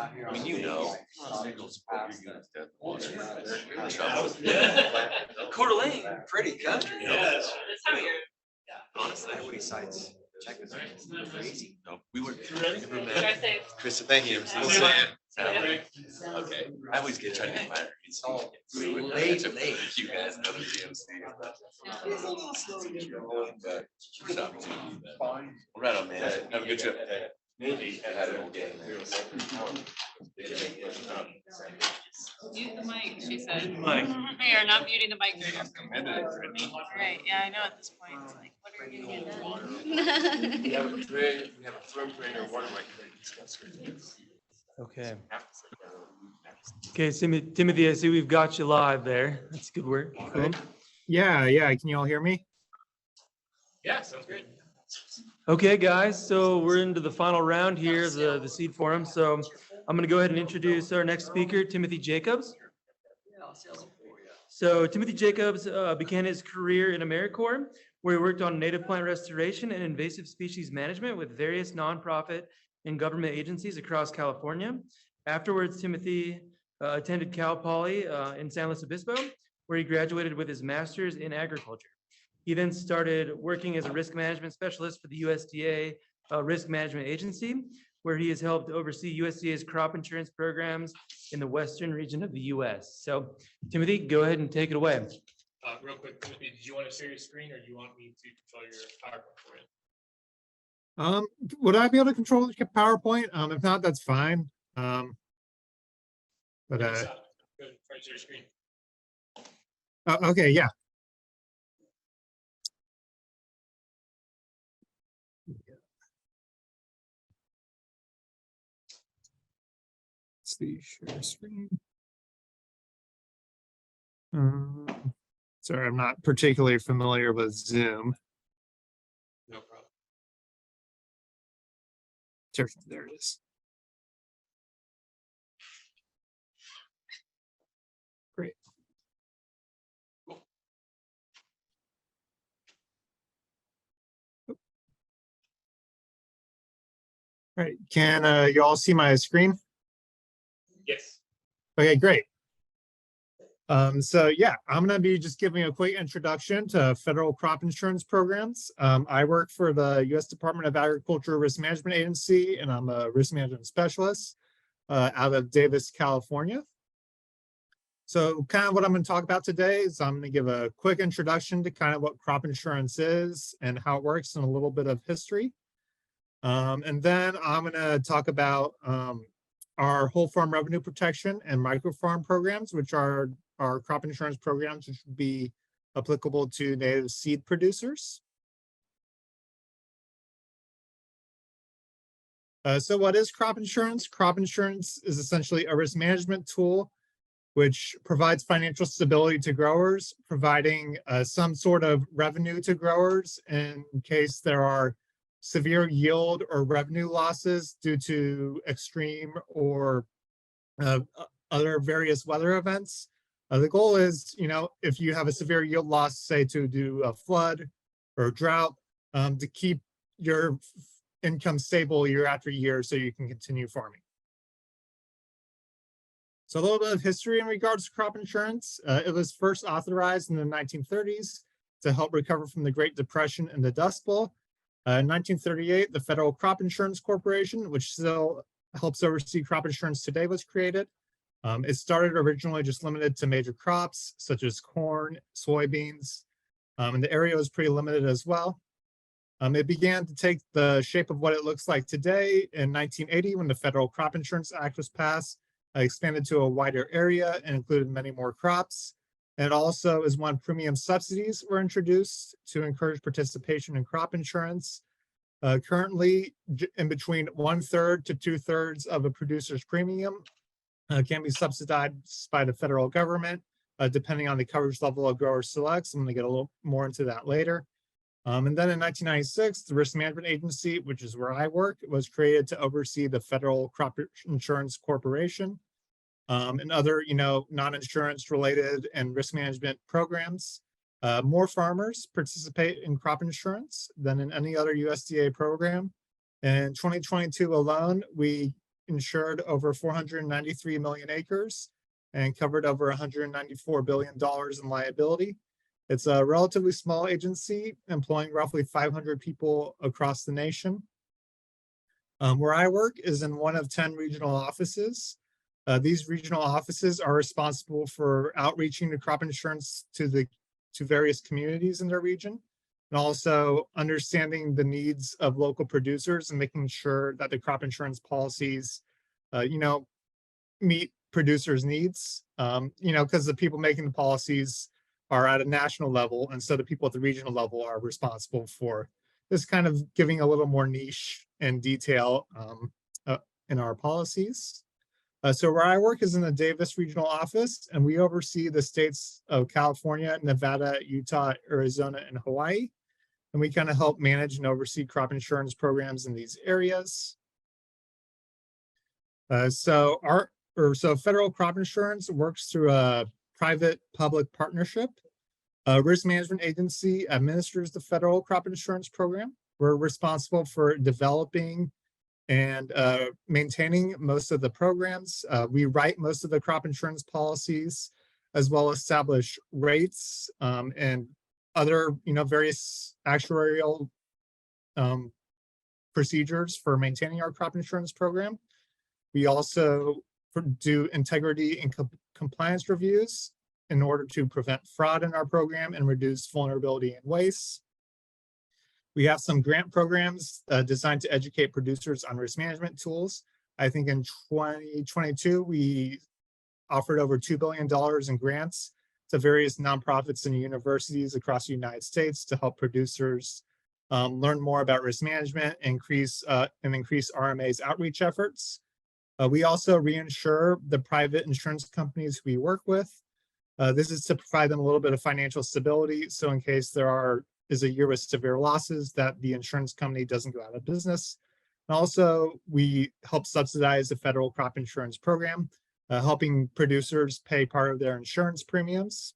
I mean, you know. Those poker units that water. Coeur d'Alene. Pretty country. Yes. This time of year. Honestly. Equity sites, check this out. Crazy. No, we were. Drive safe. Krista, thank you. Still saying. Okay, I always get trying to get my. Late. You guys know the GMC. But good opportunity. Right on, man. Have a good trip. Maybe. I had a whole game. Mute the mic, she said. Mike. We are not muting the mic. Commended. Right, yeah, I know at this point, it's like, what are you gonna get done? We have a train, we have a swim train or water right. Okay. Okay, Timothy, I see we've got you live there. That's good work. Cool. Yeah. Can you all hear me? Yeah, sounds great. Okay, guys, so we're into the final round here, the seed forum. So I'm gonna go ahead and introduce our next speaker, Timothy Jacobs. So Timothy Jacobs began his career in AmeriCorps, where he worked on native plant restoration and invasive species management with various nonprofit and government agencies across California. Afterwards, Timothy attended Cal Poly in San Luis Obispo, where he graduated with his master's in agriculture. He then started working as a risk management specialist for the USDA Risk Management Agency, where he has helped oversee USDA's crop insurance programs in the western region of the US. So Timothy, go ahead and take it away. Real quick, Timothy, did you want to share your screen or do you want me to control your PowerPoint for you? Would I be able to control the PowerPoint? If not, that's fine. But Go ahead, share your screen. okay, yeah. Let's see, share screen. Sorry, I'm not particularly familiar with Zoom. No problem. There it is. Great. All right, can you all see my screen? Yes. Okay, great. So yeah, I'm gonna be just giving a quick introduction to federal crop insurance programs. I work for the U.S. Department of Agriculture Risk Management Agency, and I'm a risk management specialist out of Davis, California. So kind of what I'm going to talk about today is I'm going to give a quick introduction to kind of what crop insurance is and how it works and a little bit of history. And then I'm going to talk about our whole farm revenue protection and micro farm programs, which are our crop insurance programs, which would be applicable to native seed producers. So what is crop insurance? Crop insurance is essentially a risk management tool which provides financial stability to growers, providing some sort of revenue to growers in case there are severe yield or revenue losses due to extreme or other various weather events. The goal is, if you have a severe yield loss, say to do a flood or a drought, to keep your income stable year after year so you can continue farming. So a little bit of history in regards to crop insurance. It was first authorized in the 1930s to help recover from the Great Depression and the Dust Bowl. In 1938, the Federal Crop Insurance Corporation, which still helps oversee crop insurance today, was created. It started originally just limited to major crops such as corn, soybeans, and the area was pretty limited as well. It began to take the shape of what it looks like today in 1980 when the Federal Crop Insurance Act was passed. Expanded to a wider area and included many more crops. And also is when premium subsidies were introduced to encourage participation in crop insurance. Currently, in between 1/3 to 2/3 of a producer's premium can be subsidized by the federal government, depending on the coverage level a grower selects. I'm going to get a little more into that later. And then in 1996, the Risk Management Agency, which is where I work, was created to oversee the Federal Crop Insurance Corporation and other, non-insurance related and risk management programs. More farmers participate in crop insurance than in any other USDA program. In 2022 alone, we insured over 493 million acres and covered over $194 billion in liability. It's a relatively small agency employing roughly 500 people across the nation. Where I work is in one of 10 regional offices. These regional offices are responsible for outreaching the crop insurance to various communities in their region, and also understanding the needs of local producers and making sure that the crop insurance policies, meet producers' needs. Because the people making the policies are at a national level, and so the people at the regional level are responsible for this kind of giving a little more niche and detail in our policies. So where I work is in the Davis Regional Office, and we oversee the states of California, Nevada, Utah, Arizona, and Hawaii. And we kind of help manage and oversee crop insurance programs in these areas. So federal crop insurance works through a private-public partnership. Risk Management Agency administers the federal crop insurance program. We're responsible for developing and maintaining most of the programs. We write most of the crop insurance policies, as well as establish rates and other, various actuarial procedures for maintaining our crop insurance program. We also do integrity and compliance reviews in order to prevent fraud in our program and reduce vulnerability and waste. We have some grant programs designed to educate producers on risk management tools. I think in 2022, we offered over $2 billion in grants to various nonprofits and universities across the United States to help producers learn more about risk management, increase RMA's outreach efforts. We also reinsure the private insurance companies we work with. This is to provide them a little bit of financial stability. So in case there is a year with severe losses that the insurance company doesn't go out of business. And also, we help subsidize the federal crop insurance program, helping producers pay part of their insurance premiums.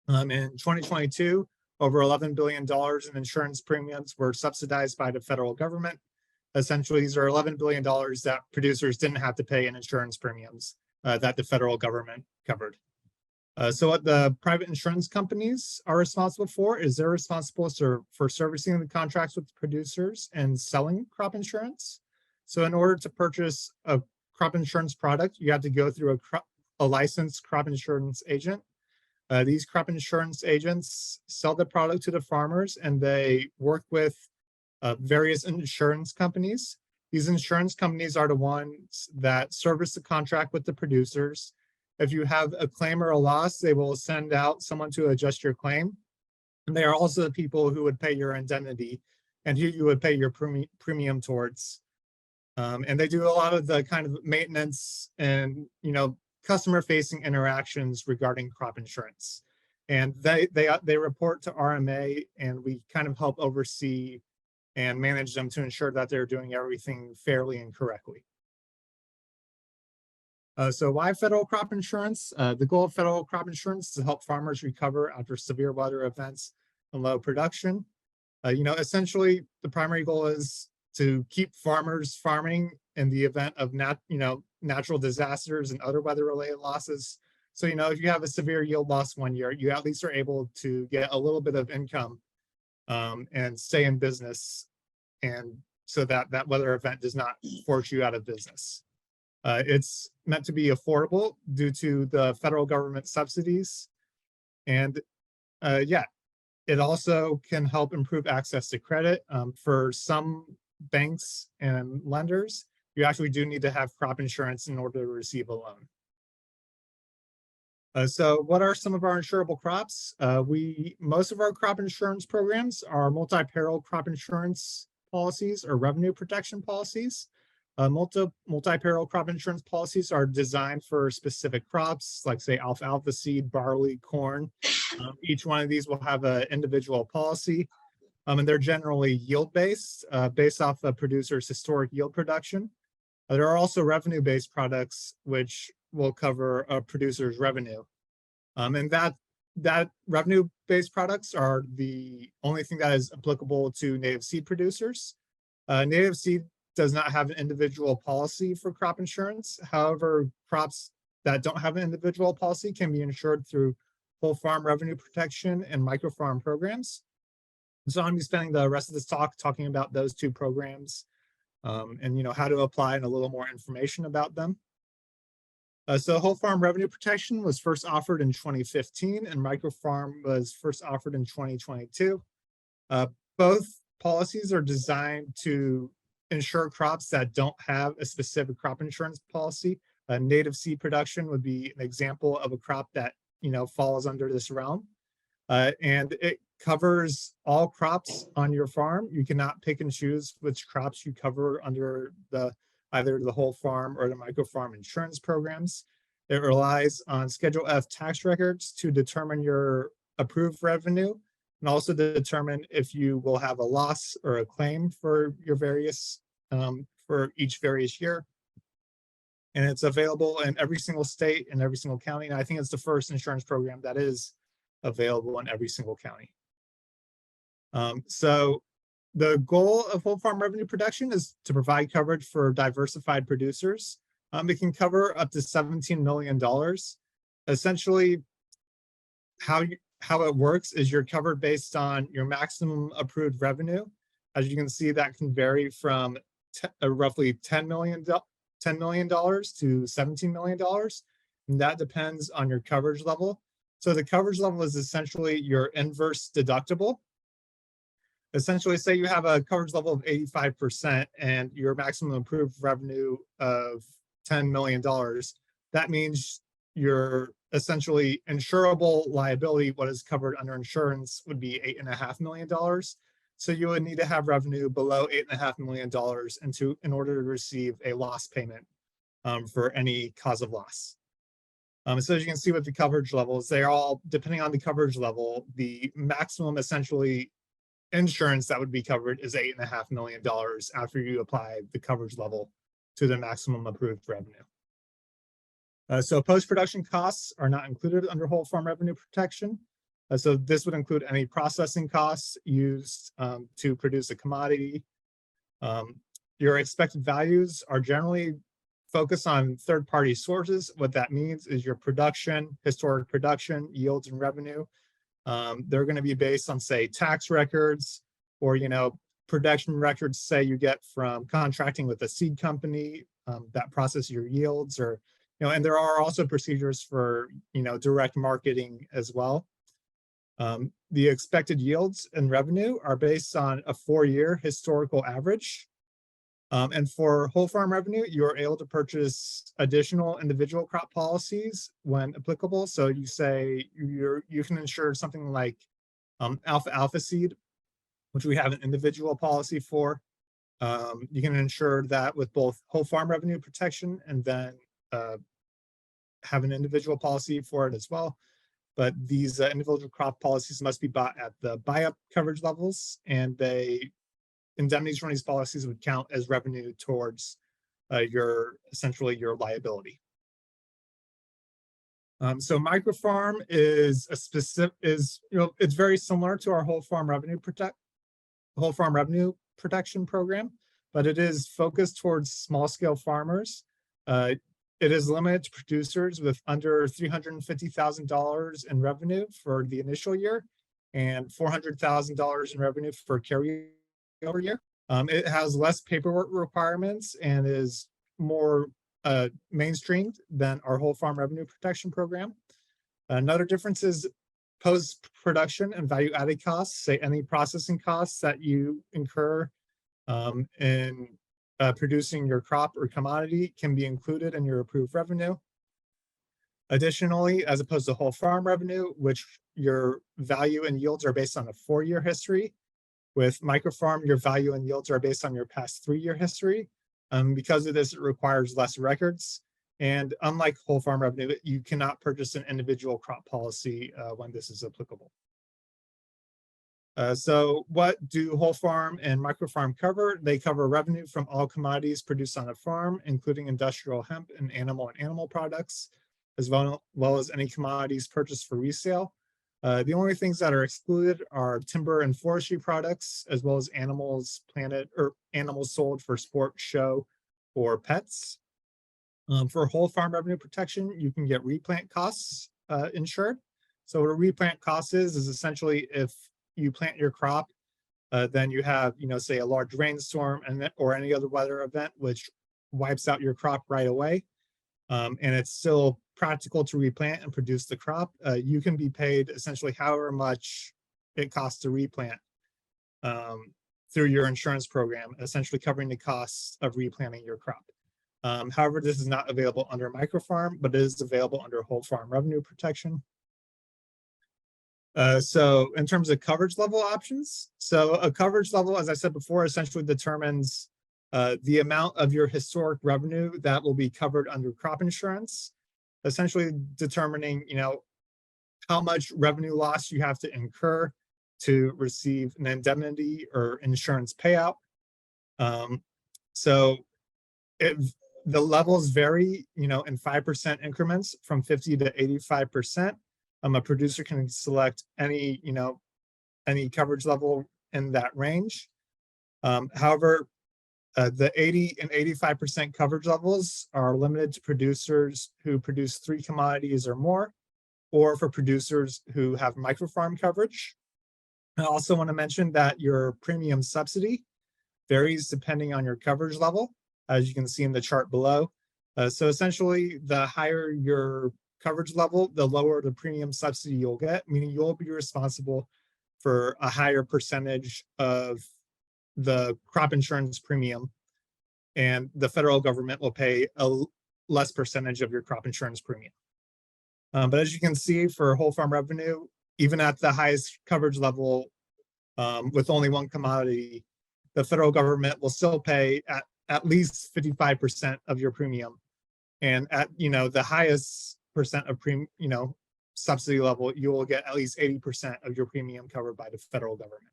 In 2022, over $11 billion in insurance premiums were subsidized by the federal government. Essentially, these are $11 billion that producers didn't have to pay in insurance premiums that the federal government covered. So what the private insurance companies are responsible for is they're responsible for servicing the contracts with producers and selling crop insurance. So in order to purchase a crop insurance product, you have to go through a licensed crop insurance agent. These crop insurance agents sell the product to the farmers, and they work with various insurance companies. These insurance companies are the ones that service the contract with the producers. If you have a claim or a loss, they will send out someone to adjust your claim. And they are also the people who would pay your indemnity and who you would pay your premium towards. And they do a lot of the kind of maintenance and, customer facing interactions regarding crop insurance. And they report to RMA, and we kind of help oversee and manage them to ensure that they're doing everything fairly and correctly. So why federal crop insurance? The goal of federal crop insurance is to help farmers recover after severe weather events and low production. Essentially, the primary goal is to keep farmers farming in the event of natural disasters and other weather-related losses. So, if you have a severe yield loss one year, you at least are able to get a little bit of income and stay in business, and so that weather event does not force you out of business. It's meant to be affordable due to the federal government subsidies. And it also can help improve access to credit. For some banks and lenders, you actually do need to have crop insurance in order to receive a loan. So what are some of our insurable crops? Most of our crop insurance programs are multi-peril crop insurance policies or revenue protection policies. Multi-peril crop insurance policies are designed for specific crops, like say alfalfa seed, barley, corn. Each one of these will have an individual policy, and they're generally yield-based, based off a producer's historic yield production. There are also revenue-based products, which will cover a producer's revenue. And that revenue-based products are the only thing that is applicable to native seed producers. Native seed does not have an individual policy for crop insurance. However, crops that don't have an individual policy can be insured through whole farm revenue protection and microfarm programs. So I'm going to be spending the rest of this talk talking about those two programs and how to apply and a little more information about them. So whole farm revenue protection was first offered in 2015, and microfarm was first offered in 2022. Both policies are designed to insure crops that don't have a specific crop insurance policy. Native seed production would be an example of a crop that falls under this realm, and it covers all crops on your farm. You cannot pick and choose which crops you cover under either the whole farm or the microfarm insurance programs. It relies on Schedule F tax records to determine your approved revenue, and also to determine if you will have a loss or a claim for your for each various year. And it's available in every single state and every single county. And I think it's the first insurance program that is available in every single county. So the goal of whole farm revenue protection is to provide coverage for diversified producers. It can cover up to $17 million. Essentially, how it works is you're covered based on your maximum approved revenue. As you can see, that can vary from roughly $10 million to $17 million. And that depends on your coverage level. So the coverage level is essentially your inverse deductible. Essentially, say you have a coverage level of 85% and your maximum approved revenue of $10 million. That means your essentially insurable liability, what is covered under insurance, would be $8.5 million. So you would need to have revenue below $8.5 million in order to receive a loss payment for any cause of loss. So as you can see with the coverage levels, they're all, depending on the coverage level, the maximum essentially insurance that would be covered is $8.5 million after you apply the coverage level to the maximum approved revenue. So post-production costs are not included under whole farm revenue protection. So this would include any processing costs used to produce a commodity. Your expected values are generally focused on third-party sources. What that means is your production, historic production, yields, and revenue. They're going to be based on, say, tax records, or production records, say you get from contracting with a seed company that process your yields, or and there are also procedures for direct marketing as well. The expected yields and revenue are based on a 4-year historical average. And for whole farm revenue, you're able to purchase additional individual crop policies when applicable. So you say you can insure something like alfalfa seed, which we have an individual policy for. You can insure that with both whole farm revenue protection and then have an individual policy for it as well. But these individual crop policies must be bought at the buy-up coverage levels, and indemnities from these policies would count as revenue towards essentially your liability. So microfarm is it's very similar to our whole farm revenue protection program, but it is focused towards small scale farmers. It is limited to producers with under $350,000 in revenue for the initial year and $400,000 in revenue for carryover year. It has less paperwork requirements and is more mainstreamed than our whole farm revenue protection program. Another difference is post-production and value-added costs, say any processing costs that you incur in producing your crop or commodity can be included in your approved revenue. Additionally, as opposed to whole farm revenue, which your value and yields are based on a 4-year history, with microfarm, your value and yields are based on your past 3-year history. Because of this, it requires less records. And unlike whole farm revenue, you cannot purchase an individual crop policy when this is applicable. So what do whole farm and microfarm cover? They cover revenue from all commodities produced on a farm, including industrial hemp and animal products, as well as any commodities purchased for resale. The only things that are excluded are timber and forestry products, as well as animals planted or animals sold for sport, show, or pets. For whole farm revenue protection, you can get replant costs insured. So what a replant cost is essentially if you plant your crop, then you have, say a large rainstorm or any other weather event which wipes out your crop right away, and it's still practical to replant and produce the crop. You can be paid essentially however much it costs to replant through your insurance program, essentially covering the costs of replanting your crop. However, this is not available under microfarm, but it is available under whole farm revenue protection. So in terms of coverage level options, so a coverage level, as I said before, essentially determines the amount of your historic revenue that will be covered under crop insurance, essentially determining, how much revenue loss you have to incur to receive an indemnity or insurance payout. So the levels vary, in 5% increments from 50 to 85%. A producer can select any coverage level in that range. However, the 80 and 85% coverage levels are limited to producers who produce 3 commodities or more, or for producers who have microfarm coverage. I also want to mention that your premium subsidy varies depending on your coverage level, as you can see in the chart below. So essentially, the higher your coverage level, the lower the premium subsidy you'll get, meaning you'll be responsible for a higher percentage of the crop insurance premium, and the federal government will pay a less percentage of your crop insurance premium. But as you can see, for whole farm revenue, even at the highest coverage level with only 1 commodity, the federal government will still pay at least 55% of your premium. And at the highest percent of subsidy level, you will get at least 80% of your premium covered by the federal government.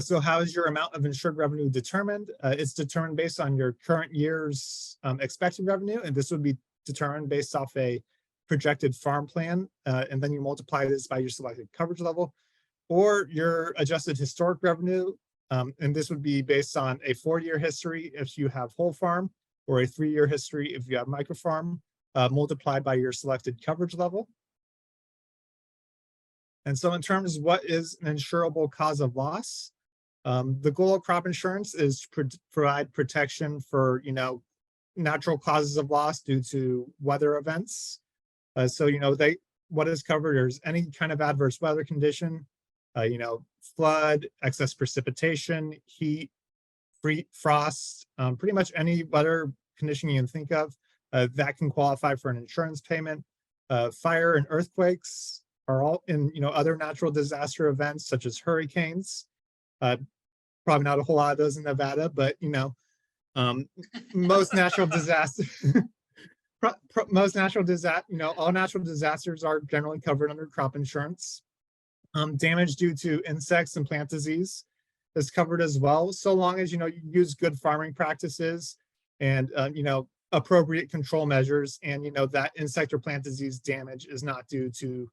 So how is your amount of insured revenue determined? It's determined based on your current year's expected revenue, and this would be determined based off a projected farm plan, and then you multiply this by your selected coverage level, or your adjusted historic revenue, and this would be based on a 4-year history if you have whole farm, or a 3-year history if you have micro farm, multiplied by your selected coverage level. And so in terms of what is an insurable cause of loss, the goal of crop insurance is to provide protection for, natural causes of loss due to weather events. So, what is covered is any kind of adverse weather condition, flood, excess precipitation, heat, frost, pretty much any weather condition you can think of that can qualify for an insurance payment. Fire and earthquakes are all in, other natural disaster events such as hurricanes. Probably not a whole lot of those in Nevada, but most natural disasters, all natural disasters are generally covered under crop insurance. Damage due to insects and plant disease is covered as well, so long as you use good farming practices and appropriate control measures, and that insect or plant disease damage is not due to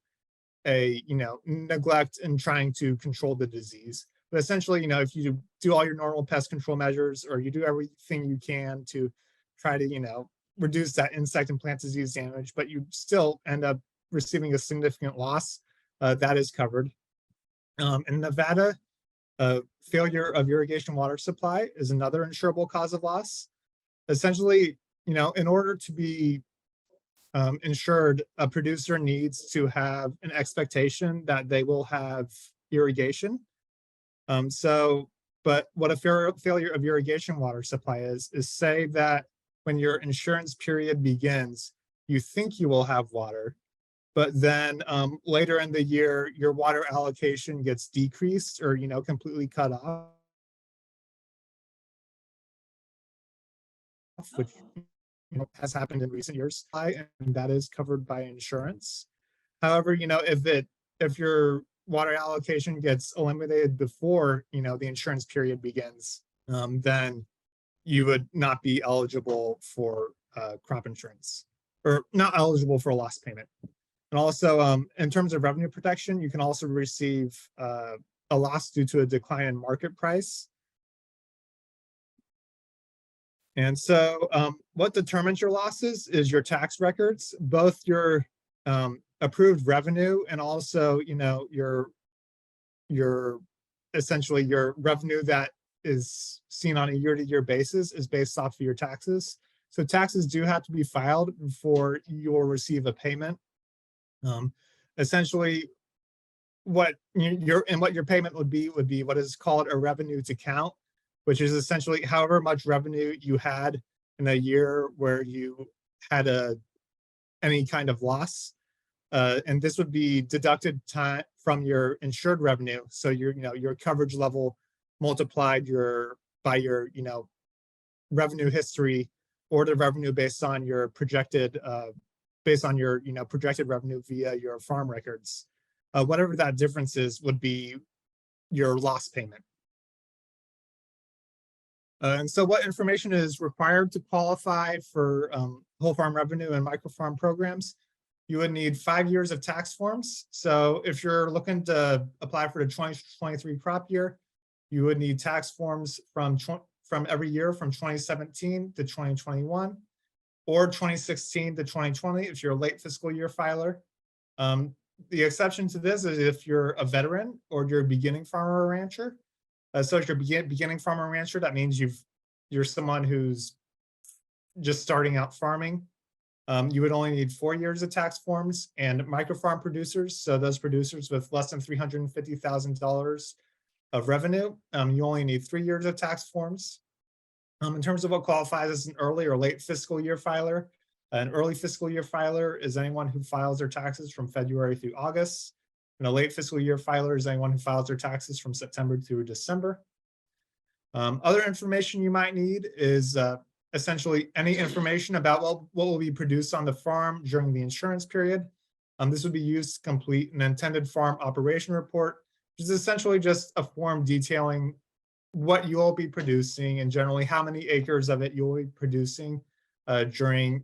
a neglect in trying to control the disease. But essentially, if you do all your normal pest control measures, or you do everything you can to try to reduce that insect and plant disease damage, but you still end up receiving a significant loss, that is covered. In Nevada, failure of irrigation water supply is another insurable cause of loss. Essentially, in order to be insured, a producer needs to have an expectation that they will have irrigation. But what a failure of irrigation water supply is say that when your insurance period begins, you think you will have water, but then later in the year, your water allocation gets decreased or, completely cut off, which has happened in recent years, and that is covered by insurance. However, if your water allocation gets eliminated before the insurance period begins, then you would not be eligible for crop insurance, or not eligible for a loss payment. And also, in terms of revenue protection, you can also receive a loss due to a decline in market price. And so what determines your losses is your tax records, both your approved revenue and also, your essentially your revenue that is seen on a year-to-year basis is based off of your taxes. So taxes do have to be filed before you will receive a payment. Essentially, what your payment would be what is called a revenue to count, which is essentially however much revenue you had in a year where you had any kind of loss. And this would be deducted from your insured revenue. So your coverage level multiplied by your revenue history, or the revenue based on your projected projected revenue via your farm records. Whatever that difference is would be your loss payment. And so what information is required to qualify for whole farm revenue and micro farm programs? You would need 5 years of tax forms. So if you're looking to apply for the 2023 crop year, you would need tax forms from every year from 2017 to 2021, or 2016 to 2020 if you're a late fiscal year filer. The exception to this is if you're a veteran or you're a beginning farmer or rancher. So if you're beginning farmer or rancher, that means you're someone who's just starting out farming. You would only need 4 years of tax forms. And micro farm producers, so those producers with less than $350,000 of revenue, you only need 3 years of tax forms. In terms of what qualifies as an early or late fiscal year filer, an early fiscal year filer is anyone who files their taxes from February through August. And a late fiscal year filer is anyone who files their taxes from September through December. Other information you might need is essentially any information about what will be produced on the farm during the insurance period. This would be used to complete an intended farm operation report, which is essentially just a form detailing what you will be producing and generally how many acres of it you'll be producing during,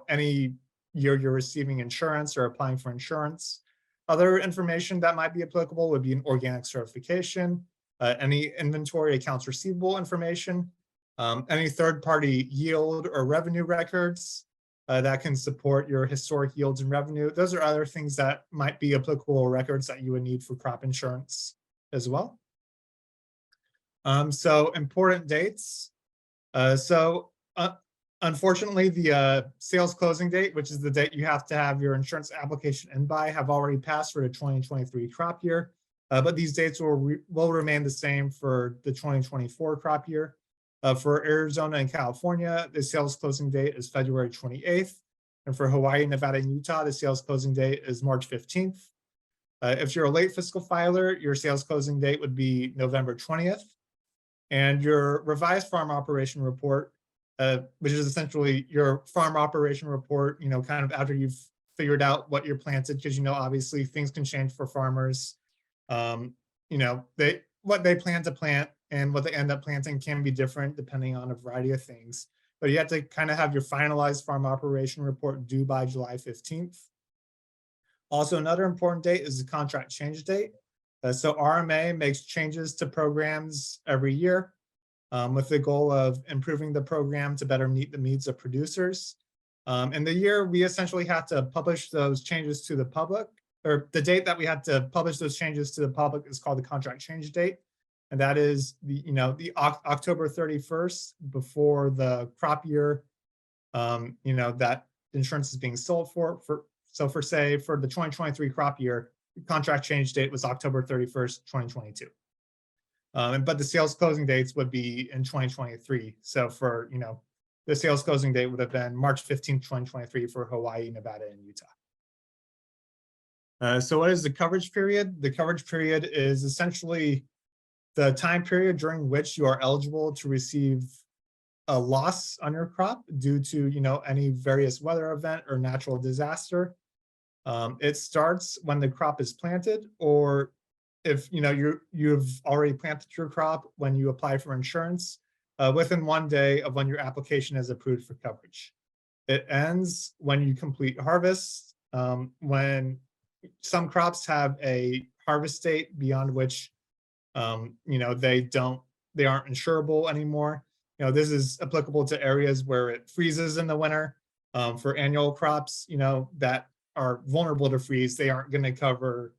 any year you're receiving insurance or applying for insurance. Other information that might be applicable would be an organic certification, any inventory accounts receivable information, any third-party yield or revenue records that can support your historic yields and revenue. Those are other things that might be applicable records that you would need for crop insurance as well. So important dates. Unfortunately, the sales closing date, which is the date you have to have your insurance application in by, have already passed for the 2023 crop year. But these dates will remain the same for the 2024 crop year. For Arizona and California, the sales closing date is February 28th. And for Hawaii, Nevada, and Utah, the sales closing date is March 15th. If you're a late fiscal filer, your sales closing date would be November 20th. And your revised farm operation report, which is essentially your farm operation report, kind of after you've figured out what you're planted, because, obviously things can change for farmers. What they plan to plant and what they end up planting can be different depending on a variety of things. But you have to kind of have your finalized farm operation report due by July 15th. Also, another important date is the contract change date. So RMA makes changes to programs every year with the goal of improving the program to better meet the needs of producers. In the year, we essentially have to publish those changes to the public, or the date that we had to publish those changes to the public is called the contract change date. And that is the October 31st before the crop year, that insurance is being sold for. So for the 2023 crop year, the contract change date was October 31st, 2022. But the sales closing dates would be in 2023. So for, the sales closing date would have been March 15th, 2023 for Hawaii, Nevada, and Utah. So what is the coverage period? The coverage period is essentially the time period during which you are eligible to receive a loss on your crop due to, any various weather event or natural disaster. It starts when the crop is planted, or if you've already planted your crop when you apply for insurance, within 1 day of when your application is approved for coverage. It ends when you complete harvest, when some crops have a harvest date beyond which they aren't insurable anymore. This is applicable to areas where it freezes in the winter. For annual crops, that are vulnerable to freeze, they aren't going to cover,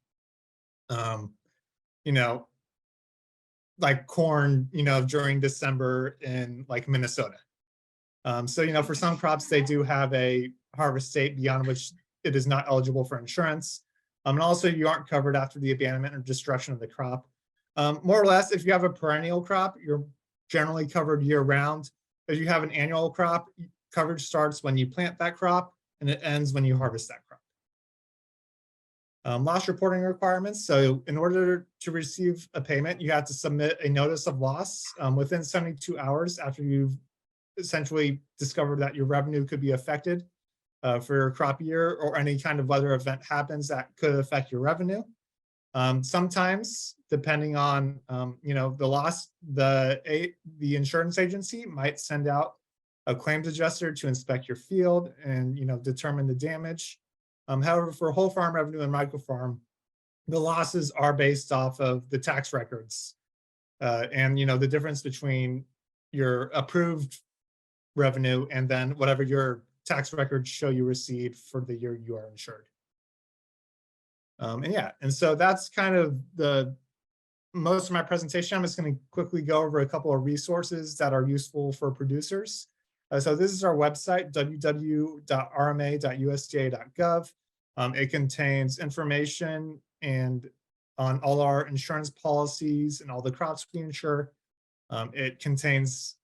like corn, during December in like Minnesota. So, for some crops, they do have a harvest date beyond which it is not eligible for insurance. And also you aren't covered after the abandonment or destruction of the crop. More or less, if you have a perennial crop, you're generally covered year round. If you have an annual crop, coverage starts when you plant that crop and it ends when you harvest that crop. Loss reporting requirements. So in order to receive a payment, you have to submit a notice of loss within 72 hours after you've essentially discovered that your revenue could be affected for your crop year, or any kind of weather event happens that could affect your revenue. Sometimes, depending on the loss, the insurance agency might send out a claims adjuster to inspect your field and determine the damage. However, for whole farm revenue and microfarm, the losses are based off of the tax records and the difference between your approved revenue and then whatever your tax records show you received for the year you are insured. And so that's kind of most of my presentation. I'm just going to quickly go over a couple of resources that are useful for producers. So this is our website, www.rma.usda.gov. It contains information on all our insurance policies and all the crops we insure. It contains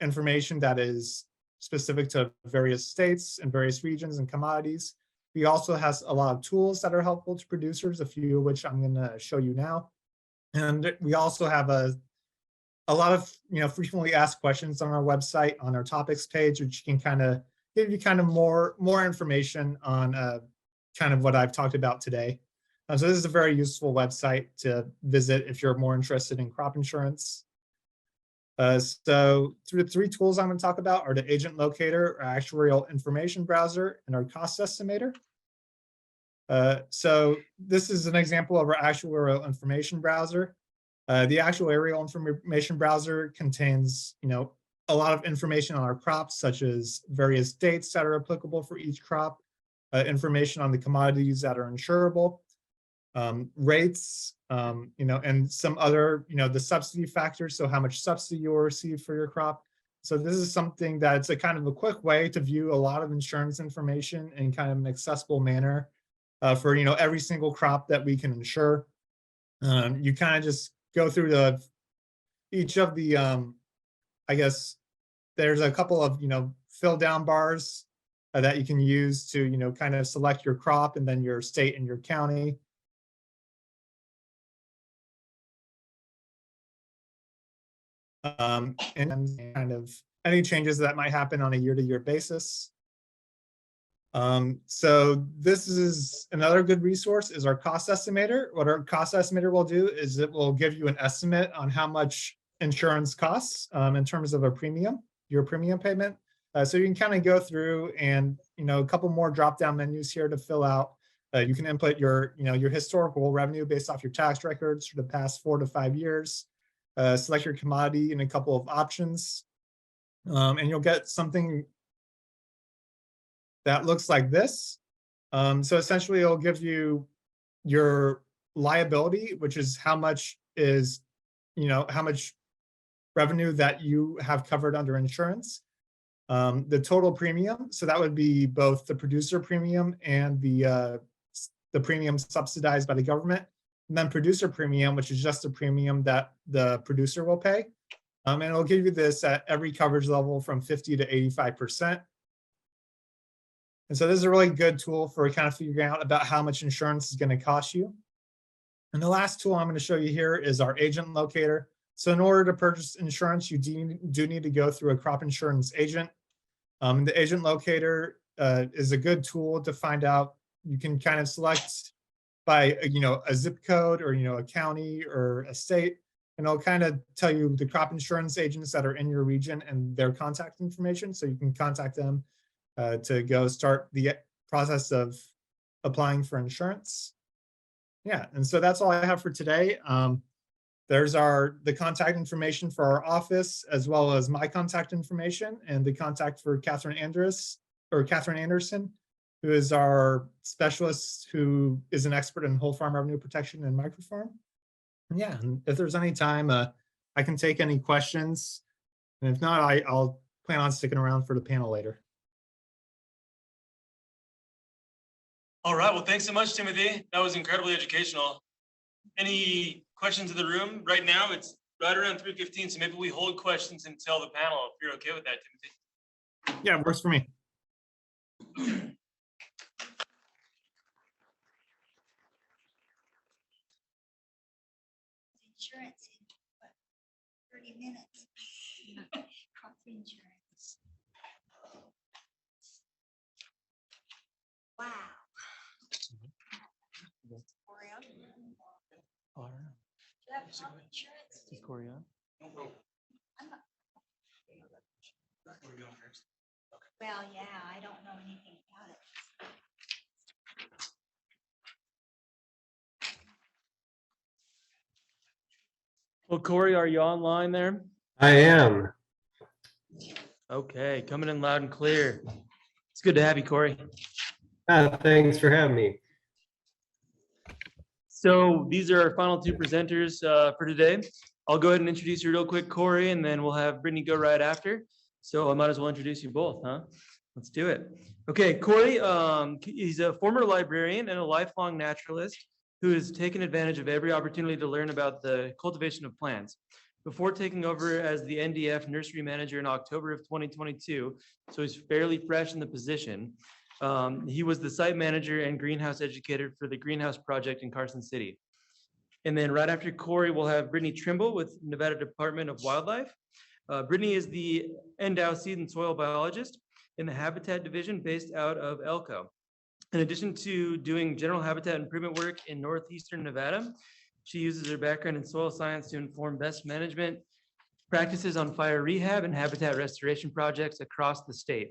information that is specific to various states and various regions and commodities. We also has a lot of tools that are helpful to producers, a few of which I'm going to show you now. And we also have a lot of frequently asked questions on our website, on our topics page, which can kind of give you kind of more information on kind of what I've talked about today. So this is a very useful website to visit if you're more interested in crop insurance. So the three tools I'm going to talk about are the agent locator, our actuarial information browser, and our cost estimator. So this is an example of our actuarial information browser. The actuarial information browser contains, a lot of information on our crops, such as various dates that are applicable for each crop, information on the commodities that are insurable, rates, and some other, the subsidy factors, so how much subsidy you will receive for your crop. So this is something that's a kind of a quick way to view a lot of insurance information in kind of an accessible manner for, every single crop that we can insure. You kind of just go through each of the, I guess, there's a couple of, fill down bars that you can use to, kind of select your crop and then your state and your county. And kind of any changes that might happen on a year-to-year basis. So this is another good resource is our cost estimator. What our cost estimator will do is it will give you an estimate on how much insurance costs in terms of your premium payment. So you can kind of go through and, a couple more drop-down menus here to fill out. You can input your historical revenue based off your tax records for the past 4 to 5 years. Select your commodity in a couple of options, and you'll get something that looks like this. So essentially it'll give you your liability, which is how much revenue that you have covered under insurance. The total premium, so that would be both the producer premium and the premium subsidized by the government. And then producer premium, which is just the premium that the producer will pay. And it'll give you this at every coverage level from 50 to 85%. And so this is a really good tool for kind of figuring out about how much insurance is going to cost you. And the last tool I'm going to show you here is our agent locator. So in order to purchase insurance, you do need to go through a crop insurance agent. The agent locator is a good tool to find out. You can kind of select by a zip code or a county or a state, and it'll kind of tell you the crop insurance agents that are in your region and their contact information, so you can contact them to go start the process of applying for insurance. Yeah, and so that's all I have for today. There's the contact information for our office, as well as my contact information and the contact for Catherine Anderson, who is our specialist, who is an expert in whole farm revenue protection and microfarm. And yeah, and if there's any time, I can take any questions. And if not, I'll plan on sticking around for the panel later. All right, well, thanks so much, Timothy. That was incredibly educational. Any questions in the room? Right now, it's right around 3:15, so maybe we hold questions until the panel, if you're okay with that, Timothy. Yeah, it works for me. Insurance in what, 30 minutes. Crop insurance. Wow. Corian? Do you have crop insurance? Is Corey on? I'm not- Well, yeah, I don't know anything about it. Well, Corey, are you online there? I am. Okay, coming in loud and clear. It's good to have you, Corey. Thanks for having me. So these are our final two presenters for today. I'll go ahead and introduce you real quick, Corey, and then we'll have Brittany go right after. So I might as well introduce you both, huh? Let's do it. Okay, Corey, he's a former librarian and a lifelong naturalist who has taken advantage of every opportunity to learn about the cultivation of plants. Before taking over as the NDF nursery manager in October of 2022, so he's fairly fresh in the position. He was the site manager and greenhouse educator for the greenhouse project in Carson City. And then right after Corey, we'll have Brittany Trimble with Nevada Department of Wildlife. Brittany is the Endow seed and soil biologist in the Habitat Division based out of Elko. In addition to doing general habitat improvement work in northeastern Nevada, she uses her background in soil science to inform best management practices on fire rehab and habitat restoration projects across the state.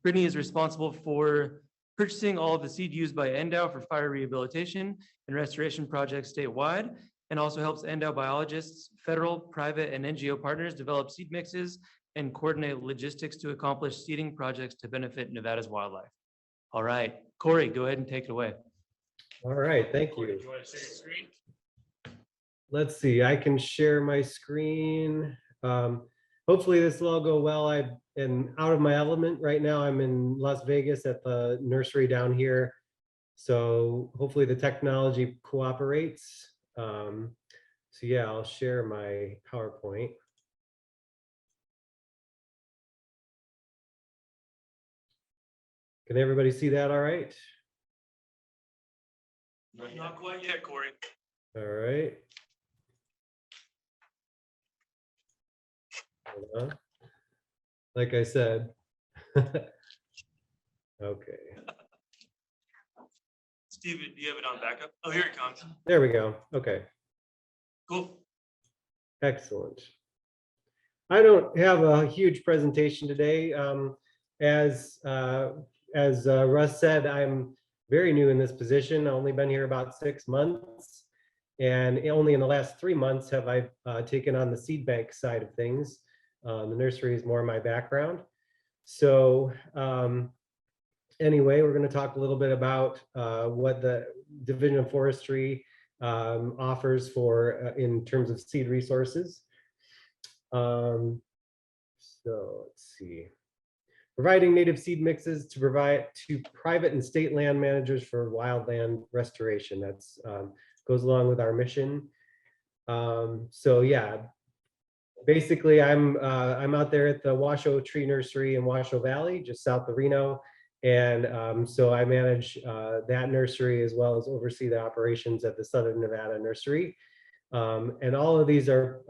Brittany is responsible for purchasing all of the seed used by NDOW for fire rehabilitation and restoration projects statewide, and also helps NDOW biologists, federal, private, and NGO partners develop seed mixes and coordinate logistics to accomplish seeding projects to benefit Nevada's wildlife. All right, Corey, go ahead and take it away. All right, thank you. Do you want to share your screen? Let's see, I can share my screen. Hopefully this will all go well. I am out of my element right now. I'm in Las Vegas at the nursery down here. So hopefully the technology cooperates. So yeah, I'll share my PowerPoint. Can everybody see that all right? Not quite yet, Corey. All right. Hold on. Like I said. Okay, Steven, do you have it on backup? Oh, here it comes. there we go. Okay, Cool. excellent. I don't have a huge presentation today. As Russ said, I'm very new in this position. I've only been here about 6 months. And only in the last 3 months have I taken on the seed bank side of things. The nursery is more my background. So anyway, we're going to talk a little bit about what the Division of Forestry offers for in terms of seed resources. So let's see. Providing native seed mixes to provide to private and state land managers for wildland restoration. That's goes along with our mission. So yeah, basically I'm out there at the Washoe Tree Nursery in Washoe Valley, just south of Reno. And so I manage that nursery as well as oversee the operations at the Southern Nevada Nursery. And all of these are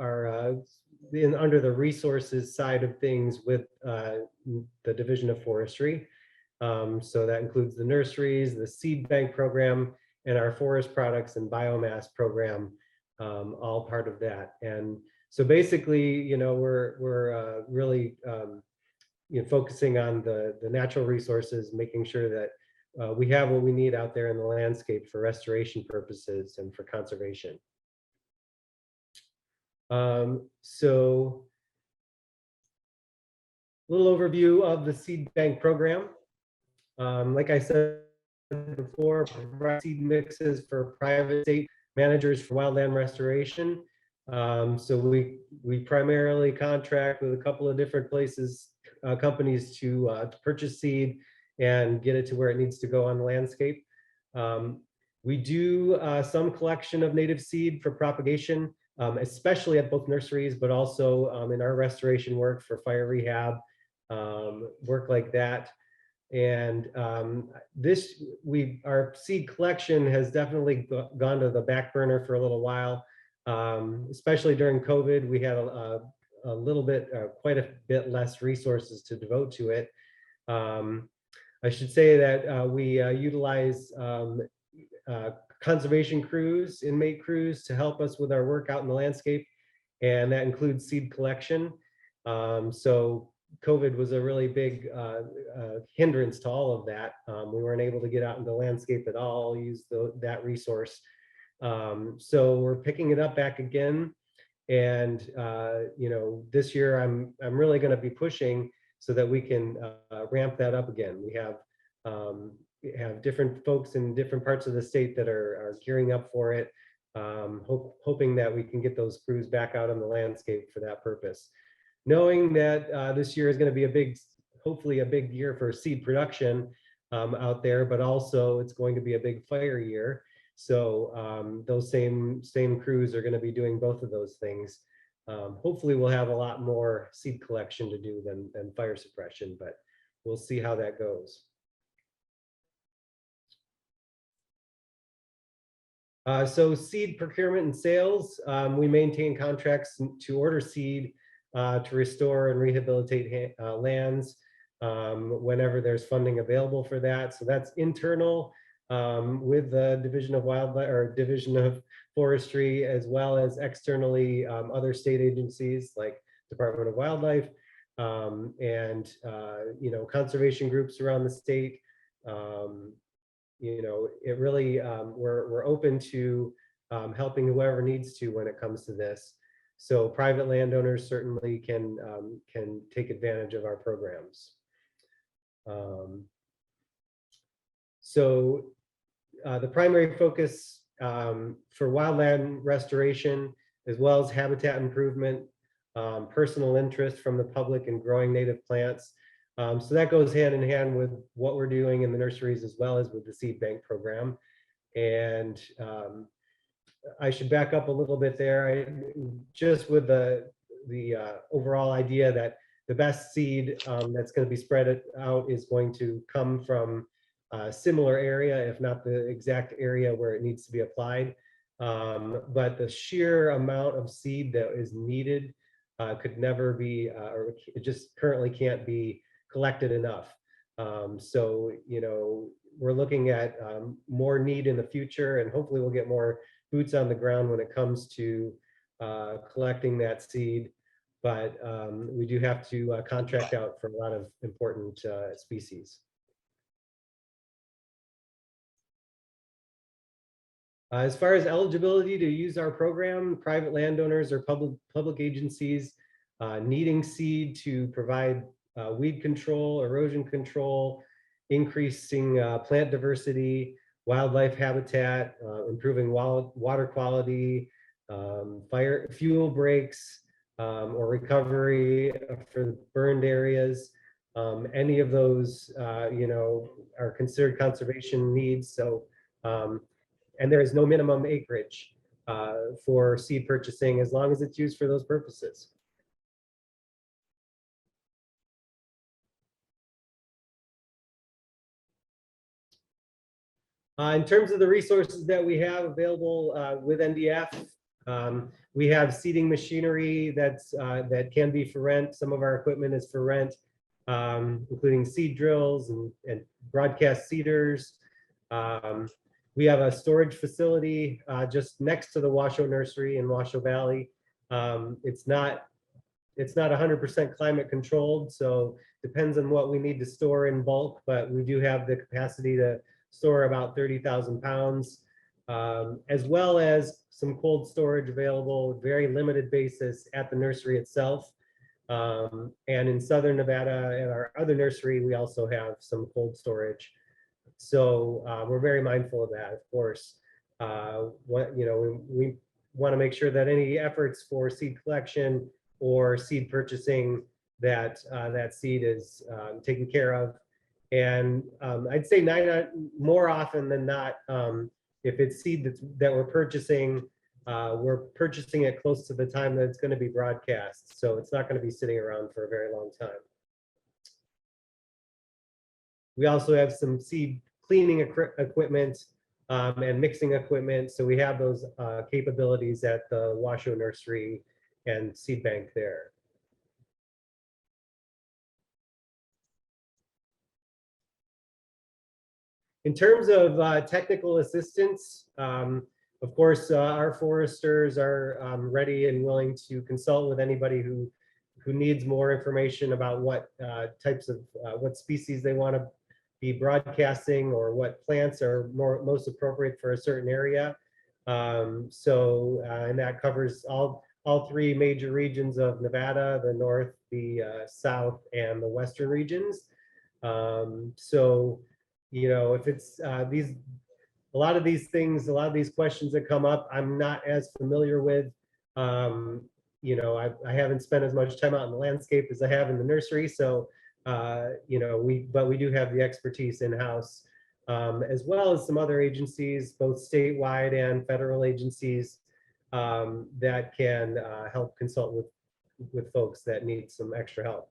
under the resources side of things with the Division of Forestry. So that includes the nurseries, the seed bank program, and our forest products and biomass program, all part of that. And so basically, you know, we're really focusing on the natural resources, making sure that we have what we need out there in the landscape for restoration purposes and for conservation. So a little overview of the seed bank program. Like I said before, provide seed mixes for private state managers for wildland restoration. So we primarily contract with a couple of different places, companies to purchase seed and get it to where it needs to go on the landscape. We do some collection of native seed for propagation, especially at both nurseries, but also in our restoration work for fire rehab, work like that. And our seed collection has definitely gone to the back burner for a little while, especially during COVID. We had a little bit, quite a bit less resources to devote to it. I should say that we utilize conservation crews, inmate crews to help us with our work out in the landscape, and that includes seed collection. So COVID was a really big hindrance to all of that. We weren't able to get out in the landscape at all, use that resource. So we're picking it up back again. And you know, this year I'm really going to be pushing so that we can ramp that up again. We have different folks in different parts of the state that are gearing up for it, hoping that we can get those crews back out on the landscape for that purpose. Knowing that this year is going to be hopefully a big year for seed production out there, but also it's going to be a big fire year. So those same crews are going to be doing both of those things. Hopefully we'll have a lot more seed collection to do than fire suppression, but we'll see how that goes. So seed procurement and sales, we maintain contracts to order seed to restore and rehabilitate lands. whenever there's funding available for that. So that's internal with the Division of Wildlife or Division of Forestry, as well as externally other state agencies like Department of Wildlife and conservation groups around the state. It really we're open to helping whoever needs to when it comes to this. So private landowners certainly can take advantage of our programs. So the primary focus for wildland restoration, as well as habitat improvement, personal interest from the public in growing native plants. So that goes hand in hand with what we're doing in the nurseries, as well as with the seed bank program. And I should back up a little bit there. Just with the overall idea that the best seed that's going to be spread out is going to come from a similar area, if not the exact area where it needs to be applied. But the sheer amount of seed that is needed could never be, or it just currently can't be collected enough. So, we're looking at more need in the future, and hopefully we'll get more boots on the ground when it comes to collecting that seed. But we do have to contract out for a lot of important species. As far as eligibility to use our program, private landowners or public agencies needing seed to provide weed control, erosion control, increasing plant diversity, wildlife habitat, improving water quality, fuel breaks, or recovery for burned areas. Any of those, are considered conservation needs. So, and there is no minimum acreage for seed purchasing as long as it's used for those purposes. In terms of the resources that we have available with NDF, we have seeding machinery that can be for rent. Some of our equipment is for rent, including seed drills and broadcast seeders. We have a storage facility just next to the Washoe Nursery in Washoe Valley. It's not 100% climate controlled, so depends on what we need to store in bulk, but we do have the capacity to store about 30,000 pounds, as well as some cold storage available, very limited basis at the nursery itself. And in Southern Nevada at our other nursery, we also have some cold storage. So we're very mindful of that, of course. We want to make sure that any efforts for seed collection or seed purchasing, that seed is taken care of. And I'd say more often than not, if it's seed that we're purchasing it close to the time that it's going to be broadcast. So it's not going to be sitting around for a very long time. We also have some seed cleaning equipment and mixing equipment. So we have those capabilities at the Washoe Nursery and Seed Bank there. In terms of technical assistance, of course, our foresters are ready and willing to consult with anybody who needs more information about what types of what species they want to be broadcasting, or what plants are most appropriate for a certain area. And that covers all three major regions of Nevada: the north, the south, and the western regions. If it's a lot of these things, a lot of these questions that come up, I'm not as familiar with. I haven't spent as much time out in the landscape as I have in the nursery. So, but we do have the expertise in-house, as well as some other agencies, both statewide and federal agencies, that can help consult with folks that need some extra help.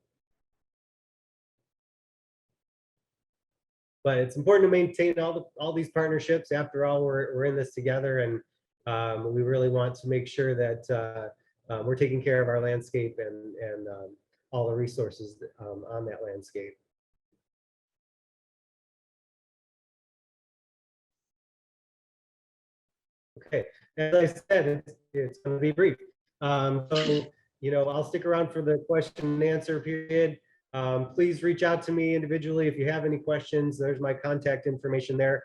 But it's important to maintain all these partnerships. After all, we're in this together, and we really want to make sure that we're taking care of our landscape and all the resources on that landscape. Okay, as I said, it's going to be brief. So, I'll stick around for the question and answer period. Please reach out to me individually if you have any questions. There's my contact information there.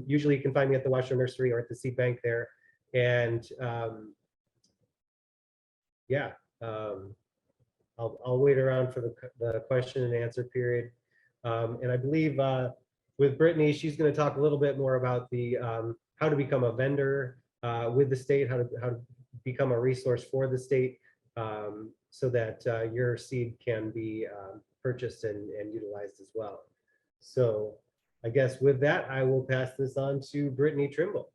Usually you can find me at the Washoe Nursery or at the seed bank there. And yeah, I'll wait around for the question and answer period. And I believe with Brittany, she's going to talk a little bit more about the how to become a vendor with the state, how to become a resource for the state, so that your seed can be purchased and utilized as well. So I guess with that, I will pass this on to Brittany Trimble.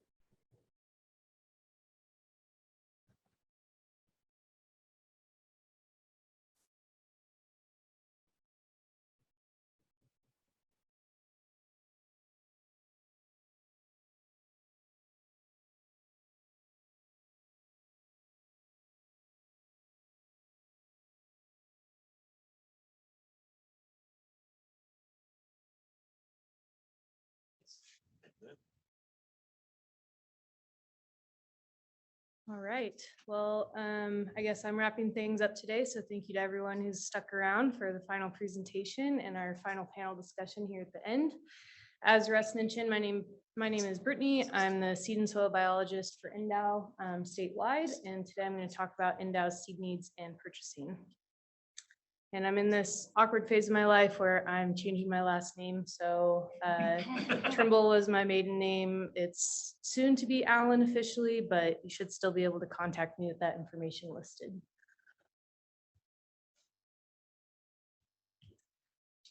All right, well, I guess I'm wrapping things up today. So thank you to everyone who's stuck around for the final presentation and our final panel discussion here at the end. As Russ mentioned, my name is Brittany. I'm the seed and soil biologist for Endow statewide. And today I'm going to talk about Endow's seed needs and purchasing. And I'm in this awkward phase of my life where I'm changing my last name. So Trimble was my maiden name. It's soon to be Allen officially, but you should still be able to contact me with that information listed.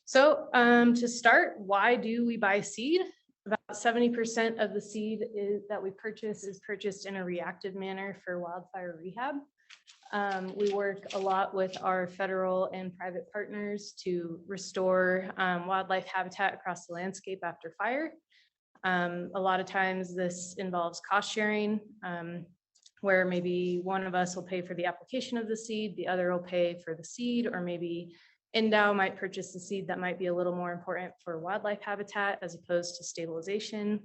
So to start, why do we buy seed? About 70% of the seed that we purchase is purchased in a reactive manner for wildfire rehab. We work a lot with our federal and private partners to restore wildlife habitat across the landscape after fire. A lot of times this involves cost sharing, where maybe one of us will pay for the application of the seed, the other will pay for the seed, or maybe Endow might purchase the seed that might be a little more important for wildlife habitat as opposed to stabilization.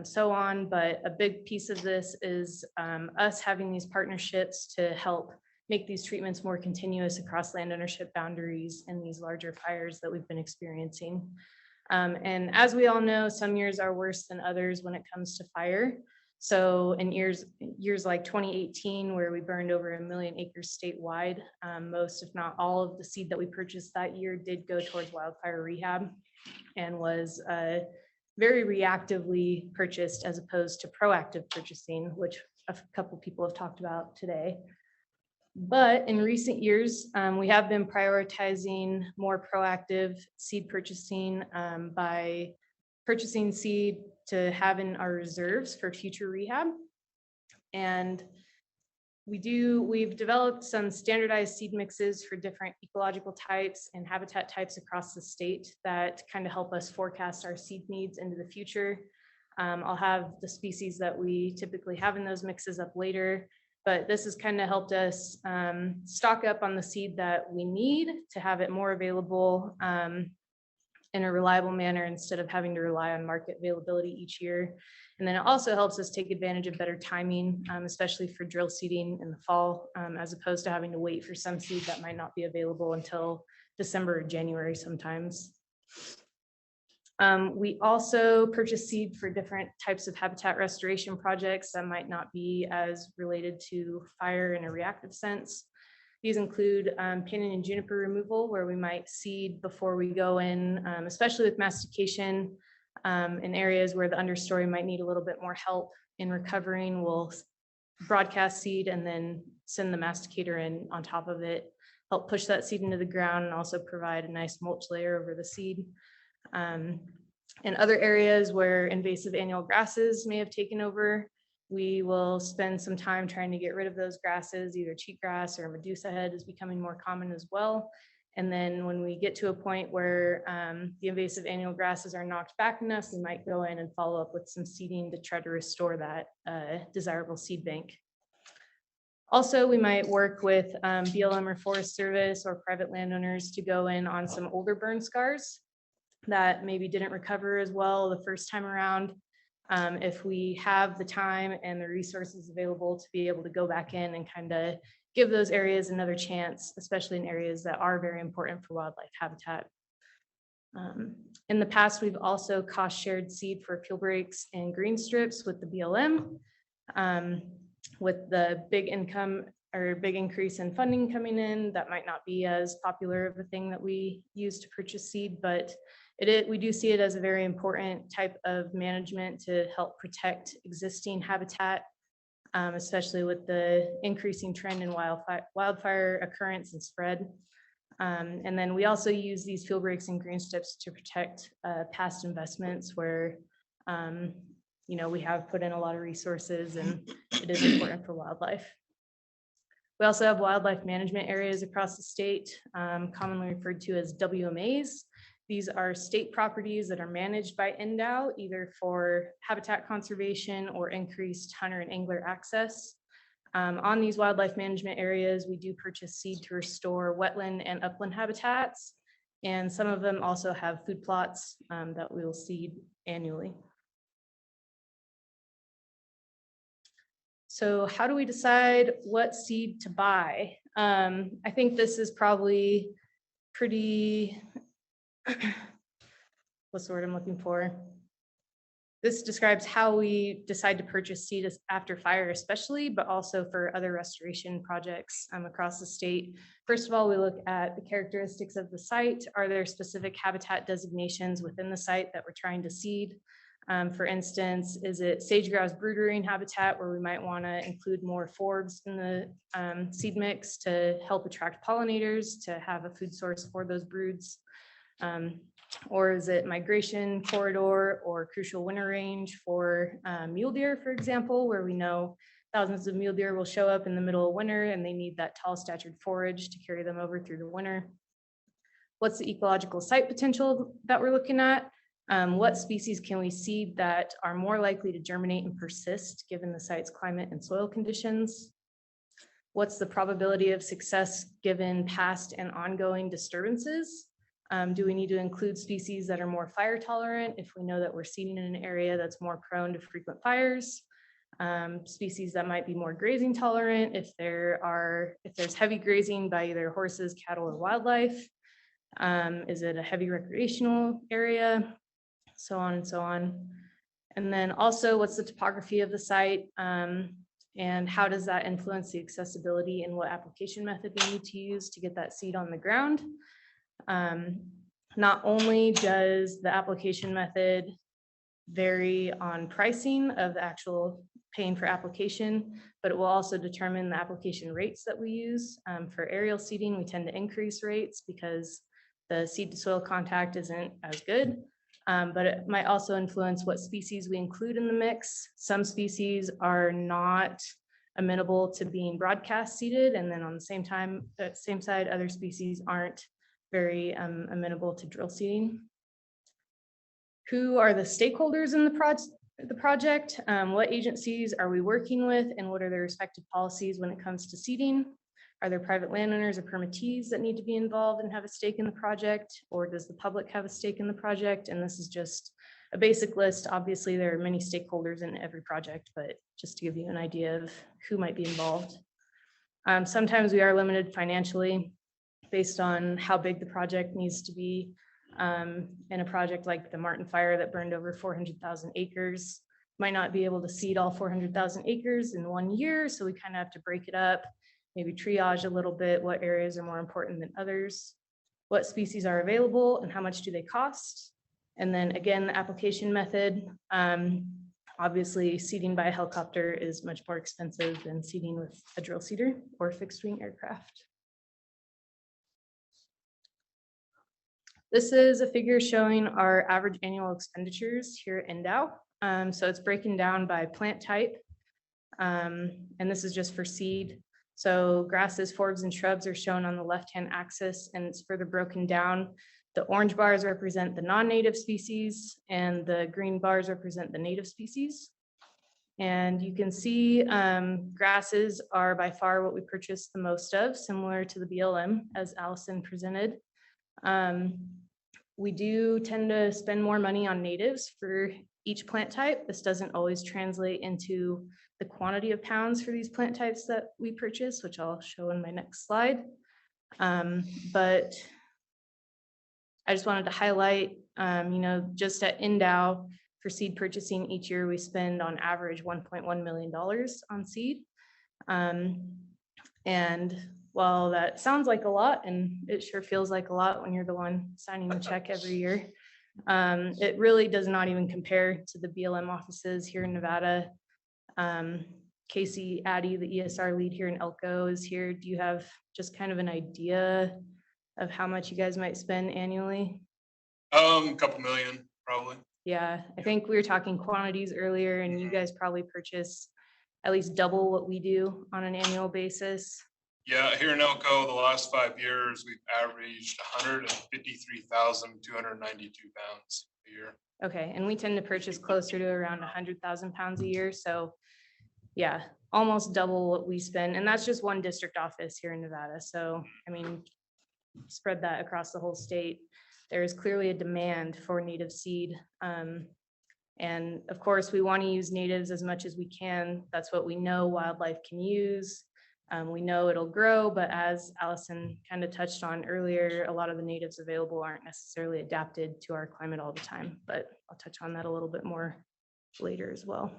So on, but a big piece of this is us having these partnerships to help make these treatments more continuous across land ownership boundaries and these larger fires that we've been experiencing. And as we all know, some years are worse than others when it comes to fire. So in years like 2018, where we burned over 1 million acres statewide, most, if not all of the seed that we purchased that year did go towards wildfire rehab and was very reactively purchased as opposed to proactive purchasing, which a couple people have talked about today. But in recent years, we have been prioritizing more proactive seed purchasing by purchasing seed to have in our reserves for future rehab. And we've developed some standardized seed mixes for different ecological types and habitat types across the state that kind of help us forecast our seed needs into the future. I'll have the species that we typically have in those mixes up later, but this has kind of helped us stock up on the seed that we need to have it more available in a reliable manner instead of having to rely on market availability each year. And then it also helps us take advantage of better timing, especially for drill seeding in the fall, as opposed to having to wait for some seed that might not be available until December or January sometimes. We also purchase seed for different types of habitat restoration projects that might not be as related to fire in a reactive sense. These include pinyon and juniper removal, where we might seed before we go in, especially with mastication. In areas where the understory might need a little bit more help in recovering, we'll broadcast seed and then send the masticator in on top of it, help push that seed into the ground and also provide a nice mulch layer over the seed. In other areas where invasive annual grasses may have taken over, we will spend some time trying to get rid of those grasses. Either cheatgrass or Medusa head is becoming more common as well. And then when we get to a point where the invasive annual grasses are knocked back enough, we might go in and follow up with some seeding to try to restore that desirable seed bank. Also, we might work with BLM or Forest Service or private landowners to go in on some older burn scars that maybe didn't recover as well the first time around. if we have the time and the resources available to be able to go back in and kind of give those areas another chance, especially in areas that are very important for wildlife habitat. In the past, we've also cost shared seed for field breaks and green strips with the BLM. With the big income or big increase in funding coming in, that might not be as popular of a thing that we use to purchase seed, but we do see it as a very important type of management to help protect existing habitat, especially with the increasing trend in wildfire occurrence and spread. And then we also use these field breaks and green strips to protect past investments where we have put in a lot of resources and it is important for wildlife. We also have wildlife management areas across the state, commonly referred to as WMAs. These are state properties that are managed by NDOW, either for habitat conservation or increased hunter and angler access. On these wildlife management areas, we do purchase seed to restore wetland and upland habitats, and some of them also have food plots that we will seed annually. So how do we decide what seed to buy? I think this is probably pretty, what's the word I'm looking for? This describes how we decide to purchase seed after fire especially, but also for other restoration projects across the state. First of all, we look at the characteristics of the site. Are there specific habitat designations within the site that we're trying to seed? For instance, is it sage-grouse brood-rearing habitat where we might want to include more forbs in the seed mix to help attract pollinators to have a food source for those broods? Or is it migration corridor or crucial winter range for mule deer, for example, where we know thousands of mule deer will show up in the middle of winter and they need that tall statured forage to carry them over through the winter. What's the ecological site potential that we're looking at? What species can we seed that are more likely to germinate and persist given the site's climate and soil conditions? What's the probability of success given past and ongoing disturbances? Do we need to include species that are more fire tolerant if we know that we're seeding in an area that's more prone to frequent fires? Species that might be more grazing tolerant if there's heavy grazing by either horses, cattle, or wildlife? Is it a heavy recreational area? So on and so on. And then also, what's the topography of the site? And how does that influence the accessibility and what application method we need to use to get that seed on the ground? Not only does the application method vary on pricing of the actual paying for application, but it will also determine the application rates that we use. For aerial seeding, we tend to increase rates because the seed to soil contact isn't as good, but it might also influence what species we include in the mix. Some species are not amenable to being broadcast seeded, and then on the same side, other species aren't very amenable to drill seeding. Who are the stakeholders in the project? What agencies are we working with and what are their respective policies when it comes to seeding? Are there private landowners or permittees that need to be involved and have a stake in the project, or does the public have a stake in the project? And this is just a basic list. Obviously, there are many stakeholders in every project, but just to give you an idea of who might be involved. Sometimes we are limited financially based on how big the project needs to be. In a project like the Martin Fire that burned over 400,000 acres, might not be able to seed all 400,000 acres in 1 year, so we kind of have to break it up, maybe triage a little bit, what areas are more important than others, what species are available and how much do they cost. And then again, the application method. Obviously, seeding by a helicopter is much more expensive than seeding with a drill seeder or fixed wing aircraft. This is a figure showing our average annual expenditures here at NDOW. So it's breaking down by plant type. And this is just for seed. So grasses, forbs, and shrubs are shown on the left-hand axis, and it's further broken down. The orange bars represent the non-native species, and the green bars represent the native species. And you can see grasses are by far what we purchase the most of, similar to the BLM, as Allison presented. We do tend to spend more money on natives for each plant type. This doesn't always translate into the quantity of pounds for these plant types that we purchase, which I'll show in my next slide. But I just wanted to highlight, just at Endow for seed purchasing each year, we spend on average $1.1 million on seed. And while that sounds like a lot, and it sure feels like a lot when you're the one signing the check every year, it really does not even compare to the BLM offices here in Nevada. Casey Addy, the ESR lead here in Elko, is here. Do you have just kind of an idea of how much you guys might spend annually? A couple million, probably. Yeah, I think we were talking quantities earlier, and you guys probably purchase at least double what we do on an annual basis. Yeah, here in Elko, the last 5 years, we've averaged 153,292 pounds a year. Okay, and we tend to purchase closer to around 100,000 pounds a year. So yeah, almost double what we spend. And that's just one district office here in Nevada. So, I mean, spread that across the whole state. There is clearly a demand for native seed. And of course, we want to use natives as much as we can. That's what we know wildlife can use. We know it'll grow, but as Allison kind of touched on earlier, a lot of the natives available aren't necessarily adapted to our climate all the time, but I'll touch on that a little bit more later as well.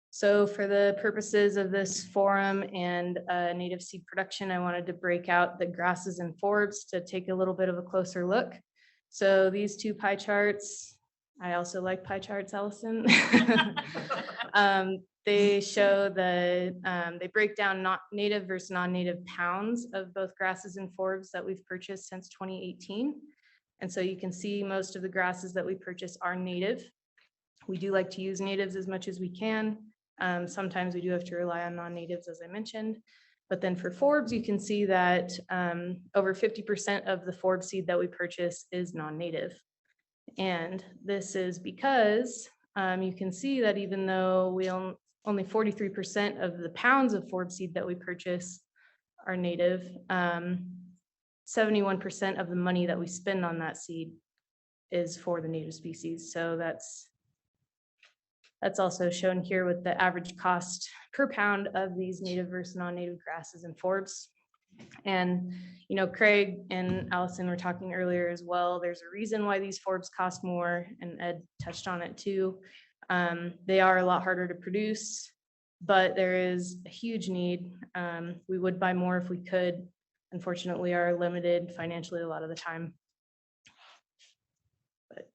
So for the purposes of this forum and native seed production, I wanted to break out the grasses and forbs to take a little bit of a closer look. So these two pie charts, I also like pie charts, Allison. They show they break down not native versus non-native pounds of both grasses and forbs that we've purchased since 2018. And so you can see most of the grasses that we purchase are native. We do like to use natives as much as we can. Sometimes we do have to rely on non-natives, as I mentioned. But then for forbs, you can see that over 50% of the forb seed that we purchase is non-native. And this is because you can see that even though we only 43% of the pounds of forb seed that we purchase are native, 71% of the money that we spend on that seed is for the native species. So that's also shown here with the average cost per pound of these native versus non-native grasses and forbs. And, Craig and Allison were talking earlier as well. There's a reason why these forbs cost more, and Ed touched on it too. They are a lot harder to produce, but there is a huge need. We would buy more if we could. Unfortunately, are limited financially a lot of the time. But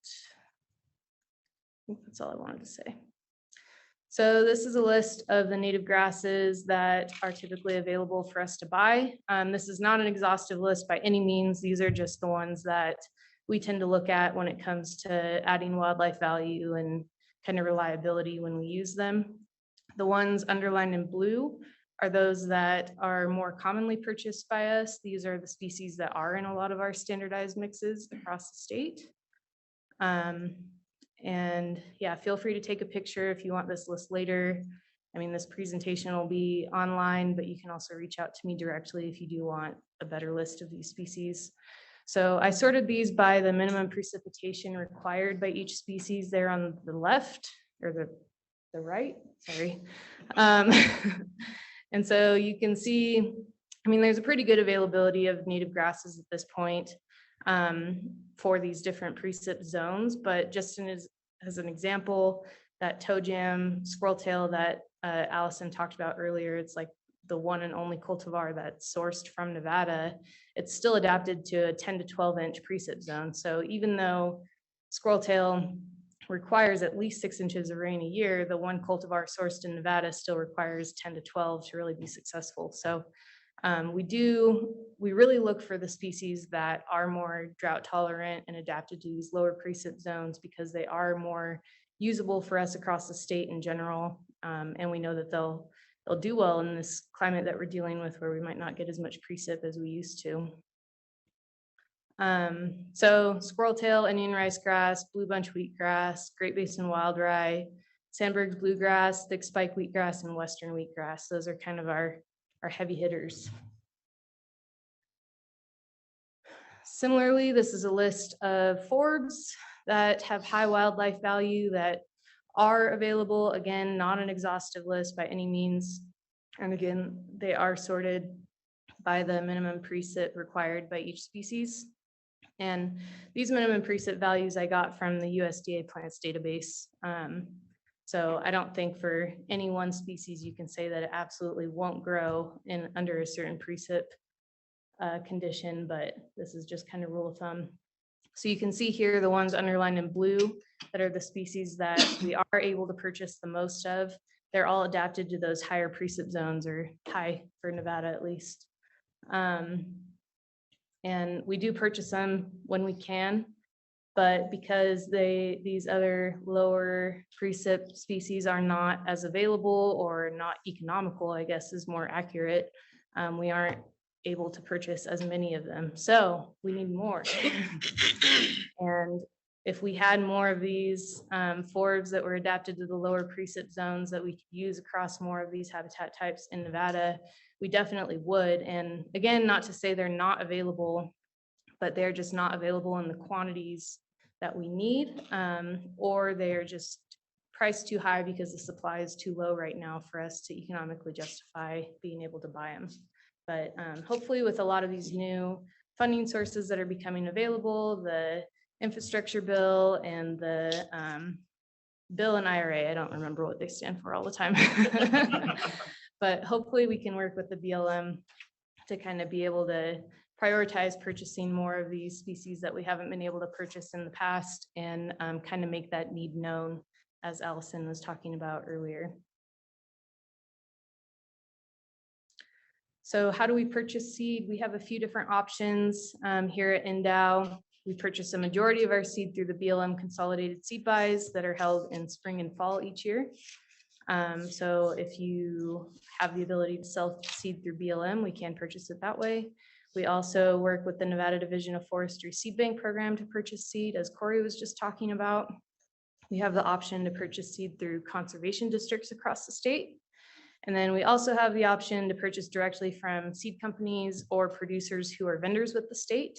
I think that's all I wanted to say. So this is a list of the native grasses that are typically available for us to buy. This is not an exhaustive list by any means. These are just the ones that we tend to look at when it comes to adding wildlife value and kind of reliability when we use them. The ones underlined in blue are those that are more commonly purchased by us. These are the species that are in a lot of our standardized mixes across the state. And yeah, feel free to take a picture if you want this list later. I mean, this presentation will be online, but you can also reach out to me directly if you do want a better list of these species. So I sorted these by the minimum precipitation required by each species there on the left, or the right, sorry. And so you can see, I mean, there's a pretty good availability of native grasses at this point for these different precip zones, but just as an example, that toe jam squirreltail that Allison talked about earlier, it's like the one and only cultivar that's sourced from Nevada. It's still adapted to a 10 to 12 inch precip zone. So even though squirreltail requires at least 6 inches of rain a year, the one cultivar sourced in Nevada still requires 10 to 12 to really be successful. So we really look for the species that are more drought tolerant and adapted to these lower precip zones because they are more usable for us across the state in general. And we know that they'll do well in this climate that we're dealing with where we might not get as much precip as we used to. So squirreltail, Indian rice grass, blue bunch wheatgrass, Great Basin wild rye, Sandberg's bluegrass, thick spike wheatgrass, and western wheatgrass. Those are kind of our heavy hitters. Similarly, this is a list of forbs that have high wildlife value that are available. Again, not an exhaustive list by any means. And again, they are sorted by the minimum precip required by each species. And these minimum precip values I got from the USDA plants database. So I don't think for any one species you can say that it absolutely won't grow in under a certain precip condition, but this is just kind of rule of thumb. So you can see here the ones underlined in blue that are the species that we are able to purchase the most of. They're all adapted to those higher precip zones, or high for Nevada at least. And we do purchase them when we can, but because these other lower precip species are not as available or not economical, I guess is more accurate, we aren't able to purchase as many of them. So we need more. And if we had more of these forbs that were adapted to the lower precip zones that we could use across more of these habitat types in Nevada, we definitely would. And again, not to say they're not available, but they're just not available in the quantities that we need, or they're just priced too high because the supply is too low right now for us to economically justify being able to buy them. But hopefully with a lot of these new funding sources that are becoming available, the infrastructure bill and the bill and IRA, I don't remember what they stand for all the time. But hopefully we can work with the BLM to kind of be able to prioritize purchasing more of these species that we haven't been able to purchase in the past, and kind of make that need known, as Allison was talking about earlier. So how do we purchase seed? We have a few different options here at Endow. We purchase a majority of our seed through the BLM consolidated seed buys that are held in spring and fall each year. So if you have the ability to sell seed through BLM, we can purchase it that way. We also work with the Nevada Division of Forestry Seed Bank program to purchase seed, as Corey was just talking about. We have the option to purchase seed through conservation districts across the state. And then we also have the option to purchase directly from seed companies or producers who are vendors with the state.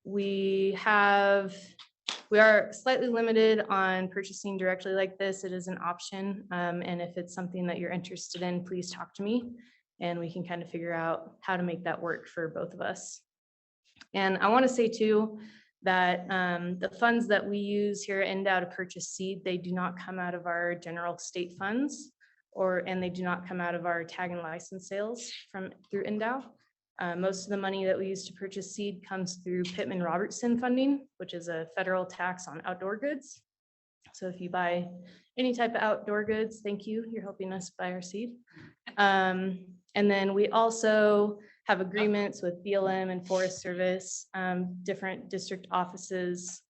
We are slightly limited on purchasing directly like this. It is an option. And if it's something that you're interested in, please talk to me and we can kind of figure out how to make that work for both of us. And I want to say too, that the funds that we use here at Endow to purchase seed, they do not come out of our general state funds, and they do not come out of our tag and license sales through Endow. Most of the money that we use to purchase seed comes through Pittman-Robertson funding, which is a federal tax on outdoor goods. So if you buy any type of outdoor goods, thank you, you're helping us buy our seed. And then we also have agreements with BLM and Forest Service, different district offices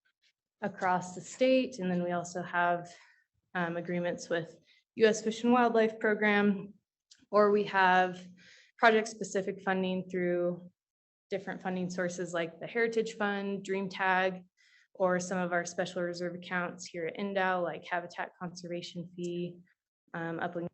across the state. And then we also have agreements with U.S. Fish and Wildlife Program, or we have project-specific funding through different funding sources like the Heritage Fund, Dream Tag, or some of our special reserve accounts here at Endow, like Habitat Conservation Fee, Upland